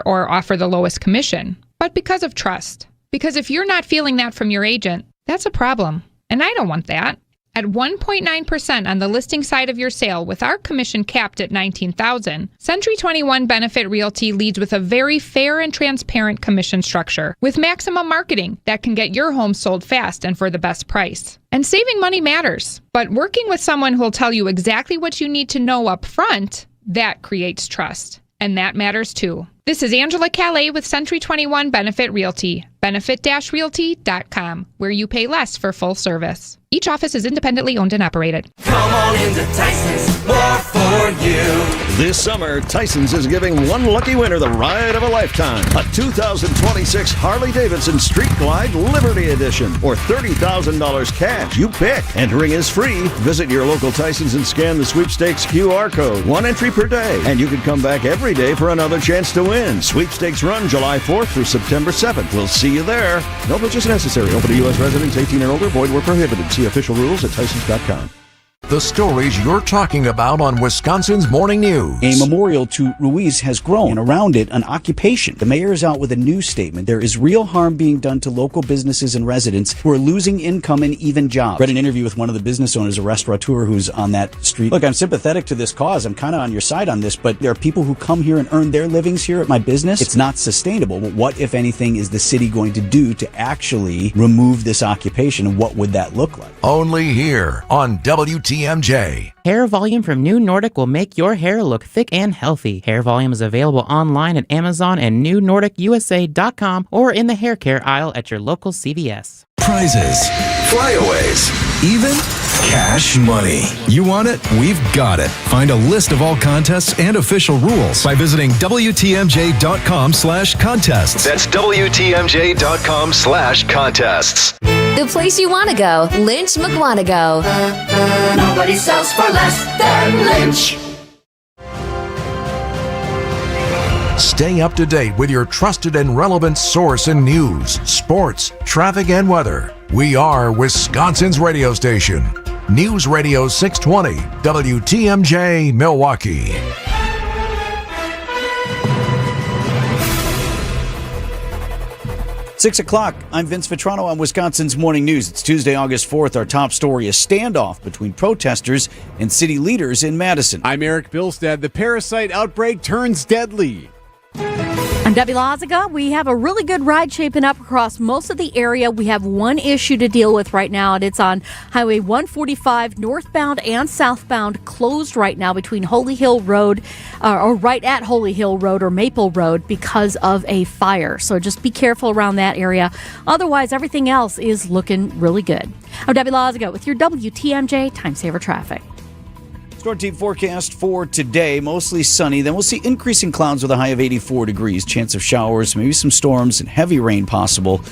or offer the lowest commission, but because of trust. Because if you're not feeling that from your agent, that's a problem. And I don't want that. At 1.9% on the listing side of your sale with our commission capped at $19,000, Century 21 Benefit Realty leads with a very fair and transparent commission structure with maximum marketing that can get your home sold fast and for the best price. And saving money matters, but working with someone who will tell you exactly what you need to know up front, that creates trust. And that matters too. This is Angela Calais with Century 21 Benefit Realty, benefit-realty.com, where you pay less for full service. Each office is independently owned and operated. Come on into Tyson's, more for you. This summer, Tyson's is giving one lucky winner the ride of a lifetime. A 2026 Harley-Davidson Street Glide Liberty Edition or $30,000 cash. You pick. Entering is free. Visit your local Tyson's and scan the sweepstakes QR code. One entry per day, and you can come back every day for another chance to win. Sweepstakes run July 4th through September 7th. We'll see you there. No purchase necessary. Open to U.S. residents 18 and older. Void where prohibited. See official rules at Tysons.com. The stories you're talking about on Wisconsin's Morning News. A memorial to Ruiz has grown, and around it, an occupation. The mayor is out with a new statement. There is real harm being done to local businesses and residents who are losing income and even jobs. Read an interview with one of the business owners, a restaurateur who's on that street. Look, I'm sympathetic to this cause. I'm kind of on your side on this, but there are people who come here and earn their livings here at my business. It's not sustainable. But what, if anything, is the city going to do to actually remove this occupation, and what would that look like? Only here on WTMJ. Hair Volume from New Nordic will make your hair look thick and healthy. Hair Volume is available online at Amazon and newnordicusa.com or in the hair care aisle at your local CVS. Prizes, flyaways, even cash money. You want it? We've got it. Find a list of all contests and official rules by visiting WTMJ.com/contests. That's WTMJ.com/contests. The place you want to go, Lynch McWanago. Nobody sells for less than Lynch. Stay up to date with your trusted and relevant source in news, sports, traffic, and weather. We are Wisconsin's radio station. News Radio 620, WTMJ, Milwaukee. Six o'clock. I'm Vince Vitrano on Wisconsin's Morning News. It's Tuesday, August 4th. Our top story, a standoff between protesters and city leaders in Madison. I'm Eric Bilstead. The parasite outbreak turns deadly. I'm Debbie Lazaga. We have a really good ride shaping up across most of the area. We have one issue to deal with right now, and it's on Highway 145, northbound and southbound, closed right now between Holy Hill Road, or right at Holy Hill Road or Maple Road because of a fire. So just be careful around that area. Otherwise, everything else is looking really good. I'm Debbie Lazaga with your WTMJ Time Saver Traffic. Storm team forecast for today, mostly sunny. Then we'll see increasing clouds with a high of 84 degrees. Chance of showers, maybe some storms and heavy rain possible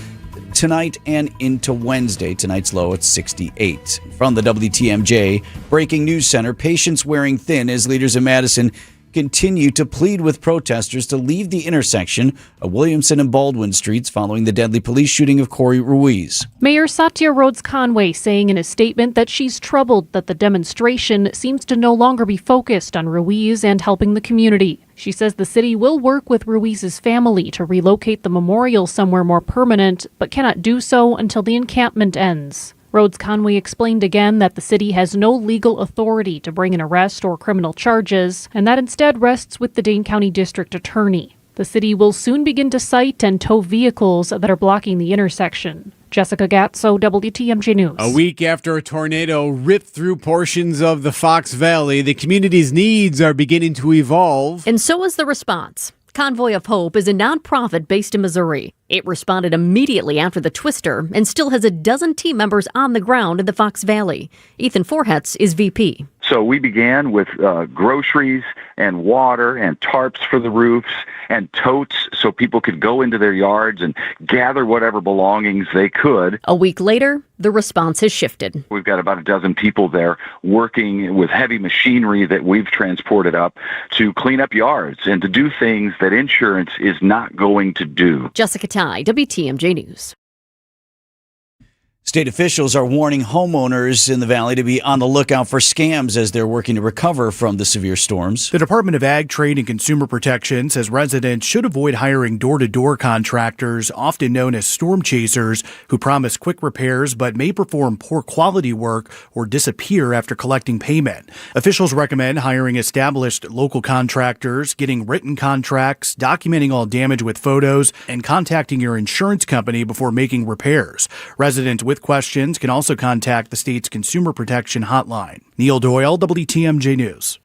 tonight and into Wednesday. Tonight's low at 68. From the WTMJ Breaking News Center, patience wearing thin as leaders in Madison continue to plead with protesters to leave the intersection of Williamson and Baldwin Streets following the deadly police shooting of Corey Ruiz. Mayor Satya Rhodes-Conway saying in a statement that she's troubled that the demonstration seems to no longer be focused on Ruiz and helping the community. She says the city will work with Ruiz's family to relocate the memorial somewhere more permanent, but cannot do so until the encampment ends. Rhodes-Conway explained again that the city has no legal authority to bring an arrest or criminal charges, and that instead rests with the Dane County District Attorney. The city will soon begin to cite and tow vehicles that are blocking the intersection. Jessica Gatso, WTMJ News. A week after a tornado ripped through portions of the Fox Valley, the community's needs are beginning to evolve. And so is the response. Convoy of Hope is a nonprofit based in Missouri. It responded immediately after the twister and still has a dozen team members on the ground in the Fox Valley. Ethan Forhetz is VP. So we began with groceries and water and tarps for the roofs and totes so people could go into their yards and gather whatever belongings they could. A week later, the response has shifted. We've got about a dozen people there working with heavy machinery that we've transported up to clean up yards and to do things that insurance is not going to do. Jessica Ty, WTMJ News. State officials are warning homeowners in the valley to be on the lookout for scams as they're working to recover from the severe storms. The Department of Ag, Trade, and Consumer Protection says residents should avoid hiring door-to-door contractors, often known as storm chasers, who promise quick repairs but may perform poor quality work or disappear after collecting payment. Officials recommend hiring established local contractors, getting written contracts, documenting all damage with photos, and contacting your insurance company before making repairs. Residents with questions can also contact the state's Consumer Protection Hotline. Neil Doyle, WTMJ News.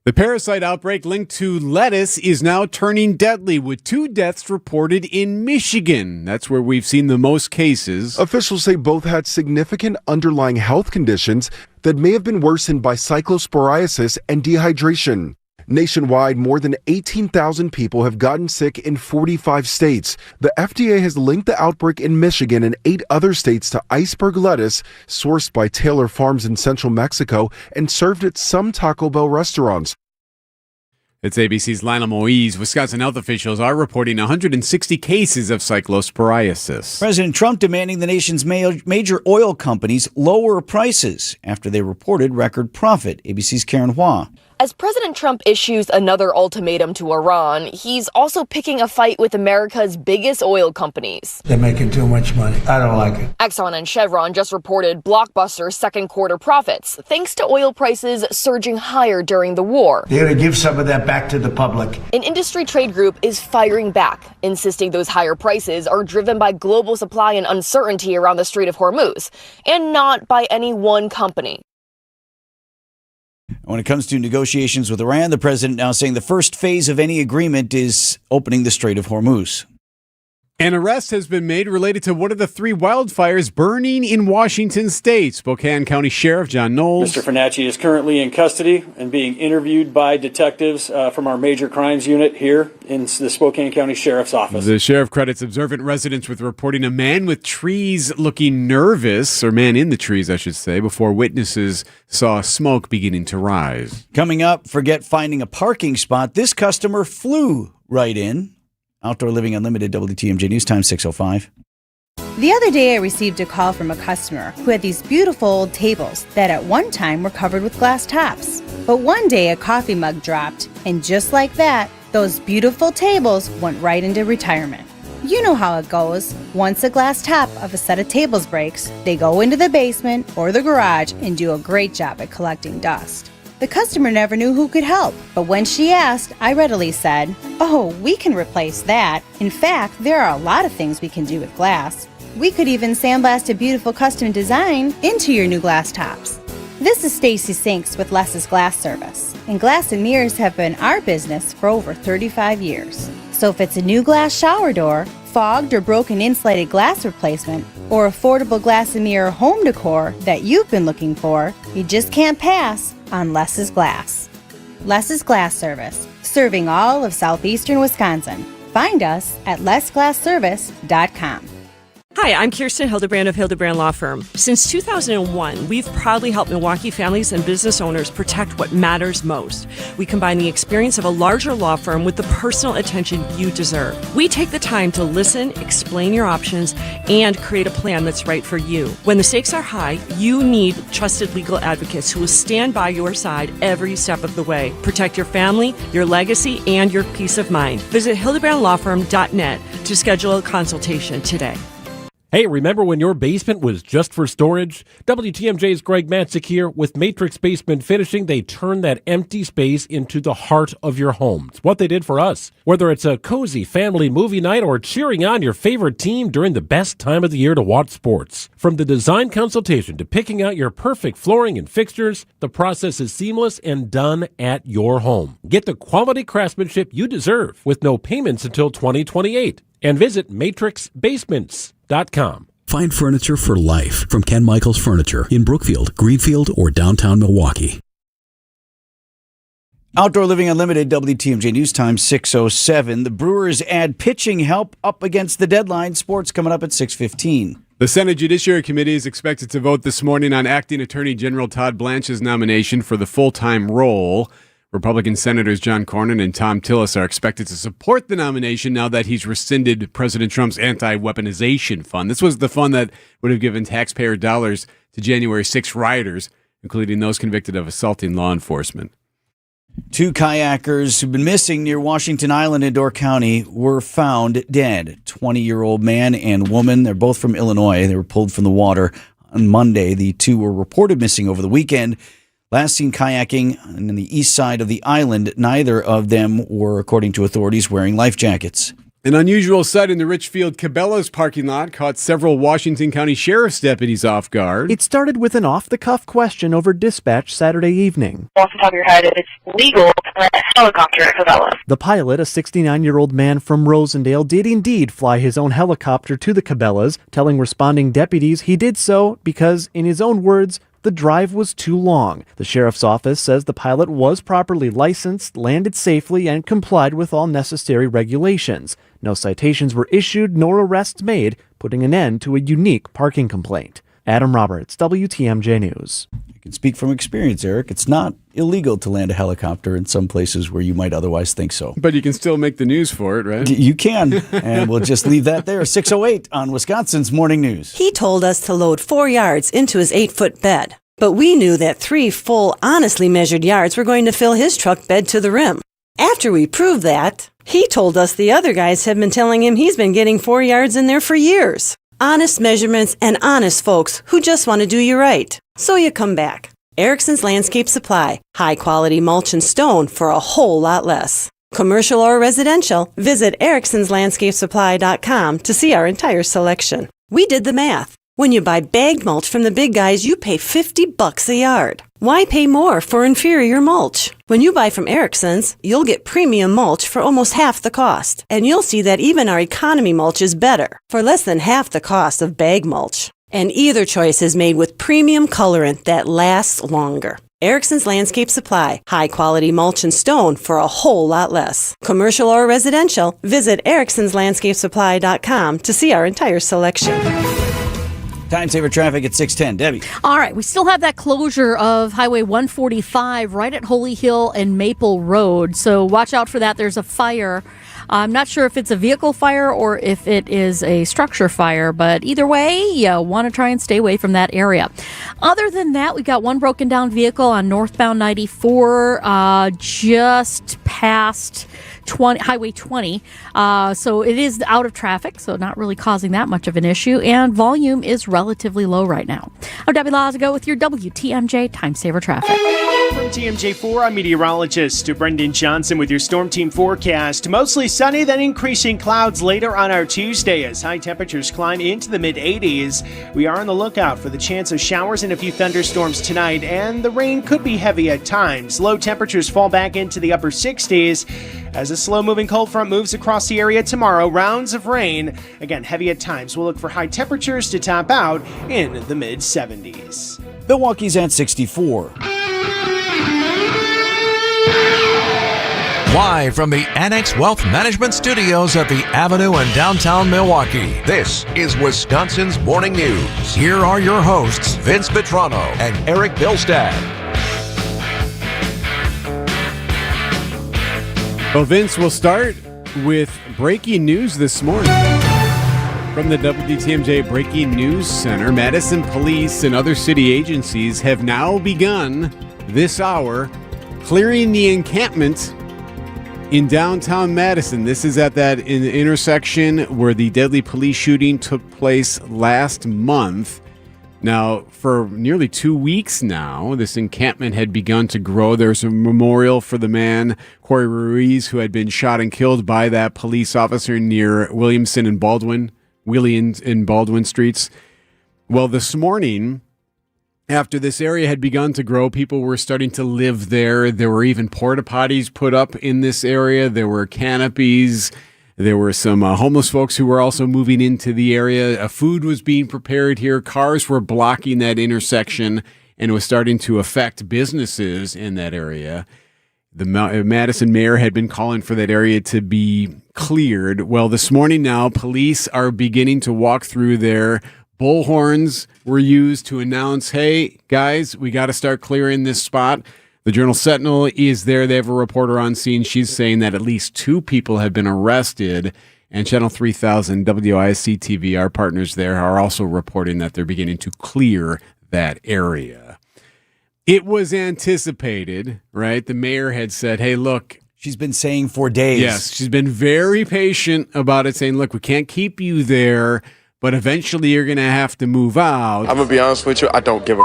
The parasite outbreak linked to lettuce is now turning deadly, with 2 deaths reported in Michigan. That's where we've seen the most cases. Officials say both had significant underlying health conditions that may have been worsened by cyclosporiasis and dehydration. Nationwide, more than 18,000 people have gotten sick in 45 states. The FDA has linked the outbreak in Michigan and 8 other states to iceberg lettuce, sourced by Taylor Farms in central Mexico and served at some Taco Bell restaurants. It's ABC's Lionel Moise. Wisconsin health officials are reporting 160 cases of cyclosporiasis. President Trump demanding the nation's major oil companies lower prices after they reported record profit. ABC's Karen Hua. As President Trump issues another ultimatum to Iran, he's also picking a fight with America's biggest oil companies. They're making too much money. I don't like it. Exxon and Chevron just reported blockbuster second quarter profits, thanks to oil prices surging higher during the war. They're going to give some of that back to the public. An industry trade group is firing back, insisting those higher prices are driven by global supply and uncertainty around the Strait of Hormuz, and not by any one company. When it comes to negotiations with Iran, the president now saying the first phase of any agreement is opening the Strait of Hormuz. An arrest has been made related to one of the 3 wildfires burning in Washington state. Spokane County Sheriff John Knowles. Mr. Finacci is currently in custody and being interviewed by detectives from our major crimes unit here in the Spokane County Sheriff's Office. The sheriff credits observant residents with reporting a man with trees looking nervous, or man in the trees, I should say, before witnesses saw smoke beginning to rise. Coming up, forget finding a parking spot. This customer flew right in. Outdoor Living Unlimited, WTMJ News Time, 6:05. The other day I received a call from a customer who had these beautiful old tables that at one time were covered with glass tops. But one day a coffee mug dropped, and just like that, those beautiful tables went right into retirement. You know how it goes. Once a glass top of a set of tables breaks, they go into the basement or the garage and do a great job at collecting dust. The customer never knew who could help, but when she asked, I readily said, "Oh, we can replace that. In fact, there are a lot of things we can do with glass. We could even sandblast a beautiful custom design into your new glass tops." This is Stacy Sinks with Les's Glass Service, and glass and mirrors have been our business for over 35 years. So if it's a new glass shower door, fogged or broken insulated glass replacement, or affordable glass and mirror home decor that you've been looking for, you just can't pass on Les's Glass. Les's Glass Service, serving all of southeastern Wisconsin. Find us at lesglassservice.com. Hi, I'm Kirsten Hildebrand of Hildebrand Law Firm. Since 2001, we've proudly helped Milwaukee families and business owners protect what matters most. We combine the experience of a larger law firm with the personal attention you deserve. We take the time to listen, explain your options, and create a plan that's right for you. When the stakes are high, you need trusted legal advocates who will stand by your side every step of the way. Protect your family, your legacy, and your peace of mind. Visit hildebrandlawfirm.net to schedule a consultation today. Hey, remember when your basement was just for storage? WTMJ's Greg Matzik here. With Matrix Basement Finishing, they turn that empty space into the heart of your home. It's what they did for us. Whether it's a cozy family movie night or cheering on your favorite team during the best time of the year to watch sports. From the design consultation to picking out your perfect flooring and fixtures, the process is seamless and done at your home. Get the quality craftsmanship you deserve with no payments until 2028. And visit matrixbasements.com. Find furniture for life from Ken Michaels Furniture in Brookfield, Greenfield, or downtown Milwaukee. Outdoor Living Unlimited, WTMJ News Time, 6:07. The Brewers add pitching help up against the deadline. Sports coming up at 6:15. The Senate Judiciary Committee is expected to vote this morning on Acting Attorney General Todd Blanche's nomination for the full-time role. Republican Senators John Cornyn and Tom Tillis are expected to support the nomination now that he's rescinded President Trump's anti-weaponization fund. This was the fund that would have given taxpayer dollars to January 6 rioters, including those convicted of assaulting law enforcement. 2 kayakers who've been missing near Washington Island in Door County were found dead. 20-year-old man and woman. They're both from Illinois. They were pulled from the water on Monday. The 2 were reported missing over the weekend. Last seen kayaking on the east side of the island. Neither of them were, according to authorities, wearing life jackets. An unusual sight in the Richfield Cabela's parking lot caught several Washington County Sheriff's deputies off guard. It started with an off-the-cuff question over dispatch Saturday evening. Off the top of your head, it's legal to rent a helicopter at Cabela's. The pilot, a 69-year-old man from Rosendale, did indeed fly his own helicopter to the Cabela's, telling responding deputies he did so because, in his own words, the drive was too long. The sheriff's office says the pilot was properly licensed, landed safely, and complied with all necessary regulations. No citations were issued nor arrests made, putting an end to a unique parking complaint. Adam Roberts, WTMJ News. You can speak from experience, Eric. It's not illegal to land a helicopter in some places where you might otherwise think so. But you can still make the news for it, right? You can, and we'll just leave that there. 6:08 on Wisconsin's Morning News. He told us to load 4 yards into his 8-foot bed, but we knew that 3 full, honestly measured yards were going to fill his truck bed to the rim. After we proved that, he told us the other guys have been telling him he's been getting 4 yards in there for years. Honest measurements and honest folks who just want to do you right. So you come back. Erickson's Landscape Supply. High quality mulch and stone for a whole lot less. Commercial or residential, visit ericksonslandscapesupply.com to see our entire selection. We did the math. When you buy bagged mulch from the big guys, you pay $50 a yard. Why pay more for inferior mulch? When you buy from Erickson's, you'll get premium mulch for almost half the cost. And you'll see that even our economy mulch is better, for less than half the cost of bag mulch. And either choice is made with premium colorant that lasts longer. Erickson's Landscape Supply. High quality mulch and stone for a whole lot less. Commercial or residential, visit ericksonslandscapesupply.com to see our entire selection. Time saver traffic at 6:10. Debbie. All right, we still have that closure of Highway 145 right at Holy Hill and Maple Road. So watch out for that. There's a fire. I'm not sure if it's a vehicle fire or if it is a structure fire, but either way, you want to try and stay away from that area. Other than that, we got one broken down vehicle on northbound 94 just past Highway 20. So it is out of traffic, so not really causing that much of an issue, and volume is relatively low right now. I'm Debbie Lazago with your WTMJ Time Saver Traffic. From TMJ4, I'm meteorologist Brendan Johnson with your Storm Team forecast. Mostly sunny, then increasing clouds later on our Tuesday as high temperatures climb into the mid-80s. We are on the lookout for the chance of showers and a few thunderstorms tonight, and the rain could be heavy at times. Low temperatures fall back into the upper 60s. As a slow-moving cold front moves across the area tomorrow, rounds of rain, again heavy at times. We'll look for high temperatures to top out in the mid-70s. Milwaukee's at 64. Live from the Annex Wealth Management Studios at the Avenue in downtown Milwaukee, this is Wisconsin's Morning News. Here are your hosts, Vince Petrano and Eric Bilstad. Well, Vince, we'll start with breaking news this morning. From the WTMJ Breaking News Center, Madison Police and other city agencies have now begun this hour clearing the encampment in downtown Madison. This is at that intersection where the deadly police shooting took place last month. Now, for nearly 2 weeks now, this encampment had begun to grow. There's a memorial for the man, Corey Ruiz, who had been shot and killed by that police officer near Williamson and Baldwin streets. Well, this morning, after this area had begun to grow, people were starting to live there. There were even porta potties put up in this area. There were canopies. There were some homeless folks who were also moving into the area. Food was being prepared here. Cars were blocking that intersection, and it was starting to affect businesses in that area. The Madison mayor had been calling for that area to be cleared. Well, this morning now, police are beginning to walk through there. Bullhorns were used to announce, hey, guys, we got to start clearing this spot. The Journal Sentinel is there. They have a reporter on scene. She's saying that at least 2 people have been arrested. And Channel 3000, WISC TV, our partners there, are also reporting that they're beginning to clear that area. It was anticipated, right? The mayor had said, hey, look. She's been saying for days. Yes, she's been very patient about it, saying, look, we can't keep you there, but eventually you're going to have to move out. I'm going to be honest with you, I don't give a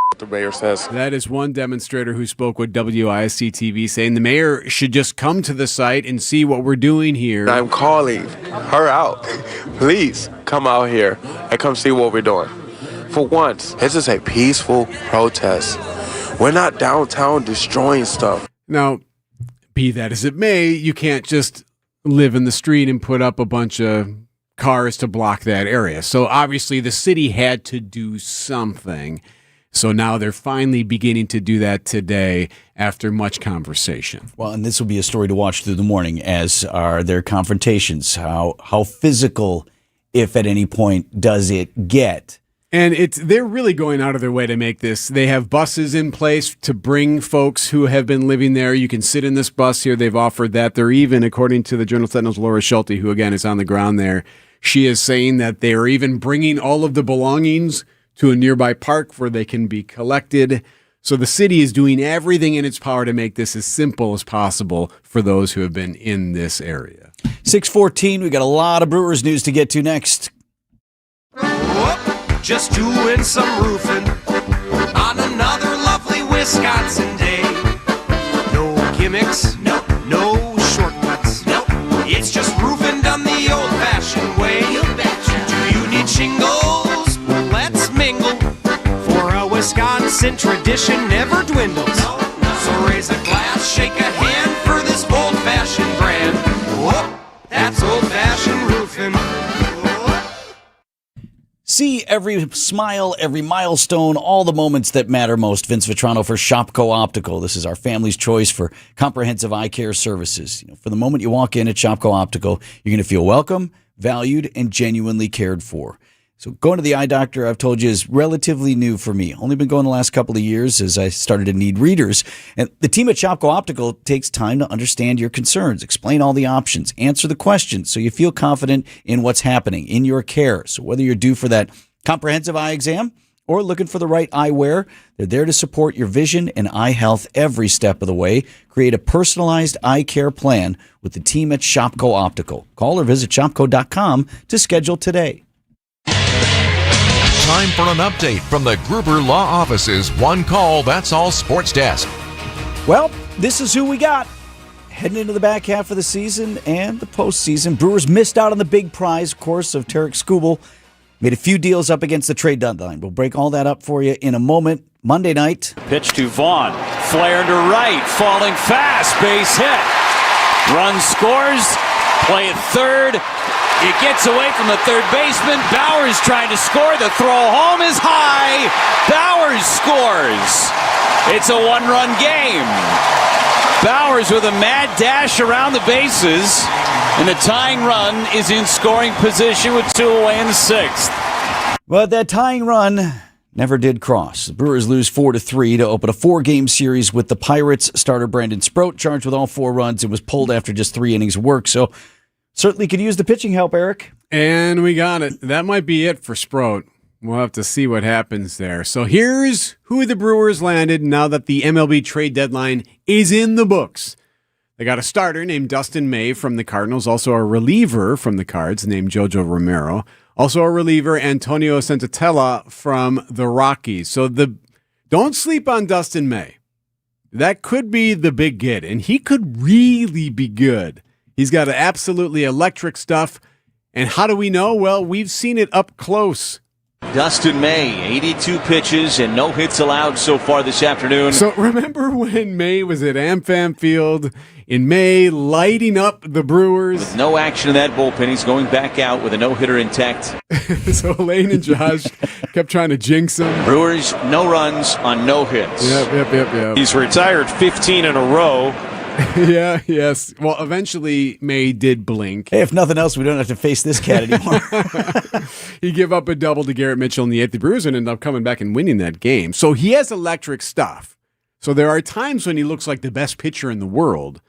what the mayor says. That is one demonstrator who spoke with WISC TV saying the mayor should just come to the site and see what we're doing here. I'm calling her out. Please come out here and come see what we're doing. For once, this is a peaceful protest. We're not downtown destroying stuff. Now, be that as it may, you can't just live in the street and put up a bunch of cars to block that area. So obviously the city had to do something. So now they're finally beginning to do that today after much conversation. Well, and this will be a story to watch through the morning, as are their confrontations. How physical, if at any point, does it get? And they're really going out of their way to make this. They have buses in place to bring folks who have been living there. You can sit in this bus here. They've offered that. They're even, according to the Journal Sentinel's Laura Schulte, who again is on the ground there, she is saying that they are even bringing all of the belongings to a nearby park where they can be collected. So the city is doing everything in its power to make this as simple as possible for those who have been in this area. 6:14, we got a lot of Brewers news to get to next. Just doing some roofing on another lovely Wisconsin day. No gimmicks, no shortcuts, it's just roofing done the old-fashioned way. Do you need shingles? Let's mingle, for a Wisconsin tradition never dwindles. So raise a glass, shake a hand for this old-fashioned brand. Whoop, that's old-fashioned roofing. See every smile, every milestone, all the moments that matter most. Vince Vitrano for Shopko Optical. This is our family's choice for comprehensive eye care services. For the moment you walk in at Shopko Optical, you're going to feel welcome, valued, and genuinely cared for. So going to the eye doctor, I've told you, is relatively new for me. Only been going the last couple of years as I started to need readers. And the team at Shopko Optical takes time to understand your concerns, explain all the options, answer the questions so you feel confident in what's happening in your care. So whether you're due for that comprehensive eye exam or looking for the right eyewear, they're there to support your vision and eye health every step of the way. Create a personalized eye care plan with the team at Shopko Optical. Call or visit shopko.com to schedule today. Time for an update from the Gruber Law Office's One Call, That's All Sports Desk. Well, this is who we got heading into the back half of the season and the postseason. Brewers missed out on the big prize, of course, of Tarek Skubal. Made a few deals up against the trade deadline. We'll break all that up for you in a moment. Monday night. Pitch to Vaughn. Flare to right. Falling fast. Base hit. Run scores. Play at third. It gets away from the third baseman. Bowers trying to score. The throw home is high. Bowers scores. It's a one-run game. Bowers with a mad dash around the bases. And the tying run is in scoring position with 2 away in the 6th. But that tying run never did cross. The Brewers lose 4-3 to open a 4-game series with the Pirates. Starter Brandon Sproat charged with all 4 runs and was pulled after just 3 innings of work. So certainly could use the pitching help, Eric. And we got it. That might be it for Sproat. We'll have to see what happens there. So here's who the Brewers landed now that the MLB trade deadline is in the books. They got a starter named Dustin May from the Cardinals, also a reliever from the Cards named Jojo Romero, also a reliever, Antonio Senzatella from the Rockies. So don't sleep on Dustin May. That could be the big get, and he could really be good. He's got absolutely electric stuff. And how do we know? Well, we've seen it up close. Dustin May, 82 pitches and no hits allowed so far this afternoon. So remember when May was at AmFam Field in May, lighting up the Brewers? With no action in that bullpen, he's going back out with a no-hitter intact. So Lane and Josh kept trying to jinx him. Brewers, no runs on no hits. Yep. He's retired 15 in a row. Yes. Well, eventually May did blink. Hey, if nothing else, we don't have to face this cat anymore. He gave up a double to Garrett Mitchell in the 8th. The Brewers ended up coming back and winning that game. So he has electric stuff. So there are times when he looks like the best pitcher in the world.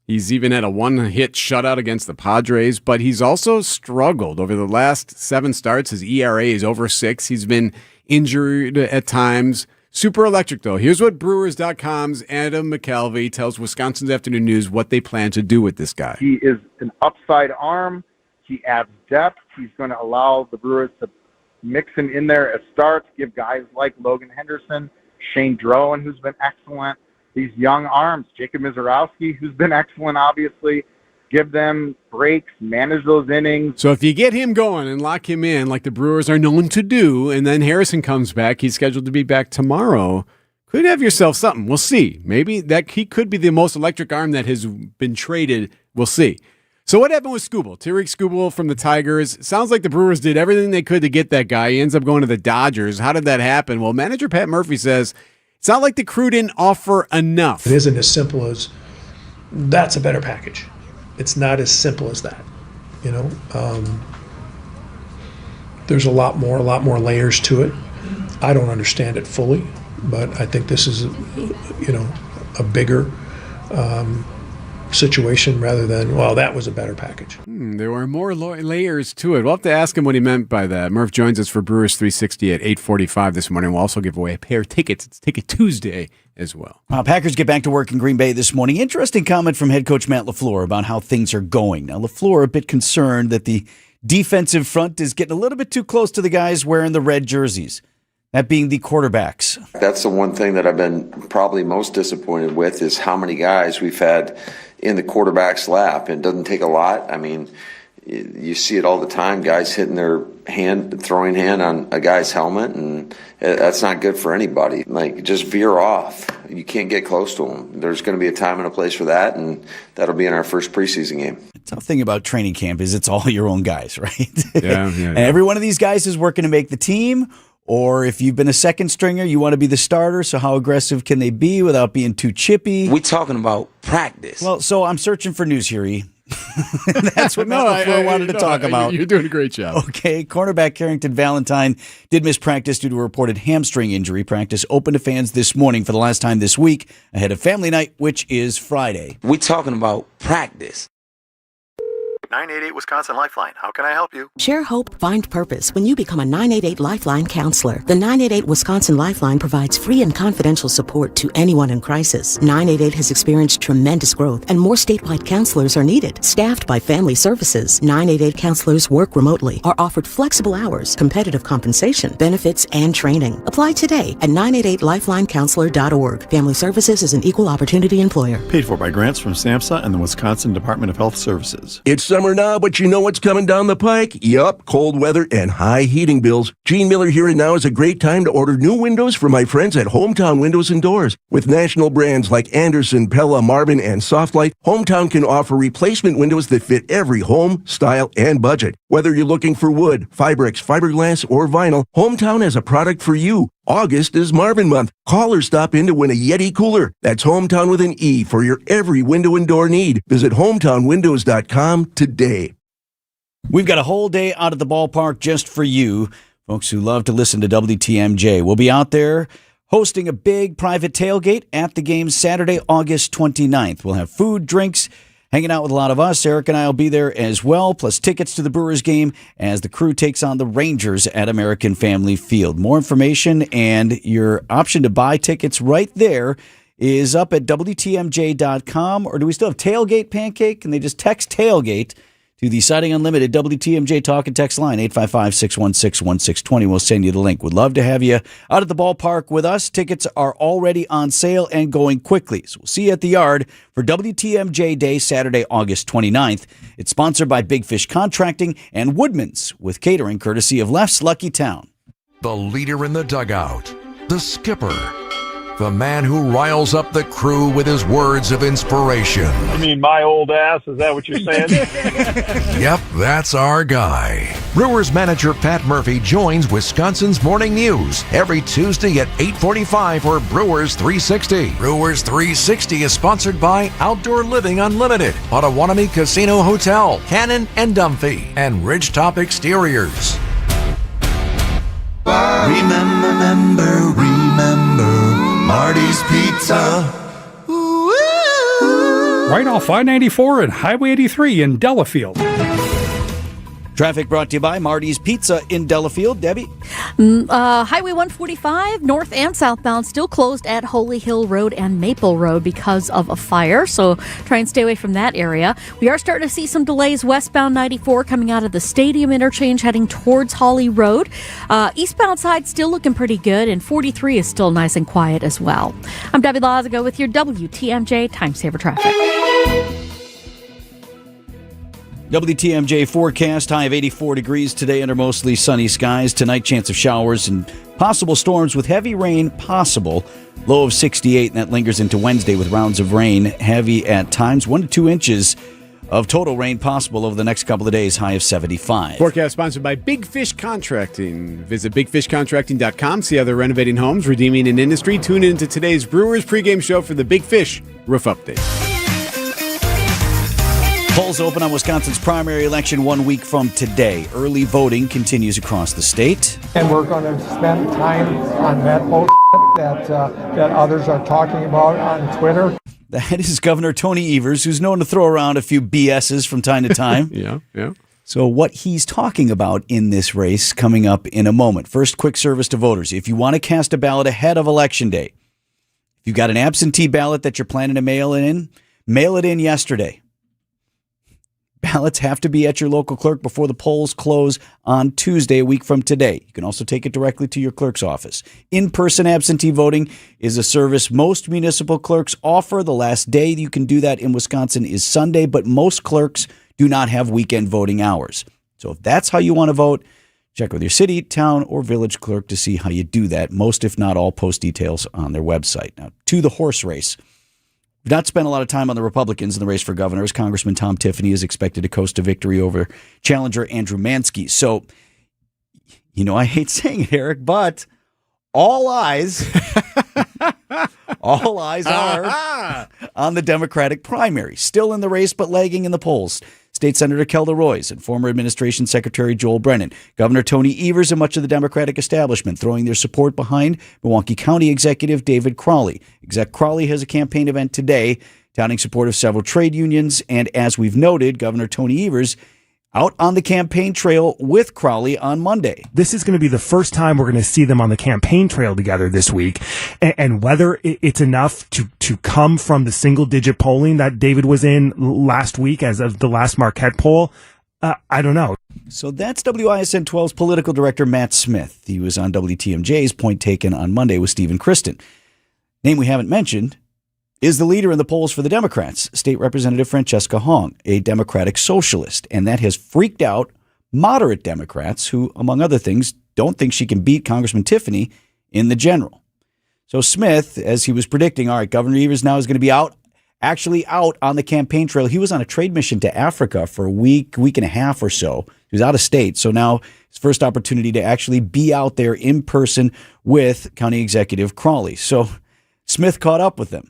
He's even had a one-hit shutout against the Padres, but he's also struggled over the last 7 starts. His ERA is over 6. He's been injured at times. Super electric, though. Here's what Brewers.com's Adam McCalvey tells Wisconsin's Afternoon News what they plan to do with this guy. He is an upside arm. He adds depth. He's going to allow the Brewers to mix him in there as starts, give guys like Logan Henderson, Shane Drowan, who's been excellent, these young arms, Jacob Mizorowski, who's been excellent, obviously, give them breaks, manage those innings. So if you get him going and lock him in like the Brewers are known to do, and then Harrison comes back, he's scheduled to be back tomorrow, could have yourself something. We'll see. Maybe that he could be the most electric arm that has been traded. We'll see. So what happened with Skubal? Tariq Skubal from the Tigers. Sounds like the Brewers did everything they could to get that guy. He ends up going to the Dodgers. How did that happen? Well, manager Pat Murphy says it's not like the crew didn't offer enough. It isn't as simple as that's a better package. It's not as simple as that. There's a lot more layers to it. I don't understand it fully, but I think this is, a bigger situation rather than, well, that was a better package. There were more layers to it. We'll have to ask him what he meant by that. Murph joins us for Brewers 360 at 8:45 this morning. We'll also give away a pair of tickets. It's Ticket Tuesday as well. Packers get back to work in Green Bay this morning. Interesting comment from head coach Matt LaFleur about how things are going. Now, LaFleur a bit concerned that the defensive front is getting a little bit too close to the guys wearing the red jerseys, that being the quarterbacks. That's the one thing that I've been probably most disappointed with is how many guys we've had in the quarterback's lap. It doesn't take a lot. I mean, you see it all the time, guys hitting their throwing hand on a guy's helmet, and that's not good for anybody. Like, just veer off. You can't get close to them. There's going to be a time and a place for that, and that'll be in our first preseason game. The tough thing about training camp is it's all your own guys, right? Yeah. And every one of these guys is working to make the team, or if you've been a second stringer, you want to be the starter, so how aggressive can they be without being too chippy? We talking about practice. Well, so I'm searching for news here, E. That's what Matt LaFleur wanted to talk about. You're doing a great job. Okay, cornerback Carrington Valentine did miss practice due to a reported hamstring injury. Practice open to fans this morning for the last time this week ahead of family night, which is Friday. We talking about practice. 988 Wisconsin Lifeline. How can I help you? Share hope, find purpose when you become a 988 Lifeline counselor. The 988 Wisconsin Lifeline provides free and confidential support to anyone in crisis. 988 has experienced tremendous growth, and more statewide counselors are needed. Staffed by Family Services, 988 counselors work remotely, are offered flexible hours, competitive compensation, benefits, and training. Apply today at 988lifelinecounselor.org. Family Services is an equal opportunity employer. Paid for by grants from SAMHSA and the Wisconsin Department of Health Services. It's summer now, but you know what's coming down the pike? Yup, cold weather and high heating bills. Gene Miller here, and now is a great time to order new windows from my friends at Hometown Windows and Doors. With national brands like Anderson, Pella, Marvin, and Softlight, Hometown can offer replacement windows that fit every home, style, and budget. Whether you're looking for wood, Fibrex, fiberglass, or vinyl, Hometown has a product for you. August is Marvin month. Call or stop in to win a Yeti cooler. That's Hometown with an E for your every window and door need. Visit hometownwindows.com today. We've got a whole day out at the ballpark just for you, folks who love to listen to WTMJ. We'll be out there hosting a big private tailgate at the game Saturday, August 29th. We'll have food, drinks, hanging out with a lot of us. Eric and I will be there as well, plus tickets to the Brewers game as the crew takes on the Rangers at American Family Field. More information and your option to buy tickets right there is up at WTMJ.com. Or do we still have Tailgate Pancake? Can they just text Tailgate to the Siding Unlimited WTMJ talk and text line 855-616-1620. We'll send you the link. Would love to have you out at the ballpark with us. Tickets are already on sale and going quickly. So we'll see you at the Yard for WTMJ Day, Saturday, August 29th. It's sponsored by Big Fish Contracting and Woodman's with catering courtesy of Left's Lucky Town. The leader in the dugout, the skipper, the man who riles up the crew with his words of inspiration. You mean my old ass? Is that what you're saying? Yep, that's our guy. Brewers manager Pat Murphy joins Wisconsin's Morning News every Tuesday at 8:45 for Brewers 360. Brewers 360 is sponsored by Outdoor Living Unlimited, Potawatomi Casino Hotel, Cannon and Dumphy, and Ridgetop Exteriors. Remember, Marty's Pizza. Right off I-94 and Highway 83 in Delafield. Traffic brought to you by Marty's Pizza in Delafield. Debbie? Highway 145, north and southbound, still closed at Holy Hill Road and Maple Road because of a fire, so try and stay away from that area. We are starting to see some delays westbound 94 coming out of the Stadium interchange heading towards Holly Road. Eastbound side still looking pretty good, and 43 is still nice and quiet as well. I'm Debbie Lazago with your WTMJ Time Saver Traffic. WTMJ forecast, high of 84 degrees today under mostly sunny skies. Tonight, chance of showers and possible storms with heavy rain possible. Low of 68, and that lingers into Wednesday with rounds of rain, heavy at times. 1 to 2 inches of total rain possible over the next couple of days, high of 75. Forecast sponsored by Big Fish Contracting. Visit bigfishcontracting.com, see how they're renovating homes, redeeming an industry. Tune into today's Brewers pregame show for the Big Fish Roof Update. Polls open on Wisconsin's primary election 1 week from today. Early voting continues across the state. And we're going to spend time on that bullshit that others are talking about on Twitter. That is Governor Tony Evers, who's known to throw around a few BSs from time to time. Yeah. So what he's talking about in this race coming up in a moment. First, quick service to voters. If you want to cast a ballot ahead of Election Day, if you've got an absentee ballot that you're planning to mail it in yesterday. Ballots have to be at your local clerk before the polls close on Tuesday, a week from today. You can also take it directly to your clerk's office. In-person absentee voting is a service most municipal clerks offer. The last day you can do that in Wisconsin is Sunday, but most clerks do not have weekend voting hours. So if that's how you want to vote, check with your city, town, or village clerk to see how you do that. Most, if not all, post details on their website. Now, to the horse race. We've not spent a lot of time on the Republicans in the race for governor, as Congressman Tom Tiffany is expected to coast to victory over challenger Andrew Mansky. So, I hate saying it, Eric, but all eyes are on the Democratic primary. Still in the race, but lagging in the polls. State Senator Kelda Royce and former Administration Secretary Joel Brennan, Governor Tony Evers, and much of the Democratic establishment throwing their support behind Milwaukee County Executive David Crowley. Exec Crowley has a campaign event today touting support of several trade unions, and as we've noted, Governor Tony Evers out on the campaign trail with Crowley on Monday. This is going to be the first time we're going to see them on the campaign trail together this week. And whether it's enough to come from the single-digit polling that David was in last week as of the last Marquette poll, I don't know. So that's WISN 12's political director, Matt Smith. He was on WTMJ's Point Taken on Monday with Stephen Kristen. Name we haven't mentioned is the leader in the polls for the Democrats, State Representative Francesca Hong, a Democratic socialist. And that has freaked out moderate Democrats who, among other things, don't think she can beat Congressman Tiffany in the general. So Smith, as he was predicting, all right, Governor Evers now is going to be out on the campaign trail. He was on a trade mission to Africa for a week and a half or so. He was out of state. So now his first opportunity to actually be out there in person with County Executive Crowley. So Smith caught up with them.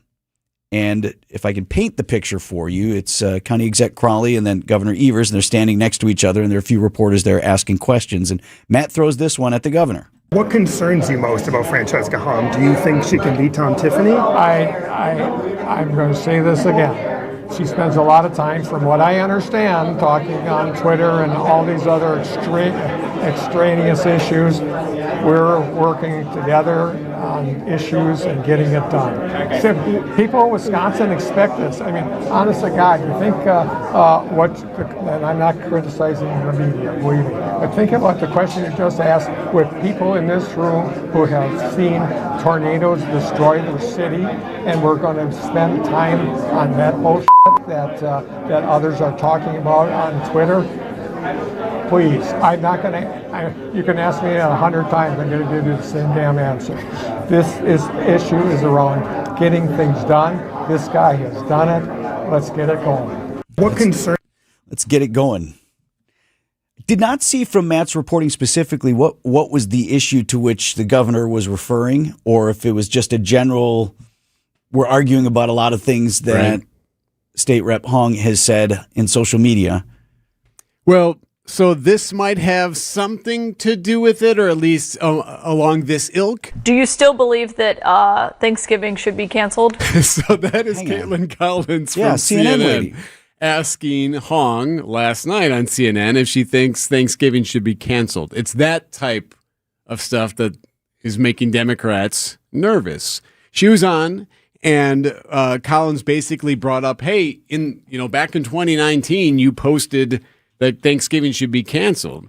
And if I can paint the picture for you, it's County Exec Crowley and then Governor Evers, and they're standing next to each other, and there are a few reporters there asking questions. And Matt throws this one at the governor. What concerns you most about Francesca Hong? Do you think she can beat Tom Tiffany? I'm going to say this again. She spends a lot of time, from what I understand, talking on Twitter and all these other extraneous issues. We're working together on issues and getting it done. So people in Wisconsin expect this. I mean, honest to God, you think and I'm not criticizing the media, believe me, but think about the question you just asked with people in this room who have seen tornadoes destroy their city, and we're going to spend time on that bullshit that others are talking about on Twitter. Please, I'm not going to, you can ask me 100 times, I'm going to give you the same damn answer. This issue is around getting things done. This guy has done it. Let's get it going. Let's get it going. Did not see from Matt's reporting specifically what was the issue to which the governor was referring, or if it was just a general, we're arguing about a lot of things that State Rep Hong has said in social media. Well, So this might have something to do with it, or at least along this ilk. Do you still believe that Thanksgiving should be canceled? So that is Caitlin Collins from CNN lady. asking Hong last night on CNN if she thinks Thanksgiving should be canceled. It's that type of stuff that is making Democrats nervous. She was on, and Collins basically brought up, hey, back in 2019, you posted that Thanksgiving should be canceled.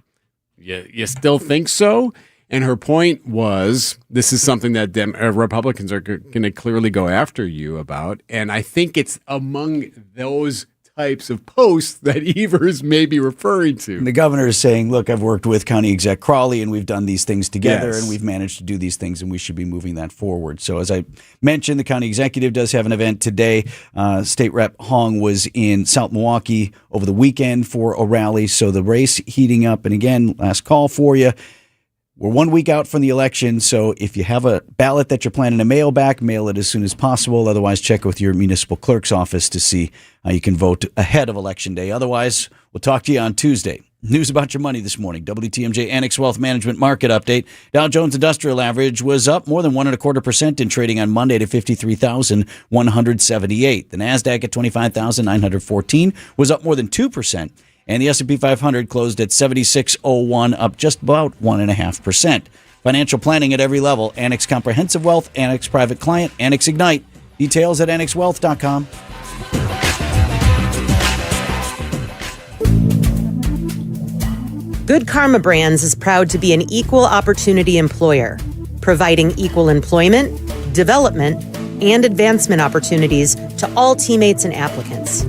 You still think so? And her point was, this is something that Republicans are going to clearly go after you about. And I think it's among those types of posts that Evers may be referring to. And the governor is saying, look, I've worked with County Exec Crawley, and we've done these things together, Yes. and we've managed to do these things, and we should be moving that forward. So as I mentioned, the county executive does have an event today. State Rep Hong was in South Milwaukee over the weekend for a rally, so the race heating up. And again, last call for you. We're 1 week out from the election, so if you have a ballot that you're planning to mail back, mail it as soon as possible. Otherwise, check with your municipal clerk's office to see how you can vote ahead of Election Day. Otherwise, we'll talk to you on Tuesday. News about your money this morning. WTMJ Annex Wealth Management Market Update. Dow Jones Industrial Average was up more than 1.25% in trading on Monday to 53,178. The NASDAQ at 25,914 was up more than 2%. And the S&P 500 closed at 7601, up just about 1.5%. Financial planning at every level. Annex Comprehensive Wealth, Annex Private Client, Annex Ignite. Details at annexwealth.com. Good Karma Brands is proud to be an equal opportunity employer, providing equal employment, development, and advancement opportunities to all teammates and applicants.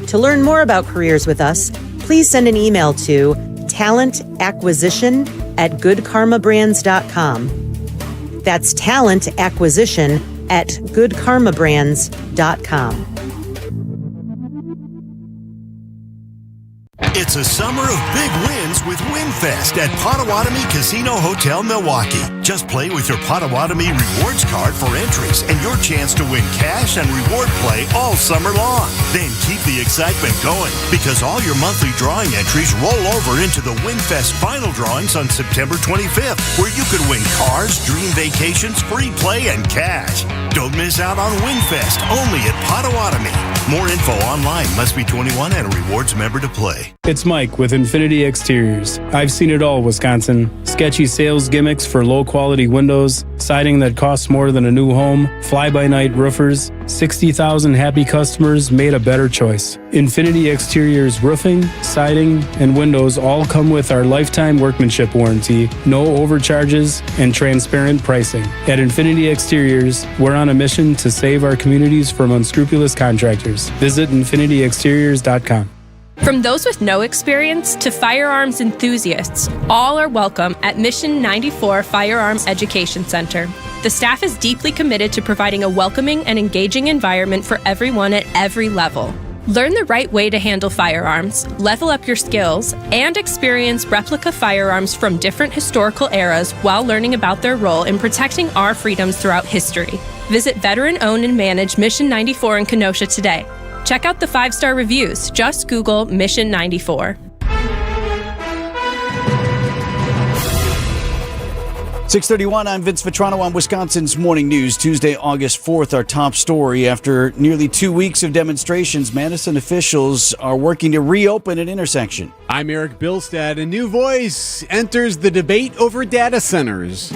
To learn more about careers with us, please send an email to talentacquisition@goodkarmabrands.com. That's talentacquisition@goodkarmabrands.com. It's a summer of big wins with WinFest at Potawatomi Casino Hotel, Milwaukee. Just play with your Potawatomi Rewards card for entries and your chance to win cash and reward play all summer long. Then keep the excitement going because all your monthly drawing entries roll over into the WinFest final drawings on September 25th, where you could win cars, dream vacations, free play, and cash. Don't miss out on WinFest, only at Potawatomi. More info online. Must be 21 and a rewards member to play. It's Mike with Infinity Exteriors. I've seen it all, Wisconsin. Sketchy sales gimmicks for low-quality windows, siding that costs more than a new home, fly-by-night roofers. 60,000 happy customers made a better choice. Infinity Exteriors roofing, siding, and windows all come with our lifetime workmanship warranty, no overcharges, and transparent pricing. At Infinity Exteriors, we're on a mission to save our communities from unscrupulous contractors. Visit infinityexteriors.com. From those with no experience to firearms enthusiasts, all are welcome at Mission 94 Firearms Education Center. The staff is deeply committed to providing a welcoming and engaging environment for everyone at every level. Learn the right way to handle firearms, level up your skills, and experience replica firearms from different historical eras while learning about their role in protecting our freedoms throughout history. Visit veteran-owned and managed Mission 94 in Kenosha today. Check out the 5-star reviews. Just Google Mission 94. 6:31, I'm Vince Vitrano on Wisconsin's Morning News. Tuesday, August 4th, our top story. After nearly 2 weeks of demonstrations, Madison officials are working to reopen an intersection. I'm Eric Bilstad. A new voice enters the debate over data centers.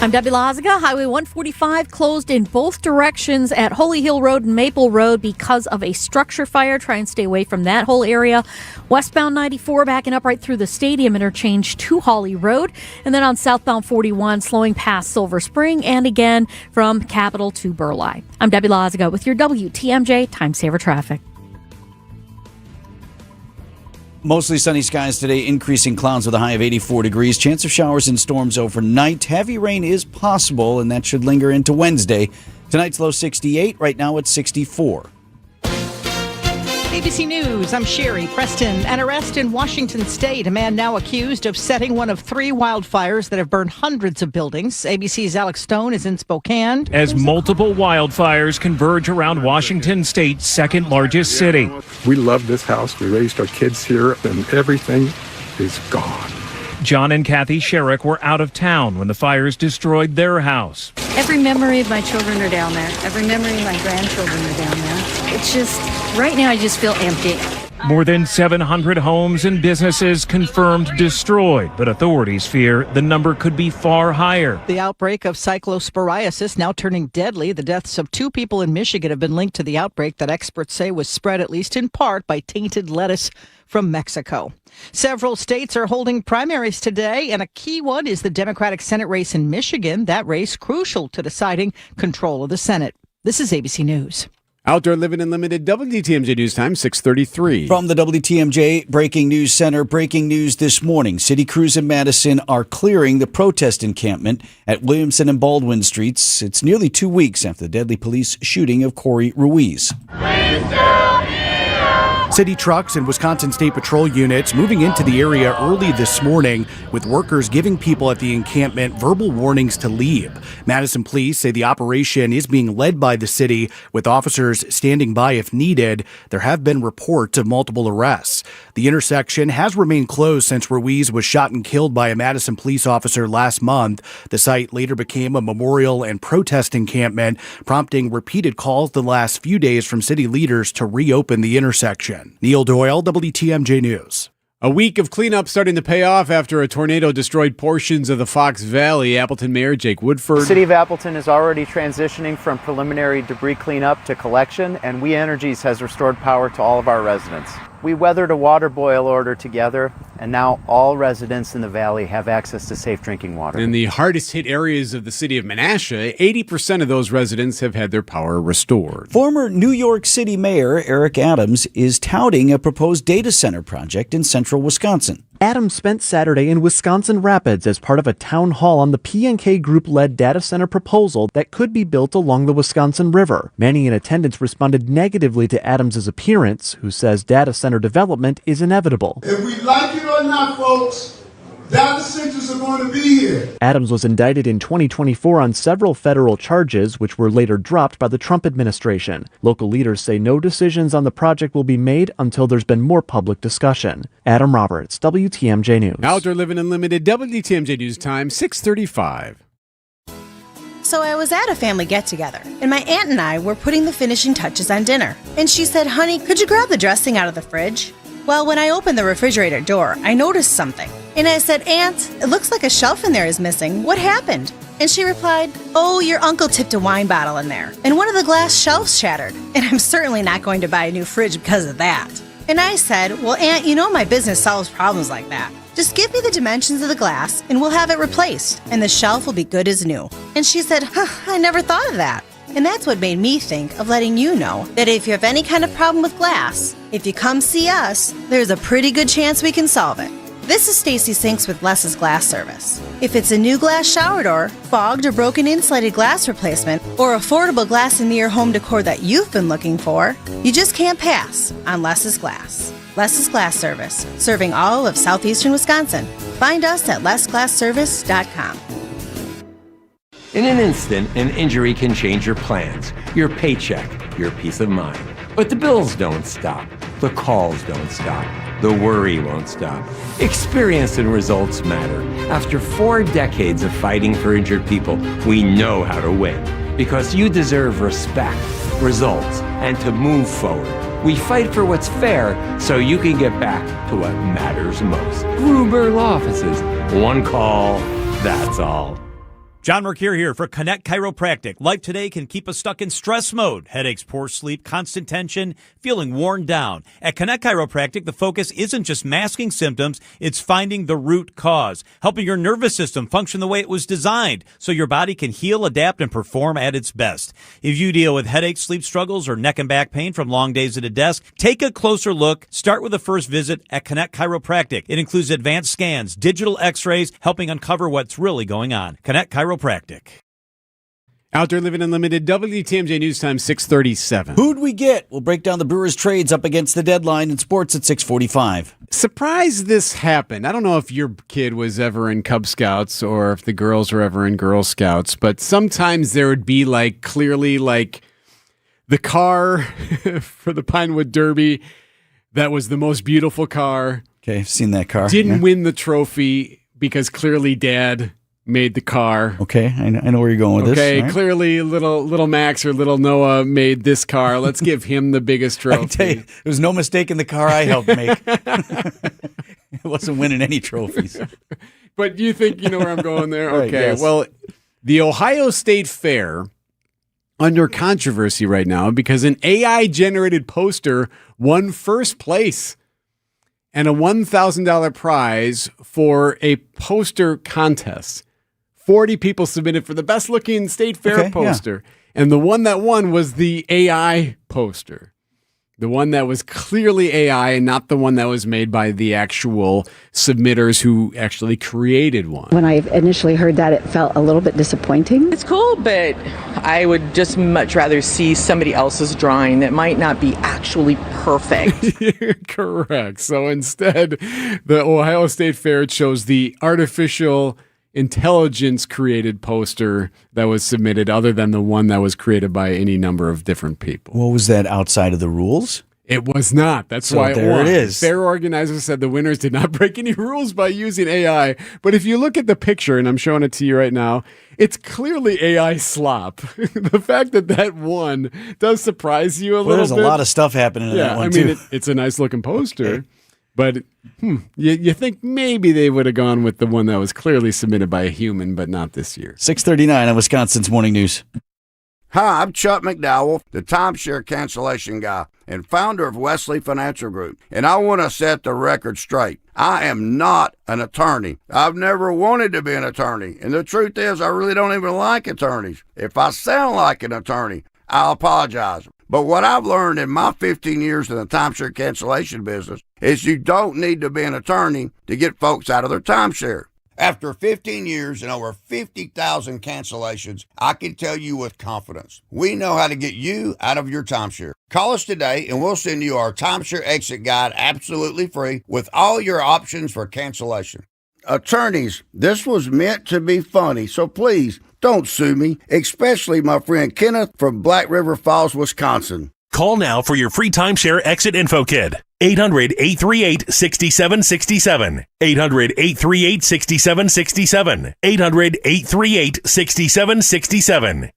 I'm Debbie Lazaga. Highway 145 closed in both directions at Holy Hill Road and Maple Road because of a structure fire. Try and stay away from that whole area. Westbound 94 backing up right through the stadium interchange to Holly Road. And then on southbound 41 slowing past Silver Spring and again from Capitol to Burleigh. I'm Debbie Lazaga with your WTMJ Time Saver Traffic. Mostly sunny skies today, increasing clouds with a high of 84 degrees. Chance of showers and storms overnight. Heavy rain is possible, and that should linger into Wednesday. Tonight's low 68. Right now it's 64. ABC News, I'm Sherry Preston. An arrest in Washington State. A man now accused of setting one of 3 wildfires that have burned hundreds of buildings. ABC's Alex Stone is in Spokane. As multiple wildfires converge around Washington State's second largest city. We love this house. We raised our kids here, and everything is gone. John and Kathy Sherrick were out of town when the fires destroyed their house. Every memory of my children are down there. Every memory of my grandchildren are down there. It's just, right now I just feel empty. More than 700 homes and businesses confirmed destroyed, but authorities fear the number could be far higher. The outbreak of cyclosporiasis now turning deadly. The deaths of 2 people in Michigan have been linked to the outbreak that experts say was spread at least in part by tainted lettuce from Mexico. Several states are holding primaries today, and a key one is the Democratic Senate race in Michigan. That race crucial to deciding control of the Senate. This is ABC News. Outdoor Living Unlimited, WTMJ News Time, 6:33. From the WTMJ Breaking News Center, breaking news this morning. City crews in Madison are clearing the protest encampment at Williamson and Baldwin Streets. It's nearly 2 weeks after the deadly police shooting of Corey Ruiz. City trucks and Wisconsin State Patrol units moving into the area early this morning, with workers giving people at the encampment verbal warnings to leave. Madison police say the operation is being led by the city, with officers standing by if needed. There have been reports of multiple arrests. The intersection has remained closed since Ruiz was shot and killed by a Madison police officer last month. The site later became a memorial and protest encampment, prompting repeated calls the last few days from city leaders to reopen the intersection. Neil Doyle, WTMJ News. A week of cleanup starting to pay off after a tornado destroyed portions of the Fox Valley. Appleton Mayor Jake Woodford. The City of Appleton is already transitioning from preliminary debris cleanup to collection, and We Energies has restored power to all of our residents. We weathered a water boil order together, and now all residents in the valley have access to safe drinking water. In the hardest hit areas of the city of Menasha, 80% of those residents have had their power restored. Former New York City Mayor Eric Adams is touting a proposed data center project in central Wisconsin. Adams spent Saturday in Wisconsin Rapids as part of a town hall on the PNK Group-led data center proposal that could be built along the Wisconsin River. Many in attendance responded negatively to Adams' appearance, who says data center development is inevitable. If we like it or not, folks, data centers are going to be here. Adams was indicted in 2024 on several federal charges, which were later dropped by the Trump administration. Local leaders say no decisions on the project will be made until there's been more public discussion. Adam Roberts, WTMJ News. Outdoor Living Unlimited, WTMJ News Time, 6:35. So I was at a family get-together, and my aunt and I were putting the finishing touches on dinner. And she said, "Honey, could you grab the dressing out of the fridge?" Well, when I opened the refrigerator door, I noticed something. And I said, "Aunt, it looks like a shelf in there is missing. What happened?" And she replied, "Oh, your uncle tipped a wine bottle in there, and one of the glass shelves shattered. And I'm certainly not going to buy a new fridge because of that." And I said, "Well, Aunt, you know my business solves problems like that. Just give me the dimensions of the glass, and we'll have it replaced, and the shelf will be good as new." And she said, I never thought of that." And that's what made me think of letting you know that if you have any kind of problem with glass, if you come see us, there's a pretty good chance we can solve it. This is Stacy Sinks with Less's Glass Service. If it's a new glass shower door, fogged or broken insulated glass replacement, or affordable glass and mirror home decor that you've been looking for, you just can't pass on Less's Glass. Less's Glass Service, serving all of southeastern Wisconsin. Find us at lessglassservice.com. In an instant, an injury can change your plans, your paycheck, your peace of mind. But the bills don't stop. The calls don't stop. The worry won't stop. Experience and results matter. After 4 decades of fighting for injured people, we know how to win. Because you deserve respect, results, and to move forward. We fight for what's fair so you can get back to what matters most. Gruber Law Offices. One call, that's all. John Mercure here for Connect Chiropractic. Life today can keep us stuck in stress mode. Headaches, poor sleep, constant tension, feeling worn down. At Connect Chiropractic, the focus isn't just masking symptoms, it's finding the root cause, helping your nervous system function the way it was designed so your body can heal, adapt, and perform at its best. If you deal with headaches, sleep struggles, or neck and back pain from long days at a desk, take a closer look. Start with a first visit at Connect Chiropractic. It includes advanced scans, digital x-rays, helping uncover what's really going on. Connect Chiropractic. Outdoor Living Unlimited, WTMJ News Time, 6:37. Who'd we get? We'll break down the Brewers' trades up against the deadline in sports at 6:45. Surprised this happened. I don't know if your kid was ever in Cub Scouts or if the girls were ever in Girl Scouts, but sometimes there would be clearly the car for the Pinewood Derby that was the most beautiful car. Okay, I've seen that car. Didn't win the trophy because clearly Dad made the car. Okay, I know where you're going with this. Okay, right? clearly little Max or little Noah made this car. Let's give him the biggest trophy. I can tell you, there's no mistake in the car I helped make. It wasn't winning any trophies. But you think you know where I'm going there? Right, Okay, yes. well, the Ohio State Fair under controversy right now because an AI-generated poster won first place and a $1,000 prize for a poster contest. 40 people submitted for the best-looking State Fair poster, and the one that won was the AI poster. The one that was clearly AI and not the one that was made by the actual submitters who actually created one. When I initially heard that, it felt a little bit disappointing. It's cool, but I would just much rather see somebody else's drawing that might not be actually perfect. Correct. So instead, the Ohio State Fair chose the artificial intelligence created poster that was submitted other than the one that was created by any number of different people. What was that outside of the rules? It was not. That's So why it there won. it is. Fair organizers said the winners did not break any rules by using AI. But if you look at the picture, and I'm showing it to you right now, it's clearly AI slop. The fact that won does surprise you a little bit. There's a lot of stuff happening in that one, too. It's a nice looking poster. But you think maybe they would have gone with the one that was clearly submitted by a human, but not this year. 6:39 on Wisconsin's Morning News. Hi, I'm Chuck McDowell, the timeshare cancellation guy and founder of Wesley Financial Group. And I want to set the record straight. I am not an attorney. I've never wanted to be an attorney. And the truth is, I really don't even like attorneys. If I sound like an attorney, I'll apologize. But what I've learned in my 15 years in the timeshare cancellation business is you don't need to be an attorney to get folks out of their timeshare. After 15 years and over 50,000 cancellations, I can tell you with confidence, we know how to get you out of your timeshare. Call us today and we'll send you our timeshare exit guide absolutely free with all your options for cancellation. Attorneys, this was meant to be funny, so please don't sue me, especially my friend Kenneth from Black River Falls, Wisconsin. Call now for your free timeshare exit info kit. 800-838-6767. 800-838-6767. 800-838-6767.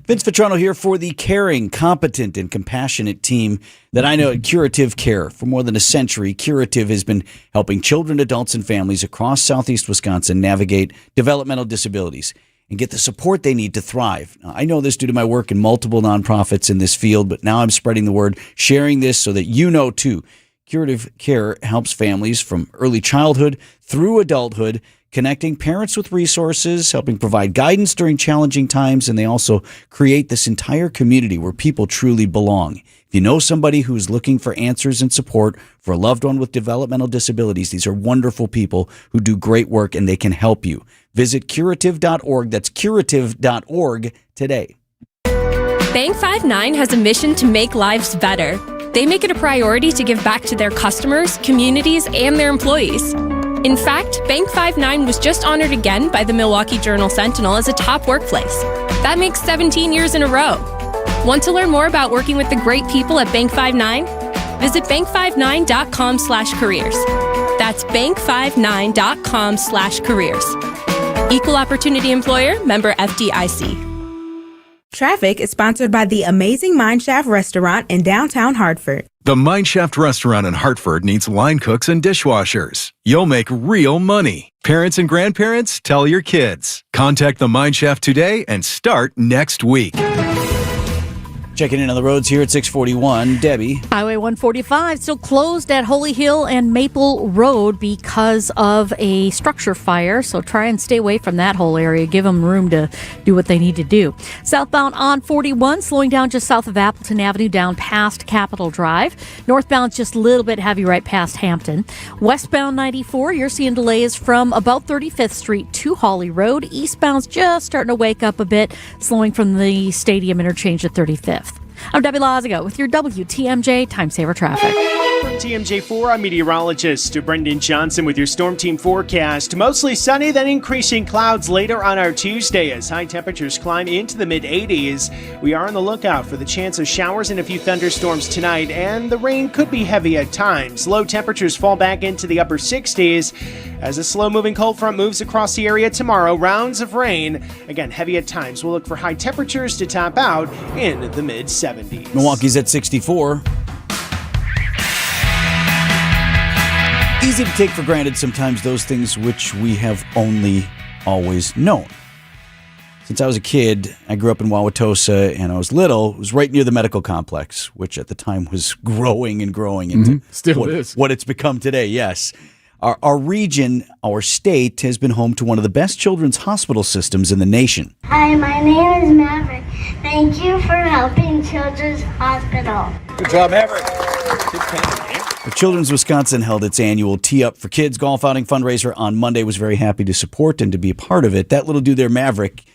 Vince Vitrano here for the caring, competent, and compassionate team that I know at Curative Care. For more than a century, Curative has been helping children, adults, and families across southeast Wisconsin navigate developmental disabilities and get the support they need to thrive. Now, I know this due to my work in multiple nonprofits in this field, but now I'm spreading the word, sharing this so that you know too. Curative Care helps families from early childhood through adulthood, connecting parents with resources, helping provide guidance during challenging times, and they also create this entire community where people truly belong. If you know somebody who's looking for answers and support for a loved one with developmental disabilities, these are wonderful people who do great work and they can help you. Visit curative.org. That's curative.org today. Bank 5-9 has a mission to make lives better. They make it a priority to give back to their customers, communities, and their employees. In fact, Bank 5-9 was just honored again by the Milwaukee Journal-Sentinel as a top workplace. That makes 17 years in a row. Want to learn more about working with the great people at Bank 5-9? Visit bank59.com/careers. That's bank59.com/careers. Equal Opportunity Employer, member FDIC. Traffic is sponsored by the Amazing Mineshaft Restaurant in downtown Hartford. The Mineshaft Restaurant in Hartford needs line cooks and dishwashers. You'll make real money. Parents and grandparents, tell your kids. Contact the Mineshaft today and start next week. Checking in on the roads here at 641. Debbie. Highway 145 still closed at Holy Hill and Maple Road because of a structure fire. So try and stay away from that whole area. Give them room to do what they need to do. Southbound on 41, slowing down just south of Appleton Avenue down past Capitol Drive. Northbound just a little bit heavy right past Hampton. Westbound 94, you're seeing delays from about 35th Street to Hawley Road. Eastbound's just starting to wake up a bit, slowing from the Stadium interchange at 35th. I'm Debbie Lazago with your WTMJ Time Saver Traffic. TMJ4, I'm meteorologist Brendan Johnson with your Storm Team forecast. Mostly sunny, then increasing clouds later on our Tuesday as high temperatures climb into the mid-80s. We are on the lookout for the chance of showers and a few thunderstorms tonight, and the rain could be heavy at times. Low temperatures fall back into the upper 60s as a slow-moving cold front moves across the area tomorrow. Rounds of rain, again heavy at times. We'll look for high temperatures to top out in the mid-70s. Milwaukee's at 64. Easy to take for granted sometimes those things which we have only always known. Since I was a kid, I grew up in Wauwatosa, and I was little. It was right near the medical complex, which at the time was growing and growing into what it's become today, yes. Our region, our state, has been home to one of the best children's hospital systems in the nation. Hi, my name is Maverick. Thank you for helping Children's Hospital. Good job, Maverick. The Children's Wisconsin held its annual Tee Up for Kids golf outing fundraiser on Monday. Was very happy to support and to be a part of it. That little dude there, Maverick,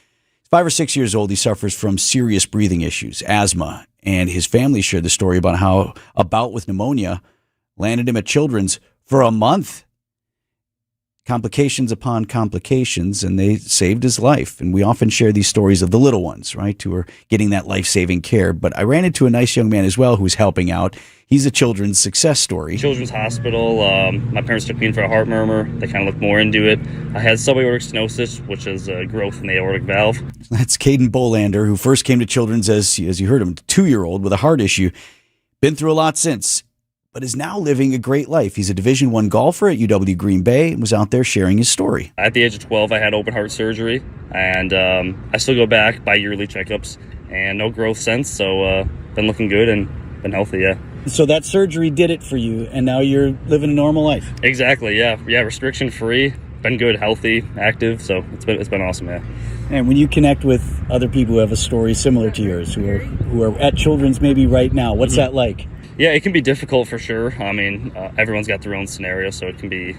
5 or 6 years old. He suffers from serious breathing issues, asthma, and his family shared the story about how a bout with pneumonia landed him at Children's for a month. Complications upon complications, and they saved his life. And we often share these stories of the little ones, right, who are getting that life-saving care. But I ran into a nice young man as well who's helping out. He's a children's success story. Children's Hospital, my parents took me in for a heart murmur. They kind of looked more into it. I had subaortic stenosis, which is a growth in the aortic valve. That's Caden Bolander, who first came to Children's as you heard him, a 2-year-old with a heart issue. Been through a lot since, but is now living a great life. He's a Division I golfer at UW Green Bay and was out there sharing his story. At the age of 12, I had open heart surgery, and I still go back by yearly checkups, and no growth since, so been looking good and been healthy, yeah. So that surgery did it for you, and now you're living a normal life. Exactly, yeah, restriction-free, been good, healthy, active, so it's been awesome, yeah. And when you connect with other people who have a story similar to yours, who are at Children's maybe right now, what's that like? Yeah, it can be difficult for sure. I mean, everyone's got their own scenario, so it can be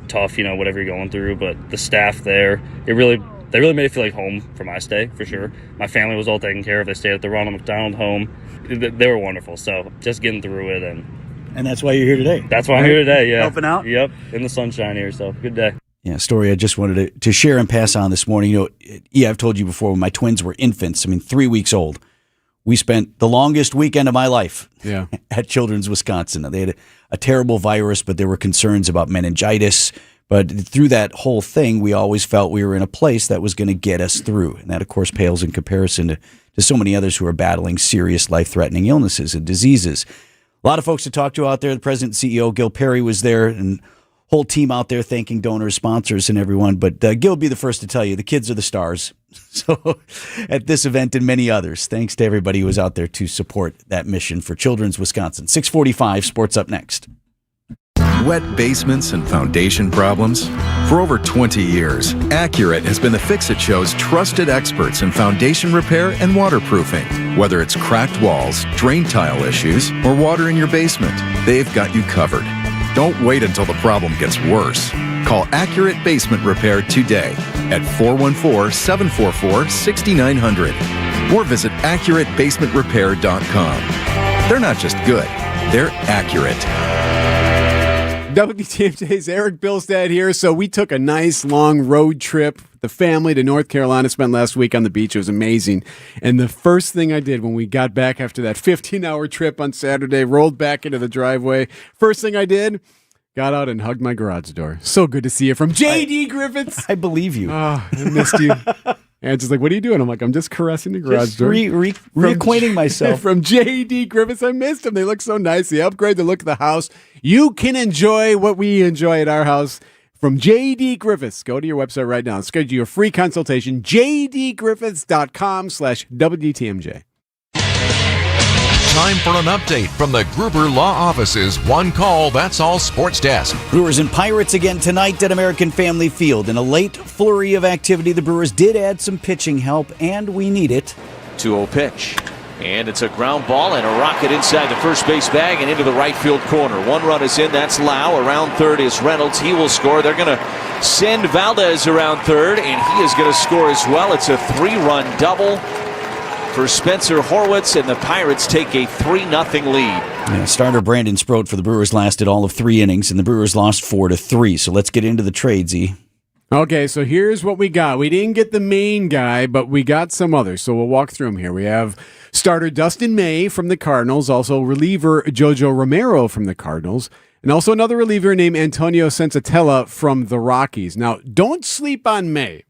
tough, whatever you're going through. But the staff there, they really made it feel like home for my stay, for sure. My family was all taken care of. They stayed at the Ronald McDonald home. They were wonderful. So just getting through it. And that's why you're here today. That's why I'm here today, yeah. Helping out? Yep, in the sunshine here, so good day. Yeah, story I just wanted to share and pass on this morning. I've told you before, when my twins were infants, 3 weeks old, we spent the longest weekend of my life at Children's Wisconsin. They had a terrible virus, but there were concerns about meningitis. But through that whole thing, we always felt we were in a place that was going to get us through. And that, of course, pales in comparison to so many others who are battling serious life-threatening illnesses and diseases. A lot of folks to talk to out there. The president and CEO, Gil Perry, was there, and whole team out there thanking donors, sponsors, and everyone. But Gil will be the first to tell you, the kids are the stars. So at this event and many others, thanks to everybody who was out there to support that mission for Children's Wisconsin. 6:45, sports up next. Wet basements and foundation problems? For over 20 years, Accurate has been the Fix-It Show's trusted experts in foundation repair and waterproofing. Whether it's cracked walls, drain tile issues, or water in your basement, they've got you covered. Don't wait until the problem gets worse. Call Accurate Basement Repair today at 414-744-6900 or visit AccurateBasementRepair.com. They're not just good, they're accurate. WTMJ's Eric Bilstad here. So we took a nice long road trip, the family, to North Carolina. Spent last week on the beach. It was amazing. And the first thing I did when we got back after that 15-hour trip on Saturday, rolled back into the driveway. First thing I did, got out and hugged my garage door. So good to see you from J.D. Griffiths. I believe you. Oh, I missed you. And just like, what are you doing? I'm like, I'm just caressing the garage door. Reacquainting myself. From J.D. Griffiths. I missed them. They look so nice. They upgrade the look of the house. You can enjoy what we enjoy at our house from J.D. Griffiths. Go to your website right now and schedule your free consultation, jdgriffiths.com/WTMJ. Time for an update from the Gruber Law Office's One Call, That's All Sports Desk. Brewers and Pirates again tonight at American Family Field. In a late flurry of activity, the Brewers did add some pitching help, and we need it. 2-0 pitch. And it's a ground ball and a rocket inside the first base bag and into the right field corner. One run is in. That's Lau. Around third is Reynolds. He will score. They're going to send Valdez around third, and he is going to score as well. It's a 3-run double for Spencer Horwitz, and the Pirates take a 3-0 lead. Yeah, starter Brandon Sproat for the Brewers lasted all of 3 innings, and the Brewers lost 4-3. So let's get into the trades, E. Okay, so here's what we got. We didn't get the main guy, but we got some others. So we'll walk through them here. We have starter Dustin May from the Cardinals, also reliever Jojo Romero from the Cardinals, and also another reliever named Antonio Senzatella from the Rockies. Now, don't sleep on May.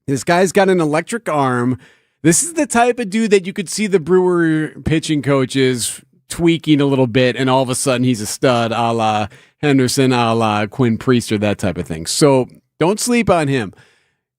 This guy's got an electric arm. This is the type of dude that you could see the Brewer pitching coaches tweaking a little bit, and all of a sudden he's a stud, a la Henderson, a la Quinn Priester, that type of thing. So don't sleep on him.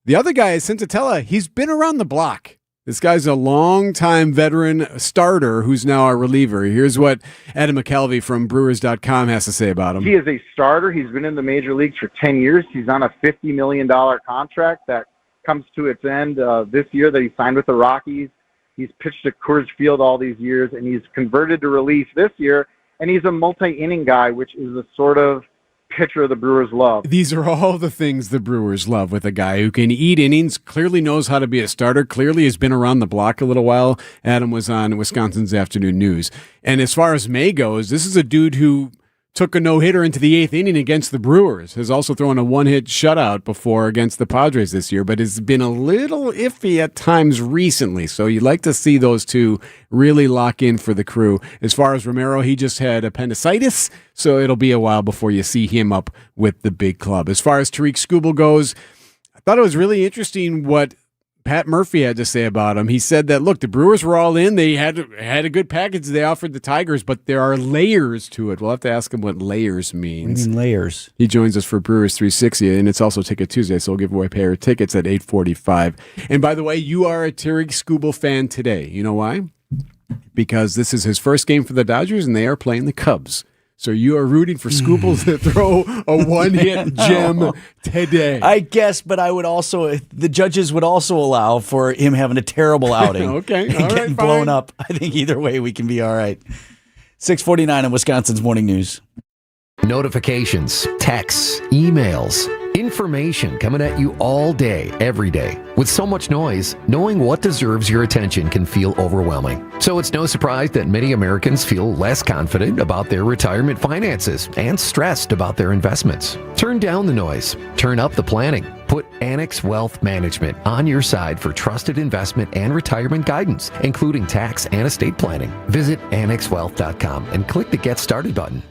The other guy is Senzatella. He's been around the block. This guy's a longtime veteran starter who's now our reliever. Here's what Adam McKelvey from Brewers.com has to say about him. He is a starter. He's been in the major leagues for 10 years. He's on a $50 million contract that comes to its end this year that he signed with the Rockies. He's pitched at Coors Field all these years, and he's converted to relief this year, and he's a multi-inning guy, which is the sort of pitcher the Brewers love. These are all the things the Brewers love with a guy who can eat innings, clearly knows how to be a starter, clearly has been around the block a little while. Adam was on Wisconsin's Afternoon News. And as far as May goes, this is a dude who took a no-hitter into the 8th inning against the Brewers, has also thrown a one-hit shutout before against the Padres this year, but has been a little iffy at times recently. So you'd like to see those two really lock in for the crew. As far as Romero, he just had appendicitis, so it'll be a while before you see him up with the big club. As far as Tariq Skubal goes, I thought it was really interesting what Pat Murphy had to say about him. He said that, look, the Brewers were all in. They had a good package they offered the Tigers, but there are layers to it. We'll have to ask him what layers means. What do you mean layers? He joins us for Brewers 360, and it's also Ticket Tuesday, so we'll give away a pair of tickets at 8:45. And by the way, you are a Tariq Skubal fan today. You know why? Because this is his first game for the Dodgers, and they are playing the Cubs. So you are rooting for Skubal to throw a one-hit gem today. I guess, but I would also, the judges would also allow for him having a terrible outing. Okay, and all right, getting blown up. I think either way we can be all right. 6:49 in Wisconsin's Morning News. Notifications, texts, emails, information coming at you all day, every day. With so much noise, knowing what deserves your attention can feel overwhelming. So it's no surprise that many Americans feel less confident about their retirement finances and stressed about their investments. Turn down the noise. Turn up the planning. Put Annex Wealth Management on your side for trusted investment and retirement guidance, including tax and estate planning. Visit annexwealth.com and click the Get Started button.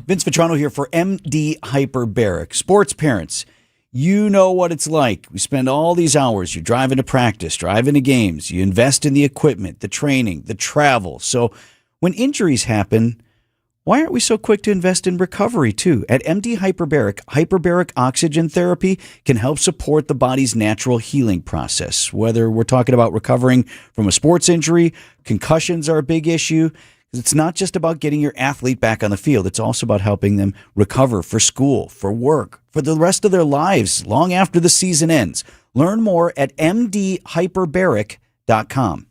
Vince Vitrano here for MD Hyperbaric. Sports parents, you know what it's like. We spend all these hours. You're driving to practice, driving to games. You invest in the equipment, the training, the travel. So when injuries happen, why aren't we so quick to invest in recovery too? At MD Hyperbaric, hyperbaric oxygen therapy can help support the body's natural healing process. Whether we're talking about recovering from a sports injury, concussions are a big issue. It's not just about getting your athlete back on the field. It's also about helping them recover for school, for work, for the rest of their lives, long after the season ends. Learn more at mdhyperbaric.com.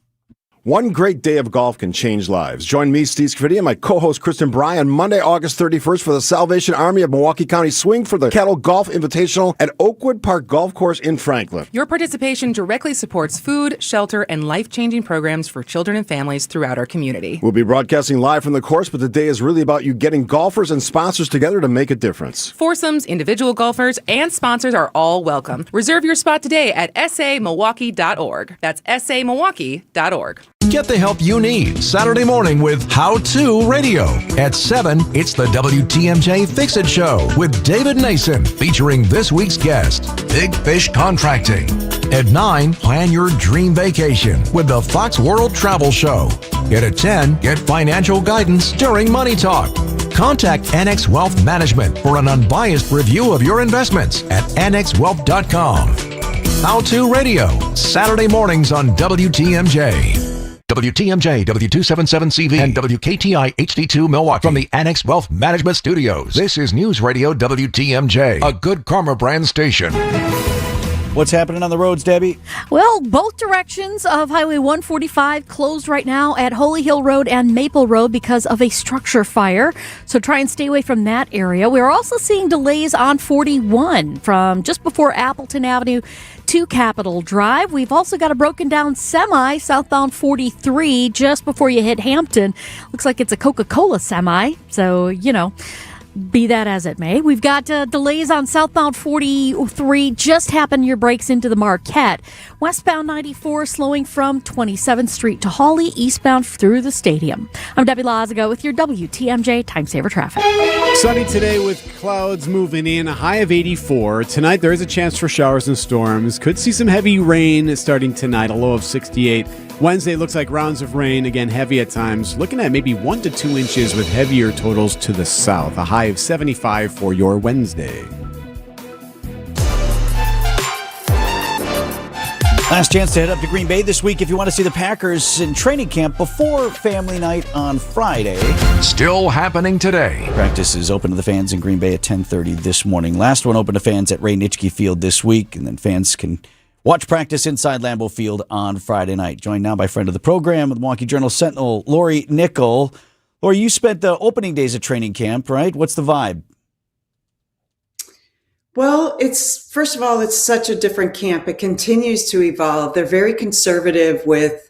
One great day of golf can change lives. Join me, Steve Scafidi, and my co-host Kristen Bryan, Monday, August 31st for the Salvation Army of Milwaukee County Swing for the Cattle Golf Invitational at Oakwood Park Golf Course in Franklin. Your participation directly supports food, shelter, and life-changing programs for children and families throughout our community. We'll be broadcasting live from the course, but the day is really about you getting golfers and sponsors together to make a difference. Foursomes, individual golfers, and sponsors are all welcome. Reserve your spot today at samilwaukee.org. That's samilwaukee.org. Get the help you need Saturday morning with How To Radio. At 7, it's the WTMJ Fix It Show with David Nason, featuring this week's guest, Big Fish Contracting. At 9, plan your dream vacation with the Fox World Travel Show. And at 10, get financial guidance during Money Talk. Contact Annex Wealth Management for an unbiased review of your investments at annexwealth.com. How To Radio, Saturday mornings on WTMJ. WTMJ, W277CV, and WKTI HD2 Milwaukee. From the Annex Wealth Management Studios, this is News Radio WTMJ, a Good Karma brand station. What's happening on the roads, Debbie? Well, both directions of Highway 145 closed right now at Holy Hill Road and Maple Road because of a structure fire. So try and stay away from that area. We're also seeing delays on 41 from just before Appleton Avenue to Capitol Drive. We've also got a broken down semi southbound 43 just before you hit Hampton. Looks like it's a Coca-Cola semi. So, be that as it may. We've got delays on southbound 43. Just happened your brakes into the Marquette. Westbound 94 slowing from 27th Street to Hawley, eastbound through the stadium. I'm Debbie Lazago with your WTMJ Time Saver Traffic. Sunny today with clouds moving in, a high of 84. Tonight there is a chance for showers and storms. Could see some heavy rain starting tonight, a low of 68. Wednesday looks like rounds of rain, again heavy at times. Looking at maybe 1 to 2 inches with heavier totals to the south. A high of 75 for your Wednesday. Last chance to head up to Green Bay this week if you want to see the Packers in training camp before family night on Friday. Still happening today. Practice is open to the fans in Green Bay at 10:30 this morning. Last one open to fans at Ray Nitschke Field this week, and then fans can watch practice inside Lambeau Field on Friday night. Joined now by friend of the program, the Milwaukee Journal Sentinel, Lori Nickel. Lori, you spent the opening days at training camp, right? What's the vibe? Well, first of all, it's such a different camp. It continues to evolve. They're very conservative with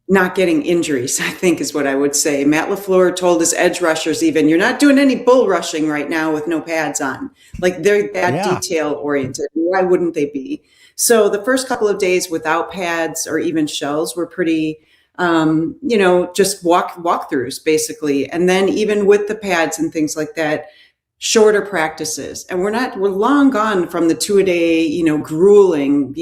not getting injuries, I think is what I would say. Matt LaFleur told his edge rushers even, you're not doing any bull rushing right now with no pads on. Like they're that detail oriented. Why wouldn't they be? So the first couple of days without pads or even shells were pretty, just walkthroughs basically. And then even with the pads and things like that, shorter practices. And we're long gone from the 2-a-day, grueling,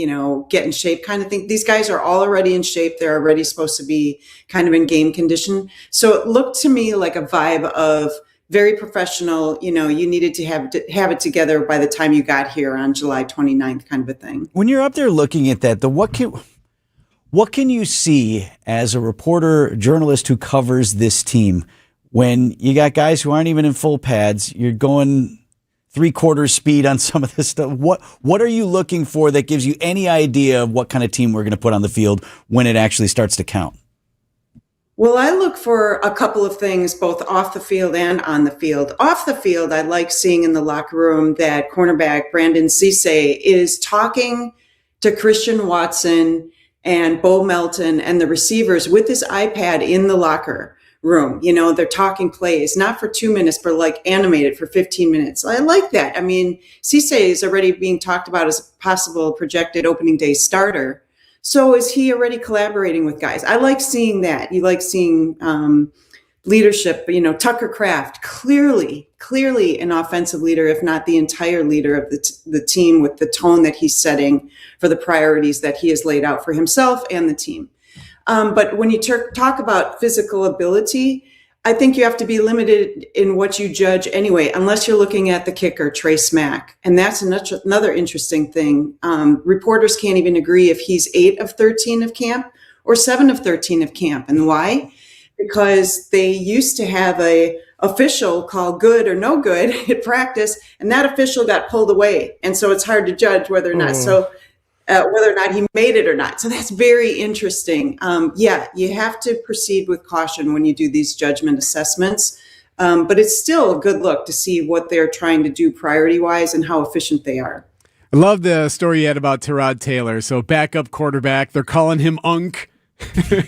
get in shape kind of thing. These guys are all already in shape. They're already supposed to be kind of in game condition. So it looked to me like a vibe of very professional, you needed to have it together by the time you got here on July 29th kind of a thing. When you're up there looking at that, what can you see as a reporter, journalist who covers this team when you got guys who aren't even in full pads? You're going 3/4 speed on some of this stuff. What are you looking for that gives you any idea of what kind of team we're going to put on the field when it actually starts to count? Well, I look for a couple of things, both off the field and on the field. Off the field, I like seeing in the locker room that cornerback Brandon Cisse is talking to Christian Watson and Bo Melton and the receivers with his iPad in the locker room. They're talking plays, not for 2 minutes, but like animated for 15 minutes. I like that. I mean, Cisse is already being talked about as a possible projected opening day starter. So is he already collaborating with guys? I like seeing that. You like seeing leadership. Tucker Kraft, clearly an offensive leader, if not the entire leader of the team, with the tone that he's setting for the priorities that he has laid out for himself and the team. But when you talk about physical ability, I think you have to be limited in what you judge anyway, unless you're looking at the kicker, Trey Smack. And that's another interesting thing. Reporters can't even agree if he's 8 of 13 of camp or 7 of 13 of camp. And why? Because they used to have a official call good or no good at practice, and that official got pulled away. And so it's hard to judge whether or not. Whether or not he made it or not. So that's very interesting. You have to proceed with caution when you do these judgment assessments. But it's still a good look to see what they're trying to do priority-wise and how efficient they are. I love the story you had about Tyrod Taylor. So backup quarterback, they're calling him Unk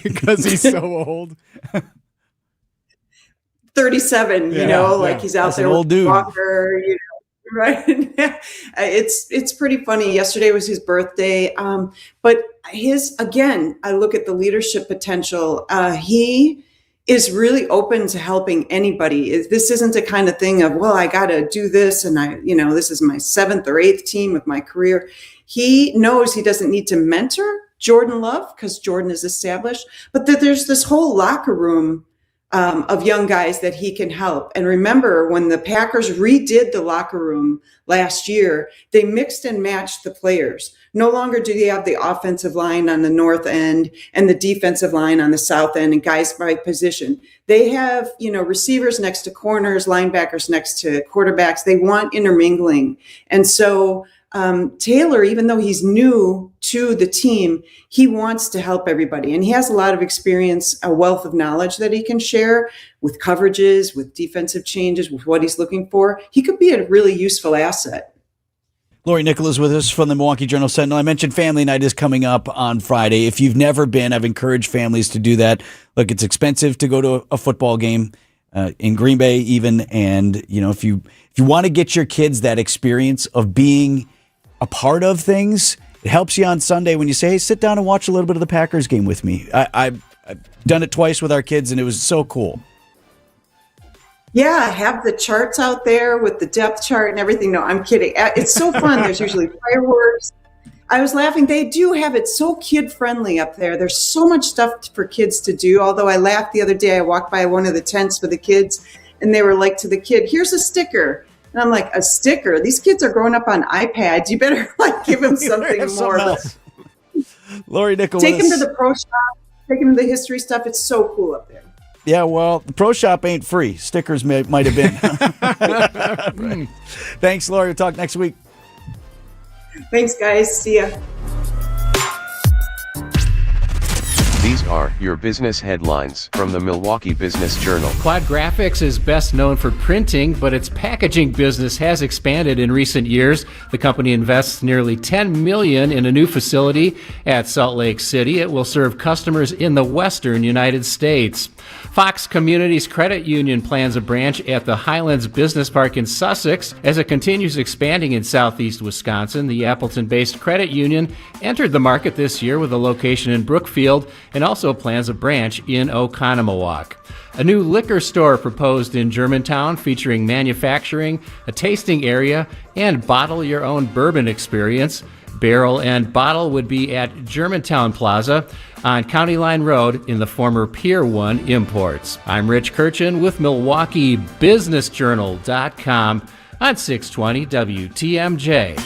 because he's so old. 37, he's out That's there an old with dude. Walker, right? It's pretty funny. Yesterday was his birthday. But I look at the leadership potential. He is really open to helping anybody. This isn't a kind of thing of, well, I got to do this. And this is my 7th or 8th team of my career. He knows he doesn't need to mentor Jordan Love because Jordan is established, but that there's this whole locker room of young guys that he can help. And remember, when the Packers redid the locker room last year, they mixed and matched the players. No longer do they have the offensive line on the north end and the defensive line on the south end and guys by position. They have, receivers next to corners, linebackers next to quarterbacks. They want intermingling. And so Taylor, even though he's new to the team, he wants to help everybody. And he has a lot of experience, a wealth of knowledge that he can share with coverages, with defensive changes, with what he's looking for. He could be a really useful asset. Lori Nicholas with us from the Milwaukee Journal-Sentinel. I mentioned family night is coming up on Friday. If you've never been, I've encouraged families to do that. Look, it's expensive to go to a football game in Green Bay even. And, if you want to get your kids that experience of being a part of things, it helps you on Sunday when you say, hey, sit down and watch a little bit of the Packers game with me. I've done it twice with our kids, and it was so cool. Yeah, I have the charts out there with the depth chart and everything. No, I'm kidding. It's so fun. There's usually fireworks. I was laughing. They do have it so kid-friendly up there. There's so much stuff for kids to do. Although I laughed the other day, I walked by one of the tents for the kids, and they were like to the kid, here's a sticker. And I'm like, a sticker? These kids are growing up on iPads. You better give them something more. Lori Nicholas. Take them to the pro shop. Take them to the history stuff. It's so cool up there. Yeah, well, the pro shop ain't free. Stickers might have been. Right. Thanks, Lori. We'll talk next week. Thanks, guys. See ya. These are your business headlines from the Milwaukee Business Journal. Quad Graphics is best known for printing, but its packaging business has expanded in recent years. The company invests nearly $10 million in a new facility at Salt Lake City. It will serve customers in the western United States. Fox Communities Credit Union plans a branch at the Highlands Business Park in Sussex. As it continues expanding in southeast Wisconsin, the Appleton-based credit union entered the market this year with a location in Brookfield and also plans a branch in Oconomowoc. A new liquor store proposed in Germantown featuring manufacturing, a tasting area, and bottle-your-own bourbon experience. Barrel and Bottle would be at Germantown Plaza on County Line Road in the former Pier 1 Imports. I'm Rich Kirchen with MilwaukeeBusinessJournal.com on 620 WTMJ.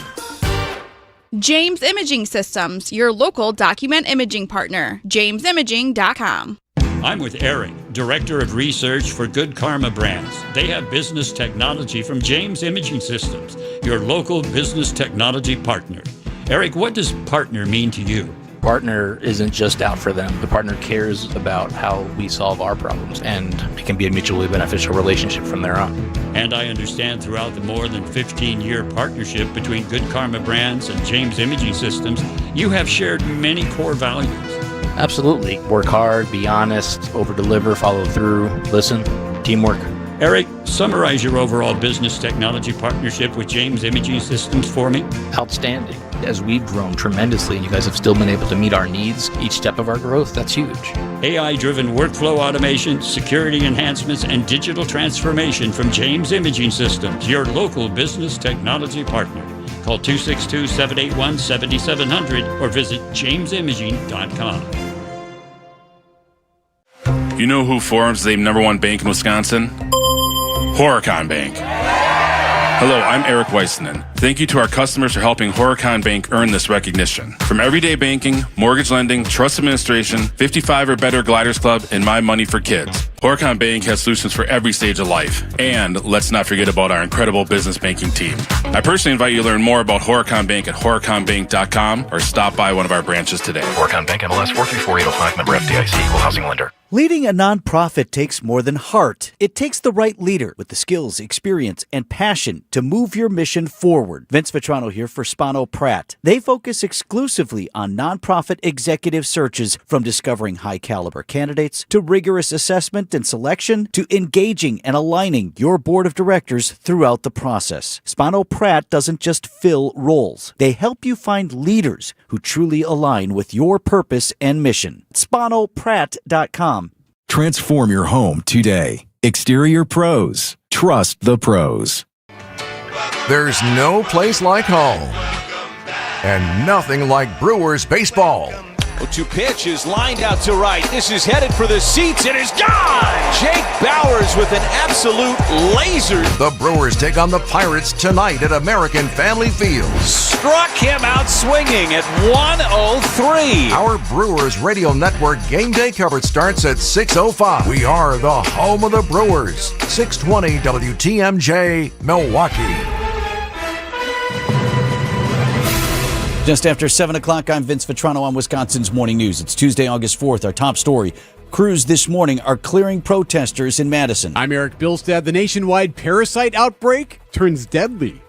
James Imaging Systems, your local document imaging partner. JamesImaging.com. I'm with Eric, Director of Research for Good Karma Brands. They have business technology from James Imaging Systems, your local business technology partner. Eric, what does partner mean to you? Partner isn't just out for them. The partner cares about how we solve our problems, and it can be a mutually beneficial relationship from there on. And I understand throughout the more than 15-year partnership between Good Karma Brands and James Imaging Systems, you have shared many core values. Absolutely. Work hard, be honest, over-deliver, follow through, listen, teamwork. Eric, summarize your overall business technology partnership with James Imaging Systems for me. Outstanding. As we've grown tremendously and you guys have still been able to meet our needs each step of our growth, that's huge. AI-driven workflow automation, security enhancements, and digital transformation from James Imaging Systems, your local business technology partner. Call 262-781-7700 or visit jamesimaging.com. You know who forms the #1 bank in Wisconsin? Horicon Bank. Hello, I'm Eric Weissman. Thank you to our customers for helping Horicon Bank earn this recognition. From everyday banking, mortgage lending, trust administration, 55 or better Gliders Club, and My Money for Kids, Horicon Bank has solutions for every stage of life. And let's not forget about our incredible business banking team. I personally invite you to learn more about Horicon Bank at horiconbank.com or stop by one of our branches today. Horicon Bank MLS 434805, member FDIC, equal housing lender. Leading a nonprofit takes more than heart. It takes the right leader with the skills, experience, and passion to move your mission forward. Vince Vitrano here for Spano Pratt. They focus exclusively on nonprofit executive searches, from discovering high-caliber candidates to rigorous assessment and selection to engaging and aligning your board of directors throughout the process. Spano Pratt doesn't just fill roles. They help you find leaders who truly align with your purpose and mission. SpanoPratt.com. Transform your home today. Exterior Pros. Trust the pros. There's no place like home, and nothing like Brewers baseball. 0-2 pitch is lined out to right. This is headed for the seats. It is gone! Jake Bowers with an absolute laser. The Brewers take on the Pirates tonight at American Family Field. Struck him out swinging at 1:03. Our Brewers Radio Network game day coverage starts at 6:05. We are the home of the Brewers. 620 WTMJ, Milwaukee. Just after 7 o'clock, I'm Vince Vitrano on Wisconsin's Morning News. It's Tuesday, August 4th. Our top story. Crews this morning are clearing protesters in Madison. I'm Eric Bilstad. The nationwide parasite outbreak turns deadly.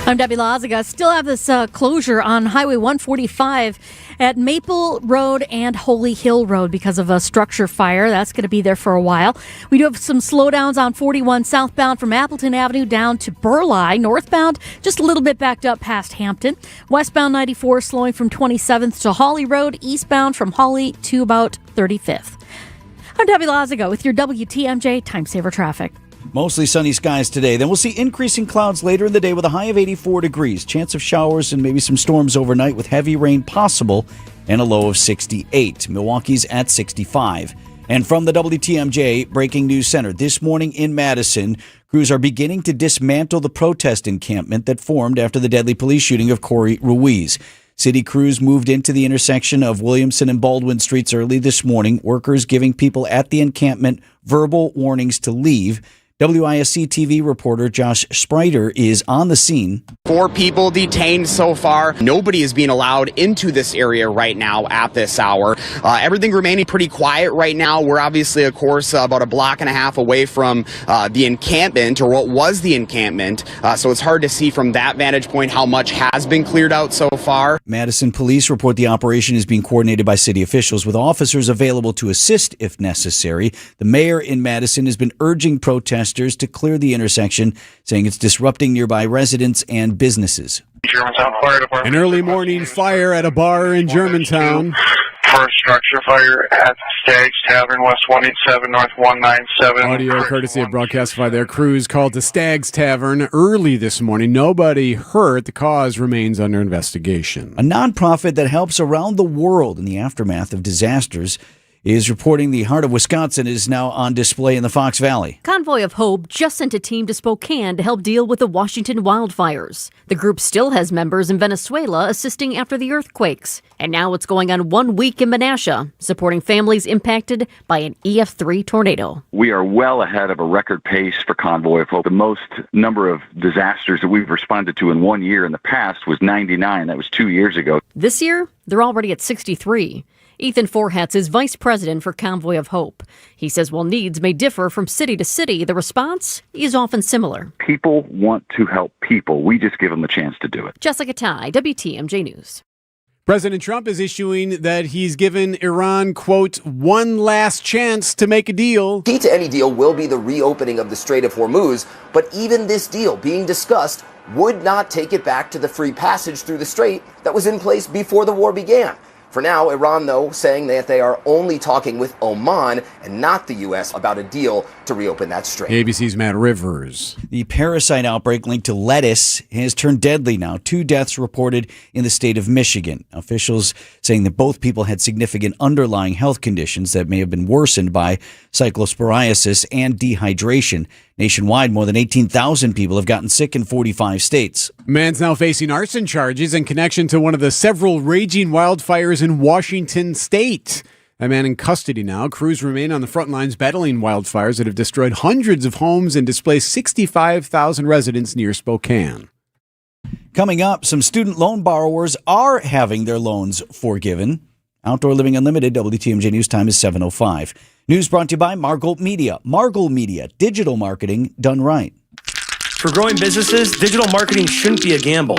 I'm Debbie Lazaga. Still have this closure on Highway 145 at Maple Road and Holy Hill Road because of a structure fire. That's going to be there for a while. We do have some slowdowns on 41 southbound from Appleton Avenue down to Burleigh. Northbound, just a little bit backed up past Hampton. Westbound 94 slowing from 27th to Hawley Road. Eastbound from Hawley to about 35th. I'm Debbie Lazaga with your WTMJ Time Saver Traffic. Mostly sunny skies today. Then we'll see increasing clouds later in the day with a high of 84 degrees. Chance of showers and maybe some storms overnight with heavy rain possible and a low of 68. Milwaukee's at 65. And from the WTMJ Breaking News Center, this morning in Madison, crews are beginning to dismantle the protest encampment that formed after the deadly police shooting of Corey Ruiz. City crews moved into the intersection of Williamson and Baldwin Streets early this morning, workers giving people at the encampment verbal warnings to leave. WISC TV reporter Josh Spreiter is on the scene. 4 people detained so far. Nobody is being allowed into this area right now at this hour. Everything remaining pretty quiet right now. We're obviously, of course, about a block and a half away from the encampment, or what was the encampment. So it's hard to see from that vantage point how much has been cleared out so far. Madison police report the operation is being coordinated by city officials with officers available to assist if necessary. The mayor in Madison has been urging protesters to clear the intersection, saying it's disrupting nearby residents and businesses. An early morning fire at a bar in Germantown. For a structure fire at Stag's Tavern, West 187, North 197. Audio courtesy of Broadcastify. Their crews called to Stag's Tavern early this morning. Nobody hurt. The cause remains under investigation. A nonprofit that helps around the world in the aftermath of disasters is reporting the heart of Wisconsin is now on display in the Fox Valley. Convoy of Hope just sent a team to Spokane to help deal with the Washington wildfires. The group still has members in Venezuela assisting after the earthquakes. And now it's going on 1 week in Menasha, supporting families impacted by an EF3 tornado. We are well ahead of a record pace for Convoy of Hope. The most number of disasters that we've responded to in 1 year in the past was 99. That was 2 years ago. This year, they're already at 63. Ethan Forhatz is vice president for Convoy of Hope. He says while needs may differ from city to city, the response is often similar. People want to help people. We just give them the chance to do it. Jessica Tai, WTMJ News. President Trump is issuing that he's given Iran, quote, one last chance to make a deal. Key to any deal will be the reopening of the Strait of Hormuz, but even this deal being discussed would not take it back to the free passage through the strait that was in place before the war began. For now, Iran, though, saying that they are only talking with Oman and not the U.S. about a deal to reopen that strait. ABC's Matt Rivers. The parasite outbreak linked to lettuce has turned deadly now. 2 deaths reported in the state of Michigan. Officials saying that both people had significant underlying health conditions that may have been worsened by cyclosporiasis and dehydration. Nationwide, more than 18,000 people have gotten sick in 45 states. Man's now facing arson charges in connection to one of the several raging wildfires in Washington state. A man in custody now. Crews remain on the front lines battling wildfires that have destroyed hundreds of homes and displaced 65,000 residents near Spokane. Coming up, some student loan borrowers are having their loans forgiven. Outdoor Living Unlimited, WTMJ News Time is 7:05. News brought to you by Margold Media. Margold Media, digital marketing done right. For growing businesses, digital marketing shouldn't be a gamble.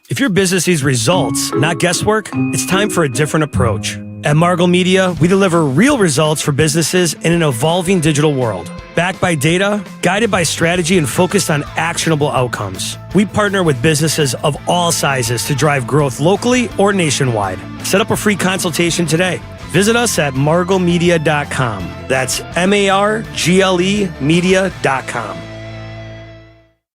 If your business needs results, not guesswork, it's time for a different approach. At Margold Media, we deliver real results for businesses in an evolving digital world. Backed by data, guided by strategy, and focused on actionable outcomes. We partner with businesses of all sizes to drive growth locally or nationwide. Set up a free consultation today. Visit us at marglemedia.com. That's MARGLE media.com.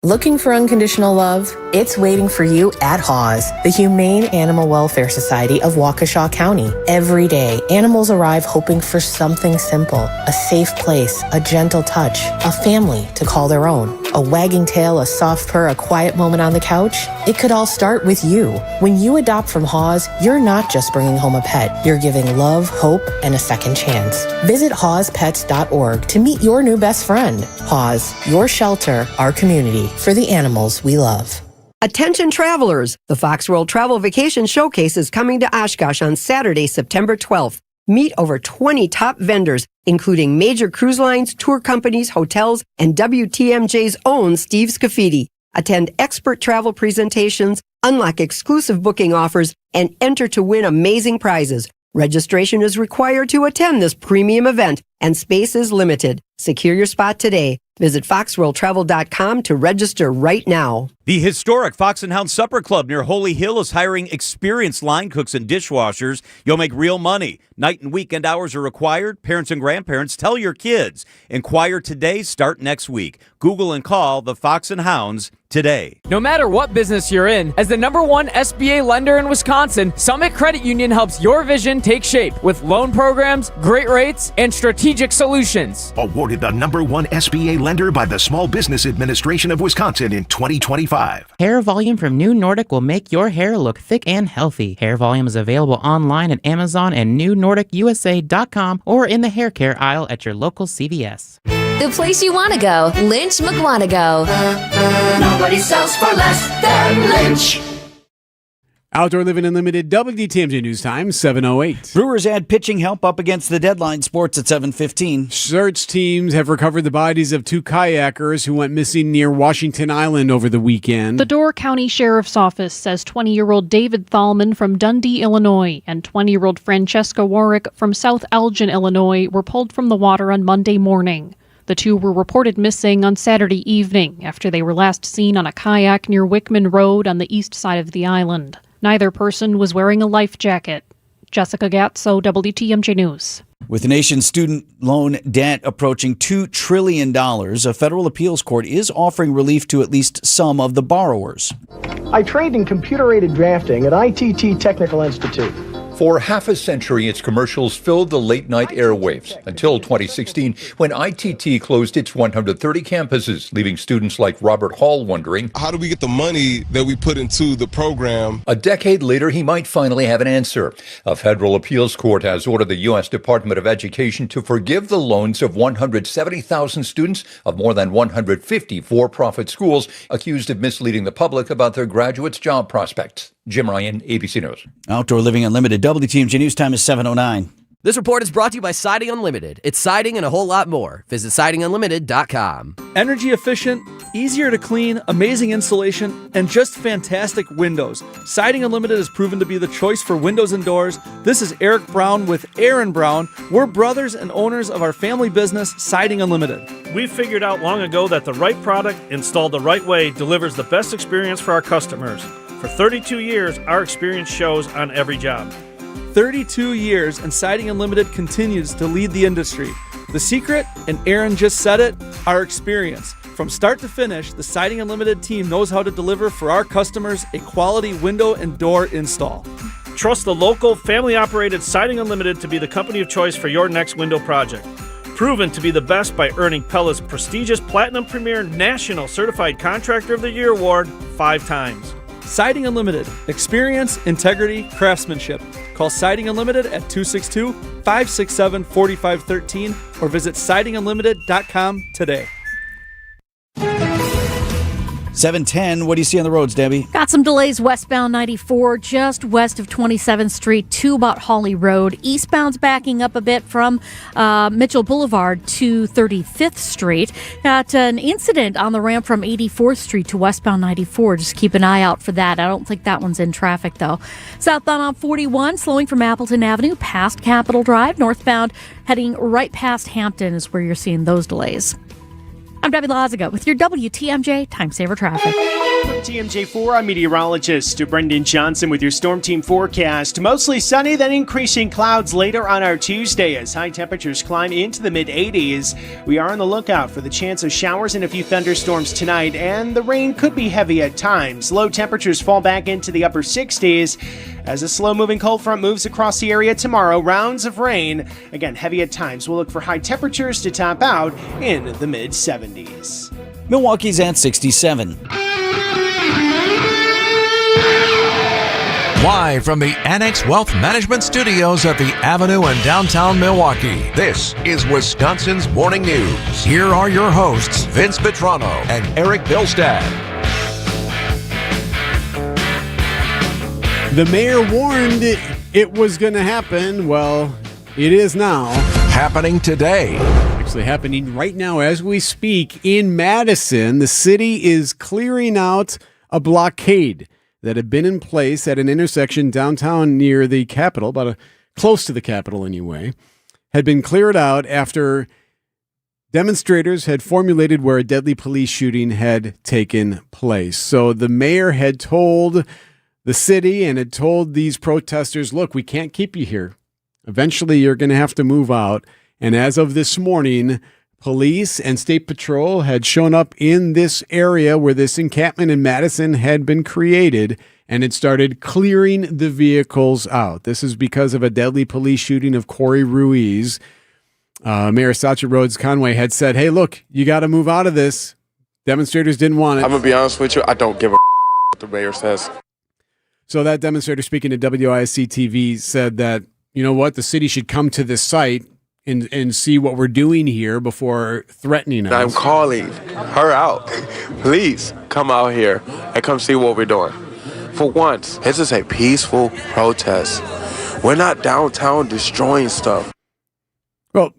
Looking for unconditional love? It's waiting for you at Haws, the Humane Animal Welfare Society of Waukesha County. Every day, animals arrive hoping for something simple, a safe place, a gentle touch, a family to call their own. A wagging tail, a soft purr, a quiet moment on the couch. It could all start with you. When you adopt from Haws, you're not just bringing home a pet. You're giving love, hope, and a second chance. Visit hawspets.org to meet your new best friend. Haws, your shelter, our community, for the animals we love. Attention travelers! The Fox World Travel Vacation Showcase is coming to Oshkosh on Saturday, September 12th. Meet over 20 top vendors, including major cruise lines, tour companies, hotels, and WTMJ's own Steve Scafidi. Attend expert travel presentations, unlock exclusive booking offers, and enter to win amazing prizes. Registration is required to attend this premium event, and space is limited. Secure your spot today. Visit foxworldtravel.com to register right now. The historic Fox and Hound Supper Club near Holy Hill is hiring experienced line cooks and dishwashers. You'll make real money. Night and weekend hours are required. Parents and grandparents, tell your kids. Inquire today, start next week. Google and call the Fox and Hounds today. No matter what business you're in, as the #1 SBA lender in Wisconsin, Summit Credit Union helps your vision take shape with loan programs, great rates, and strategic solutions. Awarded the #1 SBA lender by the Small Business Administration of Wisconsin in 2025. Hair Volume from New Nordic will make your hair look thick and healthy. Hair Volume is available online at Amazon and newnordicusa.com or in the hair care aisle at your local CVS. The place you want to go, Lynch McWanago. Nobody sells for less than Lynch. Outdoor Living Unlimited, WTMJ News Time, 7:08. Brewers add pitching help up against the deadline. Sports at 7:15. Search teams have recovered the bodies of 2 kayakers who went missing near Washington Island over the weekend. The Door County Sheriff's Office says 20-year-old David Thalman from Dundee, Illinois, and 20-year-old Francesca Warwick from South Elgin, Illinois, were pulled from the water on Monday morning. The two were reported missing on Saturday evening after they were last seen on a kayak near Wickman Road on the east side of the island. Neither person was wearing a life jacket. Jessica Gatso, WTMJ News. With the nation's student loan debt approaching $2 trillion, a federal appeals court is offering relief to at least some of the borrowers. I trained in computer-aided drafting at ITT Technical Institute. For half a century, its commercials filled the late-night airwaves until 2016, when ITT closed its 130 campuses, leaving students like Robert Hall wondering, how do we get the money that we put into the program? A decade later, he might finally have an answer. A federal appeals court has ordered the U.S. Department of Education to forgive the loans of 170,000 students of more than 150 for-profit schools accused of misleading the public about their graduates' job prospects. Jim Ryan, ABC News. Outdoor Living Unlimited, WTMJ News Time is 7:09. This report is brought to you by Siding Unlimited. It's siding and a whole lot more. Visit sidingunlimited.com. Energy efficient, easier to clean, amazing insulation, and just fantastic windows. Siding Unlimited has proven to be the choice for windows and doors. This is Eric Brown with Aaron Brown. We're brothers and owners of our family business, Siding Unlimited. We figured out long ago that the right product installed the right way delivers the best experience for our customers. For 32 years, our experience shows on every job. 32 years, and Siding Unlimited continues to lead the industry. The secret, and Aaron just said it, our experience. From start to finish, the Siding Unlimited team knows how to deliver for our customers a quality window and door install. Trust the local, family-operated Siding Unlimited to be the company of choice for your next window project. Proven to be the best by earning Pella's prestigious Platinum Premier National Certified Contractor of the Year award 5 times. Siding Unlimited. Experience, integrity, craftsmanship. Call Siding Unlimited at 262-567-4513 or visit sidingunlimited.com today. 7:10. What do you see on the roads, Debbie? Got some delays westbound 94, just west of 27th Street to about Hawley Road. Eastbound's backing up a bit from Mitchell Boulevard to 35th Street. Got an incident on the ramp from 84th Street to westbound 94. Just keep an eye out for that. I don't think that one's in traffic, though. Southbound on 41, slowing from Appleton Avenue past Capitol Drive. Northbound heading right past Hampton is where you're seeing those delays. I'm Debbie Lazaga with your WTMJ Time Saver Traffic. From TMJ4, I'm meteorologist Brendan Johnson with your Storm Team forecast. Mostly sunny, then increasing clouds later on our Tuesday as high temperatures climb into the mid-80s. We are on the lookout for the chance of showers and a few thunderstorms tonight, and the rain could be heavy at times. Low temperatures fall back into the upper 60s. As a slow-moving cold front moves across the area tomorrow, rounds of rain. Again, heavy at times. We'll look for high temperatures to top out in the mid-70s. Milwaukee's at 67. Live from the Annex Wealth Management Studios at the Avenue in downtown Milwaukee, this is Wisconsin's Morning News. Here are your hosts, Vince Petrano and Eric Bilstad. The mayor warned it was going to happen. Well, it is now. Happening today. Actually happening right now as we speak in Madison. The city is clearing out a blockade that had been in place at an intersection downtown near the Capitol, close to the Capitol anyway, had been cleared out after demonstrators had formulated where a deadly police shooting had taken place. So the mayor had told the city and had told these protesters, look, we can't keep you here. Eventually, you're going to have to move out. And as of this morning, police and state patrol had shown up in this area where this encampment in Madison had been created and had started clearing the vehicles out. This is because of a deadly police shooting of Corey Ruiz. Mayor Sacha Rhodes Conway had said, hey, look, you got to move out of this. Demonstrators didn't want it. I'm going to be honest with you. I don't give a what the mayor says. So that demonstrator speaking to WISC TV said that, you know what, the city should come to this site and see what we're doing here before threatening us. I'm calling her out. Please come out here and come see what we're doing. For once, this is a peaceful protest. We're not downtown destroying stuff. Well,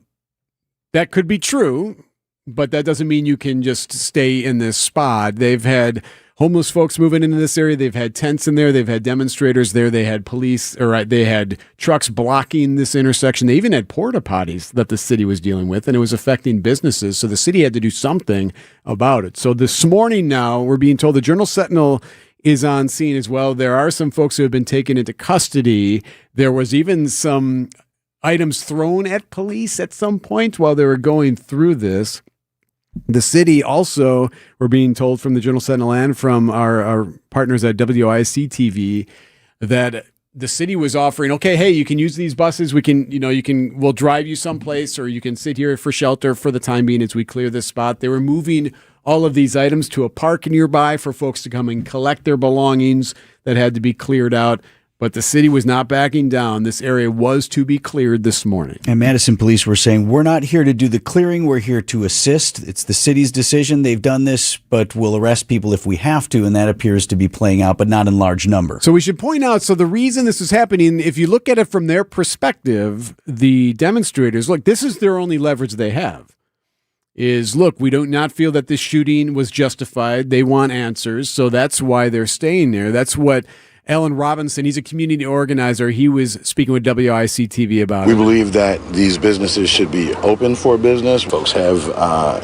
that could be true, but that doesn't mean you can just stay in this spot. They've had homeless folks moving into this area. They've had tents in there. They've had demonstrators there. They had they had trucks blocking this intersection. They even had porta potties that the city was dealing with, and it was affecting businesses. So the city had to do something about it. So this morning now, we're being told the Journal-Sentinel is on scene as well. There are some folks who have been taken into custody. There was even some items thrown at police at some point while they were going through this. The city also, we're being told from the Journal-Sentinel and from our partners at WISC TV, that the city was offering, okay, hey, you can use these buses. We'll drive you someplace, or you can sit here for shelter for the time being as we clear this spot. They were moving all of these items to a park nearby for folks to come and collect their belongings that had to be cleared out. But the city was not backing down. This area was to be cleared this morning. And Madison police were saying, we're not here to do the clearing. We're here to assist. It's the city's decision. They've done this, but we'll arrest people if we have to. And that appears to be playing out, but not in large number. So we should point out, so the reason this is happening, if you look at it from their perspective, the demonstrators, look, this is their only leverage they have. Is, look, we do not feel that this shooting was justified. They want answers. So that's why they're staying there. That's what Alan Robinson, he's a community organizer. He was speaking with WIC TV about it. We believe that these businesses should be open for business. Folks have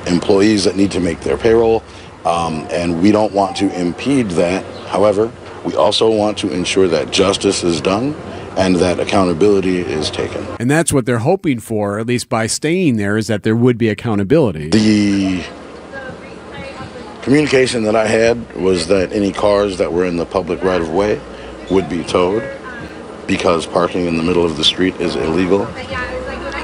employees that need to make their payroll, and we don't want to impede that. However, we also want to ensure that justice is done and that accountability is taken. And that's what they're hoping for, at least by staying there, is that there would be accountability. The communication that I had was that any cars that were in the public right-of-way would be towed because parking in the middle of the street is illegal,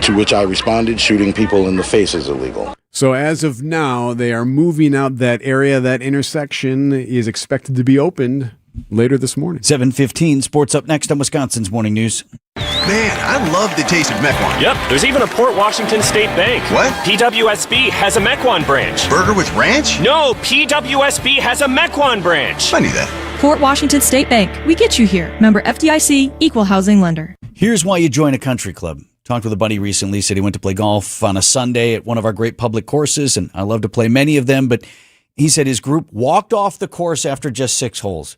to which I responded, shooting people in the face is illegal. So as of now, they are moving out that area. That intersection is expected to be opened later this morning. 7:15, sports up next on Wisconsin's Morning News. Man, I love the taste of Mequon. Yep, there's even a Port Washington State Bank. What? PWSB has a Mequon branch. Burger with ranch? No, PWSB has a Mequon branch. I knew that. Port Washington State Bank. We get you here. Member FDIC, equal housing lender. Here's why you join a country club. Talked with a buddy recently, said he went to play golf on a Sunday at one of our great public courses, and I love to play many of them, but he said his group walked off the course after just 6 holes.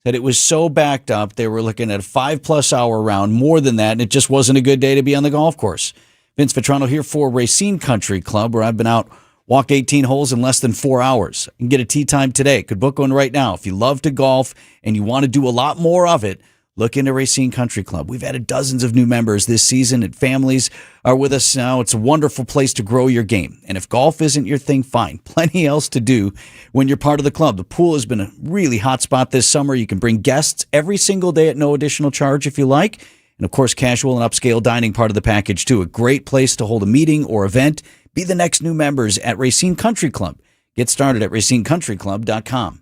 That it was so backed up, they were looking at a 5+ hour round, more than that, and it just wasn't a good day to be on the golf course. Vince Vitrano here for Racine Country Club, where I've been out, walked 18 holes in less than 4 hours. You can get a tee time today. Could book one right now. If you love to golf and you want to do a lot more of it, look into Racine Country Club. We've added dozens of new members this season, and families are with us now. It's a wonderful place to grow your game. And if golf isn't your thing, fine. Plenty else to do when you're part of the club. The pool has been a really hot spot this summer. You can bring guests every single day at no additional charge if you like. And, of course, casual and upscale dining part of the package, too. A great place to hold a meeting or event. Be the next new members at Racine Country Club. Get started at racinecountryclub.com.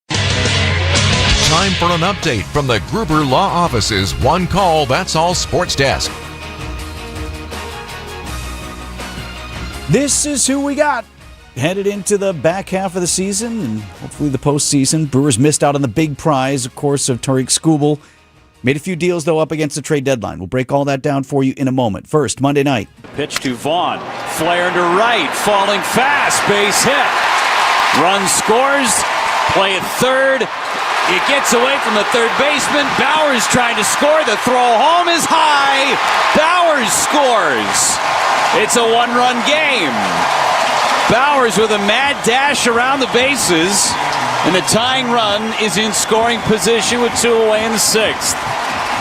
Time for an update from the Gruber Law Office's One Call, That's All Sports Desk. This is who we got. Headed into the back half of the season and hopefully the postseason. Brewers missed out on the big prize, of course, of Tariq Skubal Made a few deals, though, up against the trade deadline. We'll break all that down for you in a moment. First, Monday night. Pitch to Vaughn. Flare to right. Falling fast. Base hit. Run scores. Play at third. It gets away from the third baseman. Bowers trying to score. The throw home is high. Bowers scores. It's a one-run game. Bowers with a mad dash around the bases. And the tying run is in scoring position with 2 away in the 6th.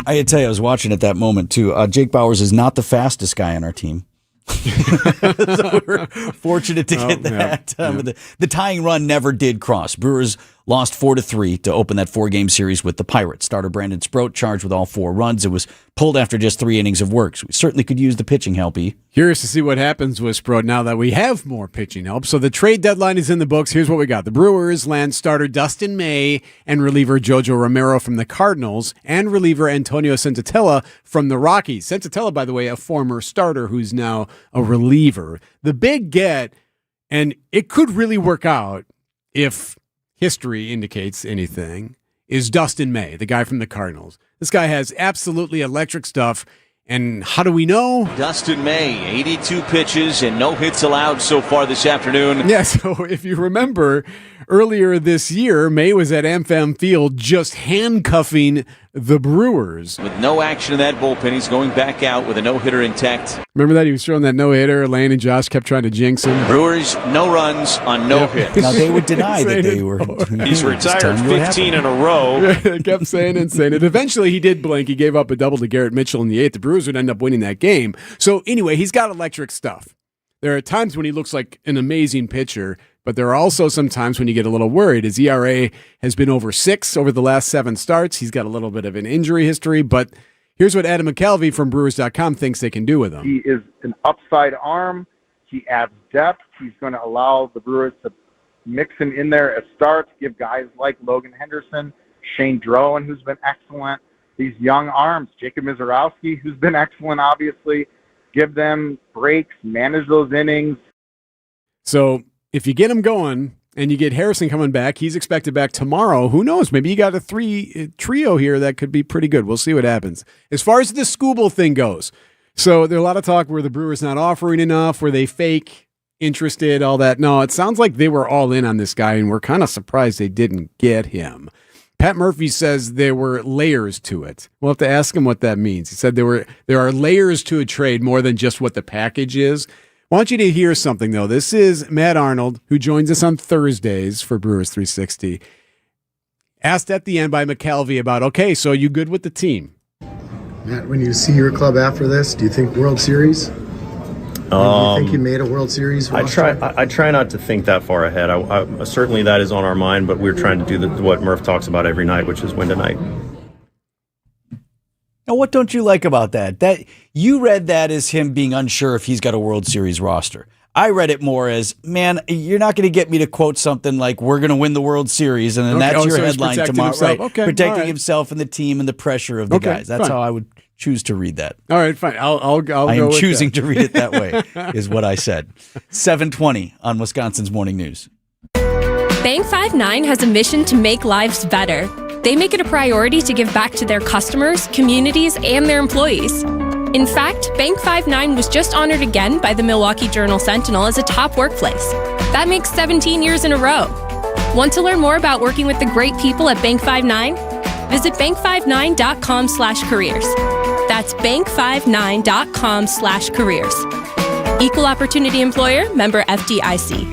I gotta tell you, I was watching at that moment, too. Jake Bowers is not the fastest guy on our team. So we're fortunate to get that. But the tying run never did cross. Brewers lost 4-3 to open that 4-game series with the Pirates. Starter Brandon Sproat charged with all 4 runs. It was pulled after just 3 innings of work. So we certainly could use the pitching help. Curious to see what happens with Sproat now that we have more pitching help. So the trade deadline is in the books. Here's what we got. The Brewers land starter Dustin May and reliever Jojo Romero from the Cardinals and reliever Antonio Senzatella from the Rockies. Senzatella, by the way, a former starter who's now a reliever. The big get, and it could really work out if history indicates anything, is Dustin May, the guy from the Cardinals. This guy has absolutely electric stuff. And how do we know? Dustin May, 82 pitches and no hits allowed so far this afternoon. Yeah, so if you remember, earlier this year, May was at AmFam Field just handcuffing the Brewers. With no action in that bullpen, he's going back out with a no-hitter intact. Remember that? He was throwing that no-hitter. Lane and Josh kept trying to jinx him. Brewers, no runs on no hits. Now, they would deny that they were. He's retired 15 in a row. They kept saying and saying it. Eventually, he did blink. He gave up a double to Garrett Mitchell in the 8th. The Brewers would end up winning that game. So anyway, he's got electric stuff. There are times when he looks like an amazing pitcher, but there are also some times when you get a little worried. His ERA has been over 6 over the last 7 starts. He's got a little bit of an injury history, but here's what Adam McCalvey from Brewers.com thinks they can do with him. He is an upside arm. He adds depth. He's going to allow the Brewers to mix him in there as starts, give guys like Logan Henderson, Shane Drowan, who's been excellent, these young arms, Jacob Mizorowski, who's been excellent, obviously, give them breaks, manage those innings. So if you get him going and you get Harrison coming back, he's expected back tomorrow. Who knows? Maybe you got a 3 trio here that could be pretty good. We'll see what happens. As far as the Skubal thing goes, so there's a lot of talk where the Brewers not offering enough, where they fake interested, all that. No, it sounds like they were all in on this guy, and we're kind of surprised they didn't get him. Pat Murphy says there were layers to it. We'll have to ask him what that means. He said there are layers to a trade more than just what the package is. I want you to hear something, though. This is Matt Arnold, who joins us on Thursdays for Brewers 360. Asked at the end by McCalvey about, okay, so you good with the team? Matt, when you see your club after this, do you think World Series? Do you think you made a World Series roster? I try not to think that far ahead. I certainly that is on our mind, but we're trying to do what Murph talks about every night, which is win tonight. Now, what don't you like about that? That you read that as him being unsure if he's got a World Series roster. I read it more as, man, you're not going to get me to quote something like, we're going to win the World Series, and then that's your headline tomorrow. Right. Okay. Protecting himself and the team and the pressure of the guys. That's how I would choose to read that. All right, fine. I'll I am go with choosing that. to read it that way, is what I said. 7:20 on Wisconsin's Morning News. Bank 5-9 has a mission to make lives better. They make it a priority to give back to their customers, communities, and their employees. In fact, Bank 5-9 was just honored again by the Milwaukee Journal-Sentinel as a top workplace. That makes 17 years in a row. Want to learn more about working with the great people at Bank 5-9? Visit bank59.com/careers. That's bank59.com/careers. Equal Opportunity Employer, member FDIC.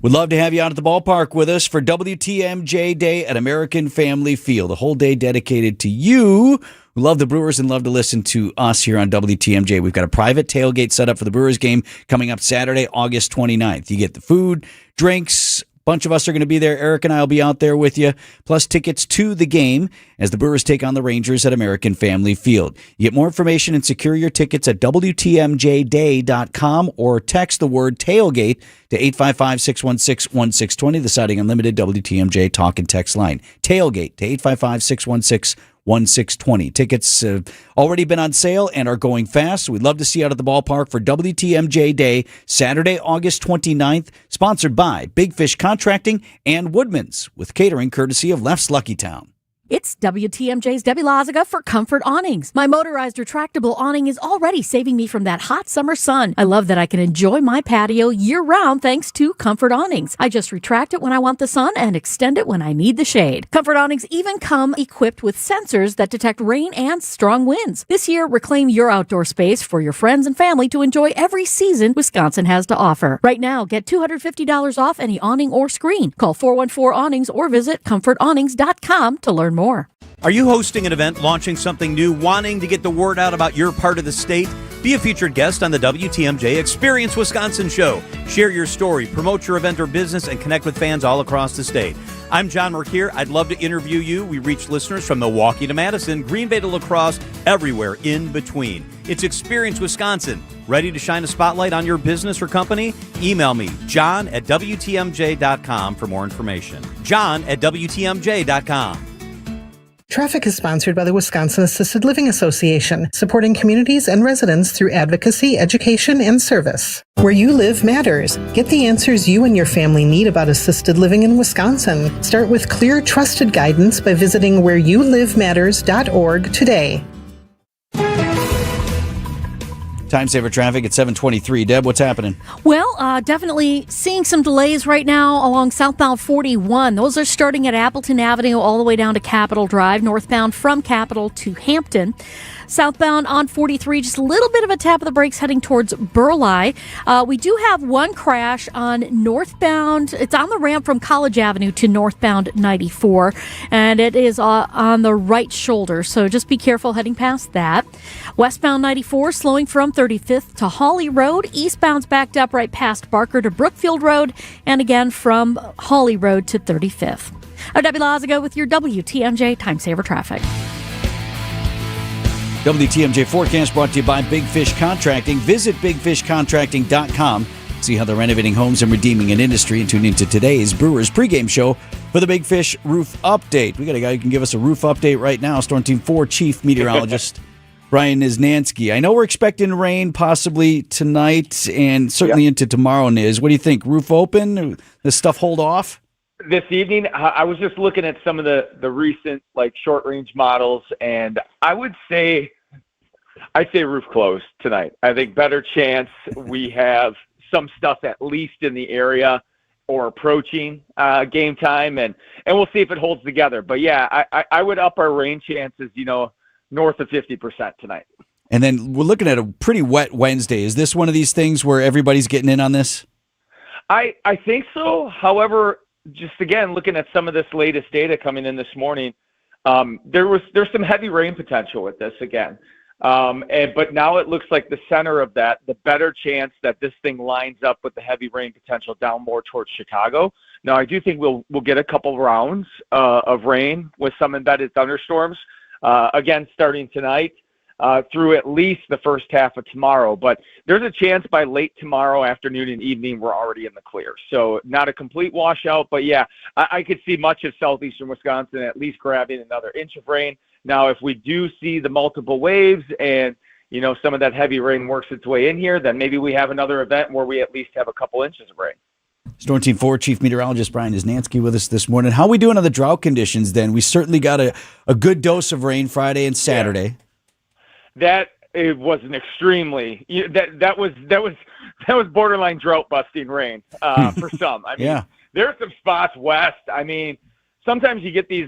We'd love to have you out at the ballpark with us for WTMJ Day at American Family Field. A whole day dedicated to you. We love the Brewers and love to listen to us here on WTMJ. We've got a private tailgate set up for the Brewers game coming up Saturday, August 29th. You get the food, drinks. A bunch of us are going to be there. Eric and I will be out there with you, plus tickets to the game as the Brewers take on the Rangers at American Family Field. You get more information and secure your tickets at WTMJday.com or text the word tailgate to 855-616-1620, the Siding Unlimited WTMJ talk and text line. Tailgate to 855-616-1620. Tickets have already been on sale and are going fast. We'd love to see you out at the ballpark for WTMJ Day, Saturday, August 29th, sponsored by Big Fish Contracting and Woodman's, with catering courtesy of Leff's Lucky Town. It's WTMJ's Debbie Loziga for Comfort Awnings. My motorized retractable awning is already saving me from that hot summer sun. I love that I can enjoy my patio year-round thanks to Comfort Awnings. I just retract it when I want the sun and extend it when I need the shade. Comfort Awnings even come equipped with sensors that detect rain and strong winds. This year, reclaim your outdoor space for your friends and family to enjoy every season Wisconsin has to offer. Right now, get $250 off any awning or screen. Call 414-AWNINGS or visit comfortawnings.com to learn more. Are you hosting an event, launching something new, wanting to get the word out about your part of the state? Be a featured guest on the WTMJ Experience Wisconsin show. Share your story, promote your event or business, and connect with fans all across the state. I'm John Merkier. I'd love to interview you. We reach listeners from Milwaukee to Madison, Green Bay to La Crosse, everywhere in between. It's Experience Wisconsin. Ready to shine a spotlight on your business or company? Email me, john@WTMJ.com for more information. john@WTMJ.com. Traffic is sponsored by the Wisconsin Assisted Living Association, supporting communities and residents through advocacy, education, and service. Where you live matters. Get the answers you and your family need about assisted living in Wisconsin. Start with clear, trusted guidance by visiting whereyouLiveMatters.org today. Time saver traffic at 7:23. Deb, what's happening? Well, definitely seeing some delays right now along southbound 41. Those are starting at Appleton Avenue all the way down to Capitol Drive, northbound from Capitol to Hampton. Southbound on 43, just a little bit of a tap of the brakes heading towards Burleigh. We do have one crash on northbound. It's on the ramp from College Avenue to northbound 94, and it is on the right shoulder, so just be careful heading past that. Westbound 94 slowing from 35th to Hawley Road. Eastbound's backed up right past Barker to Brookfield Road, and again from Hawley Road to 35th. I'm Debbie Loziga with your WTMJ Time Saver Traffic. WTMJ forecast brought to you by Big Fish Contracting. Visit bigfishcontracting.com. See how they're renovating homes and redeeming an industry, and tune into today's Brewers pregame show for the Big Fish roof update. We got a guy who can give us a roof update right now. Storm Team 4 Chief Meteorologist Brian Niznansky. I know we're expecting rain possibly tonight and certainly into tomorrow, Niz. What do you think? Roof open? Does stuff hold off? This evening, I was just looking at some of the recent short range models, and I'd say roof closed tonight. I think better chance we have some stuff at least in the area or approaching game time, and we'll see if it holds together. But yeah, I would up our rain chances, north of 50% tonight. And then we're looking at a pretty wet Wednesday. Is this one of these things where everybody's getting in on this? I think so. However, just again, looking at some of this latest data coming in this morning, there's some heavy rain potential with this again. But now it looks like the center of that, the better chance that this thing lines up with the heavy rain potential down more towards Chicago. Now, I do think we'll get a couple rounds of rain with some embedded thunderstorms, again, starting tonight. Through at least the first half of tomorrow. But there's a chance by late tomorrow afternoon and evening we're already in the clear. So not a complete washout, but yeah, I could see much of southeastern Wisconsin at least grabbing another inch of rain. Now, if we do see the multiple waves and, some of that heavy rain works its way in here, then maybe we have another event where we at least have a couple inches of rain. Storm Team 4 Chief Meteorologist Brian Niznansky with us this morning. How are we doing on the drought conditions then? We certainly got a good dose of rain Friday and Saturday. Yeah. That it was an extremely that was borderline drought busting rain for some. I mean, there are some spots west. I mean, sometimes you get these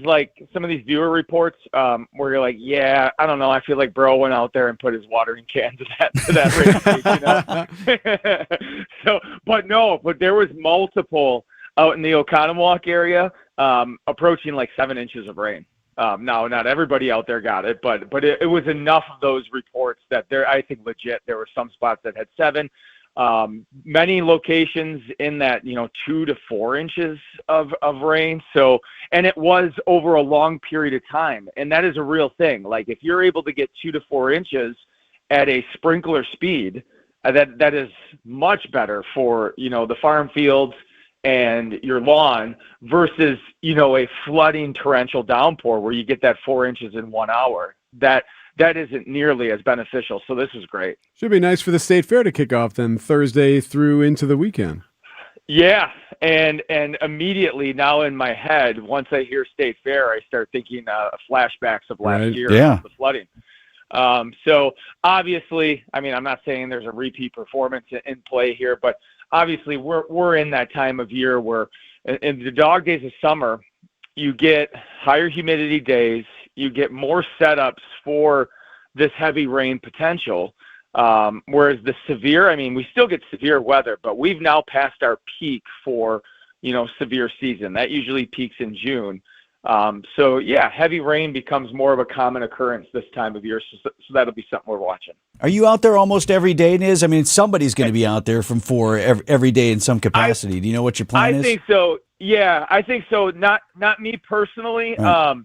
some of these viewer reports where you're like, yeah, I don't know. I feel like Bro went out there and put his watering can to that rain. But there was multiple out in the Oconomowoc area approaching 7 inches of rain. Now, not everybody out there got it, but it was enough of those reports that I think legit, there were some spots that had 7. Many locations in that, 2 to 4 inches of rain. So, and it was over a long period of time. And that is a real thing. If you're able to get 2 to 4 inches at a sprinkler speed, that is much better for, the farm fields and your lawn versus, a flooding torrential downpour where you get that 4 inches in 1 hour. That isn't nearly as beneficial. So this is great. Should be nice for the State Fair to kick off then Thursday through into the weekend. Yeah, and immediately now in my head, once I hear State Fair, I start thinking flashbacks of last year, Yeah. the flooding. So obviously, I mean, I'm not saying there's a repeat performance in play here, but obviously we're in that time of year where in the dog days of summer, you get higher humidity days, you get more setups for this heavy rain potential. Whereas the severe, I mean, we still get severe weather, but we've now passed our peak for, severe season. That usually peaks in June. So yeah, heavy rain becomes more of a common occurrence this time of year. So that'll be something we're watching. Are you out there almost every day, Niz? I mean, somebody's going to be out there from 4 every day in some capacity. Do you know what your plan is? I think so. Yeah, I think so. Not me personally. Right.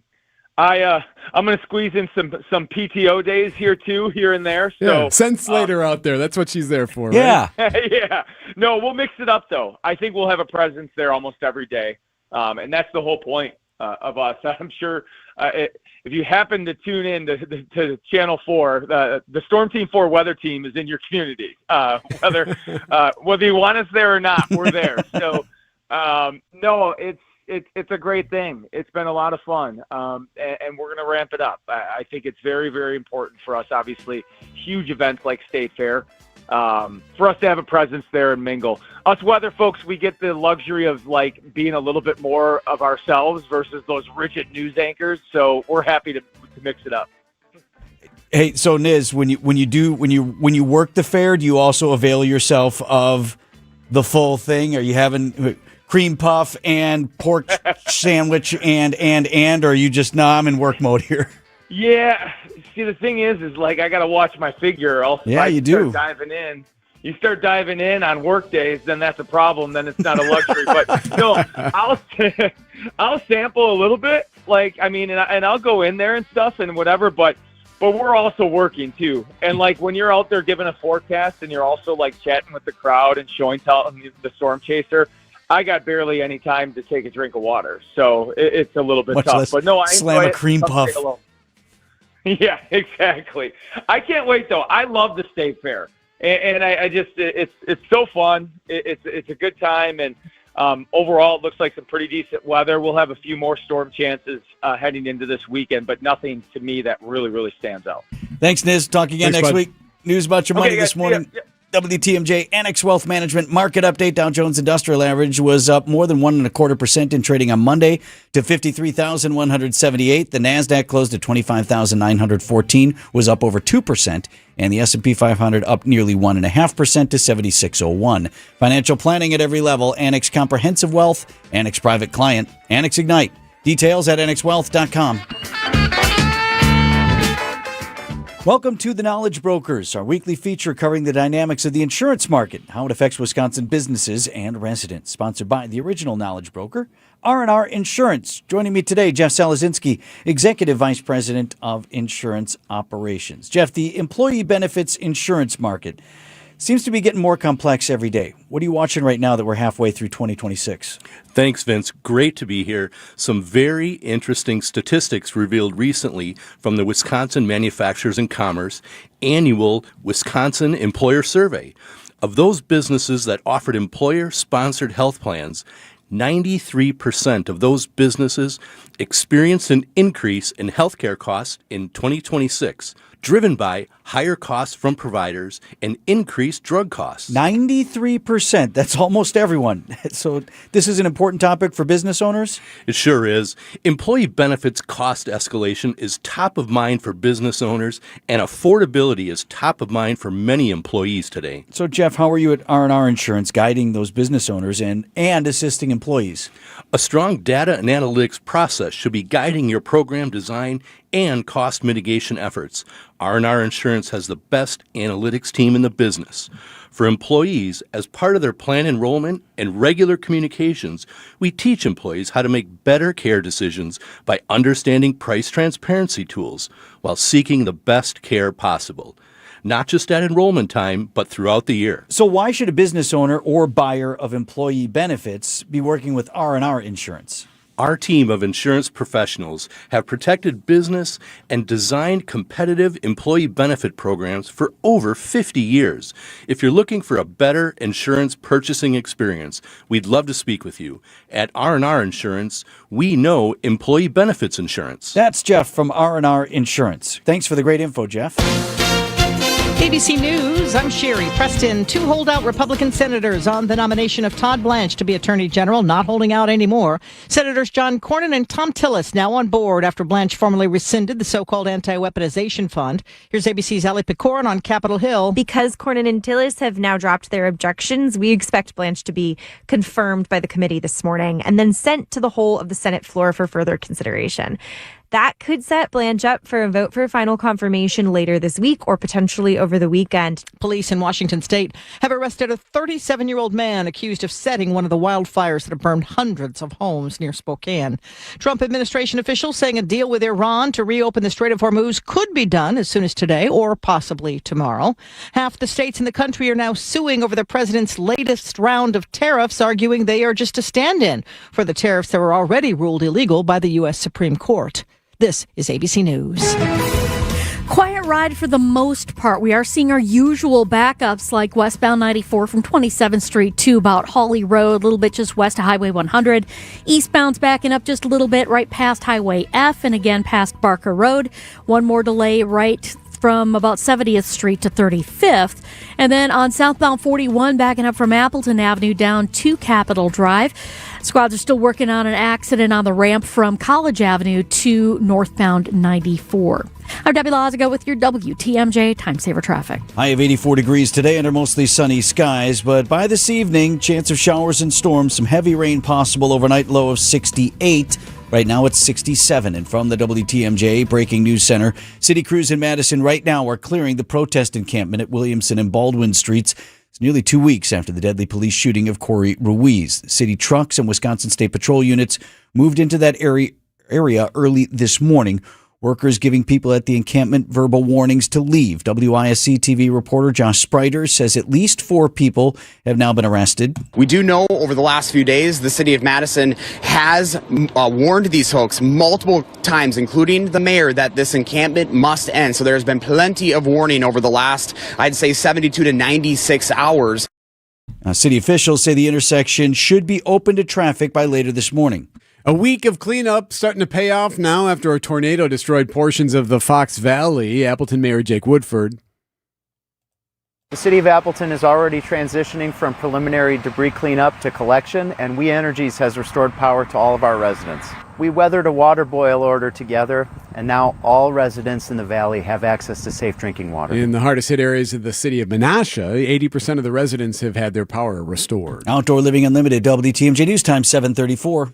I'm going to squeeze in some PTO days here and there. So Yeah, send Slater out there. That's what she's there for, yeah. right? Yeah. No, we'll mix it up though. I think we'll have a presence there almost every day. And that's the whole point of us. I'm sure if you happen to tune in to Channel 4, the Storm Team 4 weather team is in your community. Whether you want us there or not, we're there. So no, it's a great thing. It's been a lot of fun, and we're going to ramp it up. I think it's very, very important for us, obviously, huge events like State Fair, for us to have a presence there and mingle. Us weather folks, we get the luxury of being a little bit more of ourselves versus those rigid news anchors, so we're happy to mix it up. Hey, so Niz, when you work the fair, do you also avail yourself of the full thing? Are you having cream puff and pork sandwich and or are you just I'm in work mode here? Yeah. See, the thing is I got to watch my figure. You do. You start diving in on work days, then that's a problem. Then it's not a luxury. But no, I'll sample a little bit. And I'll go in there and stuff and whatever. But we're also working too. And when you're out there giving a forecast and you're also chatting with the crowd and telling the storm chaser, I got barely any time to take a drink of water, so it's a little bit Much tough. less but no, I slam a cream puff. Yeah, exactly. I can't wait though. I love the State Fair, and I just it's so fun. It's a good time, and overall it looks like some pretty decent weather. We'll have a few more storm chances heading into this weekend, but nothing to me that really stands out. Thanks, Niz. Talk again next week. News about your money this morning. Yeah. WTMJ Annex Wealth Management Market Update. Dow Jones Industrial Average was up more than 1.25% in trading on Monday to 53,178. The Nasdaq closed at 25,914, was up over 2%, and the S&P 500 up nearly 1.5% to 7601. Financial planning at every level. Annex Comprehensive Wealth, Annex Private Client, Annex Ignite. Details at annexwealth.com. Welcome to The Knowledge Brokers, our weekly feature covering the dynamics of the insurance market, how it affects Wisconsin businesses and residents. Sponsored by the original Knowledge Broker, R&R Insurance. Joining me today, Jeff Salazinski, Executive Vice President of Insurance Operations. Jeff, the employee benefits insurance market seems to be getting more complex every day. What are you watching right now that we're halfway through 2026? Thanks, Vince. Great to be here. Some very interesting statistics revealed recently from the Wisconsin Manufacturers and Commerce annual Wisconsin Employer Survey. Of those businesses that offered employer-sponsored health plans, 93% of those businesses experienced an increase in healthcare costs in 2026, driven by higher costs from providers and increased drug costs. 93%. That's almost everyone. So this is an important topic for business owners? It sure is. Employee benefits cost escalation is top of mind for business owners, and affordability is top of mind for many employees today. So, Jeff, how are you at R&R Insurance guiding those business owners and assisting employees? A strong data and analytics process should be guiding your program design and cost mitigation efforts. R&R Insurance has the best analytics team in the business. For employees, as part of their plan enrollment and regular communications, we teach employees how to make better care decisions by understanding price transparency tools while seeking the best care possible. Not just at enrollment time, but throughout the year. So why should a business owner or buyer of employee benefits be working with R&R Insurance? Our team of insurance professionals have protected business and designed competitive employee benefit programs for over 50 years. If you're looking for a better insurance purchasing experience, we'd love to speak with you. At R&R Insurance, we know employee benefits insurance. That's Jeff from R&R Insurance. Thanks for the great info, Jeff. ABC News, I'm Sherry Preston. 2 holdout Republican senators on the nomination of Todd Blanche to be Attorney General, not holding out anymore. Senators John Cornyn and Tom Tillis now on board after Blanche formally rescinded the so-called anti-weaponization fund. Here's ABC's Ali Picorin on Capitol Hill. Because Cornyn and Tillis have now dropped their objections, we expect Blanche to be confirmed by the committee this morning and then sent to the whole of the Senate floor for further consideration. That could set Blanche up for a vote for final confirmation later this week or potentially over the weekend. Police in Washington state have arrested a 37-year-old man accused of setting one of the wildfires that have burned hundreds of homes near Spokane. Trump administration officials saying a deal with Iran to reopen the Strait of Hormuz could be done as soon as today or possibly tomorrow. Half the states in the country are now suing over the president's latest round of tariffs, arguing they are just a stand-in for the tariffs that were already ruled illegal by the U.S. Supreme Court. This is ABC News. Quiet ride for the most part. We are seeing our usual backups like westbound 94 from 27th Street to about Hawley Road, a little bit just west of Highway 100. Eastbound's backing up just a little bit right past Highway F and again past Barker Road. One more delay right from about 70th Street to 35th. And then on southbound 41, backing up from Appleton Avenue down to Capitol Drive. Squads are still working on an accident on the ramp from College Avenue to northbound 94. I'm Debbie Lazago with your WTMJ Time Saver Traffic. High of 84 degrees today under mostly sunny skies, but by this evening, chance of showers and storms, some heavy rain possible overnight, low of 68. Right now it's 67. And from the WTMJ Breaking News Center, city crews in Madison right now are clearing the protest encampment at Williamson and Baldwin Streets. It's nearly 2 weeks after the deadly police shooting of Corey Ruiz. City trucks and Wisconsin State Patrol units moved into that area early this morning. Workers giving people at the encampment verbal warnings to leave. WISC TV reporter Josh Spreiter says at least 4 people have now been arrested. We do know over the last few days, the city of Madison has warned these folks multiple times, including the mayor, that this encampment must end. So there's been plenty of warning over the last, I'd say, 72 to 96 hours. City officials say the intersection should be open to traffic by later this morning. A week of cleanup starting to pay off now after a tornado destroyed portions of the Fox Valley. Appleton Mayor Jake Woodford. The city of Appleton is already transitioning from preliminary debris cleanup to collection, and We Energies has restored power to all of our residents. We weathered a water boil order together, and now all residents in the valley have access to safe drinking water. In the hardest hit areas of the city of Menasha, 80% of the residents have had their power restored. Outdoor Living Unlimited, WTMJ News Time, 7:34.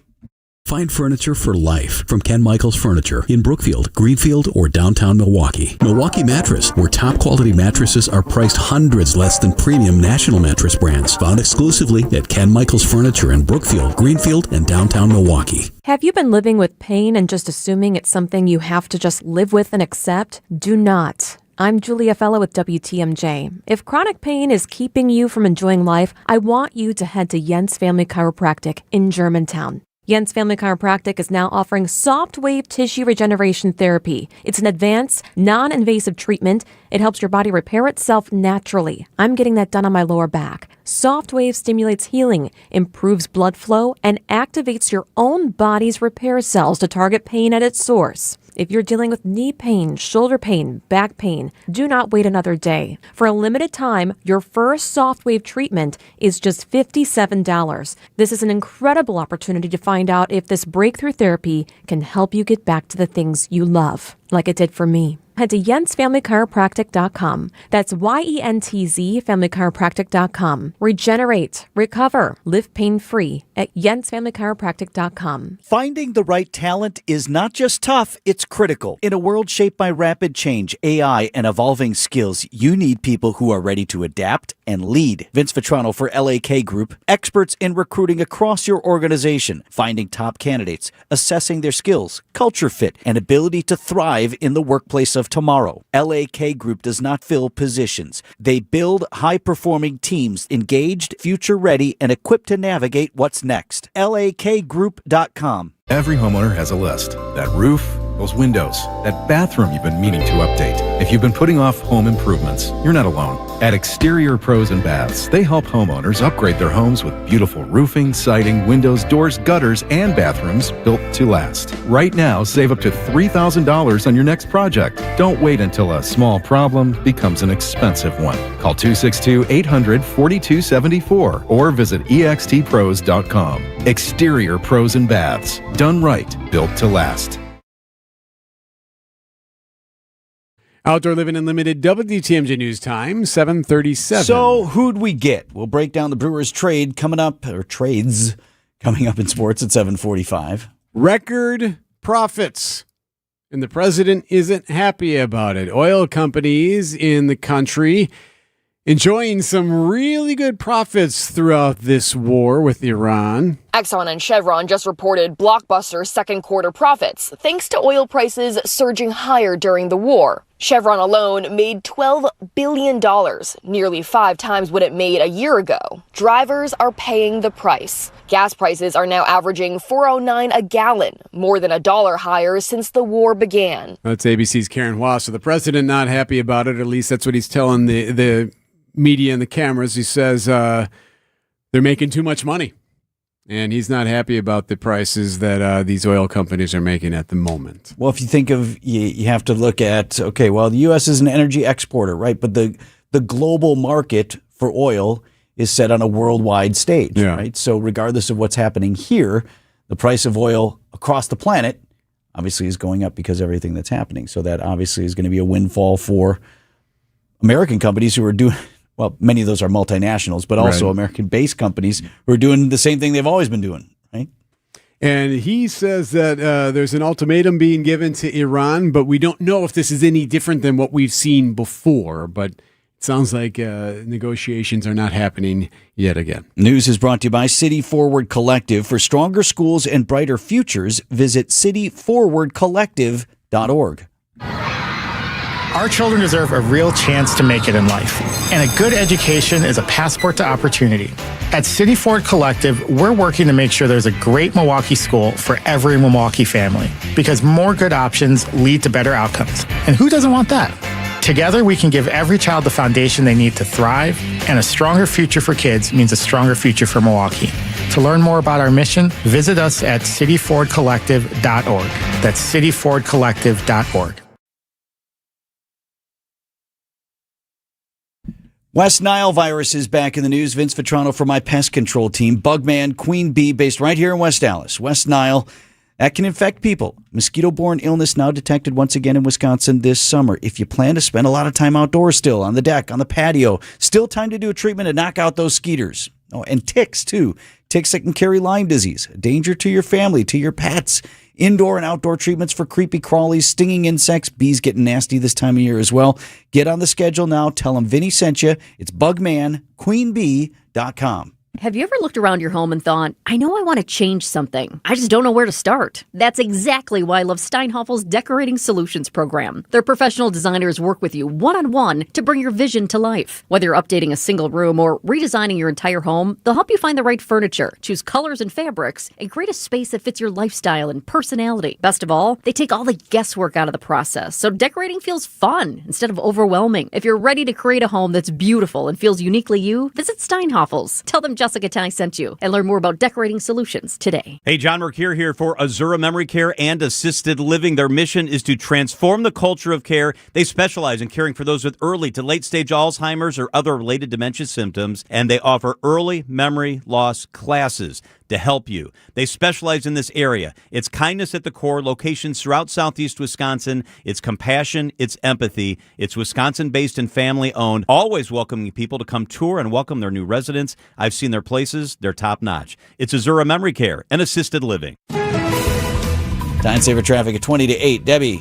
Find furniture for life from Ken Michaels Furniture in Brookfield, Greenfield, or downtown Milwaukee. Milwaukee Mattress, where top quality mattresses are priced hundreds less than premium national mattress brands. Found exclusively at Ken Michaels Furniture in Brookfield, Greenfield, and downtown Milwaukee. Have you been living with pain and just assuming it's something you have to just live with and accept? Do not. I'm Julia Fellow with WTMJ. If chronic pain is keeping you from enjoying life, I want you to head to Jens Family Chiropractic in Germantown. Jens Family Chiropractic is now offering soft wave tissue regeneration therapy. It's an advanced, non-invasive treatment. It helps your body repair itself naturally. I'm getting that done on my lower back. Soft wave stimulates healing, improves blood flow, and activates your own body's repair cells to target pain at its source. If you're dealing with knee pain, shoulder pain, back pain, do not wait another day. For a limited time, your first soft wave treatment is just $57. This is an incredible opportunity to find out if this breakthrough therapy can help you get back to the things you love, like it did for me. Head to jensfamilychiropractic.com. That's YENTZ familychiropractic.com. Regenerate, recover, live pain-free at jensfamilychiropractic.com. Finding the right talent is not just tough, it's critical. In a world shaped by rapid change, AI, and evolving skills, you need people who are ready to adapt and lead. Vince Vitrano for LAK Group, experts in recruiting across your organization, finding top candidates, assessing their skills, culture fit, and ability to thrive in the workplace of of tomorrow. LAK Group does not fill positions. They build high-performing teams, engaged, future-ready, and equipped to navigate what's next. LAKgroup.com. Every homeowner has a list. That roof, those windows, that bathroom you've been meaning to update. If you've been putting off home improvements, you're not alone. At Exterior Pros and Baths, they help homeowners upgrade their homes with beautiful roofing, siding, windows, doors, gutters, and bathrooms built to last. Right now, save up to $3,000 on your next project. Don't wait until a small problem becomes an expensive one. Call 262-800-4274 or visit extpros.com. Exterior Pros and Baths. Done right, built to last. Outdoor Living Unlimited, WTMJ News Time, 7:37. So who'd we get? We'll break down the Brewers trade coming up, or trades coming up in sports at 7:45. Record profits. And the president isn't happy about it. Oil companies in the country enjoying some really good profits throughout this war with Iran. Exxon and Chevron just reported blockbuster second quarter profits, thanks to oil prices surging higher during the war. Chevron alone made $12 billion, nearly 5 times what it made a year ago. Drivers are paying the price. Gas prices are now averaging $4.09 a gallon, more than $1 higher since the war began. That's ABC's Karen Hua. So the president not happy about it, or at least that's what he's telling the media and the cameras. He says they're making too much money. And he's not happy about the prices that these oil companies are making at the moment. Well, if you think of, you have to look at, okay, well, the U.S. is an energy exporter, right? But the global market for oil is set on a worldwide stage, right? So regardless of what's happening here, the price of oil across the planet obviously is going up because of everything that's happening. So that obviously is going to be a windfall for American companies who are doing... Well, many of those are multinationals, but also American-based companies who are doing the same thing they've always been doing, right? And he says that there's an ultimatum being given to Iran, but we don't know if this is any different than what we've seen before. But it sounds like negotiations are not happening yet again. News is brought to you by City Forward Collective. For stronger schools and brighter futures, visit cityforwardcollective.org. Our children deserve a real chance to make it in life, and a good education is a passport to opportunity. At City Forward Collective, we're working to make sure there's a great Milwaukee school for every Milwaukee family, because more good options lead to better outcomes. And who doesn't want that? Together, we can give every child the foundation they need to thrive, and a stronger future for kids means a stronger future for Milwaukee. To learn more about our mission, visit us at cityforwardcollective.org. That's cityforwardcollective.org. West Nile virus is back in the news. Vince Vitrano for my pest control team. Bugman Queen Bee, based right here in West Dallas. West Nile, that can infect people. Mosquito-borne illness now detected once again in Wisconsin this summer. If you plan to spend a lot of time outdoors still, on the deck, on the patio, still time to do a treatment to knock out those skeeters. Oh, and ticks, too. Ticks that can carry Lyme disease. A danger to your family, to your pets. Indoor and outdoor treatments for creepy crawlies, stinging insects. Bees getting nasty this time of year as well. Get on the schedule now. Tell them Vinny sent you. It's bugmanqueenbee.com. Have you ever looked around your home and thought, I know I want to change something. I just don't know where to start. That's exactly why I love Steinhoffel's Decorating Solutions program. Their professional designers work with you one-on-one to bring your vision to life. Whether you're updating a single room or redesigning your entire home, they'll help you find the right furniture, choose colors and fabrics, and create a space that fits your lifestyle and personality. Best of all, they take all the guesswork out of the process, so decorating feels fun instead of overwhelming. If you're ready to create a home that's beautiful and feels uniquely you, visit Steinhoffel's. Tell them Jessica Ty sent you, and learn more about decorating solutions today. Hey, John Mercure here for Azura Memory Care and Assisted Living. Their mission is to transform the culture of care. They specialize in caring for those with early to late stage Alzheimer's or other related dementia symptoms, and they offer early memory loss classes to help you. They specialize in this area. It's kindness at the core, locations throughout southeast Wisconsin. It's compassion, it's empathy. It's Wisconsin-based and family-owned, always welcoming people to come tour and welcome their new residents. I've seen their places. They're top-notch. It's Azura Memory Care and Assisted Living. Time saver traffic at 20 to 8. Debbie.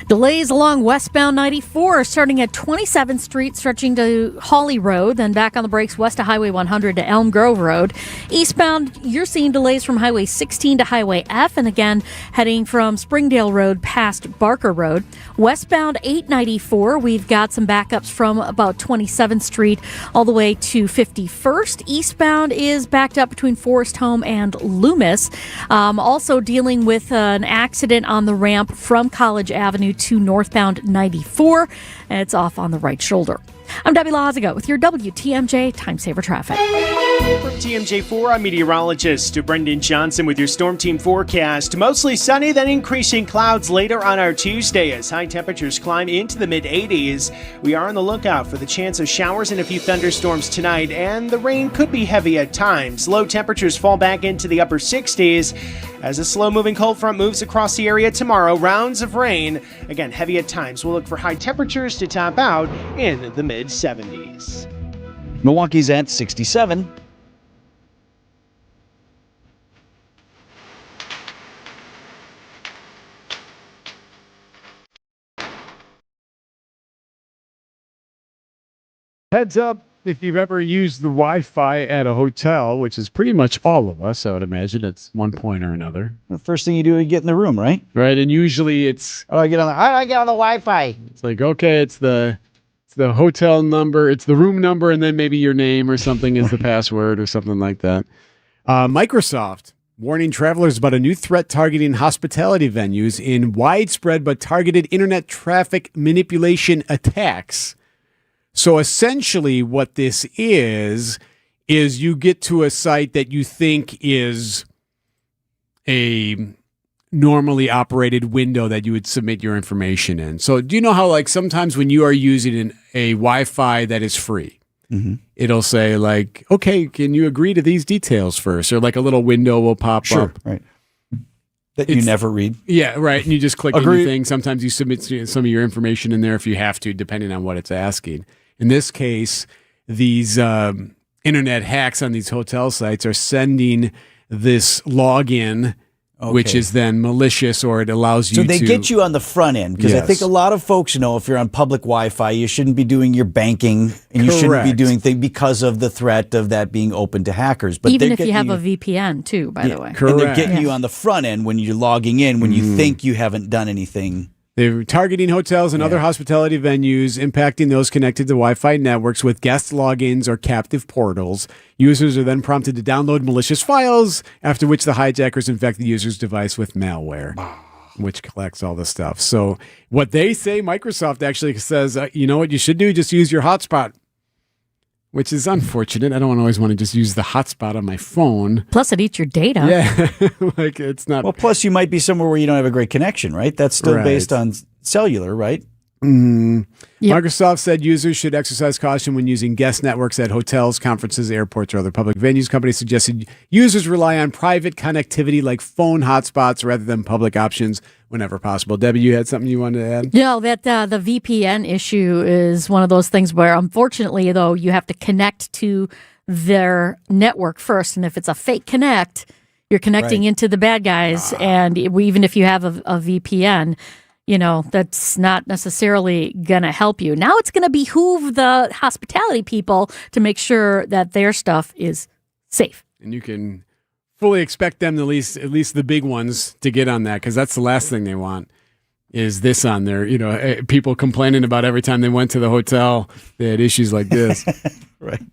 Delays along westbound 94 starting at 27th Street, stretching to Hawley Road, then back on the brakes west of Highway 100 to Elm Grove Road. Eastbound, you're seeing delays from Highway 16 to Highway F, and again, heading from Springdale Road past Barker Road. Westbound 894, we've got some backups from about 27th Street all the way to 51st. Eastbound is backed up between Forest Home and Loomis. Also dealing with an accident on the ramp from College Avenue to northbound 94. And it's off on the right shoulder. I'm Debbie Lazaga with your WTMJ Time Saver Traffic. From TMJ4, I'm meteorologist Brendan Johnson with your Storm Team forecast. Mostly sunny, then increasing clouds later on our Tuesday as high temperatures climb into the mid-80s. We are on the lookout for the chance of showers and a few thunderstorms tonight, and the rain could be heavy at times. Low temperatures fall back into the upper 60s. As a slow-moving cold front moves across the area tomorrow, rounds of rain. Again, heavy at times. We'll look for high temperatures to top out in the mid-70s. Milwaukee's at 67. Heads up, if you've ever used the Wi-Fi at a hotel, which is pretty much all of us, I would imagine, at one point or another. The first thing you do is get in the room, right? Right, and usually it's... How do I get on the Wi-Fi? It's like, okay, it's the hotel number, it's the room number, and then maybe your name or something is the password or something like that. Microsoft warning travelers about a new threat targeting hospitality venues in widespread but targeted internet traffic manipulation attacks. So essentially what this is you get to a site that you think is a normally operated window that you would submit your information in. So do you know how, like, sometimes when you are using a Wi-Fi that is free, it'll say, like, okay, can you agree to these details first? Or like a little window will pop up. Right. That you never read. Yeah, right. And you just click Agree. anything. Sometimes you submit some of your information in there if you have to, depending on what it's asking. In this case, these internet hacks on these hotel sites are sending this login, which is then malicious, or it allows you to... So they get you on the front end, because I think a lot of folks know if you're on public Wi-Fi, you shouldn't be doing your banking, and you shouldn't be doing things because of the threat of that being open to hackers. But even if you have a VPN, too, by the way. Correct. And they're getting you on the front end when you're logging in, when you think you haven't done anything. They're targeting hotels and other hospitality venues, impacting those connected to Wi-Fi networks with guest logins or captive portals. Users are then prompted to download malicious files, after which the hijackers infect the user's device with malware, which collects all the stuff. So what they say, Microsoft actually says, you know what you should do? Just use your hotspot, which is unfortunate. I don't always want to just use the hotspot on my phone. Plus, it eats your data. Yeah, like it's not. Well, plus you might be somewhere where you don't have a great connection, right? That's still based on cellular, right? Microsoft said users should exercise caution when using guest networks at hotels, conferences, airports, or other public venues. Companies suggested users rely on private connectivity like phone hotspots rather than public options whenever possible. Debbie, you had something you wanted to add? No, that the VPN issue is one of those things where, unfortunately, though, you have to connect to their network first. And if it's a fake connect, you're connecting into the bad guys. And even if you have a VPN, you know, that's not necessarily going to help you. Now it's going to behoove the hospitality people to make sure that their stuff is safe. And you can fully expect them, at least the big ones, to get on that, because that's the last thing they want is this on there. You know, people complaining about every time they went to the hotel, they had issues like this. Right.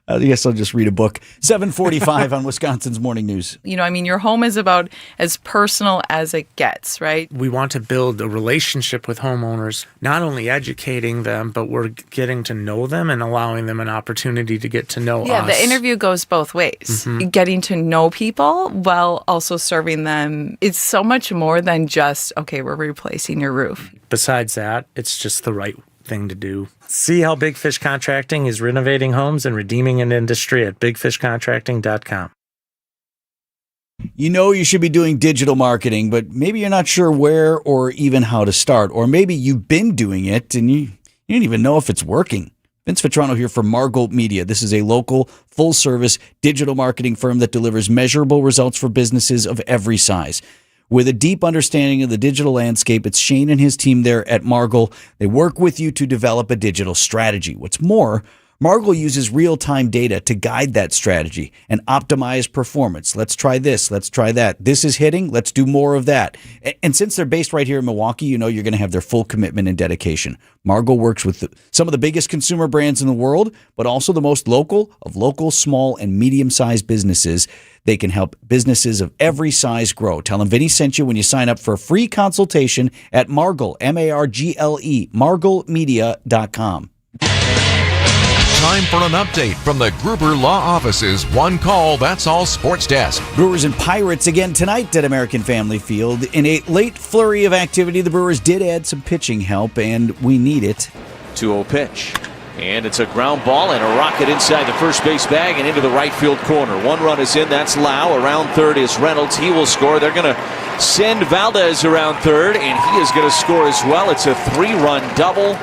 I guess I'll just read a book. 7:45 on Wisconsin's Morning News. You know, I mean, your home is about as personal as it gets, right? We want to build a relationship with homeowners, not only educating them, but we're getting to know them and allowing them an opportunity to get to know us. Yeah, the interview goes both ways. Getting to know people while also serving them. It's so much more than just, okay, we're replacing your roof. Besides that, it's just the right thing to do. See how Big Fish Contracting is renovating homes and redeeming an industry at bigfishcontracting.com. You know you should be doing digital marketing, but maybe you're not sure where or even how to start. Or maybe you've been doing it and you don't even know if it's working. Vince Vetrano here from Margold Media. This is a local, full-service digital marketing firm that delivers measurable results for businesses of every size. With a deep understanding of the digital landscape, it's Shane and his team there at Margle. They work with you to develop a digital strategy. What's more, Margle uses real-time data to guide that strategy and optimize performance. Let's try this. Let's try that. This is hitting. Let's do more of that. And since they're based right here in Milwaukee, you know you're going to have their full commitment and dedication. Margle works with some of the biggest consumer brands in the world, but also the most local of local, small, and medium-sized businesses. They can help businesses of every size grow. Tell them Vinny sent you when you sign up for a free consultation at Margle, M-A-R-G-L-E, marglemedia.com. Time for an update from the Gruber Law Office's One Call, That's All Sports Desk. Brewers and Pirates again tonight at American Family Field. In a late flurry of activity, the Brewers did add some pitching help, and we need it. 2-0 pitch. And it's a ground ball and a rocket inside the first base bag and into the right field corner. One run is in. That's Lau. Around third is Reynolds. He will score. They're going to send Valdez around third, and he is going to score as well. It's a 3-run double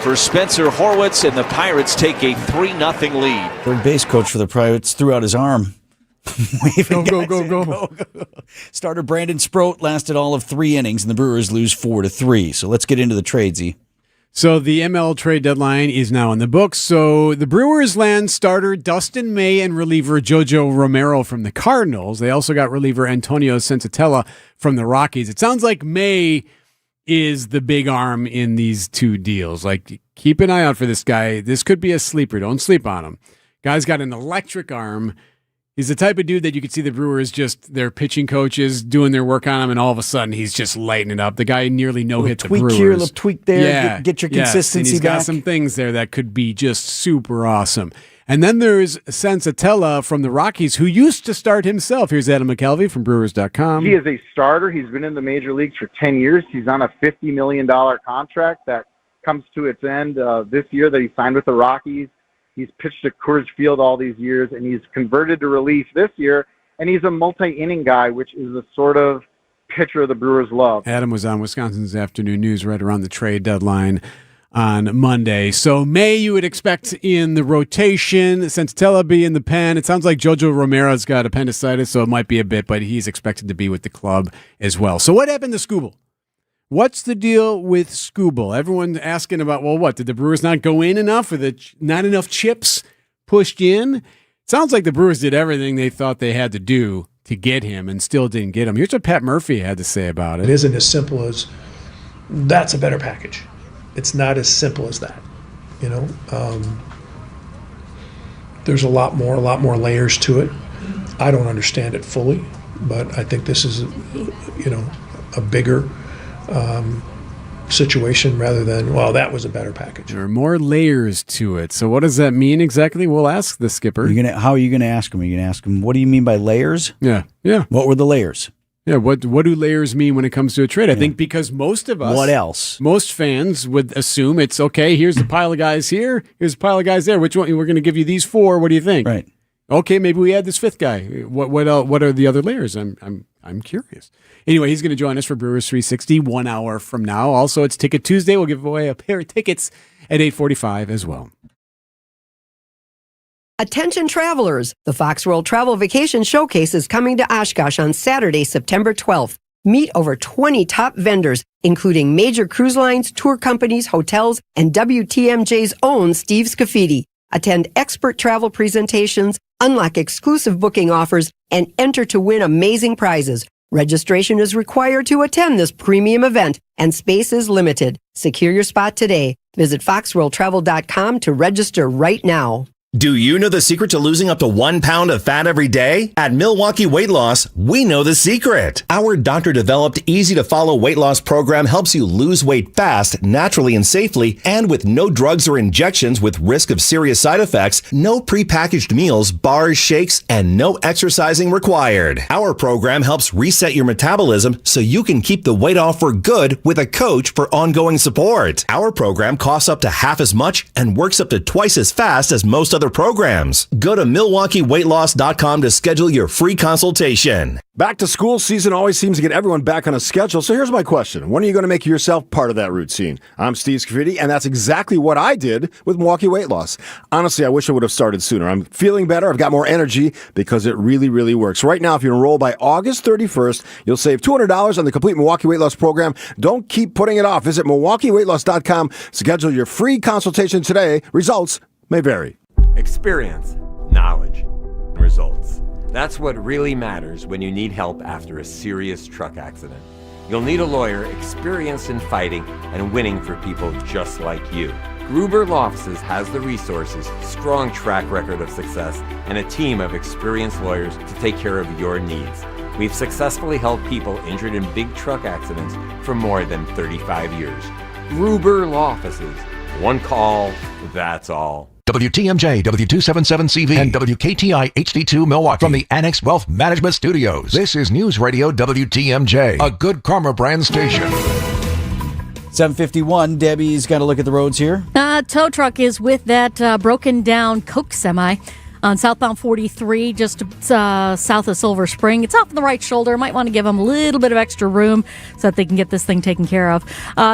for Spencer Horwitz, and the Pirates take a 3-0 lead. Third base coach for the Pirates threw out his arm. Go. Starter Brandon Sproat lasted all of 3 innings, and the Brewers lose 4-3. So let's get into the trades, E. So the ML trade deadline is now in the books. So the Brewers land starter Dustin May and reliever Jojo Romero from the Cardinals. They also got reliever Antonio Sensatella from the Rockies. It sounds like May is the big arm in these two deals. Like, keep an eye out for this guy. This could be a sleeper. Don't sleep on him. Guy's got an electric arm. He's the type of dude that you could see the Brewers just, their pitching coaches doing their work on him, and all of a sudden he's just lighting it up. The guy nearly no-hit the Brewers. Tweak here, little tweak there, yeah, get your yes, consistency and he's back. got some things there that could be just super awesome. And then there's Sensatella from the Rockies, who used to start himself. Here's Adam McKelvey from Brewers.com. He is a starter. He's been in the major leagues for 10 years. He's on a $50 million contract that comes to its end this year that he signed with the Rockies. He's pitched at Coors Field all these years, and he's converted to relief this year, and he's a multi-inning guy, which is the sort of pitcher the Brewers love. Adam was on Wisconsin's Afternoon News right around the trade deadline on Monday. So May you would expect in the rotation, Sensatella be in the pen. It sounds like Jojo Romero's got appendicitis, so it might be a bit, but he's expected to be with the club as well. So what happened to Skubal? What's the deal with Skubal? Everyone's asking about, well, what? Did the Brewers not go in enough? Or not enough chips pushed in? Sounds like the Brewers did everything they thought they had to do to get him and still didn't get him. Here's what Pat Murphy had to say about it. It isn't as simple as that's a better package. It's not as simple as that. You know, there's a lot more layers to it. I don't understand it fully, but I think this is, you know, a bigger situation rather than, well, that was a better package. There are more layers to it. So what does that mean exactly? We'll ask the skipper. How are you going to ask him? Are you going to ask him, what do you mean by layers? Yeah. What were the layers? Yeah, what do layers mean when it comes to a trade? I think because most of us... What else? Most fans would assume it's, okay, here's a pile of guys here, here's a pile of guys there. Which one? We're going to give you these 4. What do you think? Right. Okay, maybe we add this 5th guy. What are the other layers? I'm curious. Anyway, he's going to join us for Brewers 360 1 hour from now. Also, it's Ticket Tuesday. We'll give away a pair of tickets at 8:45 as well. Attention travelers, the Fox World Travel Vacation Showcase is coming to Oshkosh on Saturday, September 12th. Meet over 20 top vendors, including major cruise lines, tour companies, hotels, and WTMJ's own Steve Scafidi. Attend expert travel presentations, unlock exclusive booking offers, and enter to win amazing prizes. Registration is required to attend this premium event, and space is limited. Secure your spot today. Visit foxworldtravel.com to register right now. Do you know the secret to losing up to 1 pound of fat every day? At Milwaukee Weight Loss, we know the secret. Our doctor-developed, easy-to-follow weight loss program helps you lose weight fast, naturally and safely, and with no drugs or injections with risk of serious side effects, no prepackaged meals, bars, shakes, and no exercising required. Our program helps reset your metabolism so you can keep the weight off for good with a coach for ongoing support. Our program costs up to half as much and works up to twice as fast as most other other programs. Go to MilwaukeeWeightLoss.com to schedule your free consultation. Back to school season always seems to get everyone back on a schedule. So here's my question. When are you going to make yourself part of that routine? I'm Steve Scafidi, and that's exactly what I did with Milwaukee Weight Loss. Honestly, I wish I would have started sooner. I'm feeling better. I've got more energy because it really, really works. Right now, if you enroll by August 31st, you'll save $200 on the complete Milwaukee Weight Loss program. Don't keep putting it off. Visit MilwaukeeWeightLoss.com. Schedule your free consultation today. Results may vary. Experience, knowledge, and results. That's what really matters when you need help after a serious truck accident. You'll need a lawyer experienced in fighting and winning for people just like you. Gruber Law Offices has the resources, strong track record of success, and a team of experienced lawyers to take care of your needs. We've successfully helped people injured in big truck accidents for more than 35 years. Gruber Law Offices. One call, that's all. WTMJ, W277CV, and WKTI HD2 Milwaukee from the Annex Wealth Management Studios. This is News Radio WTMJ, a Good Karma brand station. 7:51. Debbie's got to look at the roads here. Tow truck is with that broken down Coke semi on southbound 43, just south of Silver Spring. It's off on the right shoulder. Might want to give them a little bit of extra room so that they can get this thing taken care of.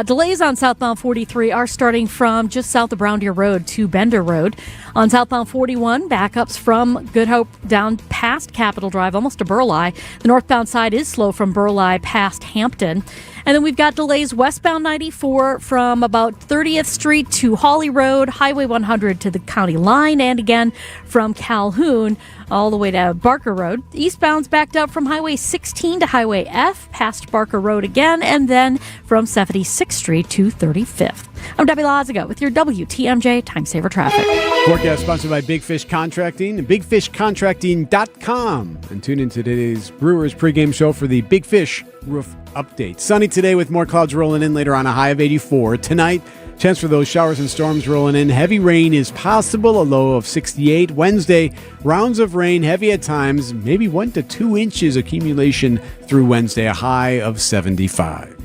Delays on southbound 43 are starting from just south of Brown Deer Road to Bender Road. On southbound 41, backups from Good Hope down past Capitol Drive, almost to Burleigh. The northbound side is slow from Burleigh past Hampton. And then we've got delays westbound 94 from about 30th Street to Hawley Road, Highway 100 to the county line, and again from Calhoun all the way to Barker Road. Eastbound's backed up from Highway 16 to Highway F, past Barker Road again, and then from 76th Street to 35th. I'm Debbie Lazaga with your WTMJ Time Saver Traffic. Forecast sponsored by Big Fish Contracting and BigFishContracting.com. And tune in to today's Brewers pregame show for the Big Fish roof update. Sunny today with more clouds rolling in later on, a high of 84. Tonight, chance for those showers and storms rolling in. Heavy rain is possible, a low of 68. Wednesday, rounds of rain, heavy at times, maybe 1 to 2 inches accumulation through Wednesday, a high of 75.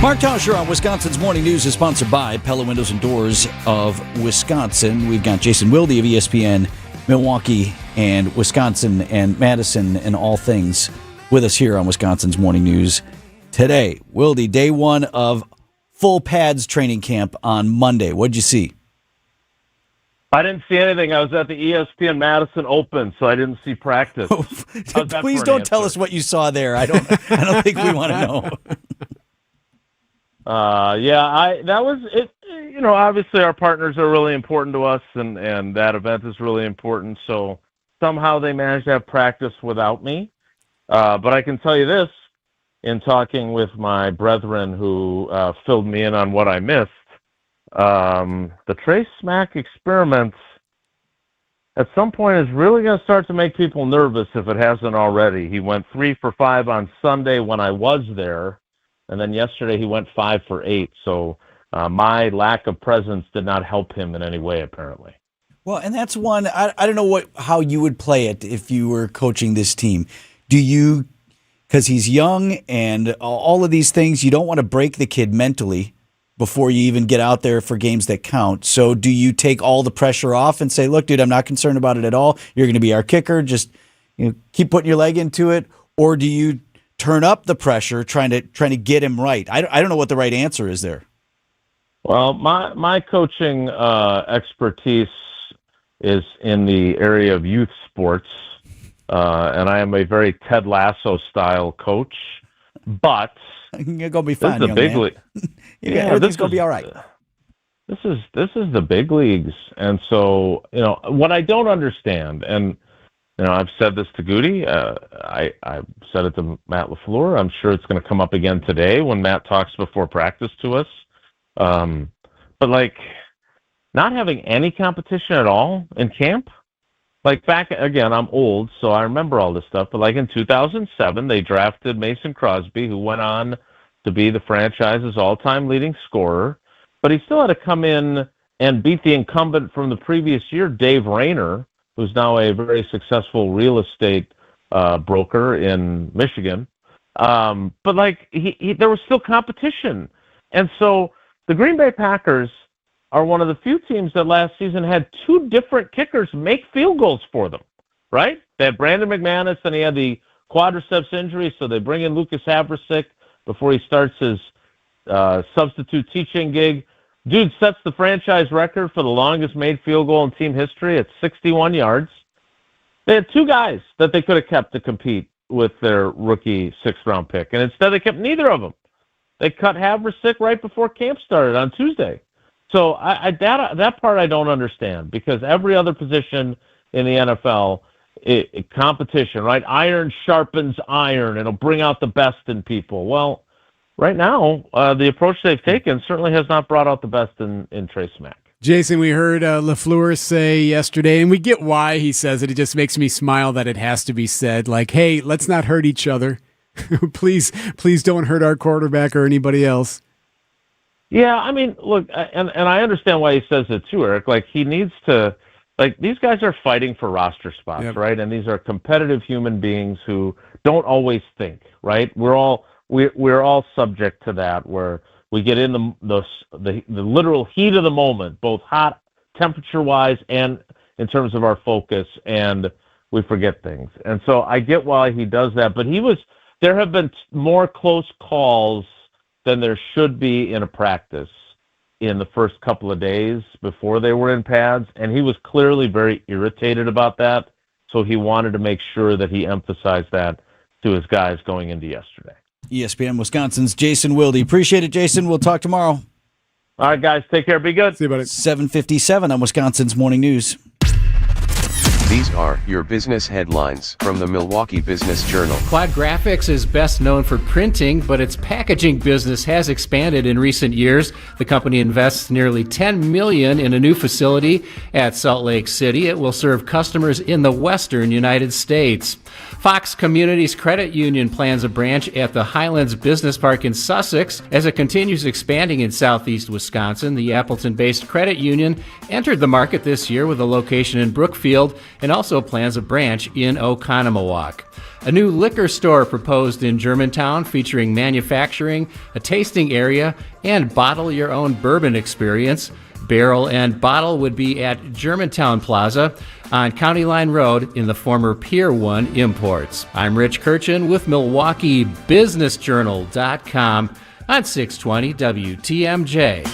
Mark Tauscher on Wisconsin's Morning News is sponsored by Pella Windows and Doors of Wisconsin. We've got Jason Wilde of ESPN, Milwaukee, and Wisconsin and Madison and all things with us here on Wisconsin's Morning News today. Wilde, day one of full pads training camp on Monday. What'd you see? I didn't see anything. I was at the ESPN Madison Open, so I didn't see practice. Please don't tell us what you saw there. I don't think we want to know. That was it. You know, obviously our partners are really important to us, and that event is really important. So somehow they managed to have practice without me. But I can tell you this, in talking with my brethren who filled me in on what I missed, the Trace Smack experiment at some point is really going to start to make people nervous if it hasn't already. He went 3 for 5 on Sunday when I was there. And then yesterday he went 5 for 8. So my lack of presence did not help him in any way, apparently. Well, and that's one, I don't know how you would play it if you were coaching this team. Do you, because he's young and all of these things, you don't want to break the kid mentally before you even get out there for games that count. So do you take all the pressure off and say, look, dude, I'm not concerned about it at all. You're going to be our kicker. Just keep putting your leg into it. Or do you turn up the pressure, trying to get him right? I don't know what the right answer is there. Well, my coaching expertise is in the area of youth sports, and I am a very Ted Lasso style coach. But you're gonna be fine. This is the big league. Everything's gonna be all right. This is the big leagues, and so what I don't understand, and I've said this to Goody. I've said it to Matt LaFleur. I'm sure it's going to come up again today when Matt talks before practice to us. But not having any competition at all in camp. Back again, I'm old, so I remember all this stuff. But in 2007, they drafted Mason Crosby, who went on to be the franchise's all-time leading scorer. But he still had to come in and beat the incumbent from the previous year, Dave Rayner, who's now a very successful real estate broker in Michigan. But like there was still competition, and so the Green Bay Packers are one of the few teams that last season had two different kickers make field goals for them. Right? They had Brandon McManus, and he had the quadriceps injury, so they bring in Lucas Haversick before he starts his substitute teaching gig. Dude sets the franchise record for the longest made field goal in team history at 61 yards. They had two guys that they could have kept to compete with their rookie sixth-round pick, and instead they kept neither of them. They cut Haversick right before camp started on Tuesday. So that part I don't understand, because every other position in the NFL, competition, right? Iron sharpens iron. It'll bring out the best in people. Well, right now, the approach they've taken certainly has not brought out the best in Trey Smack. Jason, we heard LaFleur say yesterday, and we get why he says it. It just makes me smile that it has to be said. Like, hey, let's not hurt each other. please don't hurt our quarterback or anybody else. Yeah, I mean, look, and I understand why he says it too, Eric. Like, he needs to, like, these guys are fighting for roster spots, yep. Right? And these are competitive human beings who don't always think, right? We're all subject to that, where we get in the literal heat of the moment, both hot temperature-wise and in terms of our focus, and we forget things. And so I get why he does that, but there have been more close calls than there should be in a practice in the first couple of days before they were in pads, and he was clearly very irritated about that, so he wanted to make sure that he emphasized that to his guys going into yesterday. ESPN Wisconsin's Jason Wilde. Appreciate it, Jason. We'll talk tomorrow. All right, guys. Take care. Be good. See you, buddy. 7:57 on Wisconsin's Morning News. These are your business headlines from the Milwaukee Business Journal. Quad Graphics is best known for printing, but its packaging business has expanded in recent years. The company invests nearly $10 million in a new facility at Salt Lake City. It will serve customers in the western United States. Fox Communities Credit Union plans a branch at the Highlands Business Park in Sussex. As it continues expanding in southeast Wisconsin, the Appleton-based credit union entered the market this year with a location in Brookfield and also plans a branch in Oconomowoc. A new liquor store proposed in Germantown featuring manufacturing, a tasting area, and bottle-your-own bourbon experience. Barrel and Bottle would be at Germantown Plaza on County Line Road in the former Pier 1 Imports. I'm Rich Kirchen with MilwaukeeBusinessJournal.com on 620 WTMJ.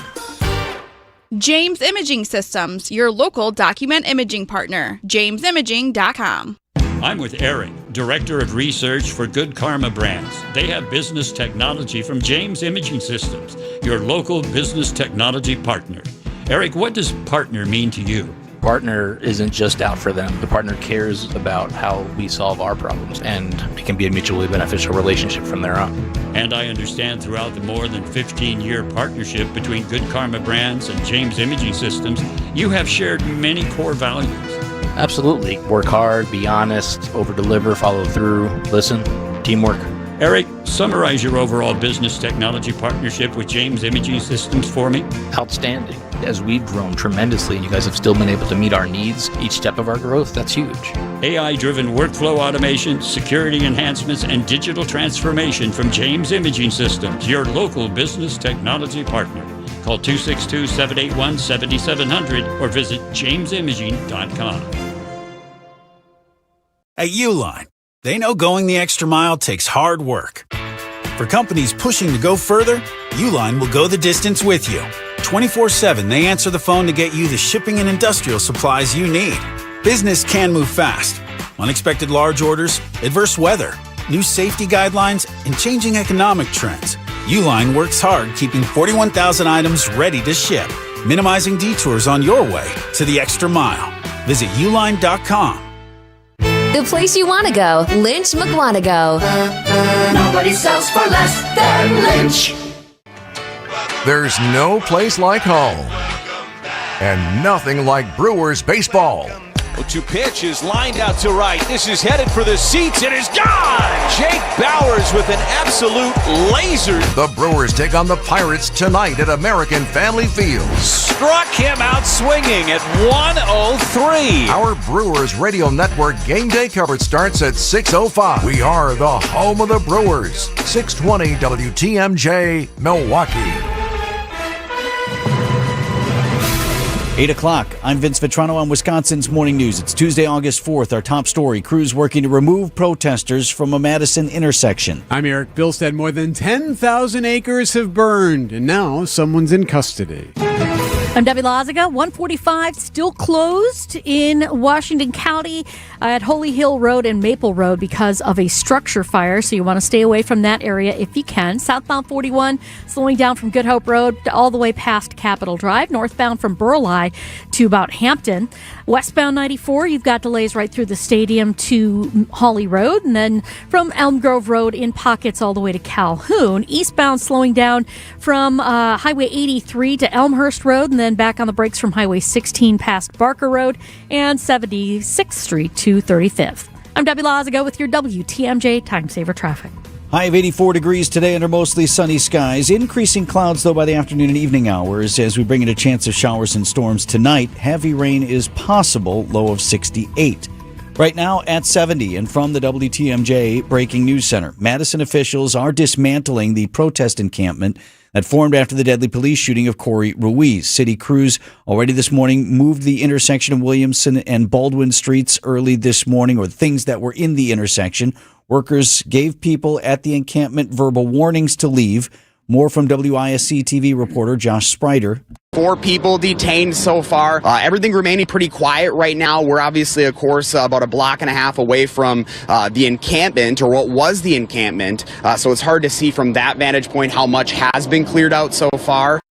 James Imaging Systems, your local document imaging partner. JamesImaging.com. I'm with Eric, Director of Research for Good Karma Brands. They have business technology from James Imaging Systems, your local business technology partner. Eric, what does partner mean to you? Partner isn't just out for them. The partner cares about how we solve our problems, and it can be a mutually beneficial relationship from there on. And I understand throughout the more than 15-year partnership between Good Karma Brands and James Imaging Systems, you have shared many core values. Absolutely. Work hard, be honest, over-deliver, follow through, listen, teamwork. Eric, summarize your overall business technology partnership with James Imaging Systems for me. Outstanding. As we've grown tremendously and you guys have still been able to meet our needs each step of our growth, that's huge. AI-driven workflow automation, security enhancements, and digital transformation from James Imaging Systems, your local business technology partner. Call 262-781-7700 or visit jamesimaging.com. At Uline, they know going the extra mile takes hard work. For companies pushing to go further, Uline will go the distance with you. 24/7, they answer the phone to get you the shipping and industrial supplies you need. Business can move fast. Unexpected large orders, adverse weather, new safety guidelines, and changing economic trends. Uline works hard keeping 41,000 items ready to ship, minimizing detours on your way to the extra mile. Visit uline.com. The place you want to go, Lynch McWanago. Nobody sells for less than Lynch. There's no place like home. And nothing like Brewers baseball. To pitch is lined out to right. This is headed for the seats. It is gone. Jake Bowers with an absolute laser. The Brewers take on the Pirates tonight at American Family Field. Struck him out swinging at 103. Our Brewers Radio Network game day coverage starts at 6:05. We are the home of the Brewers. 620 WTMJ, Milwaukee. 8 o'clock. I'm Vince Vitrano on Wisconsin's Morning News. It's Tuesday, August 4th. Our top story, crews working to remove protesters from a Madison intersection. I'm Eric Bilstead. More than 10,000 acres have burned, and now someone's in custody. I'm Debbie Lazaga. 145 still closed in Washington County at Holy Hill Road and Maple Road because of a structure fire. So you want to stay away from that area if you can. Southbound 41 slowing down from Good Hope Road all the way past Capitol Drive. Northbound from Burleigh to about Hampton. Westbound 94, you've got delays right through the stadium to Hawley Road. And then from Elm Grove Road in pockets all the way to Calhoun. Eastbound slowing down from Highway 83 to Elmhurst Road. And then back on the brakes from Highway 16 past Barker Road and 76th Street to 35th. I'm Debbie Lazaga with your WTMJ Time Saver Traffic. High of 84 degrees today under mostly sunny skies. Increasing clouds, though, by the afternoon and evening hours as we bring in a chance of showers and storms tonight. Heavy rain is possible, low of 68. Right now at 70, and from the WTMJ Breaking News Center, Madison officials are dismantling the protest encampment that formed after the deadly police shooting of Corey Ruiz. City crews already this morning moved the intersection of Williamson and Baldwin Streets early this morning, or things that were in the intersection. Workers gave people at the encampment verbal warnings to leave. More from WISC TV reporter Josh Sprider. 4 people detained so far. Everything remaining pretty quiet right now. We're obviously, of course, about a block and a half away from the encampment, or what was the encampment. So it's hard to see from that vantage point how much has been cleared out so far.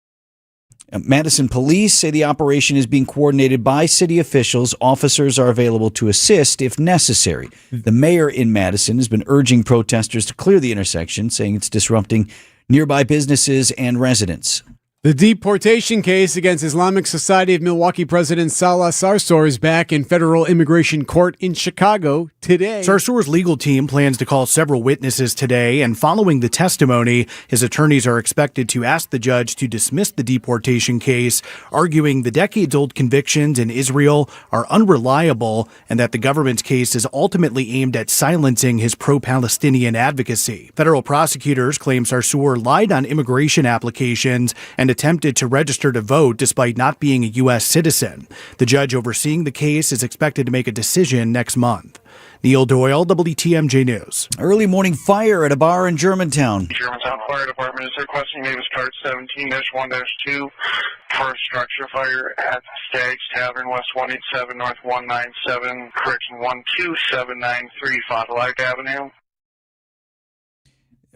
Madison police say the operation is being coordinated by city officials. Officers are available to assist if necessary. The mayor in Madison has been urging protesters to clear the intersection, saying it's disrupting nearby businesses and residents. The deportation case against Islamic Society of Milwaukee President Salah Sarsour is back in federal immigration court in Chicago today. Sarsour's legal team plans to call several witnesses today, and following the testimony, his attorneys are expected to ask the judge to dismiss the deportation case, arguing the decades-old convictions in Israel are unreliable and that the government's case is ultimately aimed at silencing his pro-Palestinian advocacy. Federal prosecutors claim Sarsour lied on immigration applications and attempted to register to vote despite not being a U.S. citizen. The judge overseeing the case is expected to make a decision next month. Neil Doyle, WTMJ News. Early morning fire at a bar in Germantown. Germantown Fire Department is requesting Naval Start 17-1-2 for a structure fire at Stag's Tavern, West 187, North 197, correction 12793, Fond du Lac Avenue.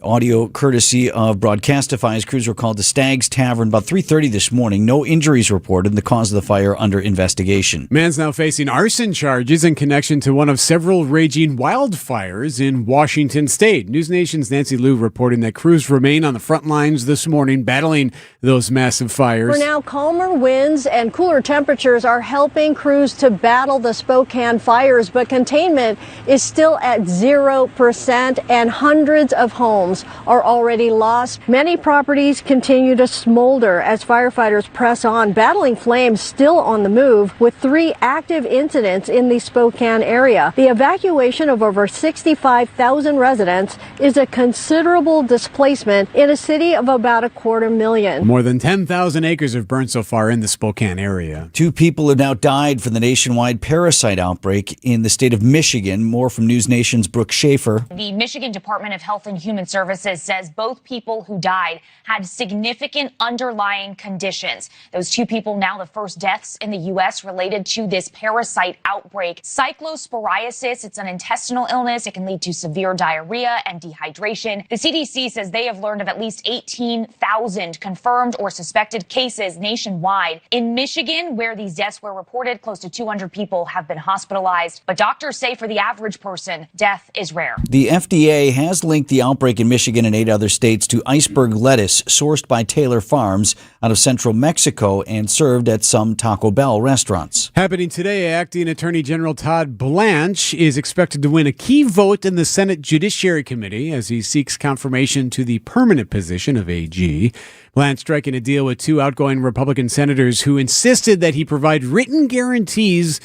Audio courtesy of Broadcastify's. Crews were called to Stag's Tavern about 3:30 this morning. No injuries reported. The cause of the fire under investigation. Man's now facing arson charges in connection to one of several raging wildfires in Washington state. News Nation's Nancy Liu reporting that crews remain on the front lines this morning battling those massive fires. For now, calmer winds and cooler temperatures are helping crews to battle the Spokane fires, but containment is still at 0% and hundreds of homes are already lost. Many properties continue to smolder as firefighters press on, battling flames still on the move with 3 active incidents in the Spokane area. The evacuation of over 65,000 residents is a considerable displacement in a city of about 250,000. More than 10,000 acres have burned so far in the Spokane area. 2 people have now died from the nationwide parasite outbreak in the state of Michigan. More from News Nation's Brooke Schaefer. The Michigan Department of Health and Human Services says both people who died had significant underlying conditions. Those 2 people now the first deaths in the U.S. related to this parasite outbreak. Cyclosporiasis, it's an intestinal illness. It can lead to severe diarrhea and dehydration. The CDC says they have learned of at least 18,000 confirmed or suspected cases nationwide. In Michigan, where these deaths were reported, close to 200 people have been hospitalized. But doctors say for the average person, death is rare. The FDA has linked the outbreak in in Michigan and 8 other states to iceberg lettuce sourced by Taylor Farms out of central Mexico and served at some Taco Bell restaurants. Happening today, Acting Attorney General Todd Blanche is expected to win a key vote in the Senate Judiciary Committee as he seeks confirmation to the permanent position of AG. Blanche striking a deal with 2 outgoing Republican senators who insisted that he provide written guarantees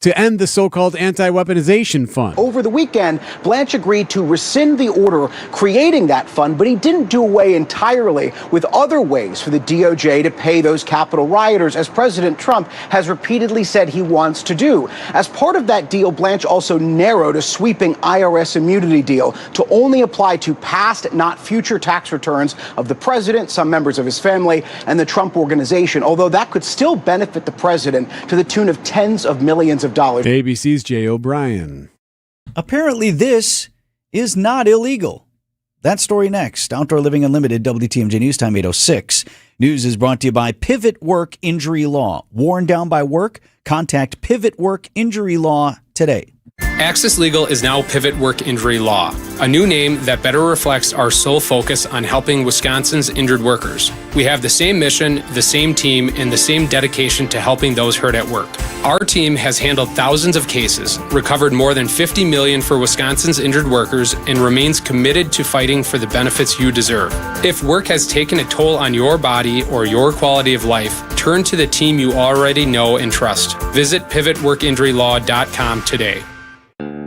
to end the so-called anti-weaponization fund. Over the weekend, Blanche agreed to rescind the order creating that fund, but he didn't do away entirely with other ways for the DOJ to pay those Capitol rioters, as President Trump has repeatedly said he wants to do. As part of that deal, Blanche also narrowed a sweeping IRS immunity deal to only apply to past, not future tax returns of the president, some members of his family, and the Trump Organization, although that could still benefit the president to the tune of tens of millions of dollars. ABC's Jay O'Brien. Apparently this is not illegal. That story next. Outdoor Living Unlimited, WTMJ News Time 8:06. News is brought to you by Pivot Work Injury Law. Worn down by work? Contact Pivot Work Injury Law today. Access Legal is now Pivot Work Injury Law, a new name that better reflects our sole focus on helping Wisconsin's injured workers. We have the same mission, the same team, and the same dedication to helping those hurt at work. Our team has handled thousands of cases, recovered more than $50 million for Wisconsin's injured workers, and remains committed to fighting for the benefits you deserve. If work has taken a toll on your body or your quality of life, turn to the team you already know and trust. Visit pivotworkinjurylaw.com today.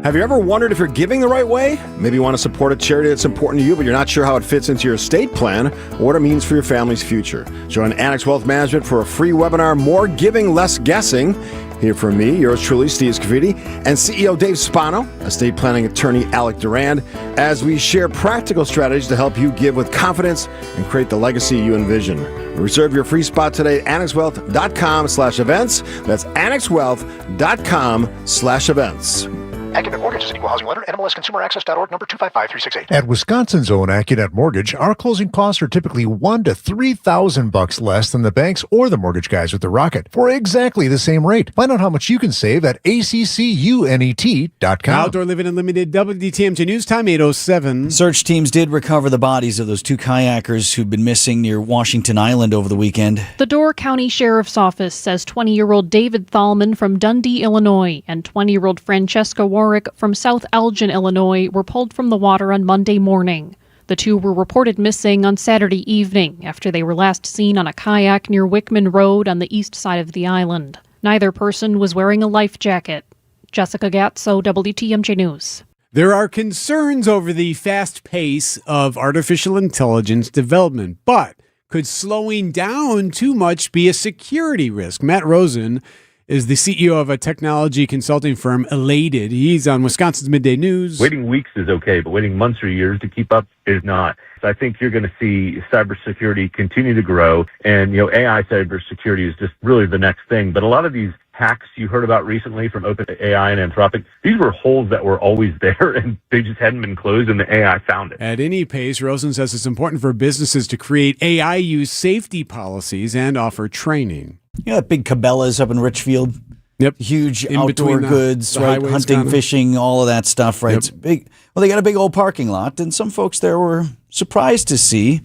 Have you ever wondered if you're giving the right way? Maybe you want to support a charity that's important to you, but you're not sure how it fits into your estate plan or what it means for your family's future. Join Annex Wealth Management for a free webinar, More Giving, Less Guessing. Hear from me, yours truly, Steve Scavidi, and CEO Dave Spano, estate planning attorney Alec Durand, as we share practical strategies to help you give with confidence and create the legacy you envision. Reserve your free spot today at annexwealth.com/events. That's annexwealth.com/events. Accunet Mortgage is an equal housing lender. NMLSConsumerAccess.org, number 255368. At Wisconsin's own Accunet Mortgage, our closing costs are typically $1,000 to $3,000 less than the banks or the mortgage guys with the Rocket for exactly the same rate. Find out how much you can save at accunet.com. Outdoor Living Unlimited, WTMJ News Time 8:07. Search teams did recover the bodies of those 2 kayakers who've been missing near Washington Island over the weekend. The Door County Sheriff's Office says 20-year-old David Thalman from Dundee, Illinois, and 20-year-old Francesca Warwick from South Elgin, Illinois, were pulled from the water on Monday morning. The 2 were reported missing on Saturday evening after they were last seen on a kayak near Wickman Road on the east side of the island. Neither person was wearing a life jacket. Jessica Gatso, WTMJ News. There are concerns over the fast pace of artificial intelligence development, but could slowing down too much be a security risk? Matt Rosen is the CEO of a technology consulting firm, Elated. He's on Wisconsin's Midday News. Waiting weeks is okay, but waiting months or years to keep up is not. So I think you're going to see cybersecurity continue to grow, and AI cybersecurity is just really the next thing. But a lot of these hacks you heard about recently from OpenAI and Anthropic, these were holes that were always there, and they just hadn't been closed, and the AI found it. At any pace, Rosen says it's important for businesses to create AI use safety policies and offer training. Big Cabela's up in Richfield. Yep. Huge in outdoor goods, right? Hunting, fishing, all of that stuff, right? Yep. It's big. Well, they got a big old parking lot, and some folks there were surprised to see,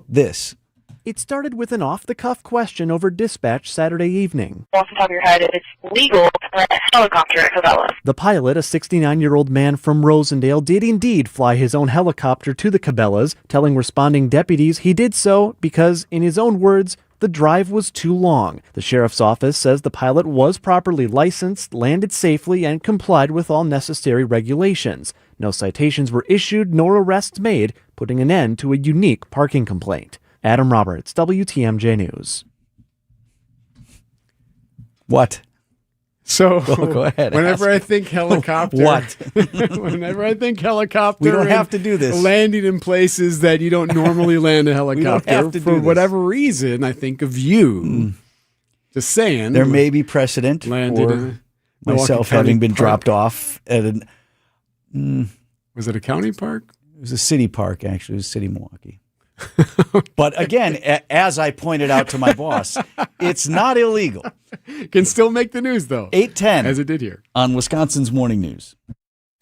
this. It started with an off-the-cuff question over dispatch Saturday evening. Off the top of your head, it's legal to fly a helicopter at Cabela's. The pilot, a 69-year-old man from Rosendale, did indeed fly his own helicopter to the Cabela's, telling responding deputies he did so because, in his own words, the drive was too long. The sheriff's office says the pilot was properly licensed, landed safely, and complied with all necessary regulations. No citations were issued nor arrests made, putting an end to a unique parking complaint. Adam Roberts, WTMJ News. What? So, go ahead. Whenever I think helicopter, whenever I think helicopter, we don't have to do this. Landing in places that you don't normally land a helicopter. We don't have to for whatever reason, I think of you. Just saying. There may be precedent for myself having been dropped off at was it a county park? It was a city park, actually. It was City Milwaukee. But again, as I pointed out to my boss, it's not illegal. Can still make the news, though. 8:10. As it did here. On Wisconsin's Morning News.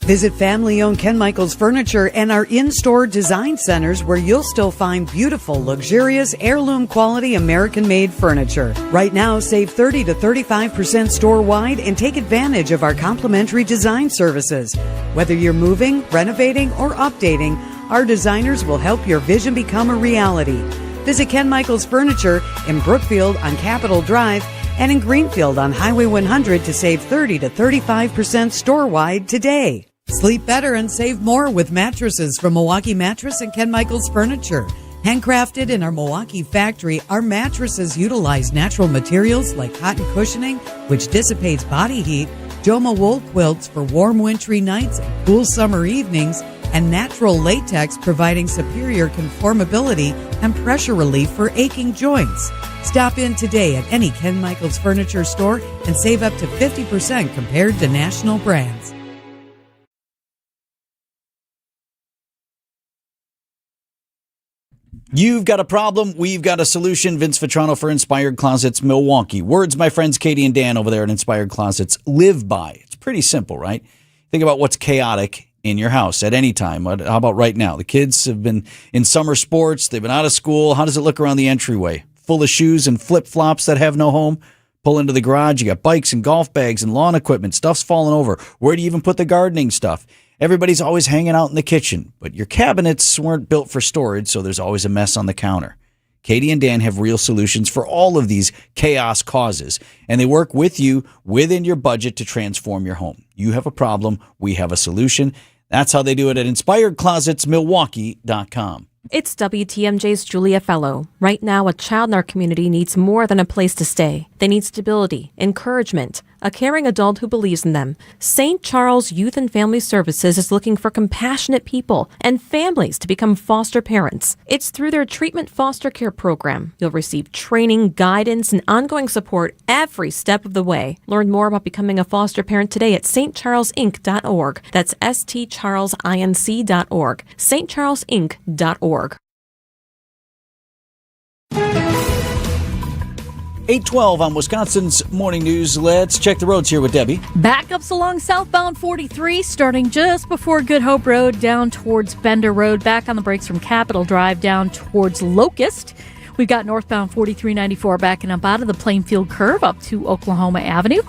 Visit family-owned Ken Michaels Furniture and our in-store design centers where you'll still find beautiful, luxurious, heirloom-quality American-made furniture. Right now, save 30 to 35% store-wide and take advantage of our complimentary design services. Whether you're moving, renovating, or updating, our designers will help your vision become a reality. Visit Ken Michaels Furniture in Brookfield on Capitol Drive and in Greenfield on Highway 100 to save 30 to 35% store-wide today. Sleep better and save more with mattresses from Milwaukee Mattress and Ken Michaels Furniture. Handcrafted in our Milwaukee factory, our mattresses utilize natural materials like cotton cushioning, which dissipates body heat, Joma wool quilts for warm wintry nights and cool summer evenings, and natural latex providing superior conformability and pressure relief for aching joints. Stop in today at any Ken Michaels Furniture store and save up to 50% compared to national brands. You've got a problem, we've got a solution. Vince Vitrano for Inspired Closets Milwaukee. Words my friends Katie and Dan over there at Inspired Closets live by. It's pretty simple, right? Think about what's chaotic in your house at any time. How about right now? The kids have been in summer sports. They've been out of school. How does it look around the entryway? Full of shoes and flip-flops that have no home? Pull into the garage. You got bikes and golf bags and lawn equipment. Stuff's falling over. Where do you even put the gardening stuff? Everybody's always hanging out in the kitchen, but your cabinets weren't built for storage, so there's always a mess on the counter. Katie and Dan have real solutions for all of these chaos causes, and they work with you within your budget to transform your home. You have a problem, we have a solution. That's how they do it at InspiredClosetsMilwaukee.com. It's WTMJ's Julia Fellow. Right now, a child in our community needs more than a place to stay. They need stability, encouragement, a caring adult who believes in them. St. Charles Youth and Family Services is looking for compassionate people and families to become foster parents. It's through their treatment foster care program. You'll receive training, guidance, and ongoing support every step of the way. Learn more about becoming a foster parent today at stcharlesinc.org. That's stcharlesinc.org. stcharlesinc.org. 8:12 on Wisconsin's Morning News. Let's check the roads here with Debbie. Backups along southbound 43, starting just before Good Hope Road, down towards Bender Road, back on the brakes from Capitol Drive, down towards Locust. We've got northbound 4394 backing up out of the Plainfield curve up to Oklahoma Avenue.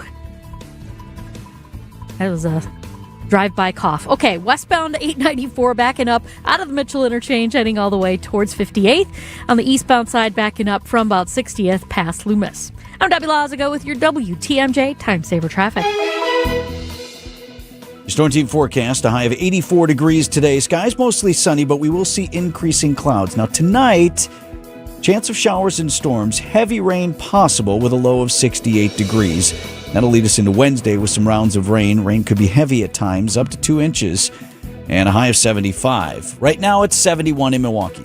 That was a drive-by cough. Okay, westbound 894 backing up out of the Mitchell interchange, heading all the way towards 58th. On the eastbound side, backing up from about 60th past Loomis. I'm Debbie Lazago with your WTMJ Time Saver Traffic. Your Storm Team forecast, a high of 84 degrees today. Skies mostly sunny, but we will see increasing clouds. Now tonight, chance of showers and storms, heavy rain possible with a low of 68 degrees. That'll lead us into Wednesday with some rounds of rain. Rain could be heavy at times, up to 2 inches, and a high of 75. Right now, it's 71 in Milwaukee.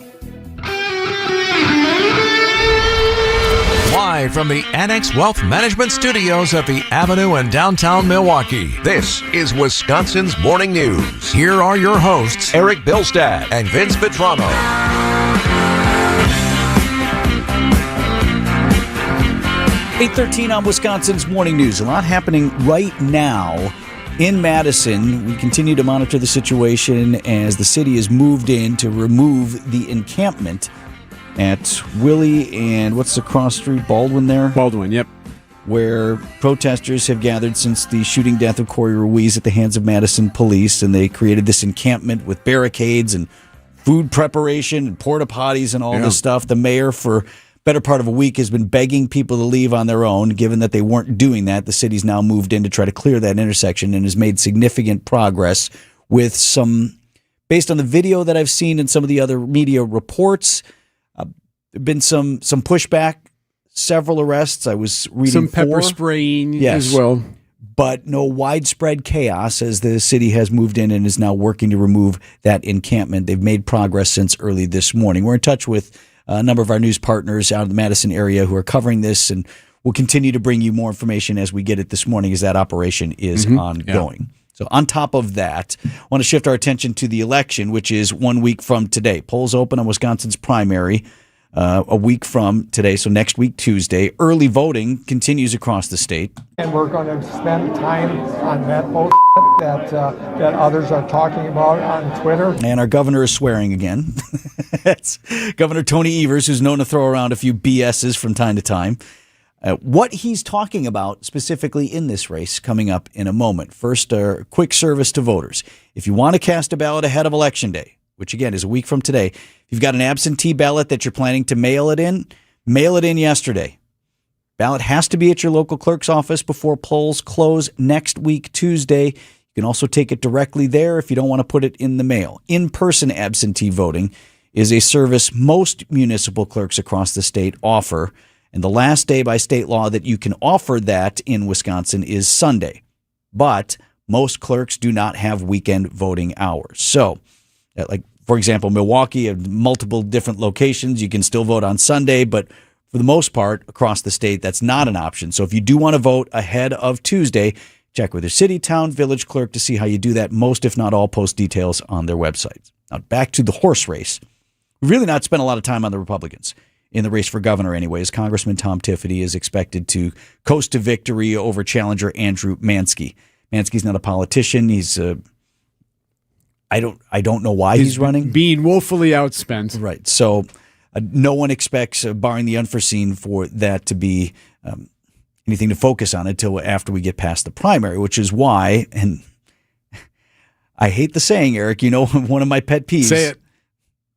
Live from the Annex Wealth Management Studios at the Avenue in downtown Milwaukee, this is Wisconsin's Morning News. Here are your hosts, Eric Bilstad and Vince Vitrano. 8:13 on Wisconsin's Morning News. A lot happening right now in Madison. We continue to monitor the situation as the city has moved in to remove the encampment at Willie and what's the cross street? Baldwin there? Baldwin, yep. Where protesters have gathered since the shooting death of Corey Ruiz at the hands of Madison police, and they created this encampment with barricades and food preparation and porta potties and all this stuff. The mayor for better part of a week has been begging people to leave on their own. Given that they weren't doing that, the city's now moved in to try to clear that intersection and has made significant progress with some, based on the video that I've seen and some of the other media reports, there've been some pushback, several arrests. I was reading some pepper spraying as well. But no widespread chaos as the city has moved in and is now working to remove that encampment. They've made progress since early this morning. We're in touch with a number of our news partners out of the Madison area who are covering this, and we'll continue to bring you more information as we get it this morning as that operation is ongoing. Yeah. So on top of that, I want to shift our attention to the election, which is 1 week from today. Polls open on Wisconsin's primary. a week from today, so next week, Tuesday. Early voting continues across the state. And we're going to spend time on that bullshit that others are talking about on Twitter. And our governor is swearing again. That's Governor Tony Evers, who's known to throw around a few BSs from time to time. What he's talking about specifically in this race coming up in a moment. First, a quick service to voters. If you want to cast a ballot ahead of Election Day, which again is a week from today, if you've got an absentee ballot that you're planning to mail it in yesterday. Ballot has to be at your local clerk's office before polls close next week, Tuesday. You can also take it directly there if you don't want to put it in the mail. In-person absentee voting is a service most municipal clerks across the state offer. And the last day by state law that you can offer that in Wisconsin is Sunday. But most clerks do not have weekend voting hours. So, like, for example, Milwaukee, have multiple different locations. You can still vote on Sunday, but for the most part, across the state, that's not an option. So if you do want to vote ahead of Tuesday, check with your city, town, village clerk to see how you do that. Most, if not all, post details on their websites. Now, back to the horse race. We've really not spent a lot of time on the Republicans in the race for governor anyways. Congressman Tom Tiffany is expected to coast to victory over challenger Andrew Mansky. Mansky's not a politician. He's I don't know why he's running. Being woefully outspent. Right. So no one expects, barring the unforeseen, for that to be anything to focus on until after we get past the primary, which is why, and I hate the saying, Eric, one of my pet peeves. Say it.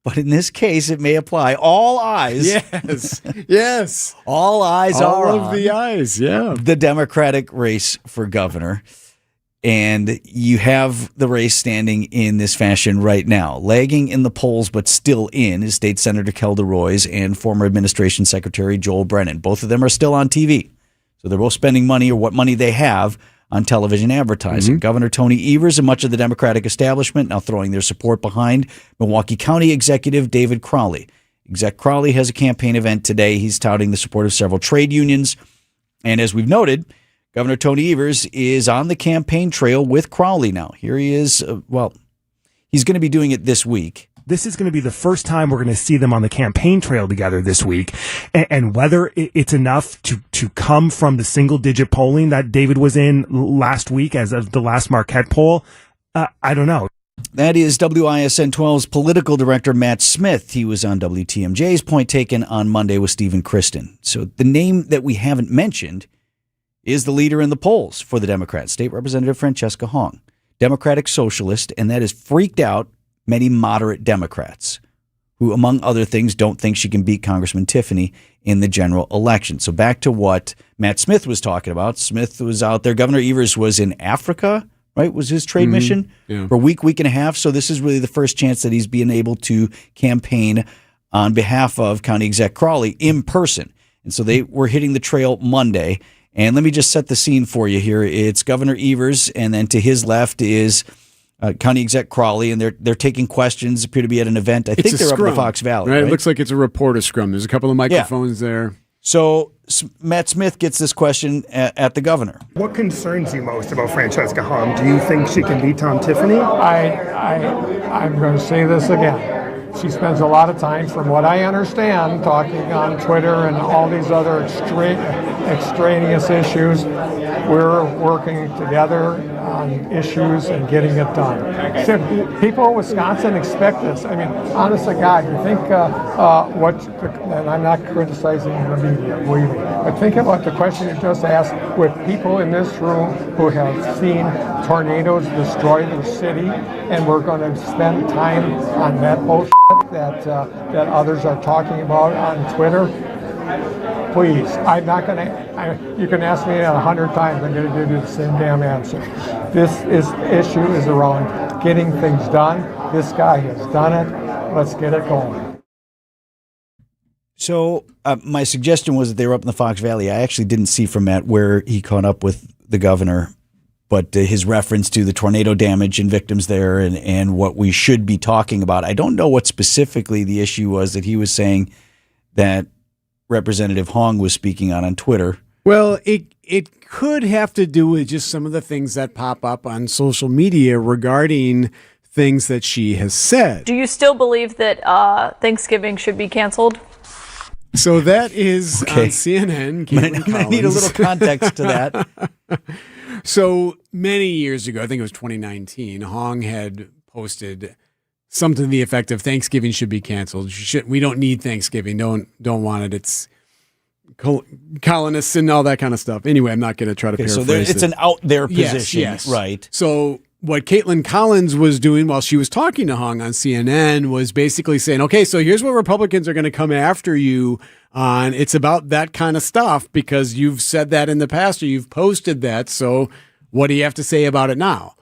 But in this case, it may apply. All eyes. Yes. Yes. All eyes are all on of the eyes. Yeah. the Democratic race for governor. And you have the race standing in this fashion right now. Lagging in the polls, but still in, is State Senator Kelda Roys and former Administration Secretary Joel Brennan. Both of them are still on TV. So they're both spending money, or what money they have, on television advertising. Governor Tony Evers and much of the Democratic establishment now throwing their support behind Milwaukee County Executive David Crowley. Exec Crowley has a campaign event today. He's touting the support of several trade unions. And as we've noted, Governor Tony Evers is on the campaign trail with Crowley now. Here he is. He's going to be doing it this week. This is going to be the first time we're going to see them on the campaign trail together this week. And whether it's enough to come from the single-digit polling that David was in last week as of the last Marquette poll, I don't know. That is WISN 12's political director, Matt Smith. He was on WTMJ's Point Taken on Monday with Stephen Kristen. So the name that we haven't mentioned is the leader in the polls for the Democrats, State Representative Francesca Hong, Democratic socialist, and that has freaked out many moderate Democrats who, among other things, don't think she can beat Congressman Tiffany in the general election. So back to what Matt Smith was talking about. Smith was out there. Governor Evers was in Africa, right? Was his trade mission for a week and a half. So this is really the first chance that he's being able to campaign on behalf of County Exec Crowley in person. And so they were hitting the trail Monday. And let me just set the scene for you here. It's Governor Evers, and then to his left is County Exec Crowley, and they're taking questions. Appear to be at an event. I think they're up in the Fox Valley. Right? It looks like it's a reporter scrum. There's a couple of microphones there. So Matt Smith gets this question at the governor. What concerns you most about Francesca Hong? Do you think she can beat Tom Tiffany? I'm going to say this again. She spends a lot of time, from what I understand, talking on Twitter and all these other extraneous issues. We're working together on issues and getting it done. So people in Wisconsin expect this. I mean, honest to God, you think and I'm not criticizing the media, believe me, but think about the question you just asked with people in this room who have seen tornadoes destroy their city, and we're going to spend time on that bullshit that others are talking about on Twitter. Please, I'm not going to, you can ask me that 100 times, I'm going to give you the same damn answer. This issue is around getting things done. This guy has done it. Let's get it going. So my suggestion was that they were up in the Fox Valley. I actually didn't see from Matt where he caught up with the governor, but his reference to the tornado damage and victims there and what we should be talking about. I don't know what specifically the issue was that he was saying that Representative Hong was speaking on Twitter. Well, it could have to do with just some of the things that pop up on social media regarding things that she has said. Do you still believe that Thanksgiving should be canceled? So that is on CNN. I need a little context to that. So many years ago, I think it was 2019, Hong had posted something to the effect of Thanksgiving should be canceled. We don't need Thanksgiving. Don't want it. It's colonists and all that kind of stuff. Anyway, I'm not going to try to paraphrase so it's an out there position, yes. Right? So what Caitlin Collins was doing while she was talking to Hong on CNN was basically saying, okay, so here's what Republicans are going to come after you on. It's about that kind of stuff because you've said that in the past or you've posted that. So what do you have to say about it now?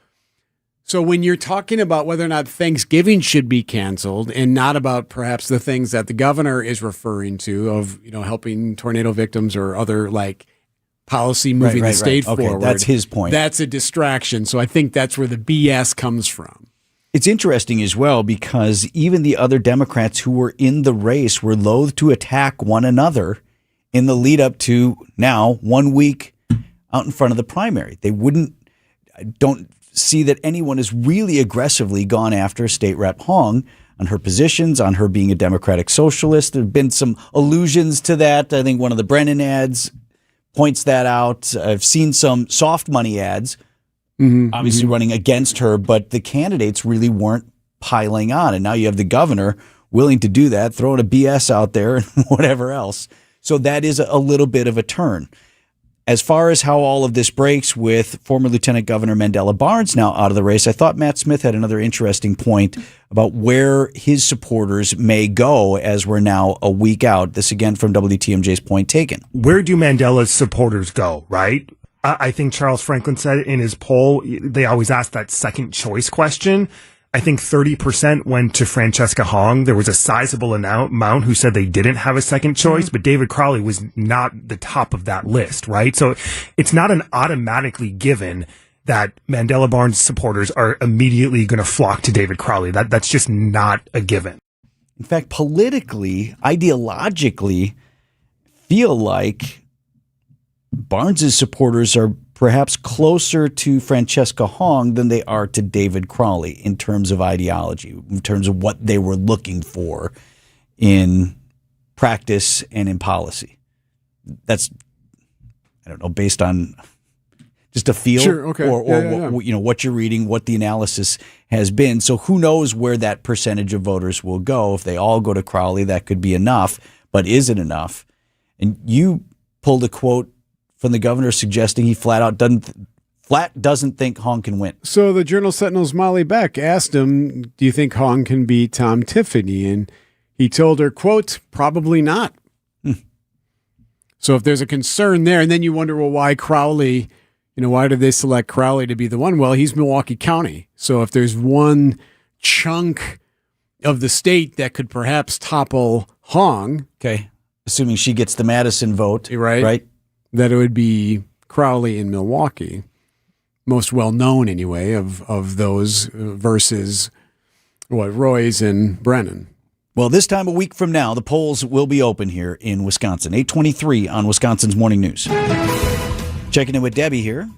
So when you're talking about whether or not Thanksgiving should be canceled and not about perhaps the things that the governor is referring to of, helping tornado victims or other like policy moving the state forward. That's his point. That's a distraction. So I think that's where the BS comes from. It's interesting as well because even the other Democrats who were in the race were loath to attack one another in the lead up to now 1 week out in front of the primary. Don't see that anyone has really aggressively gone after State Rep Hong on her positions, on her being a Democratic socialist. There have been some allusions to that. I think one of the Brennan ads points that out. I've seen some soft money ads, obviously running against her, but the candidates really weren't piling on. And now you have the governor willing to do that, throwing a BS out there and whatever else. So that is a little bit of a turn. As far as how all of this breaks with former Lieutenant Governor Mandela Barnes now out of the race, I thought Matt Smith had another interesting point about where his supporters may go as we're now a week out. This again from WTMJ's Point Taken. Where do Mandela's supporters go, right? I think Charles Franklin said in his poll, they always ask that second choice question. I think 30% went to Francesca Hong. There was a sizable amount who said they didn't have a second choice, but David Crowley was not the top of that list, right? So it's not an automatically given that Mandela Barnes supporters are immediately going to flock to David Crowley. That's just not a given. In fact, politically, ideologically, feel like Barnes's supporters are perhaps closer to Francesca Hong than they are to David Crowley in terms of ideology, in terms of what they were looking for in practice and in policy. That's, I don't know, based on just a feel or what you're reading, what the analysis has been. So who knows where that percentage of voters will go. If they all go to Crowley, that could be enough, but is it enough? And you pulled a quote from the governor suggesting he flat doesn't think Hong can win. So the Journal Sentinel's Molly Beck asked him, do you think Hong can beat Tom Tiffany? And he told her, quote, probably not. So if there's a concern there, and then you wonder, well, why Crowley, why did they select Crowley to be the one? Well, he's Milwaukee County. So if there's one chunk of the state that could perhaps topple Hong. Okay. Assuming she gets the Madison vote. Right. That it would be Crowley in Milwaukee, most well known anyway of those versus Roy's and Brennan. Well, this time a week from now, the polls will be open here in Wisconsin. 8:23 on Wisconsin's Morning News. Checking in with Debbie here.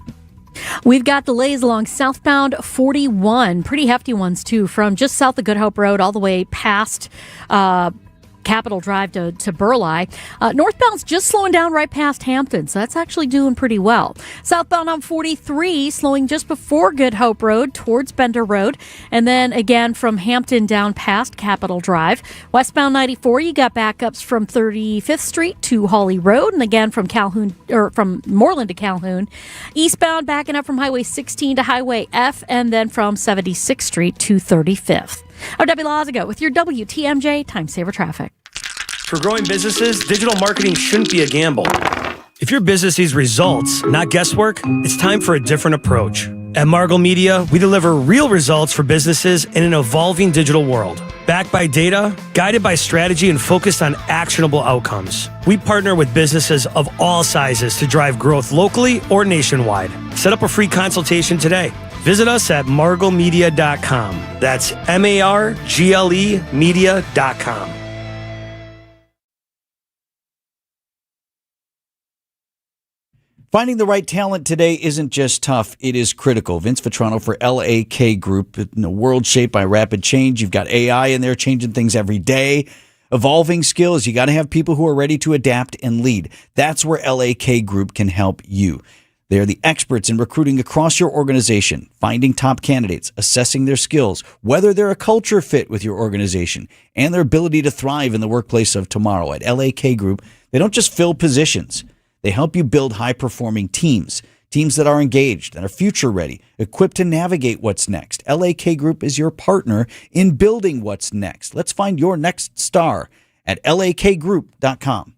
We've got delays along southbound 41, pretty hefty ones too, from just south of Good Hope Road all the way past Capitol Drive to Burleigh. Northbound's just slowing down right past Hampton, so that's actually doing pretty well. Southbound on 43, slowing just before Good Hope Road towards Bender Road, and then again from Hampton down past Capitol Drive. Westbound 94, you got backups from 35th Street to Hawley Road, and again from from Moreland to Calhoun. Eastbound backing up from Highway 16 to Highway F, and then from 76th Street to 35th. I'm Debbie Lazago with your WTMJ Time Saver Traffic. For growing businesses, digital marketing shouldn't be a gamble. If your business needs results, not guesswork, it's time for a different approach. At Margle Media, we deliver real results for businesses in an evolving digital world. Backed by data, guided by strategy, and focused on actionable outcomes. We partner with businesses of all sizes to drive growth locally or nationwide. Set up a free consultation today. Visit us at marglemedia.com. That's MARGLE media.com. Finding the right talent today isn't just tough, it is critical. Vince Vitrano for LAK Group. In a world shaped by rapid change, you've got AI in there changing things every day. evolving skills. You got to have people who are ready to adapt and lead. That's where LAK Group can help you. They're the experts in recruiting across your organization, finding top candidates, assessing their skills, whether they're a culture fit with your organization, and their ability to thrive in the workplace of tomorrow. At LAK Group, they don't just fill positions. They help you build high-performing teams that are engaged and are future-ready, equipped to navigate what's next. LAK Group is your partner in building what's next. Let's find your next star at lakgroup.com.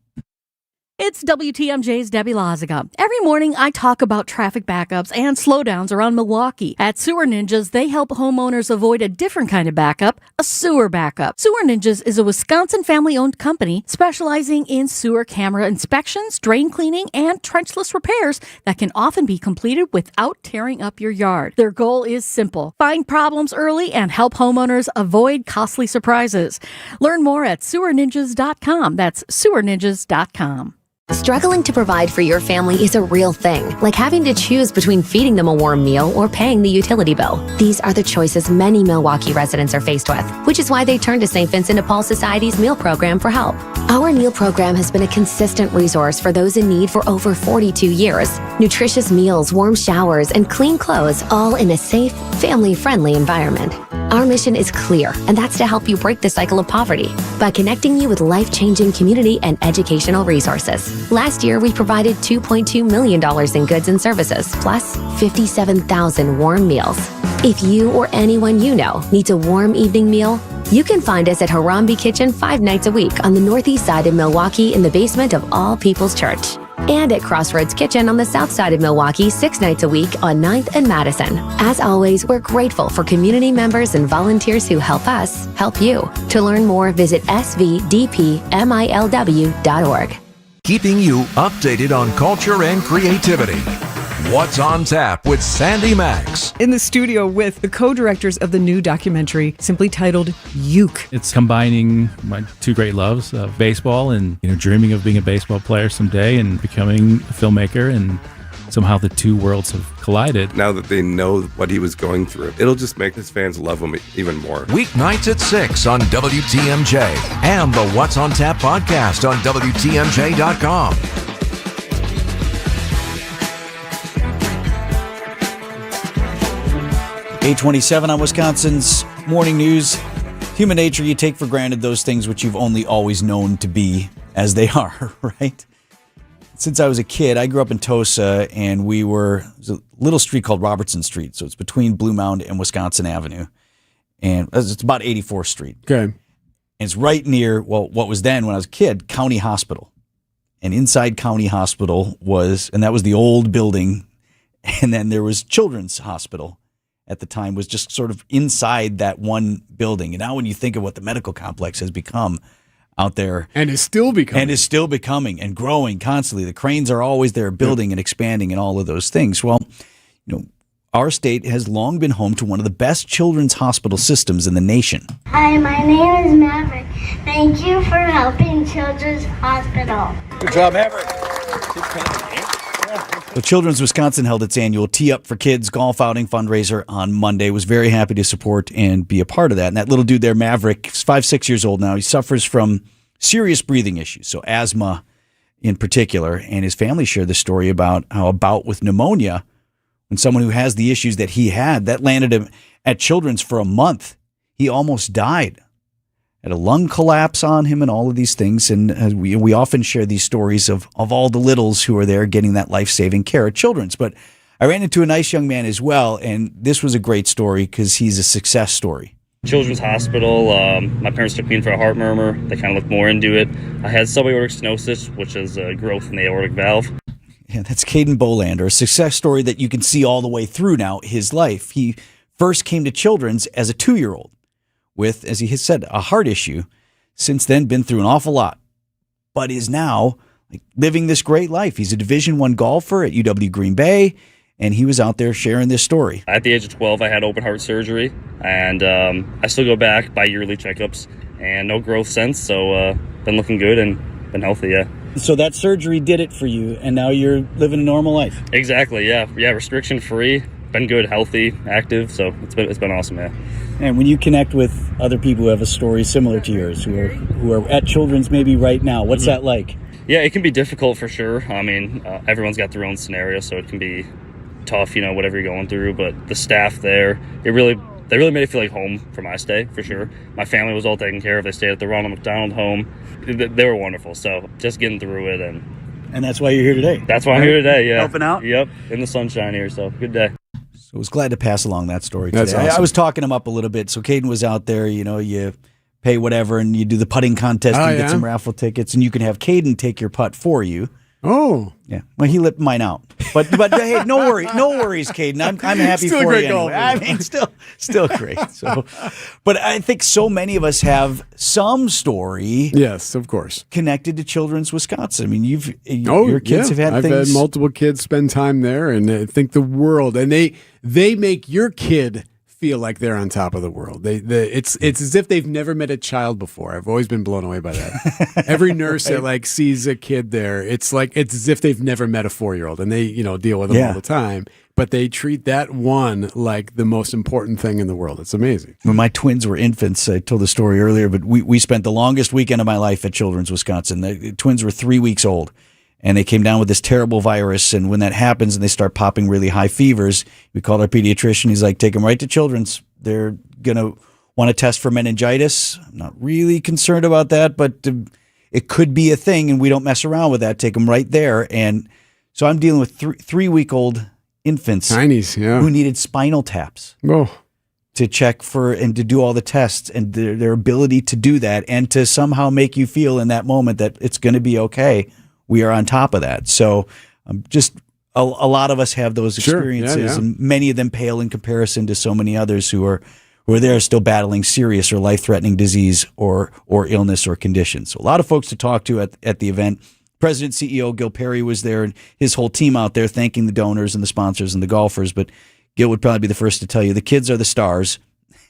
It's WTMJ's Debbie Loziga. Every morning, I talk about traffic backups and slowdowns around Milwaukee. At Sewer Ninjas, they help homeowners avoid a different kind of backup, a sewer backup. Sewer Ninjas is a Wisconsin family-owned company specializing in sewer camera inspections, drain cleaning, and trenchless repairs that can often be completed without tearing up your yard. Their goal is simple: find problems early and help homeowners avoid costly surprises. Learn more at sewerninjas.com. That's sewerninjas.com. Struggling to provide for your family is a real thing, like having to choose between feeding them a warm meal or paying the utility bill. These are the choices many Milwaukee residents are faced with, which is why they turn to St. Vincent de Paul Society's meal program for help. Our meal program has been a consistent resource for those in need for over 42 years. Nutritious meals, warm showers, and clean clothes, all in a safe, family-friendly environment. Our mission is clear, and that's to help you break the cycle of poverty by connecting you with life-changing community and educational resources. Last year, we provided $2.2 million in goods and services, plus 57,000 warm meals. If you or anyone you know needs a warm evening meal, you can find us at Harambe Kitchen 5 nights a week on the northeast side of Milwaukee in the basement of All People's Church. And at Crossroads Kitchen on the south side of Milwaukee 6 nights a week on 9th and Madison. As always, we're grateful for community members and volunteers who help us help you. To learn more, visit svdpmilw.org. Keeping you updated on culture and creativity. What's on Tap with Sandy Max. In the studio with the co-directors of the new documentary, simply titled Uke. It's combining my two great loves, baseball and dreaming of being a baseball player someday and becoming a filmmaker, and somehow the two worlds have collided. Now that they know what he was going through, it'll just make his fans love him even more. Weeknights at 6 on WTMJ and the What's on Tap podcast on WTMJ.com. 8:27 on Wisconsin's Morning News. Human nature, you take for granted those things which you've only always known to be as they are, right? Since I was a kid, I grew up in Tosa, and there's a little street called Robertson Street, so it's between Blue Mound and Wisconsin Avenue, and it's about 84th Street. Okay. And it's right near, what was then, when I was a kid, County Hospital. And inside County Hospital that was the old building, and then there was Children's Hospital. At the time, was just sort of inside that one building. And now when you think of what the medical complex has become out there. And is still becoming. And growing constantly. The cranes are always there building and expanding and all of those things. Well, our state has long been home to one of the best children's hospital systems in the nation. Hi, my name is Maverick. Thank you for helping Children's Hospital. Good job, Maverick. So Children's Wisconsin held its annual Tee Up for Kids golf outing fundraiser on Monday. Was very happy to support and be a part of that. And that little dude there, Maverick, is 5-6 years old now. He suffers from serious breathing issues, so asthma in particular. And his family shared the story about how a bout with pneumonia, when someone who has the issues that he had, that landed him at Children's for a month. He almost died. Had a lung collapse on him and all of these things. And we often share these stories of all the littles who are there getting that life-saving care at Children's. But I ran into a nice young man as well, and this was a great story because he's a success story. Children's Hospital, my parents took me in for a heart murmur. They kind of looked more into it. I had subaortic stenosis, which is a growth in the aortic valve. Yeah, that's Caden Bolander, a success story that you can see all the way through now his life. He first came to Children's as a 2-year-old. With, as he has said, a heart issue, since then been through an awful lot, but is now living this great life. He's a Division I golfer at UW Green Bay, and he was out there sharing this story. At the age of 12, I had open heart surgery, and I still go back by yearly checkups, and no growth since, so been looking good and been healthy, yeah. So that surgery did it for you, and now you're living a normal life? Exactly, yeah. Yeah, restriction-free. been good, healthy, active. So it's been awesome, yeah. And when you connect with other people who have a story similar to yours, who are at Children's maybe right now, what's that like? Yeah, it can be difficult for sure. I mean, everyone's got their own scenario, so it can be tough, whatever you're going through. But the staff there, they really made it feel like home for my stay, for sure. My family was all taken care of. They stayed at the Ronald McDonald home. They were wonderful. So just getting through it. And that's why you're here today. That's why I'm here today, yeah. Helping out? Yep, in the sunshine here, so good day. So I was glad to pass along that story today. That's awesome. I was talking him up a little bit. So Caden was out there, you pay whatever and you do the putting contest and get some raffle tickets, and you can have Caden take your putt for you. Oh. Yeah. Well, he lipped mine out. But hey, no worries, Caden. I'm happy Still for great you golf. anyway. I mean, still great. So, but I think so many of us have some story. Yes, of course. Connected to Children's Wisconsin. I mean, your kids have had I've things. had multiple kids spend time there, and I think the world, and they make your kid feel like they're on top of the world. It's as if they've never met a child before. I've always been blown away by that. Every nurse that sees a kid there, it's as if they've never met a 4-year-old, and they deal with them all the time. But they treat that one like the most important thing in the world. It's amazing. When my twins were infants, I told the story earlier, but we spent the longest weekend of my life at Children's Wisconsin. The twins were 3 weeks old. And they came down with this terrible virus. And when that happens and they start popping really high fevers, we called our pediatrician. He's like, take them right to Children's. They're going to want to test for meningitis. I'm not really concerned about that, but it could be a thing, and we don't mess around with that. Take them right there. And so I'm dealing with 3-week-old infants. Tinies, yeah. Who needed spinal taps. Oh. To check for and to do all the tests, and their ability to do that and to somehow make you feel in that moment that it's going to be okay. We are on top of that. So just a lot of us have those experiences, and many of them pale in comparison to so many others who are there still battling serious or life-threatening disease or illness or condition. So a lot of folks to talk to at the event. President CEO Gil Perry was there, and his whole team out there thanking the donors and the sponsors and the golfers. But Gil would probably be the first to tell you the kids are the stars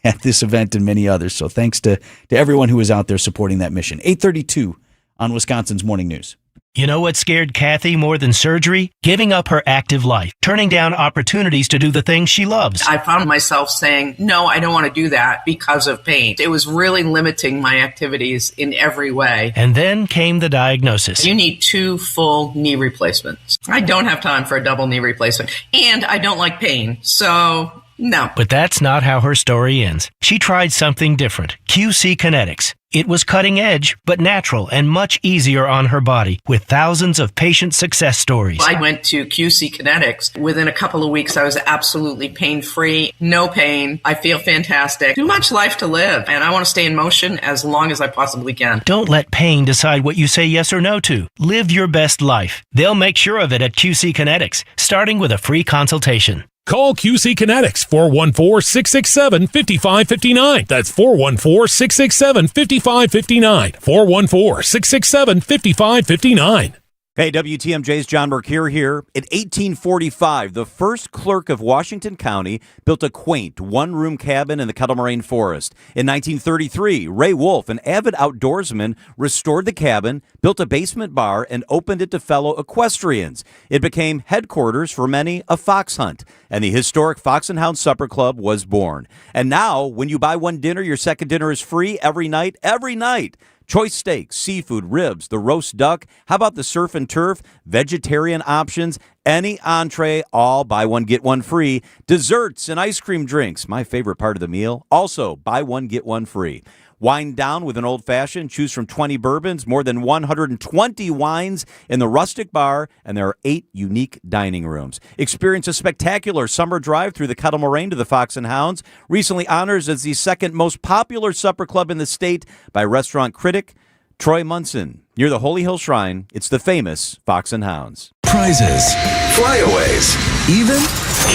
at this event and many others. So thanks to everyone who was out there supporting that mission. 8:32 on Wisconsin's Morning News. You know what scared Kathy more than surgery? Giving up her active life, turning down opportunities to do the things she loves. I found myself saying, no, I don't want to do that because of pain. It was really limiting my activities in every way. And then came the diagnosis. You need 2 full knee replacements. I don't have time for a double knee replacement, and I don't like pain. So no. But that's not how her story ends. She tried something different. QC Kinetics. It was cutting edge, but natural and much easier on her body, with thousands of patient success stories. I went to QC Kinetics. Within a couple of weeks, I was absolutely pain-free, no pain. I feel fantastic. Too much life to live, and I want to stay in motion as long as I possibly can. Don't let pain decide what you say yes or no to. Live your best life. They'll make sure of it at QC Kinetics, starting with a free consultation. Call QC Kinetics, 414-667-5559. That's 414-667-5559. 414-667-5559. Hey, WTMJ's John Mercure here. In 1845, the first clerk of Washington County built a quaint one-room cabin in the Kettle Moraine Forest. In 1933, Ray Wolf, an avid outdoorsman, restored the cabin, built a basement bar, and opened it to fellow equestrians. It became headquarters for many a fox hunt, and the historic Fox and Hound Supper Club was born. And now, when you buy one dinner, your second dinner is free every night. Every night. Choice steaks, seafood, ribs, the roast duck. How about the surf and turf? Vegetarian options, any entree, all buy one, get one free. Desserts and ice cream drinks, my favorite part of the meal. Also, buy one, get one free. Wine down with an old-fashioned. Choose from 20 bourbons, more than 120 wines in the rustic bar, and there are 8 unique dining rooms. Experience a spectacular summer drive through the Kettle Moraine to the Fox and Hounds, recently honored as the second most popular supper club in the state by restaurant critic Troy Munson. Near the Holy Hill Shrine, it's the famous Fox and Hounds. Prizes, flyaways, even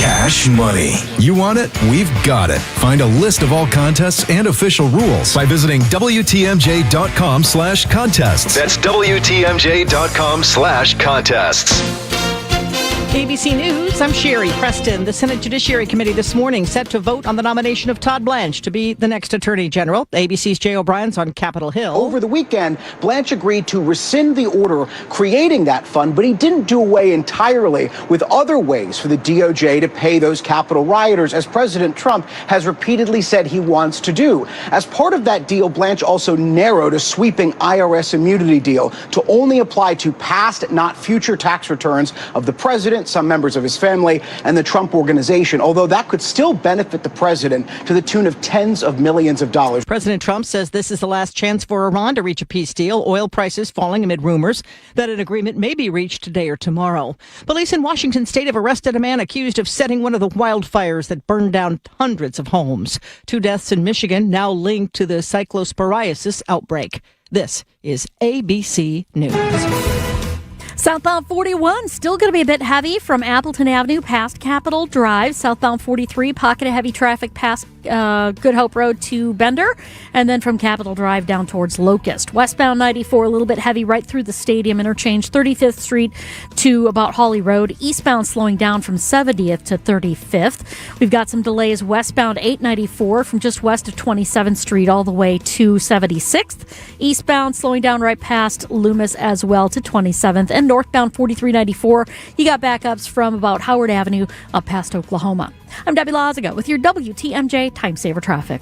cash money. You want it? We've got it. Find a list of all contests and official rules by visiting WTMJ.com/contests. That's WTMJ.com/contests. ABC News, I'm Sherry Preston. The Senate Judiciary Committee this morning set to vote on the nomination of Todd Blanche to be the next Attorney General. ABC's Jay O'Brien's on Capitol Hill. Over the weekend, Blanche agreed to rescind the order creating that fund, but he didn't do away entirely with other ways for the DOJ to pay those Capitol rioters, as President Trump has repeatedly said he wants to do. As part of that deal, Blanche also narrowed a sweeping IRS immunity deal to only apply to past, not future tax returns of the president, some members of his family, and the Trump Organization, although that could still benefit the president to the tune of tens of millions of dollars. President Trump says this is the last chance for Iran to reach a peace deal, oil prices falling amid rumors that an agreement may be reached today or tomorrow. Police in Washington state have arrested a man accused of setting one of the wildfires that burned down hundreds of homes. 2 deaths in Michigan now linked to the cyclosporiasis outbreak. This is ABC News. Southbound 41 still going to be a bit heavy from Appleton Avenue past Capitol Drive. Southbound 43, pocket of heavy traffic past Good Hope Road to Bender. And then from Capitol Drive down towards Locust. Westbound 94, a little bit heavy right through the Stadium interchange. 35th Street to about Holly Road. Eastbound slowing down from 70th to 35th. We've got some delays westbound 894 from just west of 27th Street all the way to 76th. Eastbound slowing down right past Loomis as well to 27th. And northbound 4394, you got backups from about Howard Avenue up past Oklahoma. I'm Debbie Loziga with your WTMJ Time Saver Traffic.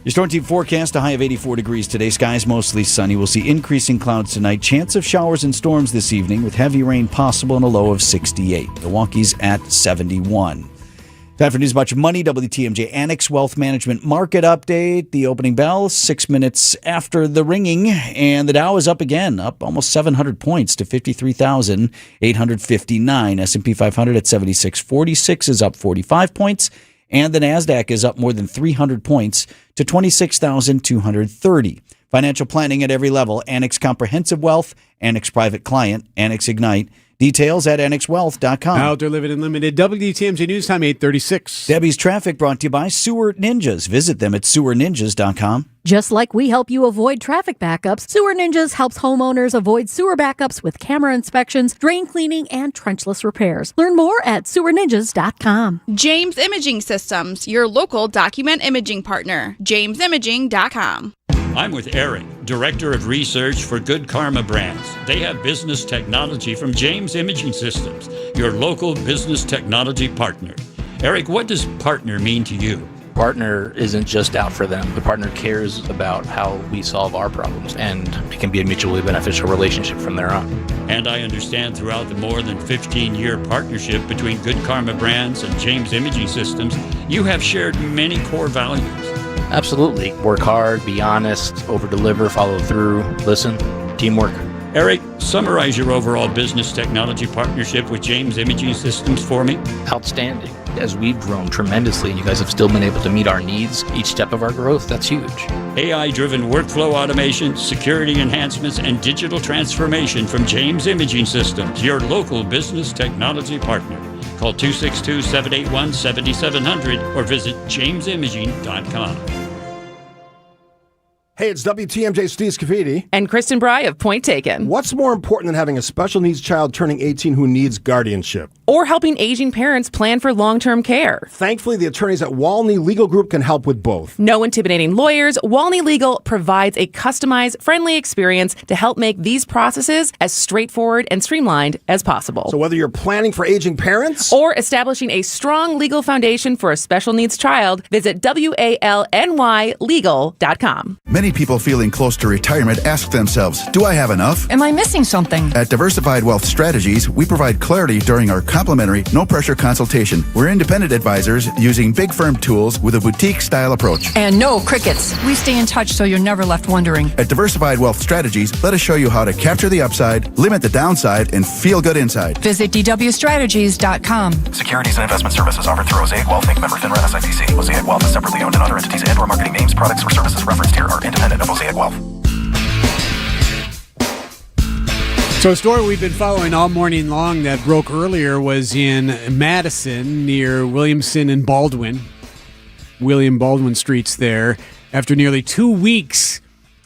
Your Storm Team forecast, a high of 84 degrees today. Skies mostly sunny. We'll see increasing clouds tonight. Chance of showers and storms this evening with heavy rain possible and a low of 68. Milwaukee's at 71. Time for news about your money. WTMJ Annex Wealth Management Market Update. The opening bell, 6 minutes after the ringing. And the Dow is up again, up almost 700 points to 53,859. S&P 500 at 7646 is up 45 points. And the NASDAQ is up more than 300 points to 26,230. Financial planning at every level. Annex Comprehensive Wealth, Annex Private Client, Annex Ignite. Details at annexwealth.com. Outdoor Living Unlimited, WTMJ News Time, 8:36. Debbie's Traffic brought to you by Sewer Ninjas. Visit them at sewerninjas.com. Just like we help you avoid traffic backups, Sewer Ninjas helps homeowners avoid sewer backups with camera inspections, drain cleaning, and trenchless repairs. Learn more at sewerninjas.com. James Imaging Systems, your local document imaging partner. jamesimaging.com. I'm with Eric, Director of Research for Good Karma Brands. They have business technology from James Imaging Systems, your local business technology partner. Eric, what does partner mean to you? Partner isn't just out for them. The partner cares about how we solve our problems, and it can be a mutually beneficial relationship from there on. And I understand throughout the more than 15-year partnership between Good Karma Brands and James Imaging Systems, you have shared many core values. Absolutely. Work hard, be honest, over-deliver, follow through, listen, teamwork. Eric, summarize your overall business technology partnership with James Imaging Systems for me. Outstanding. As we've grown tremendously and you guys have still been able to meet our needs each step of our growth, that's huge. AI-driven workflow automation, security enhancements, and digital transformation from James Imaging Systems, your local business technology partner. Call 262-781-7700 or visit jamesimaging.com. Hey, it's WTMJ Steve Scafidi. And Kristen Bry of Point Taken. What's more important than having a special needs child turning 18 who needs guardianship? Or helping aging parents plan for long-term care. Thankfully, the attorneys at Walney Legal Group can help with both. No intimidating lawyers, Walney Legal provides a customized, friendly experience to help make these processes as straightforward and streamlined as possible. So whether you're planning for aging parents or establishing a strong legal foundation for a special needs child, visit WALNYlegal.com. Many people feeling close to retirement ask themselves, do I have enough? Am I missing something? At Diversified Wealth Strategies, we provide clarity during our complimentary, no-pressure consultation. We're independent advisors using big firm tools with a boutique-style approach. And no crickets. We stay in touch so you're never left wondering. At Diversified Wealth Strategies, let us show you how to capture the upside, limit the downside, and feel good inside. Visit DWstrategies.com. Securities and investment services offered through Mosaic Wealth Inc. Member FINRA SIPC. Mosaic Wealth is separately owned, and other entities and/or marketing names, products, or services referenced here are independent of Mosaic Wealth. So a story we've been following all morning long that broke earlier was in Madison near William Baldwin streets there. After nearly 2 weeks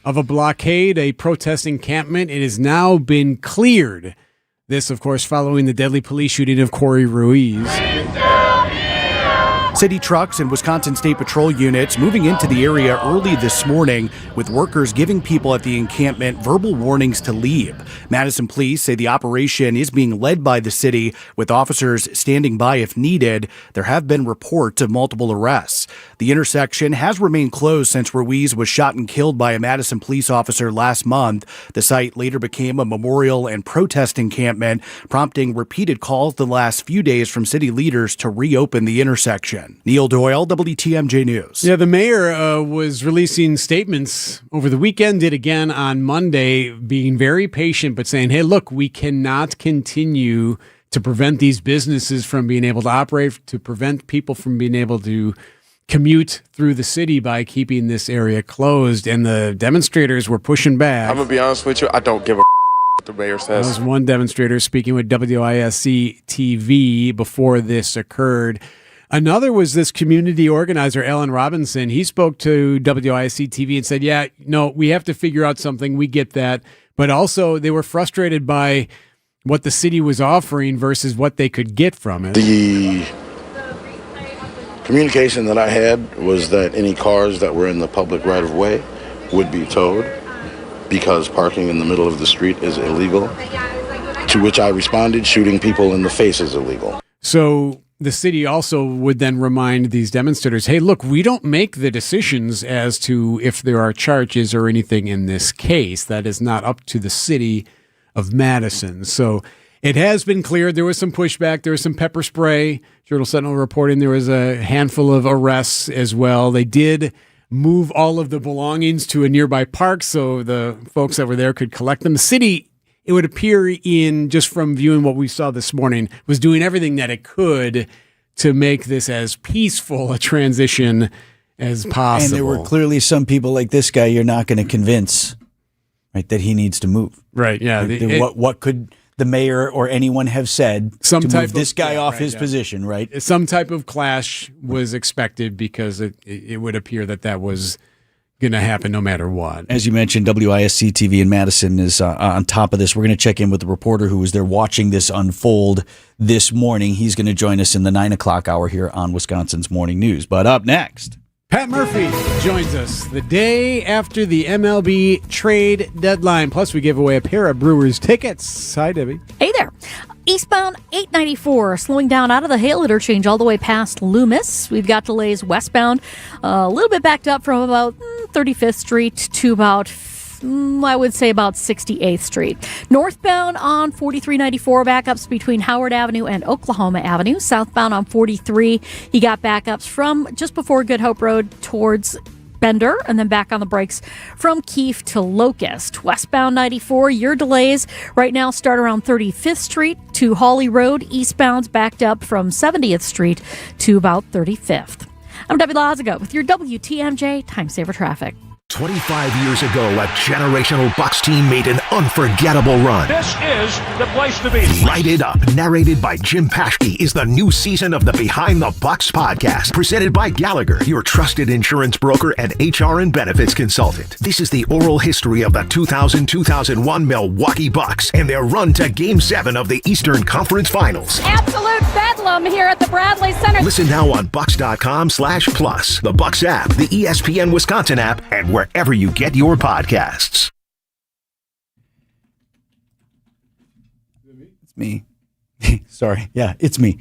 of a blockade, a protest encampment, it has now been cleared This, of course, following the deadly police shooting of Corey Ruiz. City trucks and Wisconsin State Patrol units moving into the area early this morning, with workers giving people at the encampment verbal warnings to leave. Madison police say the operation is being led by the city, with officers standing by if needed. There have been reports of multiple arrests. The intersection has remained closed since Ruiz was shot and killed by a Madison police officer last month. The site later became a memorial and protest encampment, prompting repeated calls the last few days from city leaders to reopen the intersection. Neil Doyle, WTMJ News. Yeah, the mayor was releasing statements over the weekend, did again on Monday, being very patient, but saying, hey, look, we cannot continue to prevent these businesses from being able to operate, to prevent people from being able to commute through the city by keeping this area closed. And the demonstrators were pushing back. I'm going to be honest with you, I don't give a what the mayor says. That was one demonstrator speaking with WISC TV before this occurred. Another was this community organizer, Alan Robinson. He spoke to WISC TV and said, yeah, no, we have to figure out something. We get that. But also they were frustrated by what the city was offering versus what they could get from it. The communication that I had was that any cars that were in the public right-of-way would be towed because parking in the middle of the street is illegal, to which I responded, shooting people in the face is illegal. So the city also would then remind these demonstrators, hey, look, we don't make the decisions as to if there are charges or anything in this case. That is not up to the city of Madison. So it has been cleared. There was some pushback. There was some pepper spray. Journal Sentinel reporting there was a handful of arrests as well. They did move all of the belongings to a nearby park so the folks that were there could collect them. The city, it would appear, in just from viewing what we saw this morning, was doing everything that it could to make this as peaceful a transition as possible. And there were clearly some people like this guy you're not going to convince, right, that he needs to move. Right, yeah. What could the mayor or anyone have said to move this guy off his position, right? Some type of clash was expected because it would appear that was going to happen no matter what. As you mentioned, WISC TV in Madison is on top of this. We're going to check in with the reporter who was there watching this unfold this morning. He's going to join us in the 9 o'clock hour here on Wisconsin's Morning News. But up next, Pat Murphy joins us the day after the MLB trade deadline. Plus, we give away a pair of Brewers tickets. Hi, Debbie. Hey there. Eastbound 894 slowing down out of the Hale interchange all the way past Loomis. We've got delays westbound, a little bit backed up from about 35th Street to about, I would say, about 68th Street. Northbound on 4394, backups between Howard Avenue and Oklahoma Avenue. Southbound on 43, you got backups from just before Good Hope Road towards Bender, and then back on the brakes from Keefe to Locust. Westbound 94, your delays right now start around 35th Street to Hawley Road. Eastbound's backed up from 70th Street to about 35th. I'm Debbie Lazaga with your WTMJ Time Saver Traffic. 25 years ago, a generational Bucks team made an unforgettable run. This is the place to be. Light It Up, narrated by Jim Paschke, is the new season of the Behind the Bucks podcast, presented by Gallagher, your trusted insurance broker and HR and benefits consultant. This is the oral history of the 2000-2001 Milwaukee Bucks and their run to Game 7 of the Eastern Conference Finals. Absolute bedlam here at the Bradley Center. Listen now on Bucks.com/plus, the Bucks app, the ESPN Wisconsin app, and wherever you get your podcasts. It's me. Sorry. Yeah, it's me.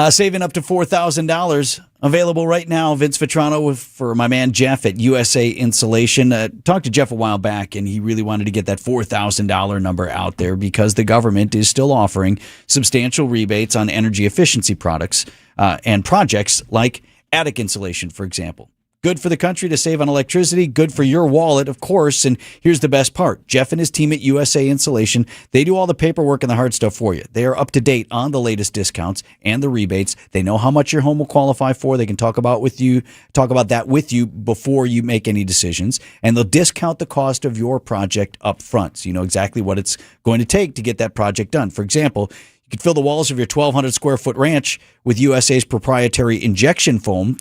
Saving up to $4,000 available right now. Vince Vitrano for my man Jeff at USA Insulation. Talked to Jeff a while back, and he really wanted to get that $4,000 number out there because the government is still offering substantial rebates on energy efficiency products and projects like attic insulation, for example. Good for the country to save on electricity, good for your wallet, of course. And here's the best part. Jeff and his team at USA Insulation, they do all the paperwork and the hard stuff for you. They are up to date on the latest discounts and the rebates. They know how much your home will qualify for. They can talk about that with you before you make any decisions. And they'll discount the cost of your project up front, so you know exactly what it's going to take to get that project done. For example, you could fill the walls of your 1,200 square foot ranch with USA's proprietary injection foam.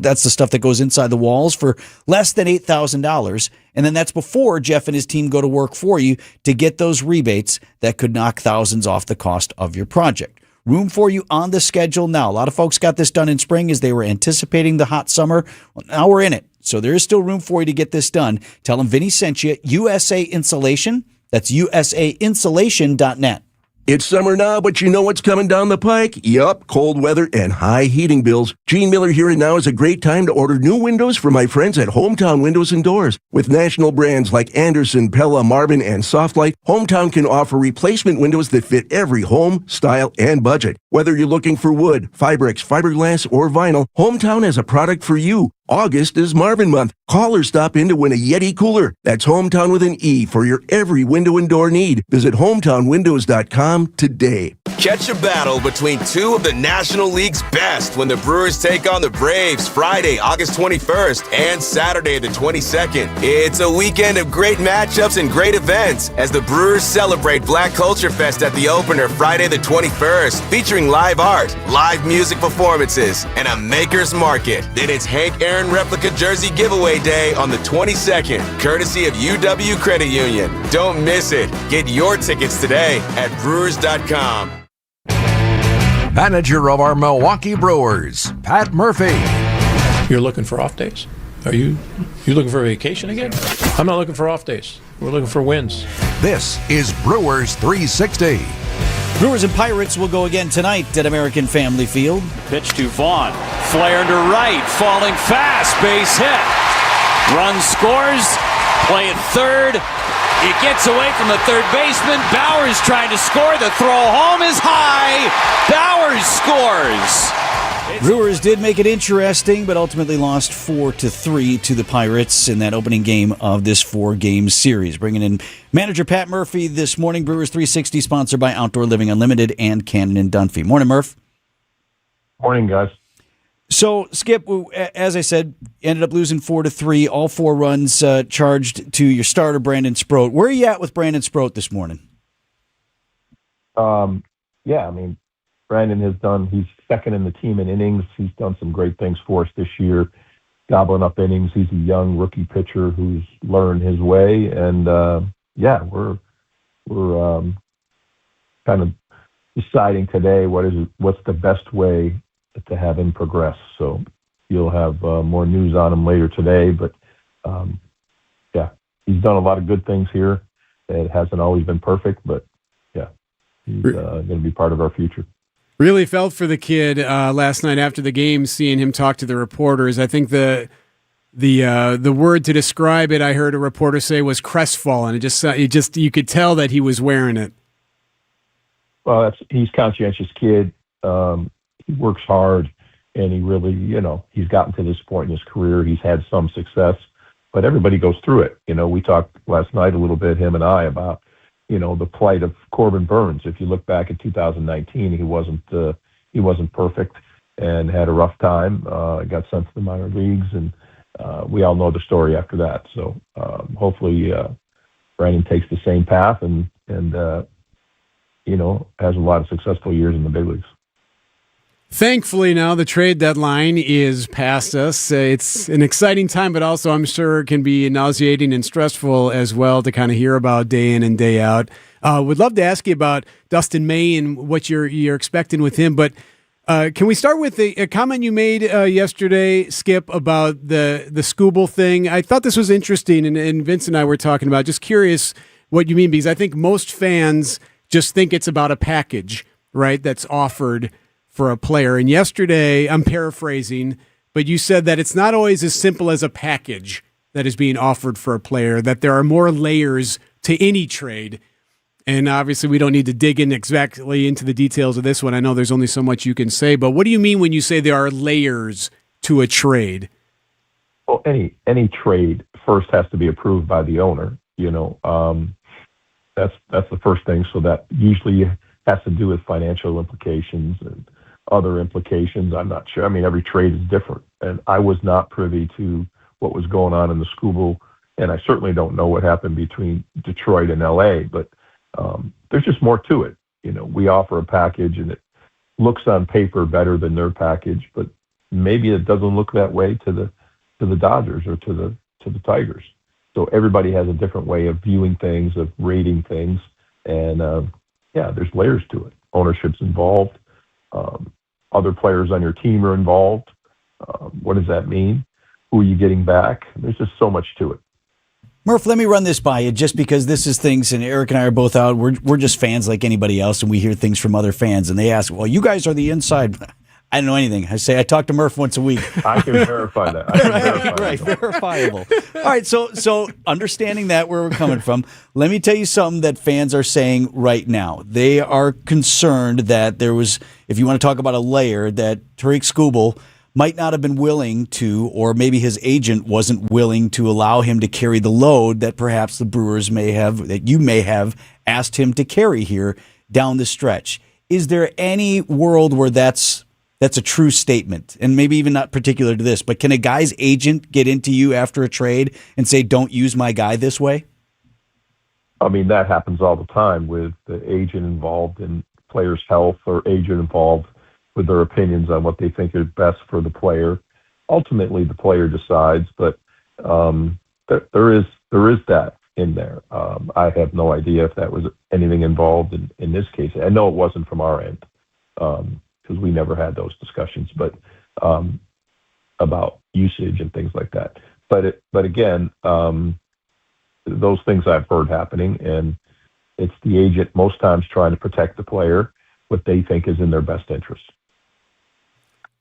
That's the stuff that goes inside the walls for less than $8,000. And then that's before Jeff and his team go to work for you to get those rebates that could knock thousands off the cost of your project. Room for you on the schedule now. A lot of folks got this done in spring as they were anticipating the hot summer. Well, now we're in it. So there is still room for you to get this done. Tell them Vinny sent you. USA Insulation. That's usainsulation.net. It's summer now, but you know what's coming down the pike? Yup, cold weather and high heating bills. Gene Miller here, and now is a great time to order new windows from my friends at Hometown Windows and Doors. With national brands like Anderson, Pella, Marvin, and Softlight, Hometown can offer replacement windows that fit every home, style, and budget. Whether you're looking for wood, Fiberx, fiberglass, or vinyl, Hometown has a product for you. August is Marvin month. Call or stop in to win a Yeti cooler. That's Hometown with an E for your every window and door need. Visit hometownwindows.com today. Catch a battle between two of the National League's best when the Brewers take on the Braves Friday, August 21st and Saturday the 22nd. It's a weekend of great matchups and great events as the Brewers celebrate Black Culture Fest at the opener Friday the 21st, featuring live art, live music performances, and a maker's market. Then it's Hank Aaron replica jersey giveaway day on the 22nd, courtesy of UW Credit Union. Don't miss it. Get your tickets today at brewers.com. Manager of our Milwaukee Brewers, Pat Murphy. You're looking for off days? Are you looking for a vacation again? I'm not looking for off days. We're looking for wins. This is Brewers 360. Brewers and Pirates will go again tonight at American Family Field. Pitch to Vaughn. Flare to right. Falling fast. Base hit. Run scores. Play at third. It gets away from the third baseman. Bowers trying to score. The throw home is high. Bowers scores. Brewers did make it interesting, but ultimately lost 4-3 to the Pirates in that opening game of this 4-game series. Bringing in manager Pat Murphy this morning. Brewers 360 sponsored by Outdoor Living Unlimited and Cannon and Dunphy. Morning, Murph. Morning, guys. So, Skip, as I said, ended up losing 4-3. All 4 runs charged to your starter, Brandon Sproat. Where are you at with Brandon Sproat this morning? Yeah, I mean, Brandon he's second in the team in innings. He's done some great things for us this year, gobbling up innings. He's a young rookie pitcher who's learned his way. And, we're kind of deciding today what's the best way to have him progress. So you'll have more news on him later today. But, he's done a lot of good things here. It hasn't always been perfect, but, he's going to be part of our future. Really felt for the kid last night after the game, seeing him talk to the reporters. I think the word to describe it, I heard a reporter say, was crestfallen. You could tell that he was wearing it. Well, he's a conscientious kid. He works hard, and he really, he's gotten to this point in his career. He's had some success, but everybody goes through it. We talked last night a little bit, him and I, about the plight of Corbin Burns. If you look back at 2019, he wasn't perfect and had a rough time. Got sent to the minor leagues, and we all know the story after that. So hopefully Brandon takes the same path and has a lot of successful years in the big leagues. Thankfully, now the trade deadline is past us. It's an exciting time, but also I'm sure it can be nauseating and stressful as well to kind of hear about day in and day out. Would love to ask you about Dustin May and what you're expecting with him, but can we start with a comment you made yesterday, Skip, about the Skubal thing? I thought this was interesting, and Vince and I were talking about. Just curious what you mean, because I think most fans just think it's about a package, right, that's offered for a player. And yesterday, I'm paraphrasing, but you said that it's not always as simple as a package that is being offered for a player, that there are more layers to any trade. And obviously, we don't need to dig in exactly into the details of this one. I know there's only so much you can say, but what do you mean when you say there are layers to a trade? Well, any trade first has to be approved by the owner. That's the first thing. So that usually has to do with financial implications and other implications. I'm not sure. I mean, every trade is different. And I was not privy to what was going on in the Skubal, and I certainly don't know what happened between Detroit and LA, but there's just more to it. We offer a package and it looks on paper better than their package, but maybe it doesn't look that way to the Dodgers or to the Tigers. So everybody has a different way of viewing things, of rating things, and there's layers to it. Ownership's involved. Other players on your team are involved. What does that mean? Who are you getting back? There's just so much to it. Murph, let me run this by you just because this is things, and Eric and I are both out. We're just fans like anybody else, and we hear things from other fans, and they ask, well, you guys are the inside. I don't know anything. I say I talk to Murph once a week. I can verify that. Right, verifiable. All right, so understanding that where we're coming from, let me tell you something that fans are saying right now. They are concerned that there was, if you want to talk about a layer, that Tariq Skubal might not have been willing to, or maybe his agent wasn't willing to allow him to carry the load that perhaps the Brewers may have, that you may have asked him to carry here down the stretch. Is there any world where that's a true statement? And maybe even not particular to this, but can a guy's agent get into you after a trade and say, don't use my guy this way? I mean, that happens all the time with the agent involved in players' health or agent involved with their opinions on what they think is best for the player. Ultimately, the player decides, but there is that in there. I have no idea if that was anything involved in this case. I know it wasn't from our end because we never had those discussions, but about usage and things like that. But again, those things I've heard happening, and it's the agent most times trying to protect the player, what they think is in their best interest.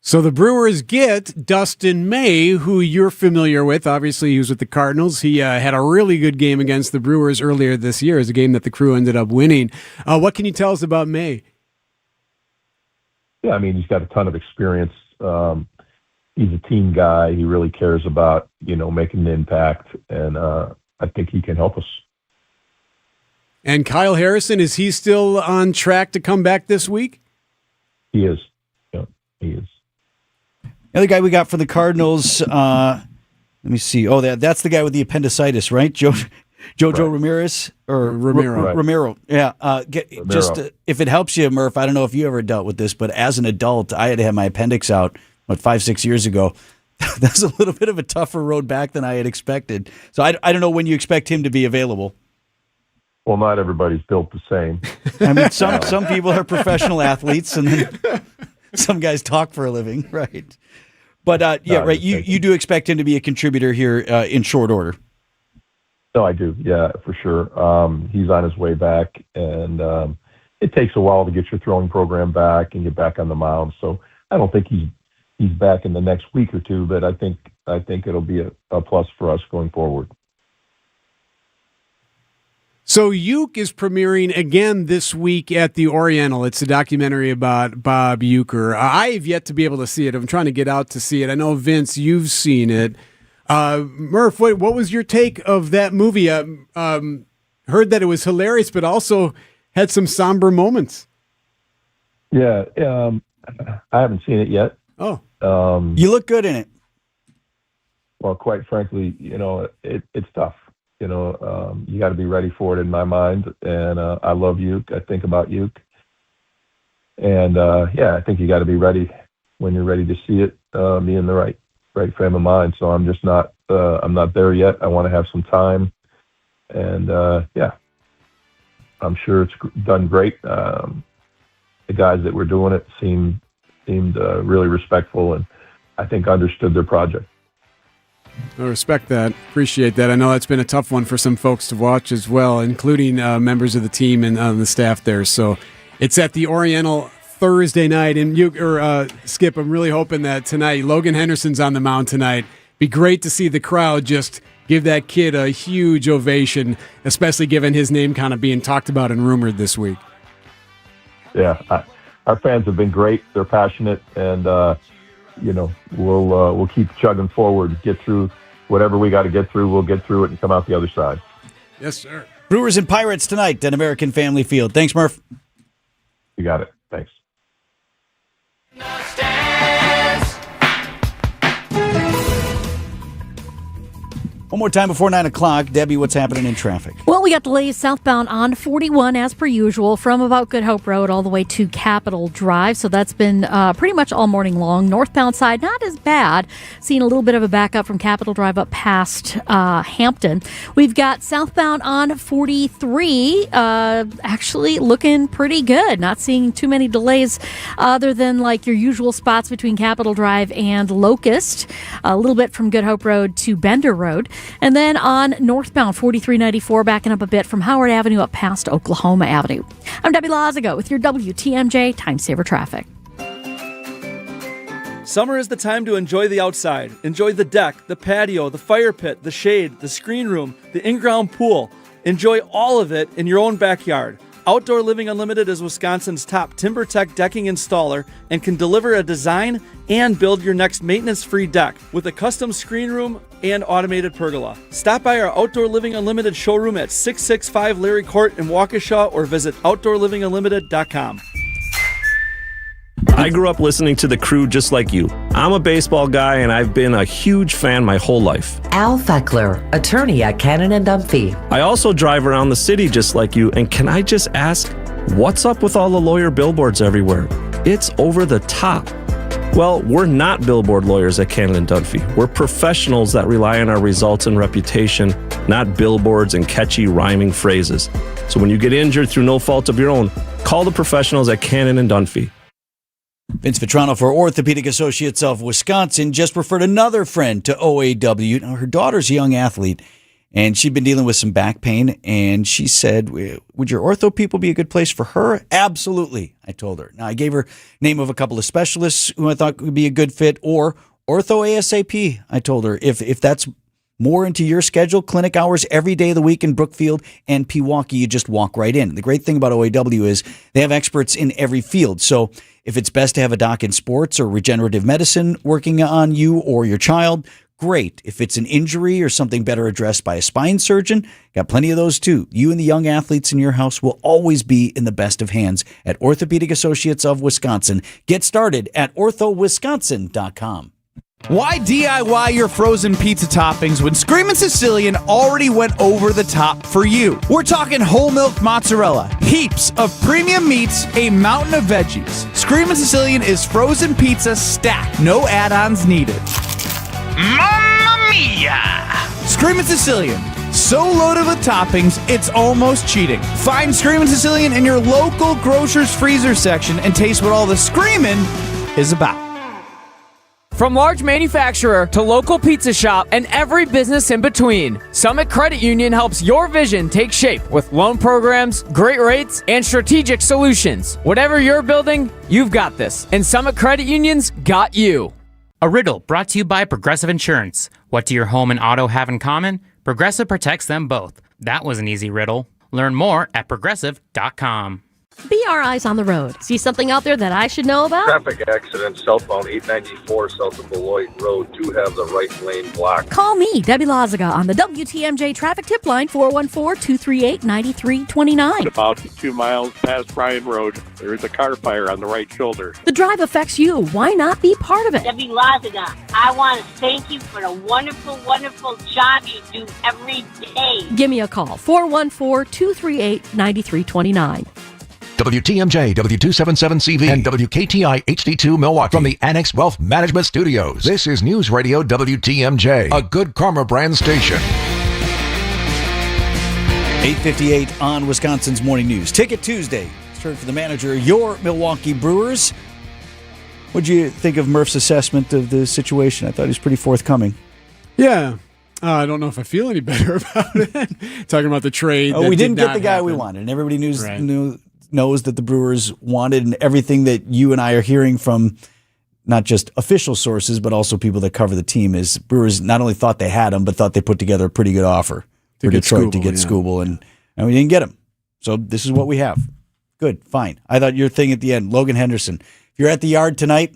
So the Brewers get Dustin May, who you're familiar with. Obviously, he was with the Cardinals. He had a really good game against the Brewers earlier this year. It was a game that the Crew ended up winning. What can you tell us about May? Yeah, I mean, he's got a ton of experience. He's a team guy. He really cares about, making an impact, and I think he can help us. And Kyle Harrison, is he still on track to come back this week? He is. Yeah, he is. The other guy we got for the Cardinals, let me see. Oh, that's the guy with the appendicitis, right? Jojo right. Ramirez or Romero. Right. Romero. Yeah. Romero. Just if it helps you, Murph, I don't know if you ever dealt with this, but as an adult, I had to have my appendix out 5-6 years ago. That's a little bit of a tougher road back than I had expected. So I don't know when you expect him to be available. Well, not everybody's built the same. I mean, some people are professional athletes, and then some guys talk for a living, right? But right. You do expect him to be a contributor here in short order. No, I do. Yeah, for sure. He's on his way back, and it takes a while to get your throwing program back and get back on the mound. So I don't think he's back in the next week or two, but I think it'll be a plus for us going forward. So Uke is premiering again this week at the Oriental. It's a documentary about Bob Uecker. I have yet to be able to see it. I'm trying to get out to see it. I know, Vince, you've seen it. Murph, what was your take of that movie? Heard that it was hilarious, but also had some somber moments. Yeah, I haven't seen it yet. Oh. You look good in it. Well, quite frankly, it's tough. You got to be ready for it in my mind. And I love Uke. I think about Uke. And I think you got to be ready when you're ready to see it, be in the right frame of mind. So I'm just not, I'm not there yet. I want to have some time. And I'm sure it's done great. The guys that were doing it seemed really respectful and I think understood their project. I respect that. Appreciate that. I know that's been a tough one for some folks to watch as well, including members of the team and the staff there. So it's at the Oriental Thursday night. And Skip, I'm really hoping that tonight, Logan Henderson's on the mound tonight. Be great to see the crowd just give that kid a huge ovation, especially given his name kind of being talked about and rumored this week. Yeah, our fans have been great. They're passionate, and we'll keep chugging forward, get through whatever we got to get through. We'll get through it and come out the other side. Yes, sir. Brewers and Pirates tonight at American Family Field. Thanks, Murph. You got it. Thanks. One more time before 9 o'clock. Debbie, what's happening in traffic? Well, we got delays southbound on 41 as per usual from about Good Hope Road all the way to Capitol Drive. So that's been pretty much all morning long. Northbound side, not as bad. Seeing a little bit of a backup from Capitol Drive up past Hampton. We've got southbound on 43 actually looking pretty good. Not seeing too many delays other than like your usual spots between Capitol Drive and Locust. A little bit from Good Hope Road to Bender Road. And then on northbound 4394, backing up a bit from Howard Avenue up past Oklahoma Avenue. I'm Debbie Lazago with your WTMJ Time Saver Traffic. Summer is the time to enjoy the outside. Enjoy the deck, the patio, the fire pit, the shade, the screen room, the in-ground pool. Enjoy all of it in your own backyard. Outdoor Living Unlimited is Wisconsin's top TimberTech decking installer and can deliver a design and build your next maintenance-free deck with a custom screen room and automated pergola. Stop by our Outdoor Living Unlimited showroom at 665 Larry Court in Waukesha or visit OutdoorLivingUnlimited.com. I grew up listening to the Crew just like you. I'm a baseball guy, and I've been a huge fan my whole life. Al Feckler, attorney at Cannon and Dunphy. I also drive around the city just like you, and can I just ask, what's up with all the lawyer billboards everywhere? It's over the top. Well, we're not billboard lawyers at Cannon and Dunphy. We're professionals that rely on our results and reputation, not billboards and catchy rhyming phrases. So when you get injured through no fault of your own, call the professionals at Cannon and Dunphy. Vince Vitrano for Orthopedic Associates of Wisconsin just referred another friend to OAW. Now, her daughter's a young athlete, and she'd been dealing with some back pain, and she said, would your ortho people be a good place for her? Absolutely, I told her. Now, I gave her name of a couple of specialists who I thought would be a good fit, or Ortho ASAP, I told her. If that's more into your schedule, clinic hours every day of the week in Brookfield and Pewaukee, you just walk right in. The great thing about OAW is they have experts in every field. So if it's best to have a doc in sports or regenerative medicine working on you or your child, great. If it's an injury or something better addressed by a spine surgeon, got plenty of those too. You and the young athletes in your house will always be in the best of hands at Orthopedic Associates of Wisconsin. Get started at orthowisconsin.com. Why DIY your frozen pizza toppings when Screamin' Sicilian already went over the top for you? We're talking whole milk mozzarella, heaps of premium meats, a mountain of veggies. Screamin' Sicilian is frozen pizza stacked, no add-ons needed. Mamma mia! Screamin' Sicilian, so loaded with toppings, it's almost cheating. Find Screamin' Sicilian in your local grocer's freezer section and taste what all the screamin' is about. From large manufacturer to local pizza shop and every business in between, Summit Credit Union helps your vision take shape with loan programs, great rates, and strategic solutions. Whatever you're building, you've got this. And Summit Credit Union's got you. A riddle brought to you by Progressive Insurance. What do your home and auto have in common? Progressive protects them both. That was an easy riddle. Learn more at progressive.com. Be our eyes on the road. See something out there that I should know about? Traffic accident southbound 894 south of Beloit Road. Do have the right lane blocked. Call me, Debbie Lazaga, on the WTMJ traffic tip line, 414-238-9329. About 2 miles past Bryan Road, there is a car fire on the right shoulder. The drive affects you. Why not be part of it? Debbie Lazaga, I want to thank you for the wonderful, wonderful job you do every day. Give me a call, 414-238-9329. WTMJ, W277CV, and WKTI HD2 Milwaukee from the Annex Wealth Management Studios. This is News Radio WTMJ, a Good Karma brand station. 8:58 on Wisconsin's Morning News. Ticket Tuesday. It's turn for the manager of your Milwaukee Brewers. What'd you think of Murph's assessment of the situation? I thought he was pretty forthcoming. Yeah. I don't know if I feel any better about it. Talking about the trade. We didn't get the guy we wanted, and everybody knows that the Brewers wanted, and everything that you and I are hearing from not just official sources, but also people that cover the team is Brewers not only thought they had him, but thought they put together a pretty good offer for Detroit to get Skubal, and we didn't get him. So this is what we have. Good, fine. I thought your thing at the end, Logan Henderson. If you're at the Yard tonight,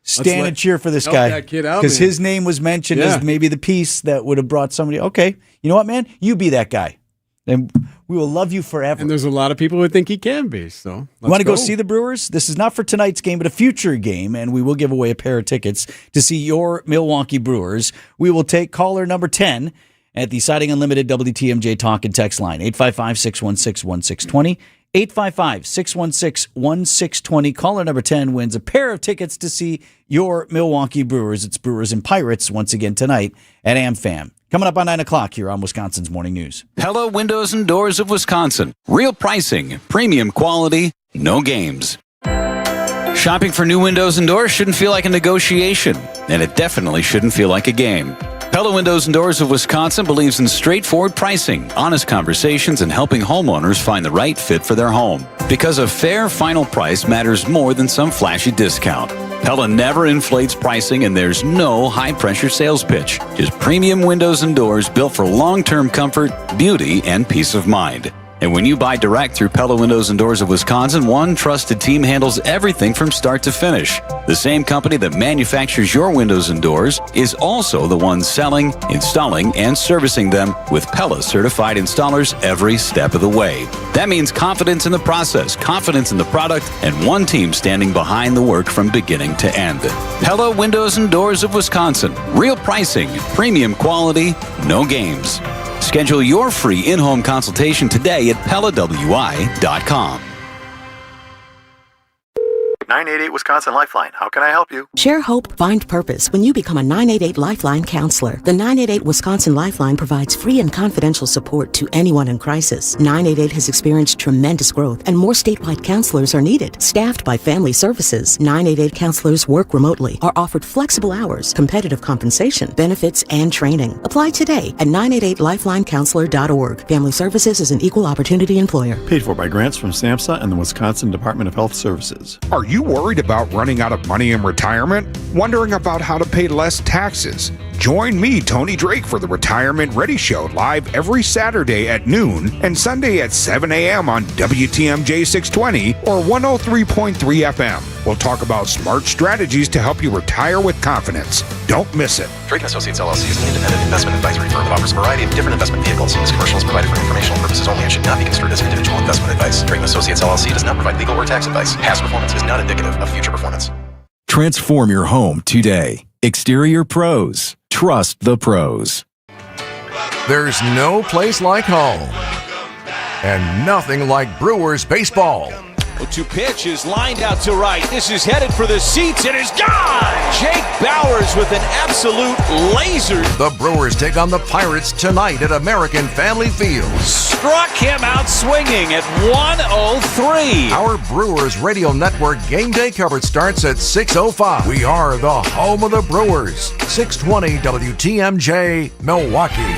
stand and cheer for this guy, because his name was mentioned as maybe the piece that would have brought somebody. Okay, you know what, man? You be that guy. And We will love you forever. And there's a lot of people who think he can be. So you want to go see the Brewers? This is not for tonight's game, but a future game, and we will give away a pair of tickets to see your Milwaukee Brewers. We will take caller number 10 at the Siding Unlimited WTMJ Talk and Text line, 855-616-1620. 855-616-1620. Caller number 10 wins a pair of tickets to see your Milwaukee Brewers. It's Brewers and Pirates once again tonight at AmFam. Coming up on 9 o'clock here on Wisconsin's Morning News. Pella Windows and Doors of Wisconsin. Real pricing, premium quality, no games. Shopping for new windows and doors shouldn't feel like a negotiation, and it definitely shouldn't feel like a game. Pella Windows and Doors of Wisconsin believes in straightforward pricing, honest conversations, and helping homeowners find the right fit for their home. Because a fair final price matters more than some flashy discount. Pella never inflates pricing, and there's no high-pressure sales pitch. Just premium windows and doors built for long-term comfort, beauty, and peace of mind. And when you buy direct through Pella Windows and Doors of Wisconsin, one trusted team handles everything from start to finish. The same company that manufactures your windows and doors is also the one selling, installing, and servicing them with Pella certified installers every step of the way. That means confidence in the process, confidence in the product, and one team standing behind the work from beginning to end. Pella Windows and Doors of Wisconsin. Real pricing, premium quality, no games. Schedule your free in-home consultation today at PellaWI.com. 988 Wisconsin Lifeline. How can I help you? Share hope, find purpose when you become a 988 Lifeline counselor. The 988 Wisconsin Lifeline provides free and confidential support to anyone in crisis. 988 has experienced tremendous growth, and more statewide counselors are needed. Staffed by Family Services, 988 counselors work remotely, are offered flexible hours, competitive compensation, benefits, and training. Apply today at 988lifelinecounselor.org. Family Services is an equal opportunity employer. Paid for by grants from SAMHSA and the Wisconsin Department of Health Services. Are you worried about running out of money in retirement? Wondering about how to pay less taxes? Join me, Tony Drake, for the Retirement Ready Show, live every Saturday at noon and Sunday at 7 a.m. on WTMJ 620 or 103.3 FM. We'll talk about smart strategies to help you retire with confidence. Don't miss it. Drake & Associates LLC is an independent investment advisory firm that offers a variety of different investment vehicles. This commercial is provided for informational purposes only and should not be construed as individual investment advice. Drake & Associates LLC does not provide legal or tax advice. Past performance is not indicative of future performance. Transform your home today. Exterior Pros. Trust the pros. There's no place like home, and nothing like Brewers baseball. 0-2 pitch is lined out to right. This is headed for the seats. It is gone! Jake Bowers with an absolute laser. The Brewers take on the Pirates tonight at American Family Field. Struck him out swinging at 1:03. Our Brewers Radio Network game day coverage starts at 6:05. We are the home of the Brewers. 620 WTMJ, Milwaukee.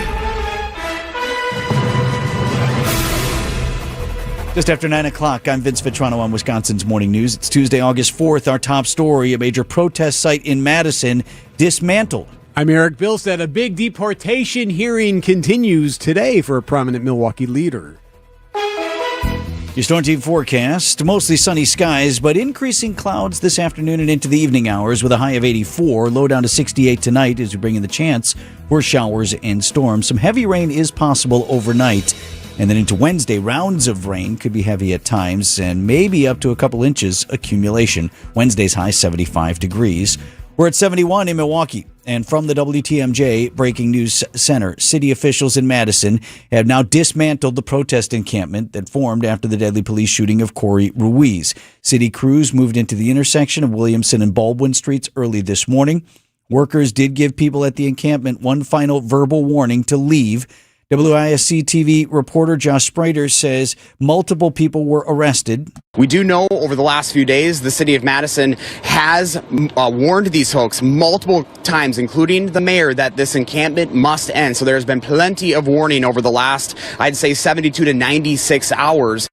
Just after 9 o'clock, I'm Vince Vitrano on Wisconsin's Morning News. It's Tuesday, August 4th. Our top story, a major protest site in Madison dismantled. I'm Eric Bilstead. A big deportation hearing continues today for a prominent Milwaukee leader. Your Storm Team forecast, mostly sunny skies, but increasing clouds this afternoon and into the evening hours with a high of 84, low down to 68 tonight as we bring in the chance for showers and storms. Some heavy rain is possible overnight. And then into Wednesday, rounds of rain could be heavy at times and maybe up to a couple inches accumulation. Wednesday's high 75 degrees. We're at 71 in Milwaukee. And from the WTMJ Breaking News Center, city officials in Madison have now dismantled the protest encampment that formed after the deadly police shooting of Corey Ruiz. City crews moved into the intersection of Williamson and Baldwin Streets early this morning. Workers did give people at the encampment one final verbal warning to leave. WISC TV reporter Josh Sprader says multiple people were arrested. We do know over the last few days, the city of Madison has warned these folks multiple times, including the mayor, that this encampment must end. So there's been plenty of warning over the last, I'd say, 72 to 96 hours.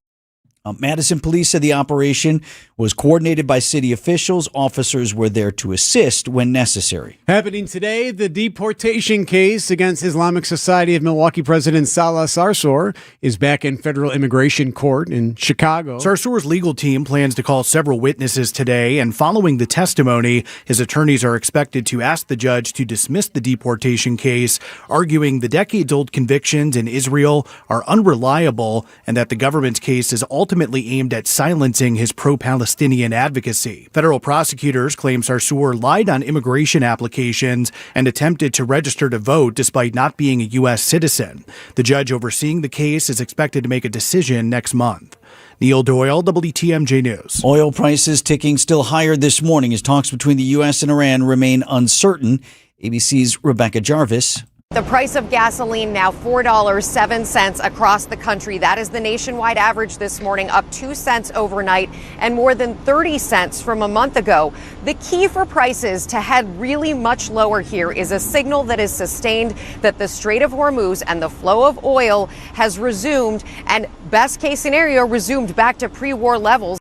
Madison police said the operation was coordinated by city officials. Officers were there to assist when necessary. Happening today, the deportation case against Islamic Society of Milwaukee President Salah Sarsour is back in federal immigration court in Chicago. Sarsour's legal team plans to call several witnesses today, and following the testimony, his attorneys are expected to ask the judge to dismiss the deportation case, arguing the decades-old convictions in Israel are unreliable and that the government's case is ultimately aimed at silencing his pro-Palestinian advocacy. Federal prosecutors claim Sarsour lied on immigration applications and attempted to register to vote despite not being a U.S. citizen. The judge overseeing the case is expected to make a decision next month. Neil Doyle, WTMJ News. Oil prices ticking still higher this morning as talks between the U.S. and Iran remain uncertain. ABC's Rebecca Jarvis. The price of gasoline now $4.07 across the country. That is the nationwide average this morning, up 2 cents overnight and more than 30 cents from a month ago. The key for prices to head really much lower here is a signal that is sustained that the Strait of Hormuz and the flow of oil has resumed, and best case scenario, resumed back to pre-war levels.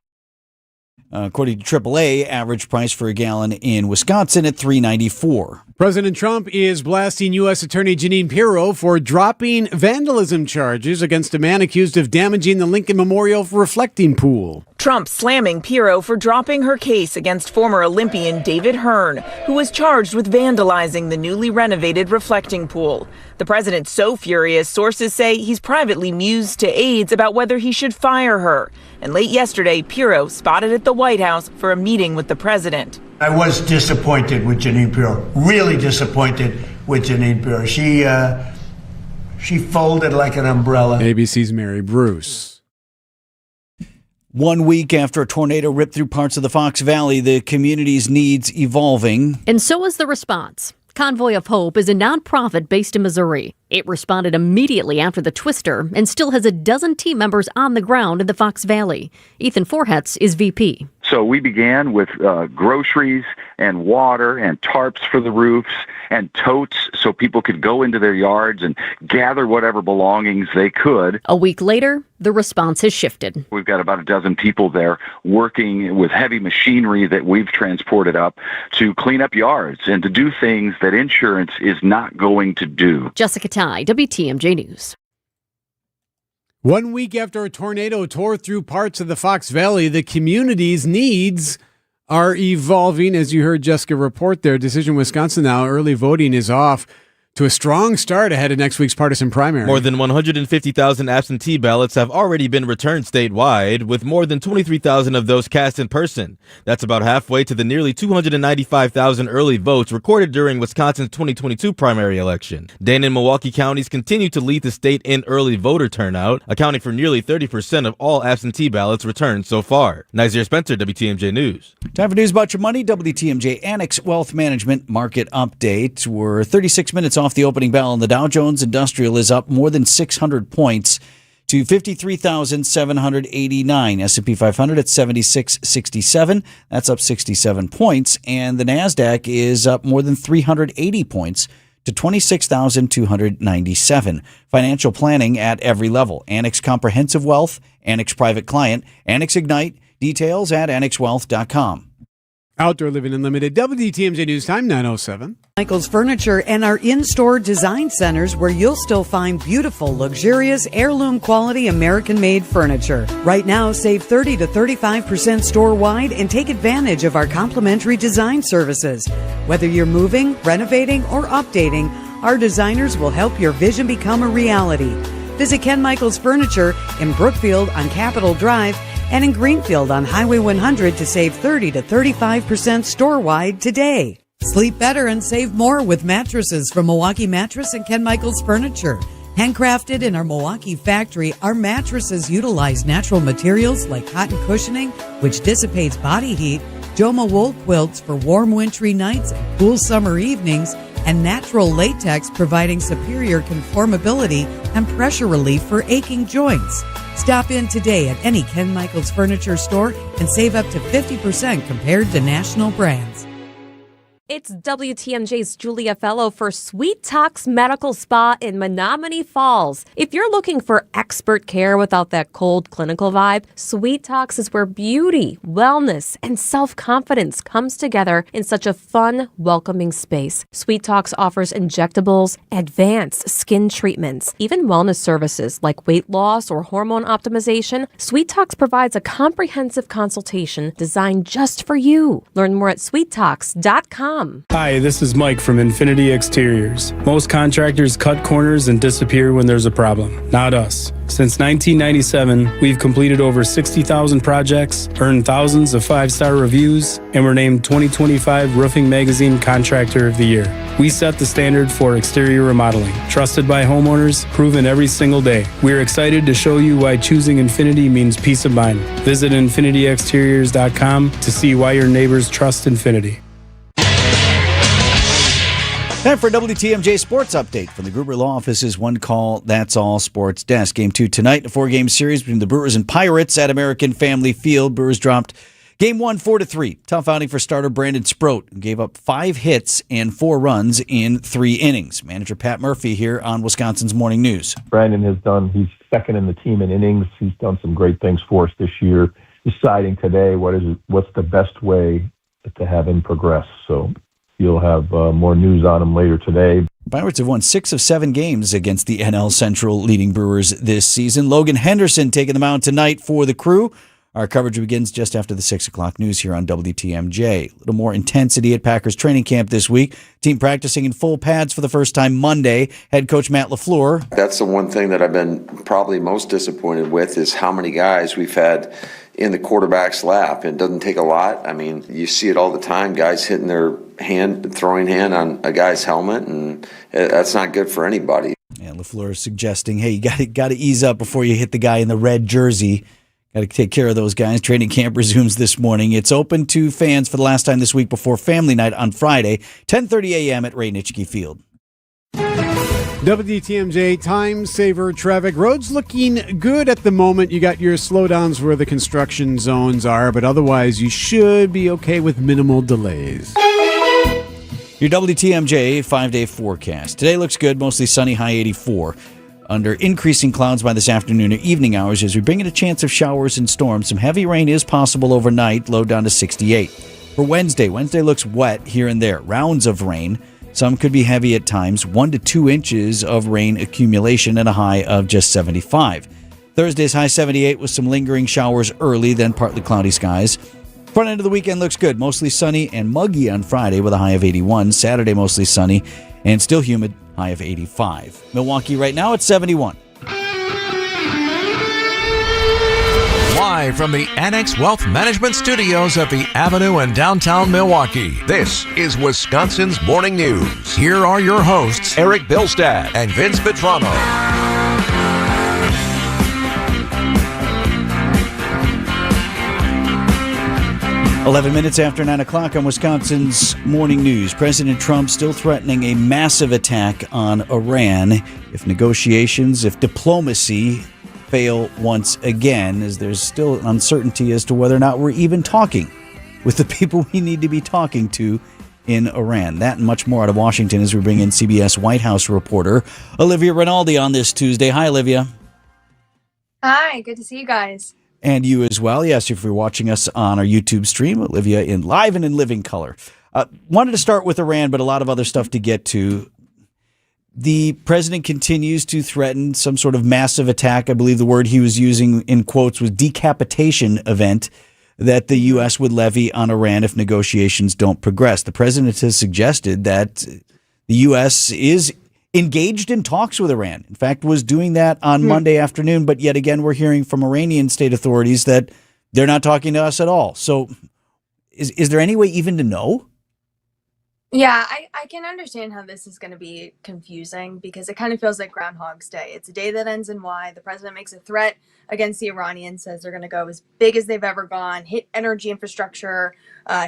According to AAA, average price for a gallon in Wisconsin at $3.94. President Trump is blasting U.S. Attorney Jeanine Pirro for dropping vandalism charges against a man accused of damaging the Lincoln Memorial reflecting pool. Trump slamming Pirro for dropping her case against former Olympian David Hearn, who was charged with vandalizing the newly renovated reflecting pool. The president's so furious, sources say he's privately mused to aides about whether he should fire her. And late yesterday, Pirro spotted at the White House for a meeting with the president. I was disappointed with Jeanine Pirro, really disappointed with Jeanine Pirro. She folded like an umbrella. ABC's Mary Bruce. 1 week after a tornado ripped through parts of the Fox Valley, the community's needs evolving. And so is the response. Convoy of Hope is a nonprofit based in Missouri. It responded immediately after the twister and still has a dozen team members on the ground in the Fox Valley. Ethan Forhetz is VP. So we began with groceries and water and tarps for the roofs and totes so people could go into their yards and gather whatever belongings they could. A week later, the response has shifted. We've got about a dozen people there working with heavy machinery that we've transported up to clean up yards and to do things that insurance is not going to do. Jessica Ty, WTMJ News. 1 week after a tornado tore through parts of the Fox Valley, the community's needs are evolving. As you heard Jessica report there, Decision Wisconsin now, early voting is off to a strong start ahead of next week's partisan primary. More than 150,000 absentee ballots have already been returned statewide, with more than 23,000 of those cast in person. That's about halfway to the nearly 295,000 early votes recorded during Wisconsin's 2022 primary election. Dane and Milwaukee counties continue to lead the state in early voter turnout, accounting for nearly 30% of all absentee ballots returned so far. Nazir Spencer, WTMJ News. Time for news about your money. WTMJ Annex Wealth Management Market Update. We're 36 minutes off the opening bell, and the Dow Jones Industrial is up more than 600 points to 53,789. S&P 500 at 7667. That's up 67 points. And the NASDAQ is up more than 380 points to 26,297. Financial planning at every level. Annex Comprehensive Wealth, Annex Private Client, Annex Ignite. Details at annexwealth.com. Outdoor Living Unlimited, WTMJ News Time, 9:07. Michael's Furniture and our in-store design centers where you'll still find beautiful, luxurious, heirloom quality American-made furniture. Right now, save 30 to 35% store-wide and take advantage of our complimentary design services. Whether you're moving, renovating, or updating, our designers will help your vision become a reality. Visit Ken Michael's Furniture in Brookfield on Capitol Drive and in Greenfield on Highway 100 to save 30 to 35% store-wide today. Sleep better and save more with mattresses from Milwaukee Mattress and Ken Michael's Furniture. Handcrafted in our Milwaukee factory, our mattresses utilize natural materials like cotton cushioning, which dissipates body heat, Joma wool quilts for warm wintry nights and cool summer evenings, and natural latex providing superior conformability and pressure relief for aching joints. Stop in today at any Ken Michael's Furniture store and save up to 50% compared to national brands. It's WTMJ's Julia Fellow for Sweet Talks Medical Spa in Menominee Falls. If you're looking for expert care without that cold clinical vibe, Sweet Talks is where beauty, wellness, and self-confidence comes together in such a fun, welcoming space. Sweet Talks offers injectables, advanced skin treatments, even wellness services like weight loss or hormone optimization. Sweet Talks provides a comprehensive consultation designed just for you. Learn more at sweettalks.com. Hi, this is Mike from Infinity Exteriors. Most contractors cut corners and disappear when there's a problem. Not us. Since 1997, we've completed over 60,000 projects, earned thousands of 5-star reviews, and were named 2025 Roofing Magazine Contractor of the Year. We set the standard for exterior remodeling. Trusted by homeowners, proven every single day. We're excited to show you why choosing Infinity means peace of mind. Visit infinityexteriors.com to see why your neighbors trust Infinity. Time for a WTMJ Sports Update from the Gruber Law Office's One Call, That's All Sports Desk. Game 2 tonight, a 4-game series between the Brewers and Pirates at American Family Field. Brewers dropped Game 1 4-3. Tough outing for starter Brandon Sproat, who gave up 5 hits and 4 runs in 3 innings. Manager Pat Murphy here on Wisconsin's Morning News. Brandon he's second in the team in innings. He's done some great things for us this year. Deciding today what's the best way to have him progress. So you'll have more news on him later today. Pirates have won 6 of 7 games against the NL Central leading Brewers this season. Logan Henderson taking the mound tonight for the Crew. Our coverage begins just after the 6 o'clock news here on WTMJ. A little more intensity at Packers training camp this week. Team practicing in full pads for the first time Monday. Head coach Matt LaFleur. That's the one thing that I've been probably most disappointed with is how many guys we've had in the quarterback's lap. It doesn't take a lot. I mean, you see it all the time, guys hitting their throwing hand on a guy's helmet, and that's not good for anybody. And LaFleur is suggesting, hey, you got to ease up before you hit the guy in the red jersey. Got to take care of those guys. Training camp resumes this morning. It's open to fans for the last time this week before family night on Friday, 10:30 a.m. at Ray Nitschke Field. WTMJ time saver traffic. Roads looking good at the moment. You got your slowdowns where the construction zones are, but otherwise you should be okay with minimal delays. Your WTMJ 5-day forecast. Today looks good, mostly sunny, high 84. Under increasing clouds by this afternoon or evening hours as we bring in a chance of showers and storms. Some heavy rain is possible overnight, low down to 68. For Wednesday looks wet here and there. Rounds of rain. Some could be heavy at times. 1 to 2 inches of rain accumulation and a high of just 75. Thursday's high 78 with some lingering showers early, then partly cloudy skies. Front end of the weekend looks good. Mostly sunny and muggy on Friday with a high of 81. Saturday mostly sunny and still humid, high of 85. Milwaukee right now at 71. Live from the Annex Wealth Management Studios at the Avenue in downtown Milwaukee, this is Wisconsin's Morning News. Here are your hosts, Eric Bilstad and Vince Vitrano. 11 minutes after 9 o'clock on Wisconsin's Morning News. President Trump still threatening a massive attack on Iran if diplomacy fail once again, as there's still uncertainty as to whether or not we're even talking with the people we need to be talking to in Iran. That and much more out of Washington as we bring in CBS White House reporter Olivia Rinaldi on this Tuesday. Hi, Olivia. Hi, good to see you guys. And you as well. Yes, if you're watching us on our YouTube stream, Olivia in live and in living color. Wanted to start with Iran, but a lot of other stuff to get to. The president continues to threaten some sort of massive attack. I believe the word he was using in quotes was decapitation event that the U.S. would levy on Iran if negotiations don't progress. The president has suggested that the U.S. is engaged in talks with Iran. In fact, was doing that on Monday afternoon, but yet again, we're hearing from Iranian state authorities that they're not talking to us at all. So is there any way even to know? Yeah, I can understand how this is going to be confusing because it kind of feels like Groundhog's Day. It's a day that ends in Y. The president makes a threat against the Iranians, says they're going to go as big as they've ever gone, hit energy infrastructure,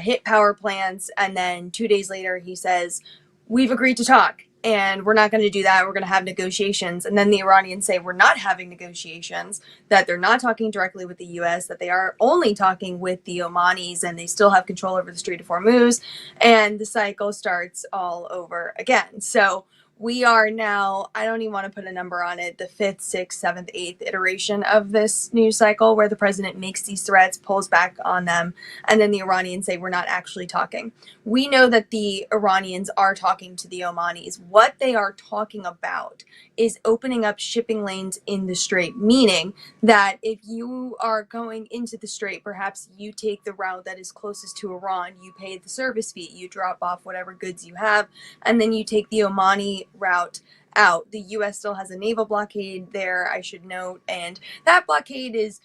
hit power plants, and then 2 days later he says, we've agreed to talk. and we're not going to do that. We're going to have negotiations. And then the Iranians say we're not having negotiations, that they're not talking directly with the U.S., that they are only talking with the Omanis, and they still have control over the Strait of Hormuz. And the cycle starts all over again. So we are now, I don't even want to put a number on it, the 5th, 6th, 7th, 8th iteration of this news cycle where the president makes these threats, pulls back on them, and then the Iranians say we're not actually talking. We know that the Iranians are talking to the Omanis. What they are talking about is opening up shipping lanes in the strait, meaning that if you are going into the strait, perhaps you take the route that is closest to Iran, you pay the service fee, you drop off whatever goods you have, and then you take the Omani route out. The U.S. still has a naval blockade there, I should note, and that blockade is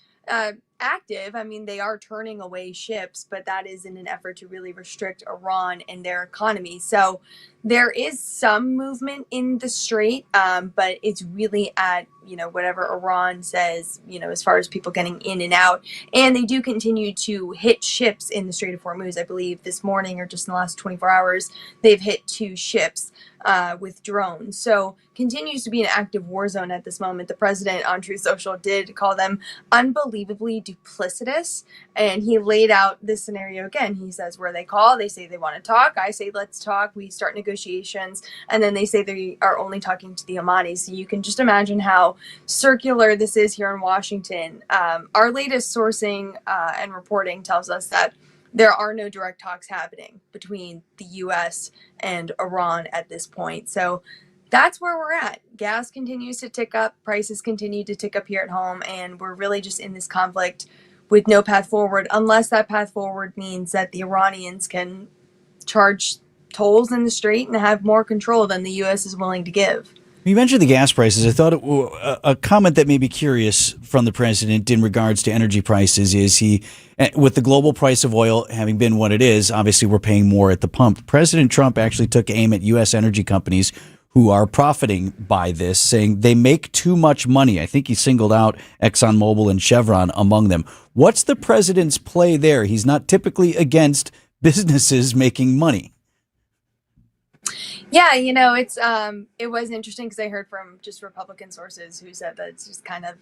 active. I mean, they are turning away ships, but that is in an effort to really restrict Iran and their economy. So there is some movement in the strait, but it's really at, whatever Iran says, as far as people getting in and out. And they do continue to hit ships in the Strait of Hormuz. I believe this morning or just in the last 24 hours, they've hit 2 ships with drones. So continues to be an active war zone at this moment. The president on Truth Social did call them unbelievably duplicitous, and he laid out this scenario again. He says where they call, they say they want to talk. I say let's talk. We start negotiations, and then they say they are only talking to the Omanis. So you can just imagine how circular this is here in Washington. Our latest sourcing and reporting tells us that there are no direct talks happening between the U.S. and Iran at this point. So that's where we're at. Gas continues to tick up. Prices continue to tick up here at home. And we're really just in this conflict with no path forward, unless that path forward means that the Iranians can charge tolls in the strait and have more control than the U.S. is willing to give. You mentioned the gas prices. I thought a comment that may be curious from the president in regards to energy prices is with the global price of oil having been what it is, obviously we're paying more at the pump. President Trump actually took aim at U.S. energy companies who are profiting by this, saying they make too much money. I think he singled out ExxonMobil and Chevron among them. What's the president's play there? He's not typically against businesses making money. Yeah, it was interesting because I heard from just Republican sources who said that it's just kind of,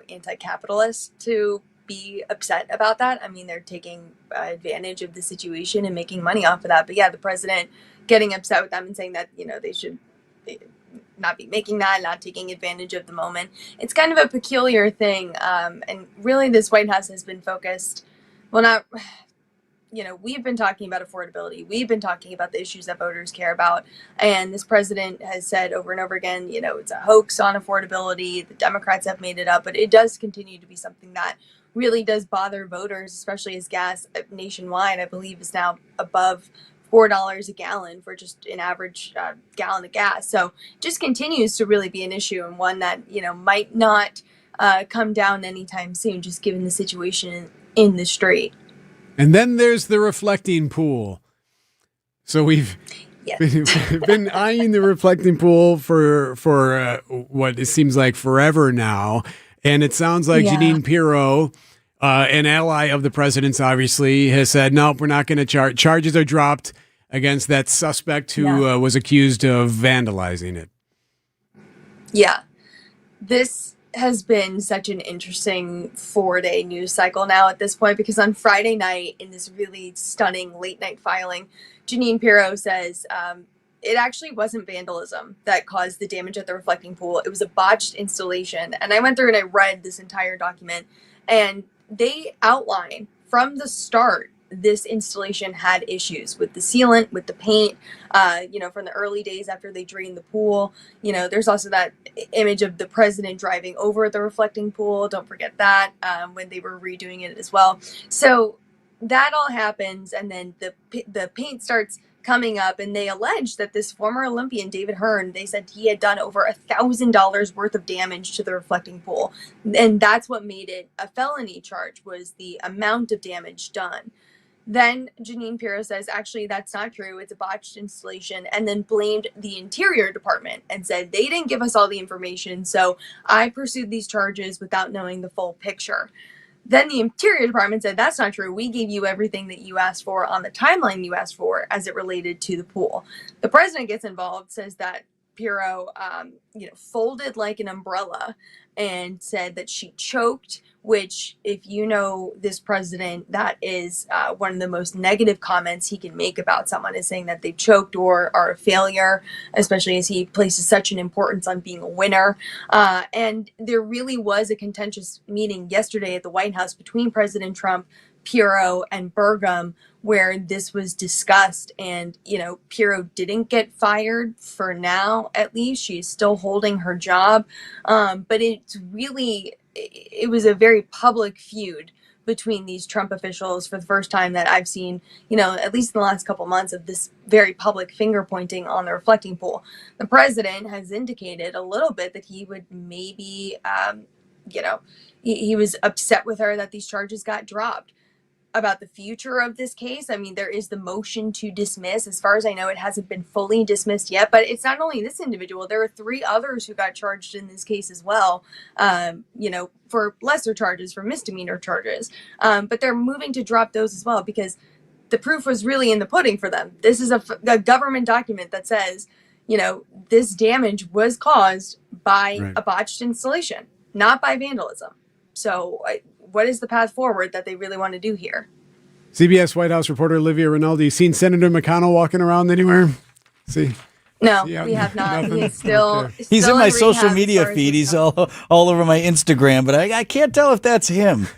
anti-capitalist to be upset about that. I mean, they're taking advantage of the situation and making money off of that. But yeah, the president getting upset with them and saying that, they should not be making that, not taking advantage of the moment. It's kind of a peculiar thing. And really this White House has been focused, we've been talking about affordability. We've been talking about the issues that voters care about. And this president has said over and over again, it's a hoax on affordability. The Democrats have made it up, but it does continue to be something that really does bother voters, especially as gas nationwide, I believe, is now above $4 a gallon for just an average gallon of gas. So just continues to really be an issue, and one that, might not come down anytime soon, just given the situation in the strait. And then there's the reflecting pool. So we've been eyeing the reflecting pool for what it seems like forever now. And it sounds like Jeanine Pirro, an ally of the president's, obviously, has said, nope, we're not going to charge. Charges are dropped against that suspect who was accused of vandalizing it. Yeah. This has been such an interesting 4-day news cycle now at this point, because on Friday night, in this really stunning late night filing, Jeanine Pirro says it actually wasn't vandalism that caused the damage at the reflecting pool. It was a botched installation. And I went through and I read this entire document, and they outline from the start this installation had issues with the sealant, with the paint, from the early days after they drained the pool. There's also that image of the president driving over the reflecting pool. Don't forget that, when they were redoing it as well. So that all happens, and then the paint starts coming up, and they allege that this former Olympian, David Hearn, they said he had done over $1,000 worth of damage to the reflecting pool. And that's what made it a felony charge, was the amount of damage done. Then Jeanine Pirro says, actually, that's not true. It's a botched installation, and then blamed the Interior Department and said they didn't give us all the information, so I pursued these charges without knowing the full picture. Then the Interior Department said, that's not true. We gave you everything that you asked for on the timeline you asked for as it related to the pool. The president gets involved, says that Pirro, folded like an umbrella and said that she choked, which, if you know this president, that is one of the most negative comments he can make about someone, is saying that they choked or are a failure, especially as he places such an importance on being a winner. And there really was a contentious meeting yesterday at the White House between President Trump, Pirro, and Burgum, where this was discussed. And, Pirro didn't get fired for now, at least. She's still holding her job. But it was a very public feud between these Trump officials for the first time that I've seen, at least in the last couple months, of this very public finger pointing on the reflecting pool. The president has indicated a little bit that he would maybe, he was upset with her that these charges got dropped. About the future of this case, I mean, there is the motion to dismiss. As far as I know, it hasn't been fully dismissed yet, but it's not only this individual. There are 3 others who got charged in this case as well, for lesser charges, for misdemeanor charges. But they're moving to drop those as well because the proof was really in the pudding for them. This is a government document that says, this damage was caused by a botched installation, not by vandalism. So what is the path forward that they really want to do here? CBS White House reporter Olivia Rinaldi, seen Senator McConnell walking around anywhere? No, we have not. He's still He's in my social rehab media feed. He's all over my Instagram, but I can't tell if that's him.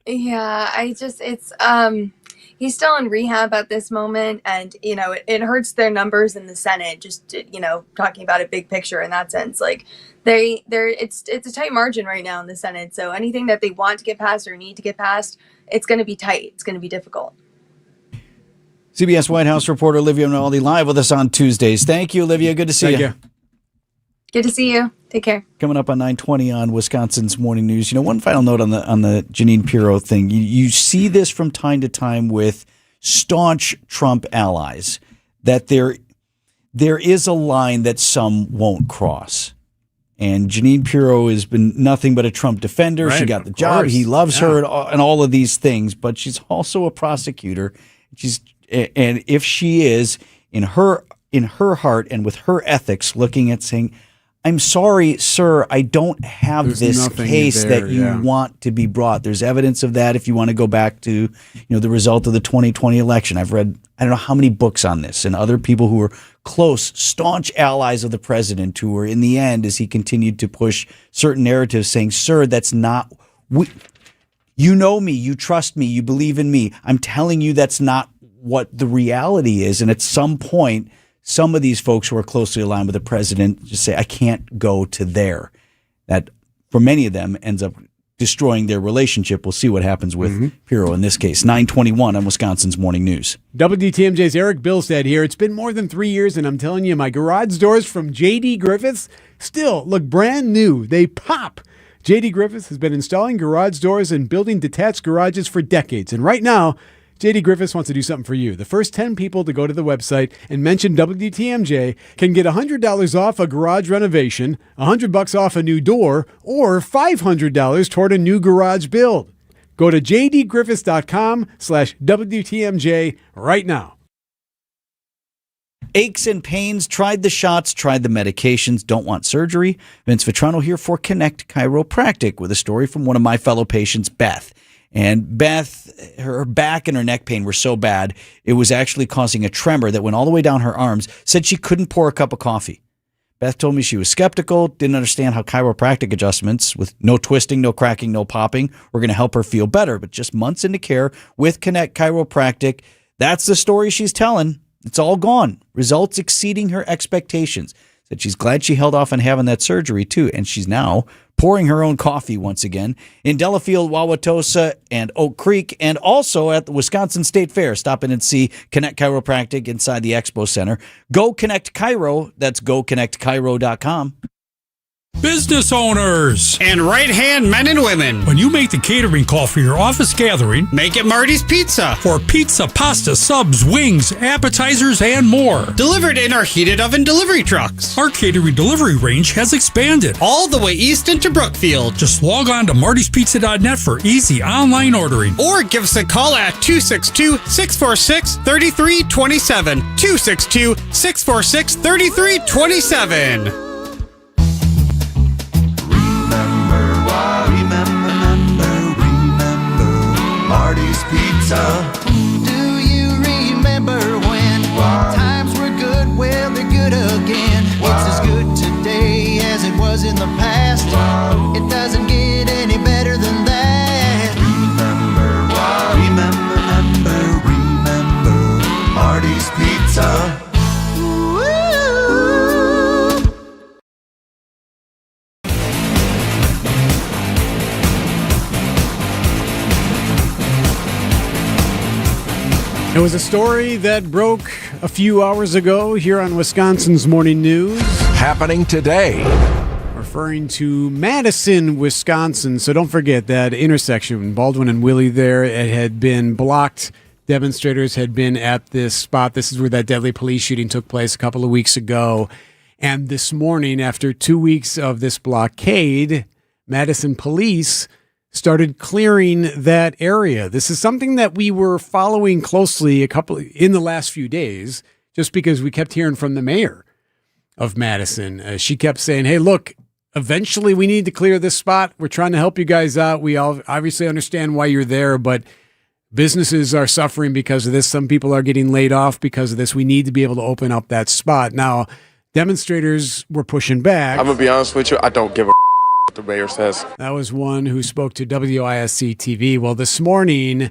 Yeah, he's still in rehab at this moment, and it hurts their numbers in the Senate. Just talking about a big picture in that sense, like it's a tight margin right now in the Senate. So anything that they want to get passed or need to get passed, it's going to be tight. It's going to be difficult. CBS White House reporter Olivia Rinaldi live with us on Tuesdays. Thank you, Olivia. Good to see you. Good to see you. Take care. Coming up on 9:20 on Wisconsin's Morning News. One final note on the Jeanine Pirro thing. You see this from time to time with staunch Trump allies, that there is a line that some won't cross. And Jeanine Pirro has been nothing but a Trump defender. Right, she got the job. He loves her and all of these things, but she's also a prosecutor. And if she is in her heart and with her ethics looking at saying, I'm sorry, sir, I don't have this case that you want to be brought. There's evidence of that if you want to go back to, the result of the 2020 election. I've read, I don't know how many books on this, and other people who were close, staunch allies of the president who were in the end, as he continued to push certain narratives, saying, sir, that's not, you know me, you trust me, you believe in me. I'm telling you that's not what the reality is. And at some point, some of these folks who are closely aligned with the president just say, I can't go to there. That, for many of them, ends up destroying their relationship. We'll see what happens with Pirro in this case. 9:21 on Wisconsin's Morning News. WTMJ's Eric Bilstead here. It's been more than 3 years, and I'm telling you, my garage doors from J.D. Griffiths still look brand new. They pop. J.D. Griffiths has been installing garage doors and building detached garages for decades, and right now, J.D. Griffiths wants to do something for you. The first 10 people to go to the website and mention WTMJ can get $100 off a garage renovation, $100 off a new door, or $500 toward a new garage build. Go to jdgriffiths.com/WTMJ right now. Aches and pains, tried the shots, tried the medications, don't want surgery. Vince Vitrano here for Connect Chiropractic with a story from one of my fellow patients, Beth. And Beth, her back and her neck pain were so bad, it was actually causing a tremor that went all the way down her arms, said she couldn't pour a cup of coffee. Beth told me she was skeptical, didn't understand how chiropractic adjustments with no twisting, no cracking, no popping were going to help her feel better. But just months into care with Connect Chiropractic, that's the story she's telling. It's all gone. Results exceeding her expectations. Said she's glad she held off on having that surgery too, and she's now pouring her own coffee once again in Delafield, Wauwatosa, and Oak Creek, and also at the Wisconsin State Fair. Stop in and see Connect Chiropractic inside the Expo Center. Go Connect Chiro. That's goconnectchiro.com. Business owners and right-hand men and women. When you make the catering call for your office gathering, make it Marty's Pizza. For pizza, pasta, subs, wings, appetizers, and more. Delivered in our heated oven delivery trucks. Our catering delivery range has expanded all the way east into Brookfield. Just log on to martyspizza.net for easy online ordering. Or give us a call at 262-646-3327. 262-646-3327. Marty's Pizza. Do you remember when times were good? Well, they're good again. It's as good today as it was in the past. It doesn't get any better than that. Remember Marty's Pizza. It was a story that broke a few hours ago here on Wisconsin's Morning News. Happening today. Referring to Madison, Wisconsin. So don't forget that intersection, Baldwin and Willie there, it had been blocked. Demonstrators had been at this spot. This is where that deadly police shooting took place a couple of weeks ago. And this morning, after 2 weeks of this blockade, Madison police started clearing that area. This is something that we were following closely in the last few days, just because we kept hearing from the mayor of Madison. She kept saying, hey, look, eventually we need to clear this spot. We're trying to help you guys out. We all obviously understand why you're there, but businesses are suffering because of this. Some people are getting laid off because of this. We need to be able to open up that spot. Now, demonstrators were pushing back. I'm going to be honest with you, I don't give a what the mayor says. That was one who spoke to WISC TV. Well, this morning,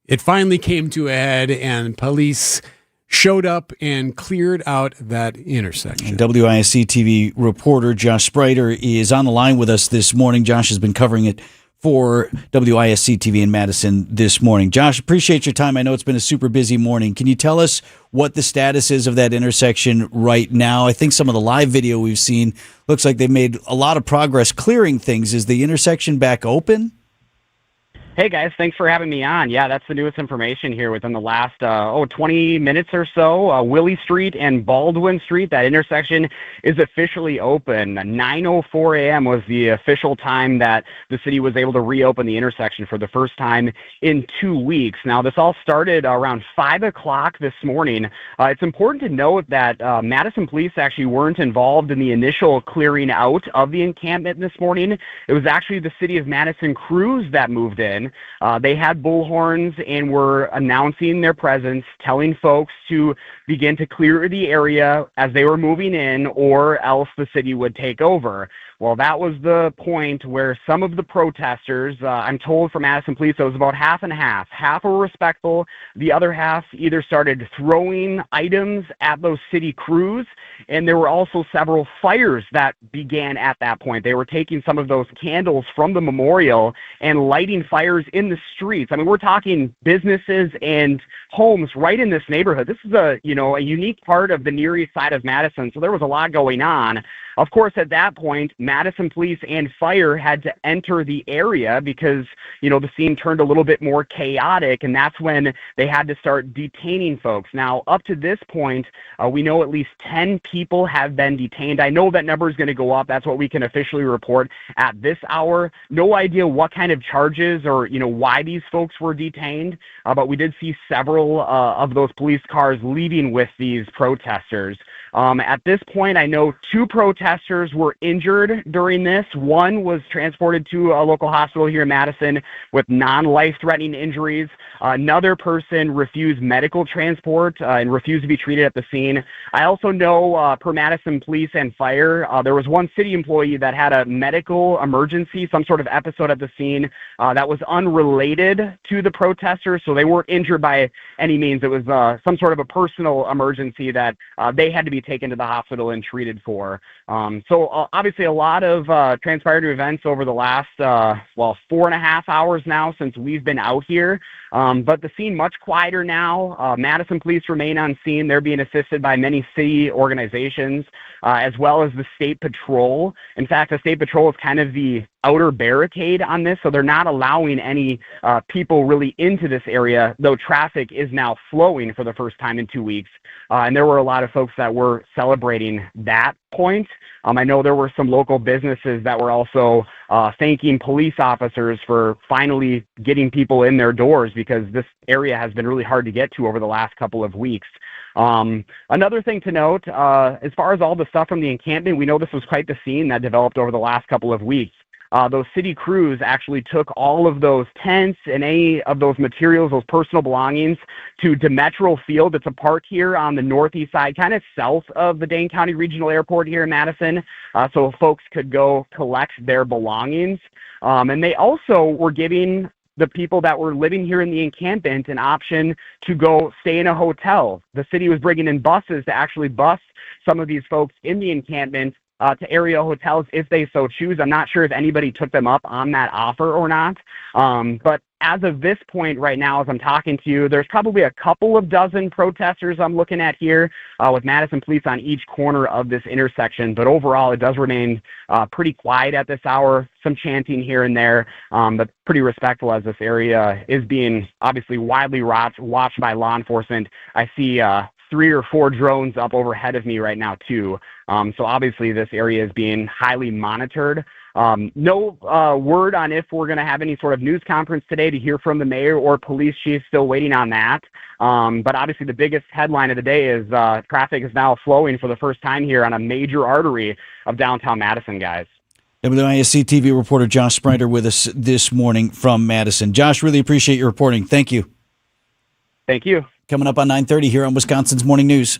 it finally came to a head, and police showed up and cleared out that intersection. And WISC TV reporter Josh Spreiter is on the line with us this morning. Josh has been covering it for WISC TV in Madison this morning. Josh, appreciate your time. I know it's been a super busy morning. Can you tell us what the status is of that intersection right now? I think some of the live video we've seen looks like they've made a lot of progress clearing things. Is the intersection back open? Hey guys, thanks for having me on. Yeah, that's the newest information here within the last 20 minutes or so. Willie Street and Baldwin Street, that intersection is officially open. 9:04 a.m. was the official time that the city was able to reopen the intersection for the first time in 2 weeks. Now, this all started around 5 o'clock this morning. It's important to note that Madison police actually weren't involved in the initial clearing out of the encampment this morning. It was actually the city of Madison crews that moved in. They had bullhorns and were announcing their presence, telling folks to begin to clear the area as they were moving in, or else the city would take over. Well, that was the point where some of the protesters, I'm told from Madison police, it was about half and half. Half were respectful. The other half either started throwing items at those city crews, and there were also several fires that began at that point. They were taking some of those candles from the memorial and lighting fires in the streets. I mean, we're talking businesses and homes right in this neighborhood. This is a unique part of the Near East Side of Madison, so there was a lot going on. Of course, at that point, Madison police and fire had to enter the area because, the scene turned a little bit more chaotic, and that's when they had to start detaining folks. Now, up to this point, we know at least 10 people have been detained. I know that number is going to go up. That's what we can officially report at this hour. No idea what kind of charges or, why these folks were detained, but we did see several of those police cars leaving with these protesters. At this point, I know 2 protesters were injured during this. One was transported to a local hospital here in Madison with non-life-threatening injuries. Another person refused medical transport and refused to be treated at the scene. I also know, per Madison Police and Fire, there was one city employee that had a medical emergency, some sort of episode at the scene that was unrelated to the protesters, so they weren't injured by any means. It was some sort of a personal emergency that they had to be taken to the hospital and treated for. So obviously a lot of transpired events over the last, 4.5 hours now since we've been out here. But the scene much quieter now. Madison police remain on scene. They're being assisted by many city organizations, as well as the State Patrol. In fact, the State Patrol is kind of the outer barricade on this, so they're not allowing any people really into this area, though traffic is now flowing for the first time in 2 weeks. And there were a lot of folks that were celebrating that point. I know there were some local businesses that were also thanking police officers for finally getting people in their doors, because this area has been really hard to get to over the last couple of weeks. Another thing to note, as far as all the stuff from the encampment, we know this was quite the scene that developed over the last couple of weeks. Those city crews actually took all of those tents and any of those materials, those personal belongings, to Demetral Field. It's a park here on the northeast side, kind of south of the Dane County Regional Airport here in Madison, so folks could go collect their belongings. And they also were giving the people that were living here in the encampment an option to go stay in a hotel. The city was bringing in buses to actually bus some of these folks in the encampment to area hotels if they so choose. I'm not sure if anybody took them up on that offer or not. But as of this point right now, as I'm talking to you, there's probably a couple of dozen protesters I'm looking at here with Madison police on each corner of this intersection. But overall, it does remain pretty quiet at this hour, some chanting here and there, but pretty respectful as this area is being obviously widely watched by law enforcement. I see 3 or 4 drones up overhead of me right now too. So obviously this area is being highly monitored. No word on if we're going to have any sort of news conference today to hear from the mayor or police chief. Still waiting on that. But obviously the biggest headline of the day is traffic is now flowing for the first time here on a major artery of downtown Madison, guys. WISC TV reporter Josh Sprider with us this morning from Madison. Josh, really appreciate your reporting. Thank you. Thank you. Coming up on 9:30 here on Wisconsin's Morning News.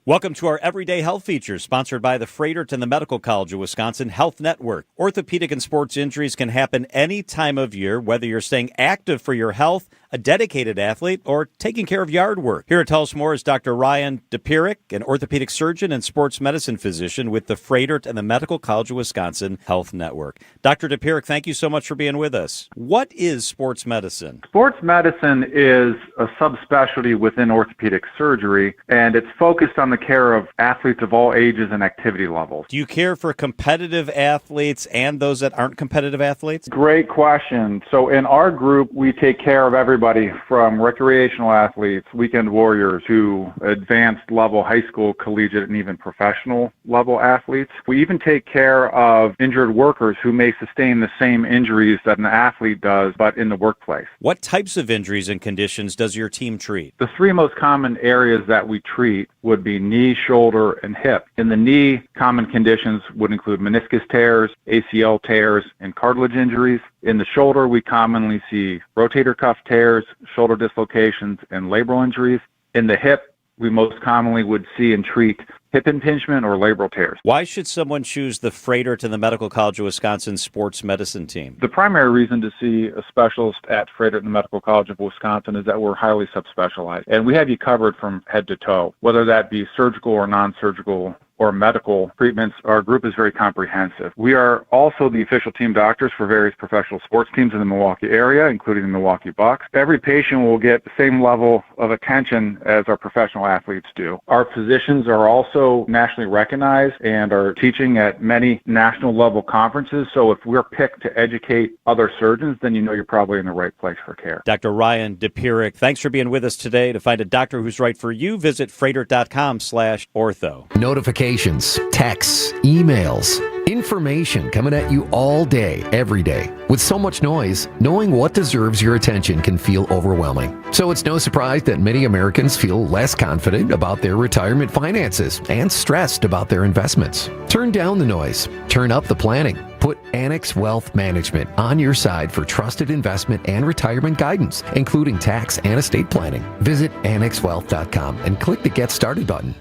Welcome to our Everyday Health Features, sponsored by the Freighter and the Medical College of Wisconsin Health Network. Orthopedic and sports injuries can happen any time of year, whether you're staying active for your health, a dedicated athlete, or taking care of yard work. Here to tell us more is Dr. Ryan DePierick, an orthopedic surgeon and sports medicine physician with the Freighter and the Medical College of Wisconsin Health Network. Dr. DePierick, thank you so much for being with us. What is sports medicine? Sports medicine is a subspecialty within orthopedic surgery, and it's focused on the care of athletes of all ages and activity levels. Do you care for competitive athletes and those that aren't competitive athletes? Great question. So in our group, we take care of everybody from recreational athletes, weekend warriors, to advanced level high school, collegiate, and even professional level athletes. We even take care of injured workers who may sustain the same injuries that an athlete does, but in the workplace. What types of injuries and conditions does your team treat? The 3 most common areas that we treat would be knee, shoulder, and hip. In the knee, common conditions would include meniscus tears, ACL tears, and cartilage injuries. In the shoulder, we commonly see rotator cuff tears, shoulder dislocations, and labral injuries. In the hip, we most commonly would see and treat hip impingement or labral tears. Why should someone choose the Freighter to the Medical College of Wisconsin sports medicine team? The primary reason to see a specialist at Freighter and the Medical College of Wisconsin is that we're highly subspecialized, and we have you covered from head to toe, whether that be surgical or non-surgical or medical treatments. Our group is very comprehensive. We are also the official team doctors for various professional sports teams in the Milwaukee area, including the Milwaukee Bucks. Every patient will get the same level of attention as our professional athletes do. Our physicians are also nationally recognized and are teaching at many national level conferences. So if we're picked to educate other surgeons, then you know you're probably in the right place for care. Dr. Ryan DePierick, thanks for being with us today. To find a doctor who's right for you, visit freighter.com/ortho. Notifications, texts, emails, information coming at you all day, every day. With so much noise, knowing what deserves your attention can feel overwhelming. So it's no surprise that many Americans feel less confident about their retirement finances and stressed about their investments. Turn down the noise. Turn up the planning. Put Annex Wealth Management on your side for trusted investment and retirement guidance, including tax and estate planning. Visit annexwealth.com and click the Get Started button.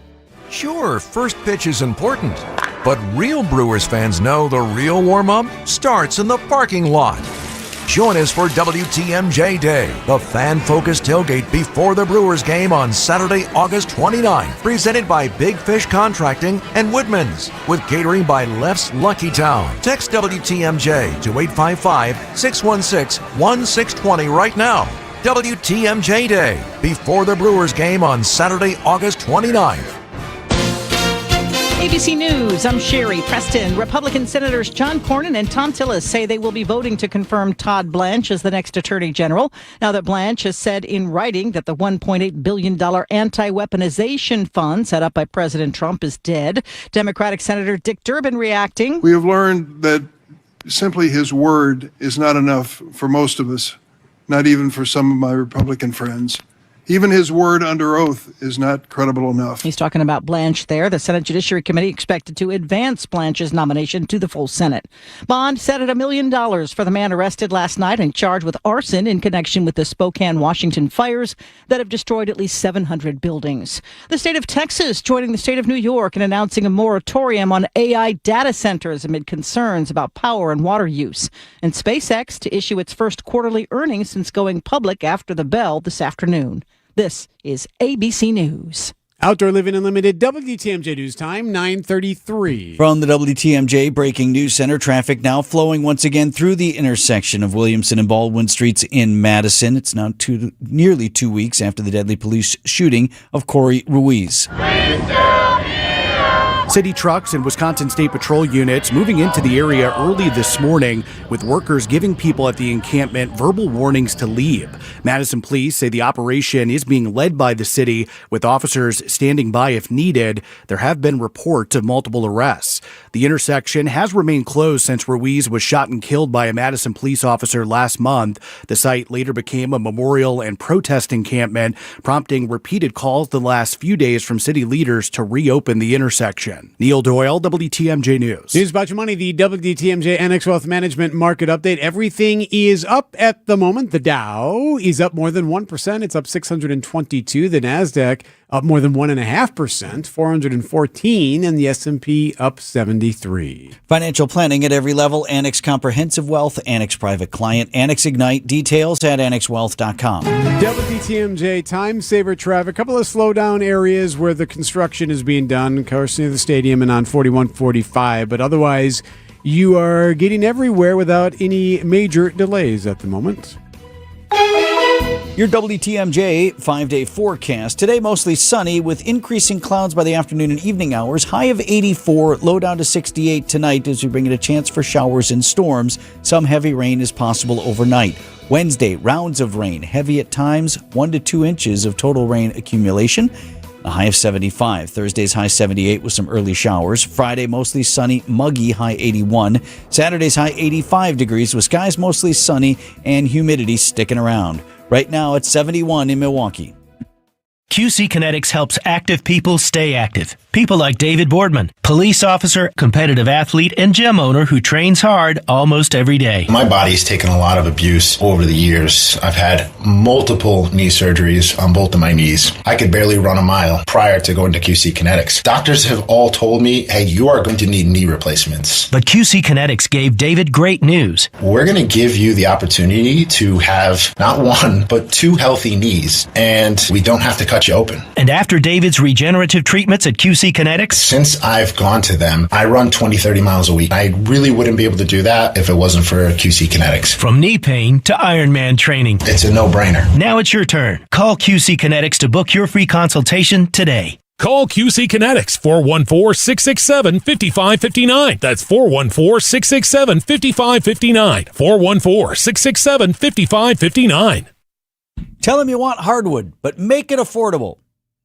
Sure, first pitch is important, but real Brewers fans know the real warm-up starts in the parking lot. Join us for WTMJ Day, the fan-focused tailgate before the Brewers game on Saturday, August 29th. Presented by Big Fish Contracting and Woodman's, with catering by Left's Lucky Town. Text WTMJ to 855-616-1620 right now. WTMJ Day, before the Brewers game on Saturday, August 29th. ABC News, I'm Sherry Preston. Republican Senators John Cornyn and Tom Tillis say they will be voting to confirm Todd Blanche as the next Attorney General, now that Blanche has said in writing that the $1.8 billion anti-weaponization fund set up by President Trump is dead. Democratic Senator Dick Durbin reacting. We have learned that simply his word is not enough for most of us, not even for some of my Republican friends. Even his word under oath is not credible enough. He's talking about Blanche there. The Senate Judiciary Committee expected to advance Blanche's nomination to the full Senate. Bond set at $1 million for the man arrested last night and charged with arson in connection with the Spokane, Washington fires that have destroyed at least 700 buildings. The state of Texas joining the state of New York in announcing a moratorium on AI data centers amid concerns about power and water use. And SpaceX to issue its first quarterly earnings since going public after the bell this afternoon. This is ABC News. Outdoor Living Unlimited, WTMJ News Time, 9:33. From the WTMJ Breaking News Center, traffic now flowing once again through the intersection of Williamson and Baldwin Streets in Madison. It's now nearly 2 weeks after the deadly police shooting of Corey Ruiz. City trucks and Wisconsin State Patrol units moving into the area early this morning, with workers giving people at the encampment verbal warnings to leave. Madison police say the operation is being led by the city, with officers standing by if needed. There have been reports of multiple arrests. The intersection has remained closed since Ruiz was shot and killed by a Madison police officer last month. The site later became a memorial and protest encampment, prompting repeated calls the last few days from city leaders to reopen the intersection. Neil Doyle, WTMJ News. News about your money, the WTMJ Annex Wealth Management Market Update. Everything is up at the moment. The Dow is up more than 1%. It's up 622. The NASDAQ up more than 1.5%, 414, and the S&P up 73. Financial planning at every level. Annex Comprehensive Wealth, Annex Private Client, Annex Ignite. Details at annexwealth.com. WTMJ time saver traffic. A couple of slowdown areas where the construction is being done, of course, near the stadium and on 4145. But otherwise, you are getting everywhere without any major delays at the moment. Your WTMJ 5-day forecast. Today, mostly sunny with increasing clouds by the afternoon and evening hours. High of 84, low down to 68 tonight as we bring in a chance for showers and storms. Some heavy rain is possible overnight. Wednesday, rounds of rain, heavy at times, 1 to 2 inches of total rain accumulation. A high of 75. Thursday's high 78 with some early showers. Friday, mostly sunny, muggy, high 81. Saturday's high 85 degrees with skies mostly sunny and humidity sticking around. Right now, it's 71 in Milwaukee. QC Kinetics helps active people stay active. People like David Boardman, police officer, competitive athlete, and gym owner who trains hard almost every day. My body's taken a lot of abuse over the years. I've had multiple knee surgeries on both of my knees. I could barely run a mile prior to going to QC Kinetics. Doctors have all told me, hey, you are going to need knee replacements. But QC Kinetics gave David great news. We're going to give you the opportunity to have not one, but 2 healthy knees, and we don't have to cut you open. And after David's regenerative treatments at QC Kinetics? Since I've gone to them, I run 20, 30 miles a week. I really wouldn't be able to do that if it wasn't for QC Kinetics. From knee pain to Ironman training. It's a no-brainer. Now it's your turn. Call QC Kinetics to book your free consultation today. Call QC Kinetics, 414-667-5559. That's 414-667-5559. 414-667-5559. Tell them you want hardwood, but make it affordable.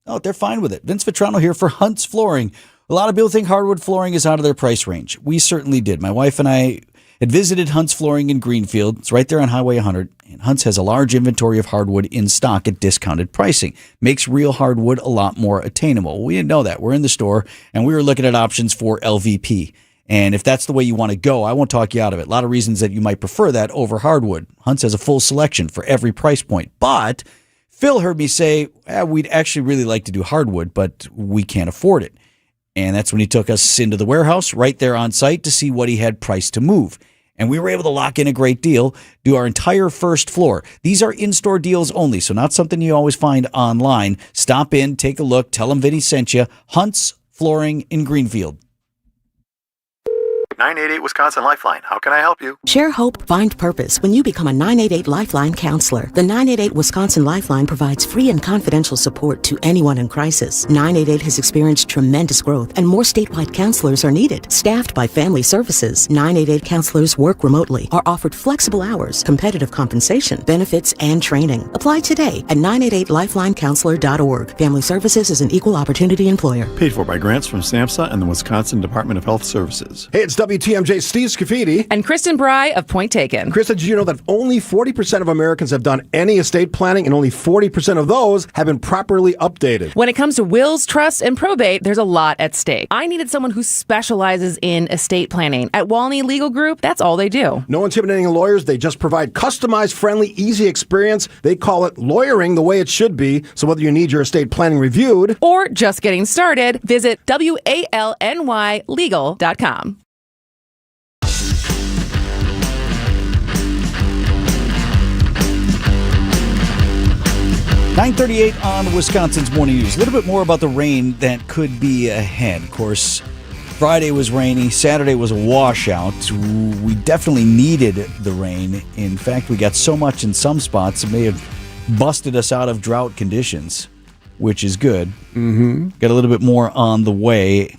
Oh, they're fine with it. Vince Vetrano here for Hunt's Flooring. A lot of people think hardwood flooring is out of their price range. We certainly did. My wife and I had visited Hunt's Flooring in Greenfield. It's right there on Highway 100. And Hunt's has a large inventory of hardwood in stock at discounted pricing. Makes real hardwood a lot more attainable. We didn't know that. We're in the store, and we were looking at options for LVP. And if that's the way you want to go, I won't talk you out of it. A lot of reasons that you might prefer that over hardwood. Hunt's has a full selection for every price point. But Phil heard me say, we'd actually really like to do hardwood, but we can't afford it. And that's when he took us into the warehouse right there on site to see what he had priced to move. And we were able to lock in a great deal, do our entire first floor. These are in-store deals only, so not something you always find online. Stop in, take a look, tell them Vinny sent you. Hunt's Flooring in Greenfield. 988 Wisconsin Lifeline. How can I help you? Share hope, find purpose when you become a 988 Lifeline counselor. The 988 Wisconsin Lifeline provides free and confidential support to anyone in crisis. 988 has experienced tremendous growth, and more statewide counselors are needed. Staffed by Family Services, 988 counselors work remotely, are offered flexible hours, competitive compensation, benefits, and training. Apply today at 988lifelinecounselor.org. Family Services is an equal opportunity employer. Paid for by grants from SAMHSA and the Wisconsin Department of Health Services. Hey, it's WTMJ Steve Scafidi. And Kristen Bry of Point Taken. Kristen, did you know that only 40% of Americans have done any estate planning and only 40% of those have been properly updated? When it comes to wills, trusts, and probate, there's a lot at stake. I needed someone who specializes in estate planning. At Walney Legal Group, that's all they do. No intimidating lawyers. They just provide customized, friendly, easy experience. They call it lawyering the way it should be. So whether you need your estate planning reviewed or just getting started, visit WALNYlegal.com. .38 on Wisconsin's Morning News. A little bit more about the rain that could be ahead. Of course, Friday was rainy. Saturday was a washout. We definitely needed the rain. In fact, we got so much in some spots it may have busted us out of drought conditions, which is good. Mm-hmm. Got a little bit more on the way.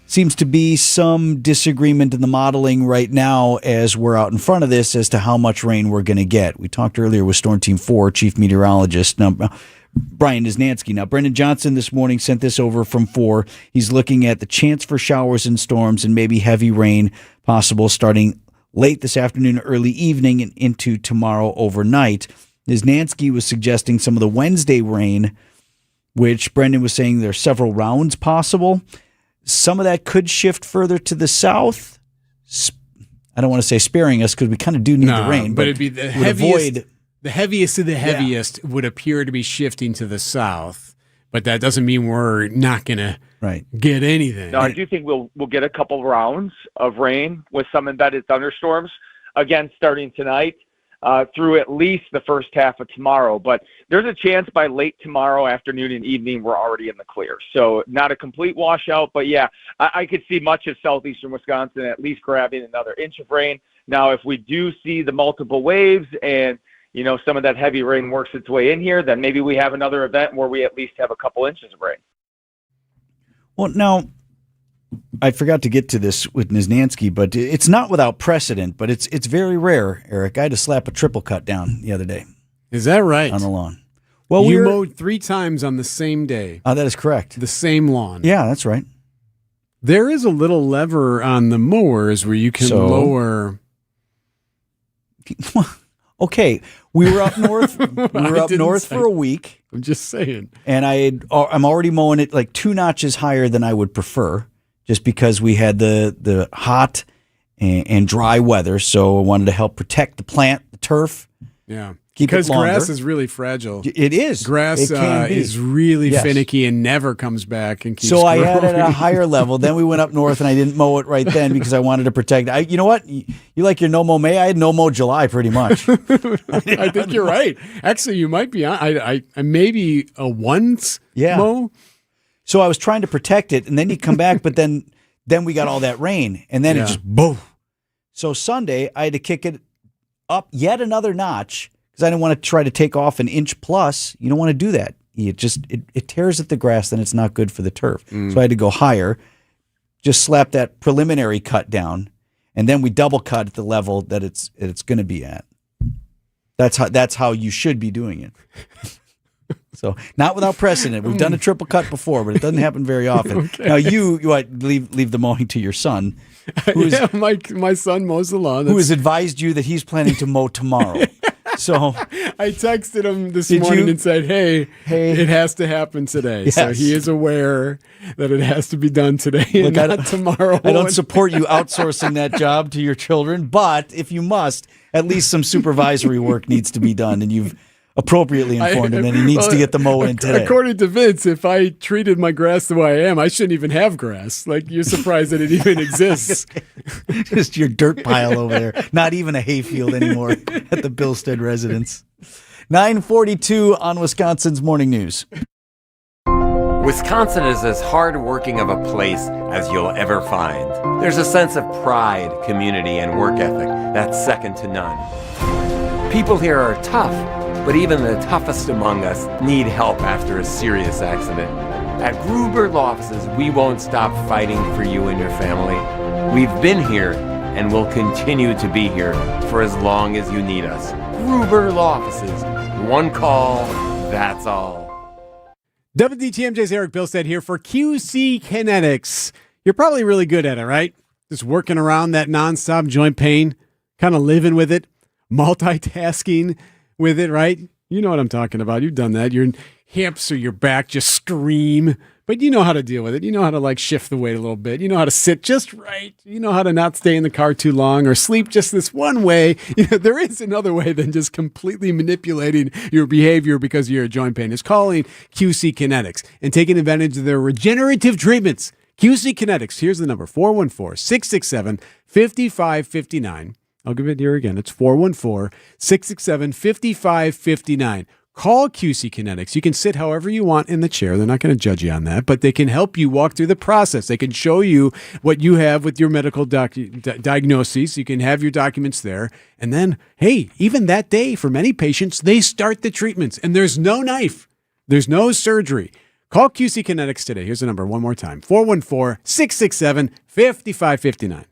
Seems to be some disagreement in the modeling right now as we're out in front of this as to how much rain we're going to get. We talked earlier with Storm Team 4 Chief Meteorologist Brian Niznansky. Now, Brendan Johnson this morning sent this over from 4. He's looking at the chance for showers and storms and maybe heavy rain possible starting late this afternoon, early evening, and into tomorrow overnight. Niznansky was suggesting some of the Wednesday rain, which Brendan was saying there are several rounds possible. Some of that could shift further to the south. I don't want to say sparing us because we kind of do need the rain. But it'd be the heaviest. The heaviest of the heaviest would appear to be shifting to the south. But that doesn't mean we're not going to get anything. No, I do think we'll get a couple rounds of rain with some embedded thunderstorms, again, starting tonight through at least the first half of tomorrow. But there's a chance by late tomorrow afternoon and evening we're already in the clear. So not a complete washout, but yeah, I could see much of southeastern Wisconsin at least grabbing another inch of rain. Now, if we do see the multiple waves and some of that heavy rain works its way in here, then maybe we have another event where we at least have a couple inches of rain. Well, now, I forgot to get to this with Niznansky, but it's not without precedent, but it's very rare, Eric. I had to slap a triple cut down the other day. Is that right? On the lawn. Well, you mowed 3 times on the same day. That is correct. The same lawn. Yeah, that's right. There is a little lever on the mowers where you can lower. Okay, we were up north. For a week. I'm just saying. And I'm already mowing it like 2 notches higher than I would prefer, just because we had the hot and dry weather. So I wanted to help protect the plant, the turf. Yeah. Keep because it longer. Grass is really fragile. It is. Grass is really finicky and never comes back and keeps So growing. I had it at a higher level. Then we went up north and I didn't mow it right then because I wanted to protect. You know what? You like your no mow May? I had no mow July pretty much. I think you're right. Actually, you might be on. I maybe a once mow. So I was trying to protect it, and then you come back, but then we got all that rain, and then it just boom. So Sunday I had to kick it up yet another notch because I didn't want to try to take off an inch plus. You don't want to do that. It tears at the grass, then it's not good for the turf. So I had to go higher, just slap that preliminary cut down, and then we double cut at the level that it's going to be at. That's how you should be doing it. So not without precedent. We've done a triple cut before, but it doesn't happen very often. Okay. Now you leave the mowing to your son. My son mows the lawn. Who has advised you that he's planning to mow tomorrow. So I texted him this morning and said, hey, it has to happen today. Yes. So he is aware that it has to be done today and not tomorrow. I don't support you outsourcing that job to your children, but if you must, at least some supervisory work needs to be done. And you've appropriately informed him that he needs to get the mow in today. According to Vince, if I treated my grass the way I am, I shouldn't even have grass. Like, you're surprised that it even exists. Just your dirt pile over there. Not even a hayfield anymore at the Billstead residence. 9:42 on Wisconsin's Morning News. Wisconsin is as hard-working of a place as you'll ever find. There's a sense of pride, community, and work ethic that's second to none. People here are tough, but even the toughest among us need help after a serious accident. At Gruber Law Offices, we won't stop fighting for you and your family. We've been here and will continue to be here for as long as you need us. Gruber Law Offices. One call, that's all. WTMJ's Eric Billstead here for QC Kinetics. You're probably really good at it, right? Just working around that nonstop joint pain, kind of living with it, multitasking with it, right? You know what I'm talking about. You've done that. Your hips or your back just scream, but you know how to deal with it. You know how to like shift the weight a little bit. You know how to sit just right. You know how to not stay in the car too long or sleep just this one way. You know, there is another way than just completely manipulating your behavior because of your joint pain. It's calling QC Kinetics and taking advantage of their regenerative treatments. QC Kinetics. Here's the number, 414-667-5559. I'll give it here again. It's 414-667-5559. Call QC Kinetics. You can sit however you want in the chair. They're not going to judge you on that, but they can help you walk through the process. They can show you what you have with your medical diagnoses. You can have your documents there. And then, hey, even that day, for many patients, they start the treatments. And there's no knife. There's no surgery. Call QC Kinetics today. Here's the number one more time, 414-667-5559.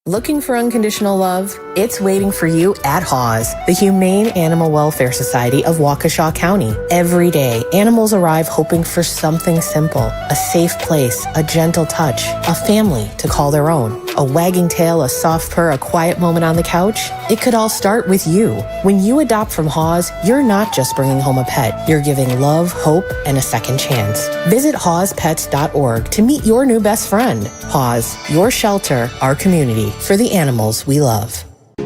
Looking for unconditional love? It's waiting for you at Haws, the Humane Animal Welfare Society of Waukesha County. Every day, animals arrive hoping for something simple, a safe place, a gentle touch, a family to call their own. A wagging tail, a soft purr, a quiet moment on the couch. It could all start with you. When you adopt from Haws, you're not just bringing home a pet. You're giving love, hope, and a second chance. Visit hawspets.org to meet your new best friend. Haws, your shelter, our community, for the animals we love.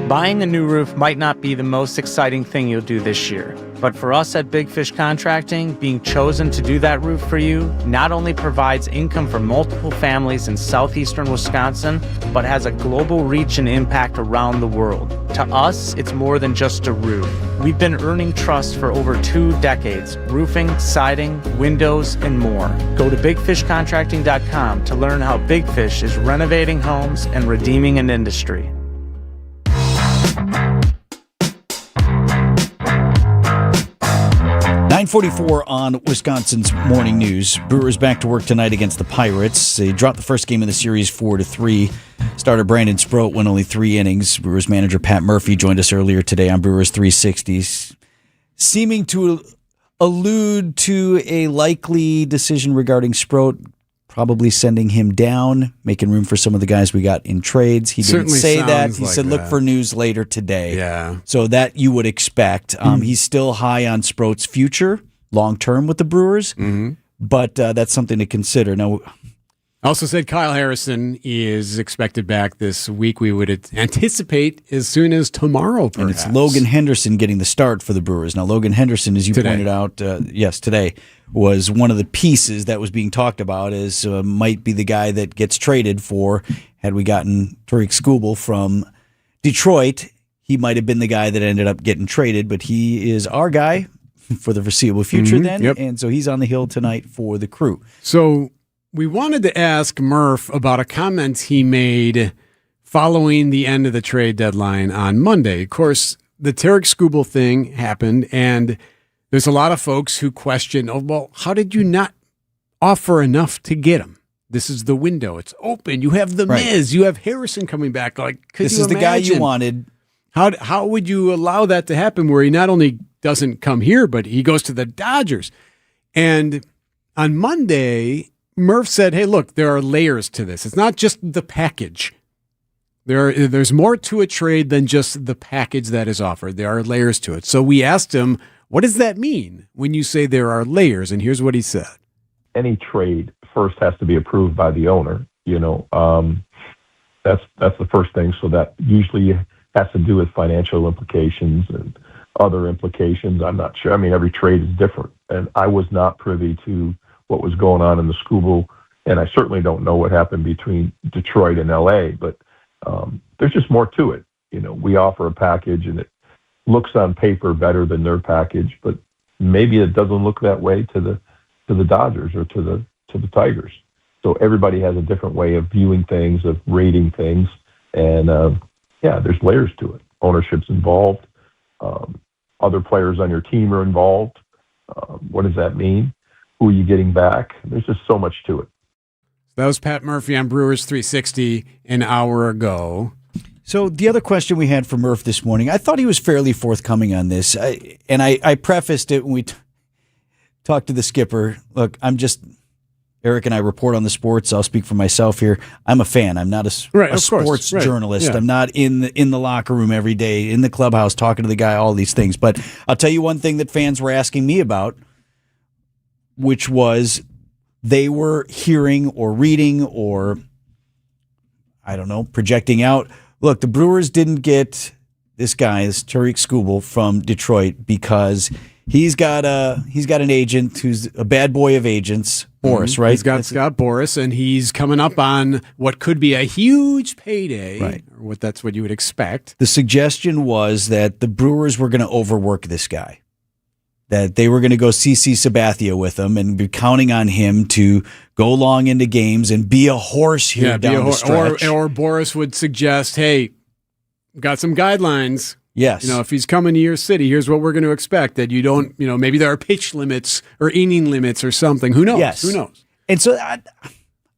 Buying a new roof might not be the most exciting thing you'll do this year, but for us at Big Fish Contracting, being chosen to do that roof for you not only provides income for multiple families in southeastern Wisconsin, but has a global reach and impact around the world. To us, it's more than just a roof. We've been earning trust for over 2 decades, roofing, siding, windows, and more. Go to bigfishcontracting.com to learn how Big Fish is renovating homes and redeeming an industry. 9:44 on Wisconsin's Morning News. Brewers back to work tonight against the Pirates. They dropped the first game of the series 4-3. Starter Brandon Sproat went only 3 innings. Brewers manager Pat Murphy joined us earlier today on Brewers 360, seeming to allude to a likely decision regarding Sproat, probably sending him down, making room for some of the guys we got in trades. He didn't say that. He said, look for news later today. Yeah. So that you would expect. He's still high on Sproat's future long-term with the Brewers, but that's something to consider. Now, also said Kyle Harrison is expected back this week. We would anticipate as soon as tomorrow, perhaps. And it's Logan Henderson getting the start for the Brewers. Now, Logan Henderson, as you pointed out, today, was one of the pieces that was being talked about as might be the guy that gets traded for. Had we gotten Tariq Skubal from Detroit, he might have been the guy that ended up getting traded, but he is our guy for the foreseeable future then. Yep. And so he's on the hill tonight for the Crew. So we wanted to ask Murph about a comment he made following the end of the trade deadline on Monday. Of course, the Tariq Skubal thing happened, and there's a lot of folks who question, how did you not offer enough to get him? This is the window. It's open. You have the Miz. You have Harrison coming back. This is the guy you wanted. How would you allow that to happen where he not only doesn't come here, but he goes to the Dodgers? And on Monday, Murph said, hey, look, there are layers to this. It's not just the package. There's more to a trade than just the package that is offered. There are layers to it. So we asked him, what does that mean when you say there are layers? And here's what he said. Any trade first has to be approved by the owner. That's the first thing. So that usually has to do with financial implications and other implications. I'm not sure. I mean, every trade is different, and I was not privy to what was going on in the Schuylkill, and I certainly don't know what happened between Detroit and LA, but there's just more to it. We offer a package and it looks on paper better than their package, but maybe it doesn't look that way to the Dodgers or to the Tigers. So everybody has a different way of viewing things, of rating things, and there's layers to it. Ownership's involved. Other players on your team are involved. What does that mean? Who are you getting back? There's just so much to it. That was Pat Murphy on Brewers 360 an hour ago. So the other question we had for Murph this morning, I thought he was fairly forthcoming on this. I prefaced it when we talked to the skipper. Look, Eric and I report on the sports. I'll speak for myself here. I'm a fan. I'm not a sports journalist. Yeah. I'm not in the locker room every day, in the clubhouse, talking to the guy, all these things. But I'll tell you one thing that fans were asking me about, which was they were hearing or reading or, I don't know, projecting out. Look, the Brewers didn't get this Tariq Skubal from Detroit because he's got an agent who's a bad boy of agents, Boris, right? He's got Scott Boris, and he's coming up on what could be a huge payday. Right. Or that's what you would expect. The suggestion was that the Brewers were going to overwork this guy, that they were going to go CC Sabathia with him and be counting on him to go long into games and be a horse here down the stretch. Or Boris would suggest, hey, got some guidelines. Yes. If he's coming to your city, here's what we're going to expect. That you don't, maybe there are pitch limits or inning limits or something. Who knows? Yes. Who knows? And so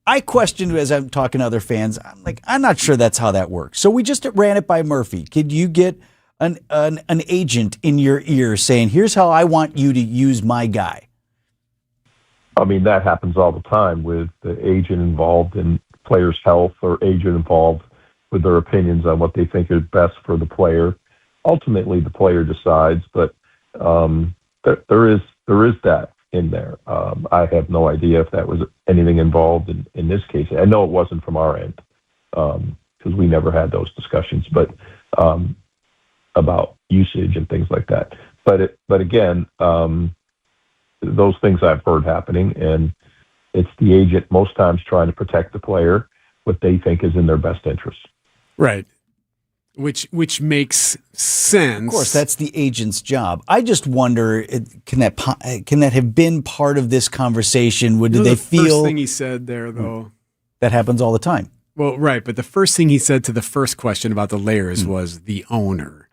I questioned as I'm talking to other fans, I'm not sure that's how that works. So we just ran it by Murphy. Could you get an agent in your ear saying, here's how I want you to use my guy? I mean, that happens all the time with the agent involved in players' health or agent involved with their opinions on what they think is best for the player. Ultimately, the player decides, but there is that in there. I have no idea if that was anything involved in this case. I know it wasn't from our end because we never had those discussions, but about usage and things like that. But again, those things I've heard happening, and it's the agent most times trying to protect the player, what they think is in their best interest. Right. Which makes sense. Of course, that's the agent's job. I just wonder, can that have been part of this conversation? Did they feel? The first thing he said there, though. That happens all the time. Well, right, but the first thing he said to the first question about the layers was the owner.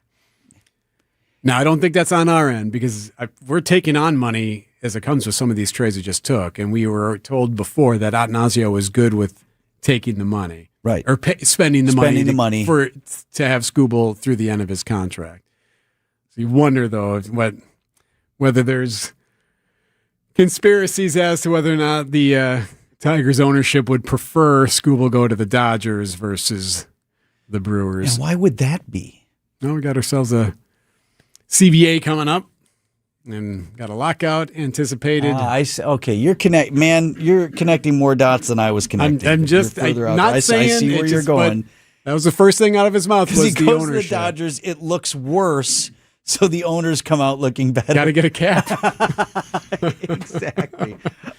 Now, I don't think that's on our end because we're taking on money as it comes with some of these trades we just took, and we were told before that Atanasio was good with taking the money. Right. Or spending the money to have Skubal through the end of his contract. So you wonder, though, whether there's conspiracies as to whether or not the Tigers ownership would prefer Skubal go to the Dodgers versus the Brewers. And why would that be? No, we got ourselves a CBA coming up. And got a lockout anticipated. Okay, you're connecting more dots than I was connecting. I'm just not saying. I see where you're going. That was the first thing out of his mouth. Was he the goes ownership. to the Dodgers, it looks worse, so the owners come out looking better. Got to get a cap. Exactly.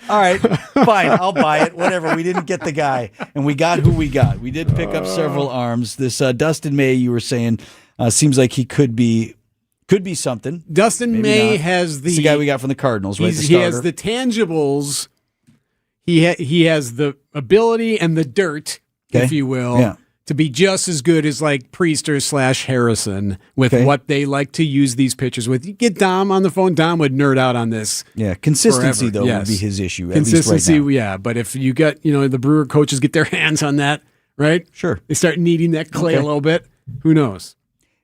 All right, fine. I'll buy it. Whatever. We didn't get the guy, and we got who we got. We did pick up several arms. This Dustin May, you were saying, seems like he could be something. Dustin May has the guy we got from the Cardinals, right? He has the tangibles. He has the ability and the dirt, if you will, to be just as good as like Priester / Harrison with what they like to use these pitchers with. You get Dom on the phone. Dom would nerd out on this. Yeah, consistency though would be his issue. Consistency, at least right now. But if you got the Brewer coaches get their hands on that, right? Sure, they start kneading that clay a little bit. Who knows?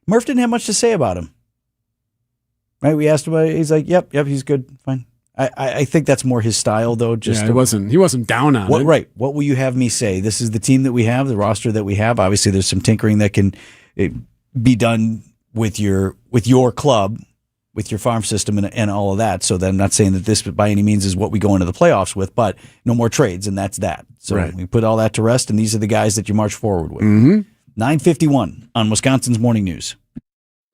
Murph didn't have much to say about him. Right, we asked about it. He's like, "Yep, he's good, fine." I think that's more his style, though. He wasn't down on it. Right. What will you have me say? This is the team that we have, the roster that we have. Obviously, there's some tinkering that can be done with your club, with your farm system, and all of that. So then, I'm not saying that this by any means is what we go into the playoffs with, but no more trades, and that's that. So we put all that to rest, and these are the guys that you march forward with. 9:51 on Wisconsin's Morning News.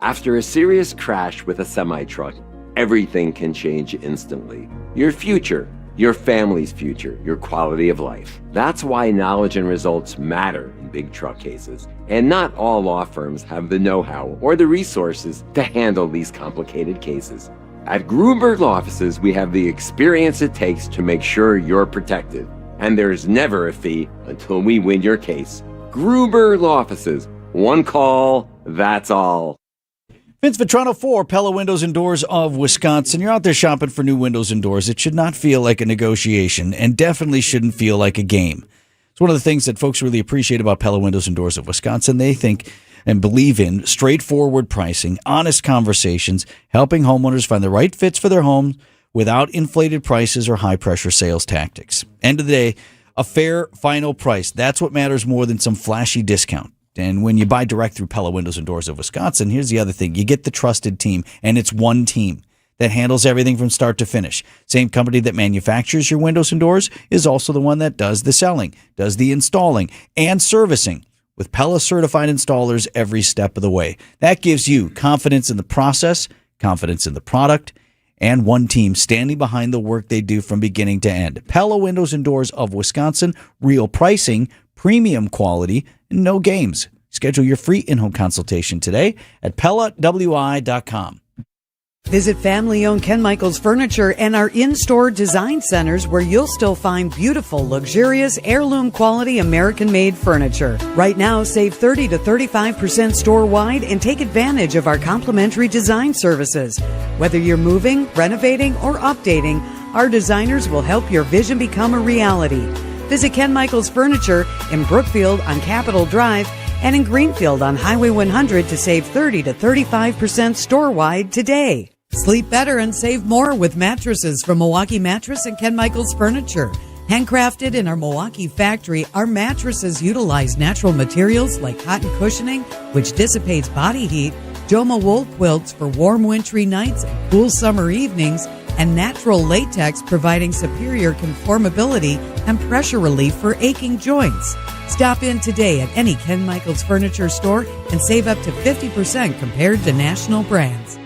After a serious crash with a semi-truck, everything can change instantly. Your future, your family's future, your quality of life. That's why knowledge and results matter in big truck cases. And not all law firms have the know-how or the resources to handle these complicated cases. At Gruber Law Offices, we have the experience it takes to make sure you're protected. And there's never a fee until we win your case. Gruber Law Offices. One call, that's all. Vince Vitrano for Pella Windows and Doors of Wisconsin. You're out there shopping for new windows and doors. It should not feel like a negotiation and definitely shouldn't feel like a game. It's one of the things that folks really appreciate about Pella Windows and Doors of Wisconsin. They think and believe in straightforward pricing, honest conversations, helping homeowners find the right fits for their homes without inflated prices or high-pressure sales tactics. End of the day, a fair final price. That's what matters more than some flashy discount. And when you buy direct through Pella Windows and Doors of Wisconsin, here's the other thing. You get the trusted team, and it's one team that handles everything from start to finish. Same company that manufactures your windows and doors is also the one that does the selling, does the installing, and servicing with Pella certified installers every step of the way. That gives you confidence in the process, confidence in the product, and one team standing behind the work they do from beginning to end. Pella Windows and Doors of Wisconsin, real pricing, premium quality, and no games. Schedule your free in-home consultation today at PellaWI.com. Visit family-owned Ken Michaels Furniture and our in-store design centers where you'll still find beautiful, luxurious, heirloom-quality American-made furniture. Right now, save 30 to 35% store-wide and take advantage of our complimentary design services. Whether you're moving, renovating, or updating, our designers will help your vision become a reality. Visit Ken Michaels Furniture in Brookfield on Capitol Drive and in Greenfield on Highway 100 to save 30 to 35% store-wide today. Sleep better and save more with mattresses from Milwaukee Mattress and Ken Michaels Furniture. Handcrafted in our Milwaukee factory, our mattresses utilize natural materials like cotton cushioning, which dissipates body heat, Joma wool quilts for warm wintry nights and cool summer evenings, and natural latex providing superior conformability and pressure relief for aching joints. Stop in today at any Ken Michaels Furniture store and save up to 50% compared to national brands.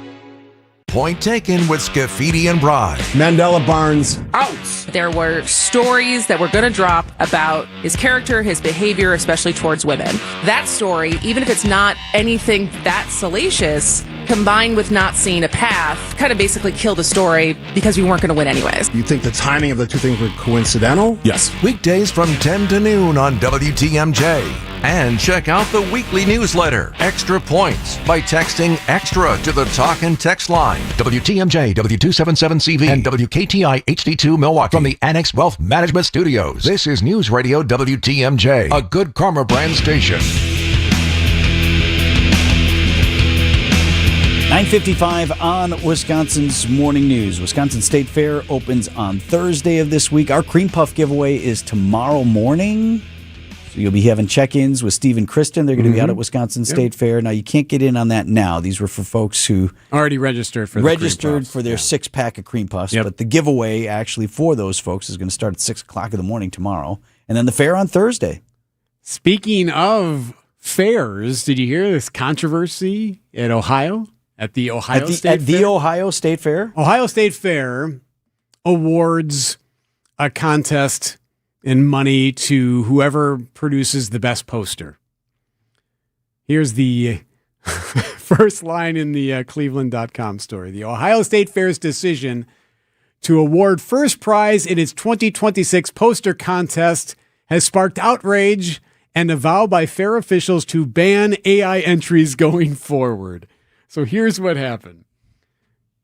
Point taken with Scafidi and Bride. Mandela Barnes out. There were stories that were going to drop about his character, his behavior, especially towards women. That story, even if it's not anything that salacious, combined with not seeing a path, kind of basically killed the story because we weren't going to win anyways. You think the timing of the two things were coincidental? Yes. Weekdays from 10 to noon on WTMJ. And check out the weekly newsletter, Extra Points, by texting EXTRA to the talk and text line. WTMJ, W277CV, and WKTI HD2 Milwaukee. From the Annex Wealth Management Studios, this is News Radio WTMJ, a Good Karma brand station. 9:55 on Wisconsin's Morning News. Wisconsin State Fair opens on Thursday of this week. Our Cream Puff giveaway is tomorrow morning. So you'll be having check-ins with Steve and Kristen. They're going to be out at Wisconsin State Fair. Now, you can't get in on that now. These were for folks who already registered for their six-pack of Cream Puffs. But the giveaway actually for those folks is going to start at 6 o'clock in the morning tomorrow. And then the fair on Thursday. Speaking of fairs, did you hear this controversy at Ohio? At the Ohio State Fair? Ohio State Fair awards a contest and money to whoever produces the best poster. Here's the first line in the Cleveland.com story. The Ohio State Fair's decision to award first prize in its 2026 poster contest has sparked outrage and a vow by fair officials to ban AI entries going forward. So here's what happened.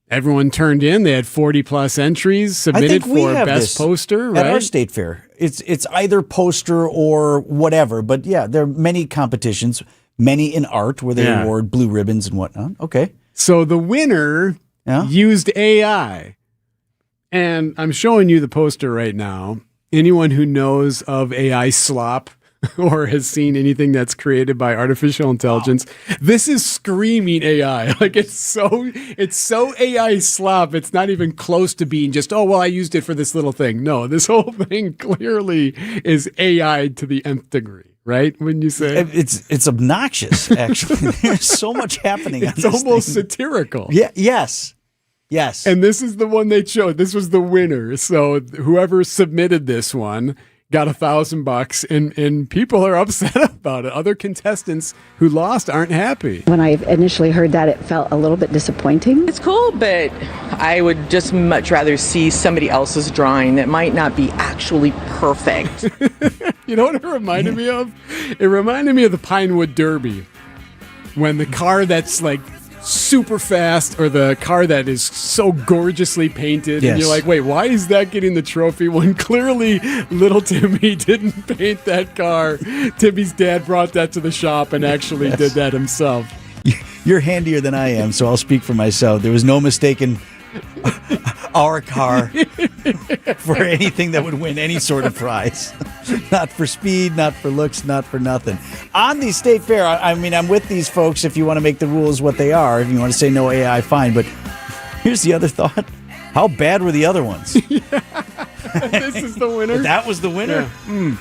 Everyone turned in. They had 40-plus entries submitted for best poster, right? At our state fair. It's either poster or whatever. But, yeah, there are many competitions, many in art where they award blue ribbons and whatnot. Okay. So the winner used AI. And I'm showing you the poster right now. Anyone who knows of AI slop or has seen anything that's created by artificial intelligence, this is screaming AI. Like it's so AI slop. It's not even close to being just, I used it for this little thing. No, this whole thing clearly is AI to the nth degree, right? Wouldn't you say? It's obnoxious, actually. There's so much happening on It's this almost thing. satirical. Yeah, yes. And this is the one they chose. This was the winner. So whoever submitted this one got $1,000, and people are upset about it. Other contestants who lost aren't happy. When I initially heard that, it felt a little bit disappointing. It's cool, but I would just much rather see somebody else's drawing that might not be actually perfect. You know what it reminded me of? It reminded me of the Pinewood Derby, when the car that's like super fast or the car that is so gorgeously painted, and you're like, wait, why is that getting the trophy when clearly little Timmy didn't paint that car? Timmy's dad brought that to the shop and actually did that himself. You're handier than I am, so I'll speak for myself. There was no mistaking our car for anything that would win any sort of prize. Not for speed, not for looks, not for nothing. On the state fair, I mean, I'm with these folks if you want to make the rules what they are. If you want to say no AI, fine. But here's the other thought. How bad were the other ones? This is the winner? That was the winner? Yeah.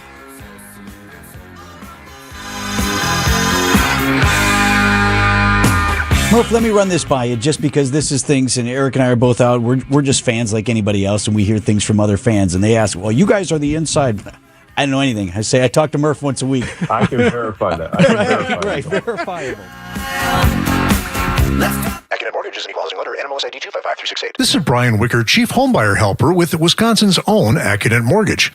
Murph, let me run this by you just because this is things, and Eric and I are both out. We're just fans like anybody else, and we hear things from other fans, and they ask, well, you guys are the inside. I don't know anything. I say I talk to Murph once a week. I can verify that. I can verify right, that. verifiable. Accident Mortgage is an equal housing lender. NMLS ID 255368. This is Brian Wicker, Chief Homebuyer Helper with Wisconsin's own Accident Mortgage.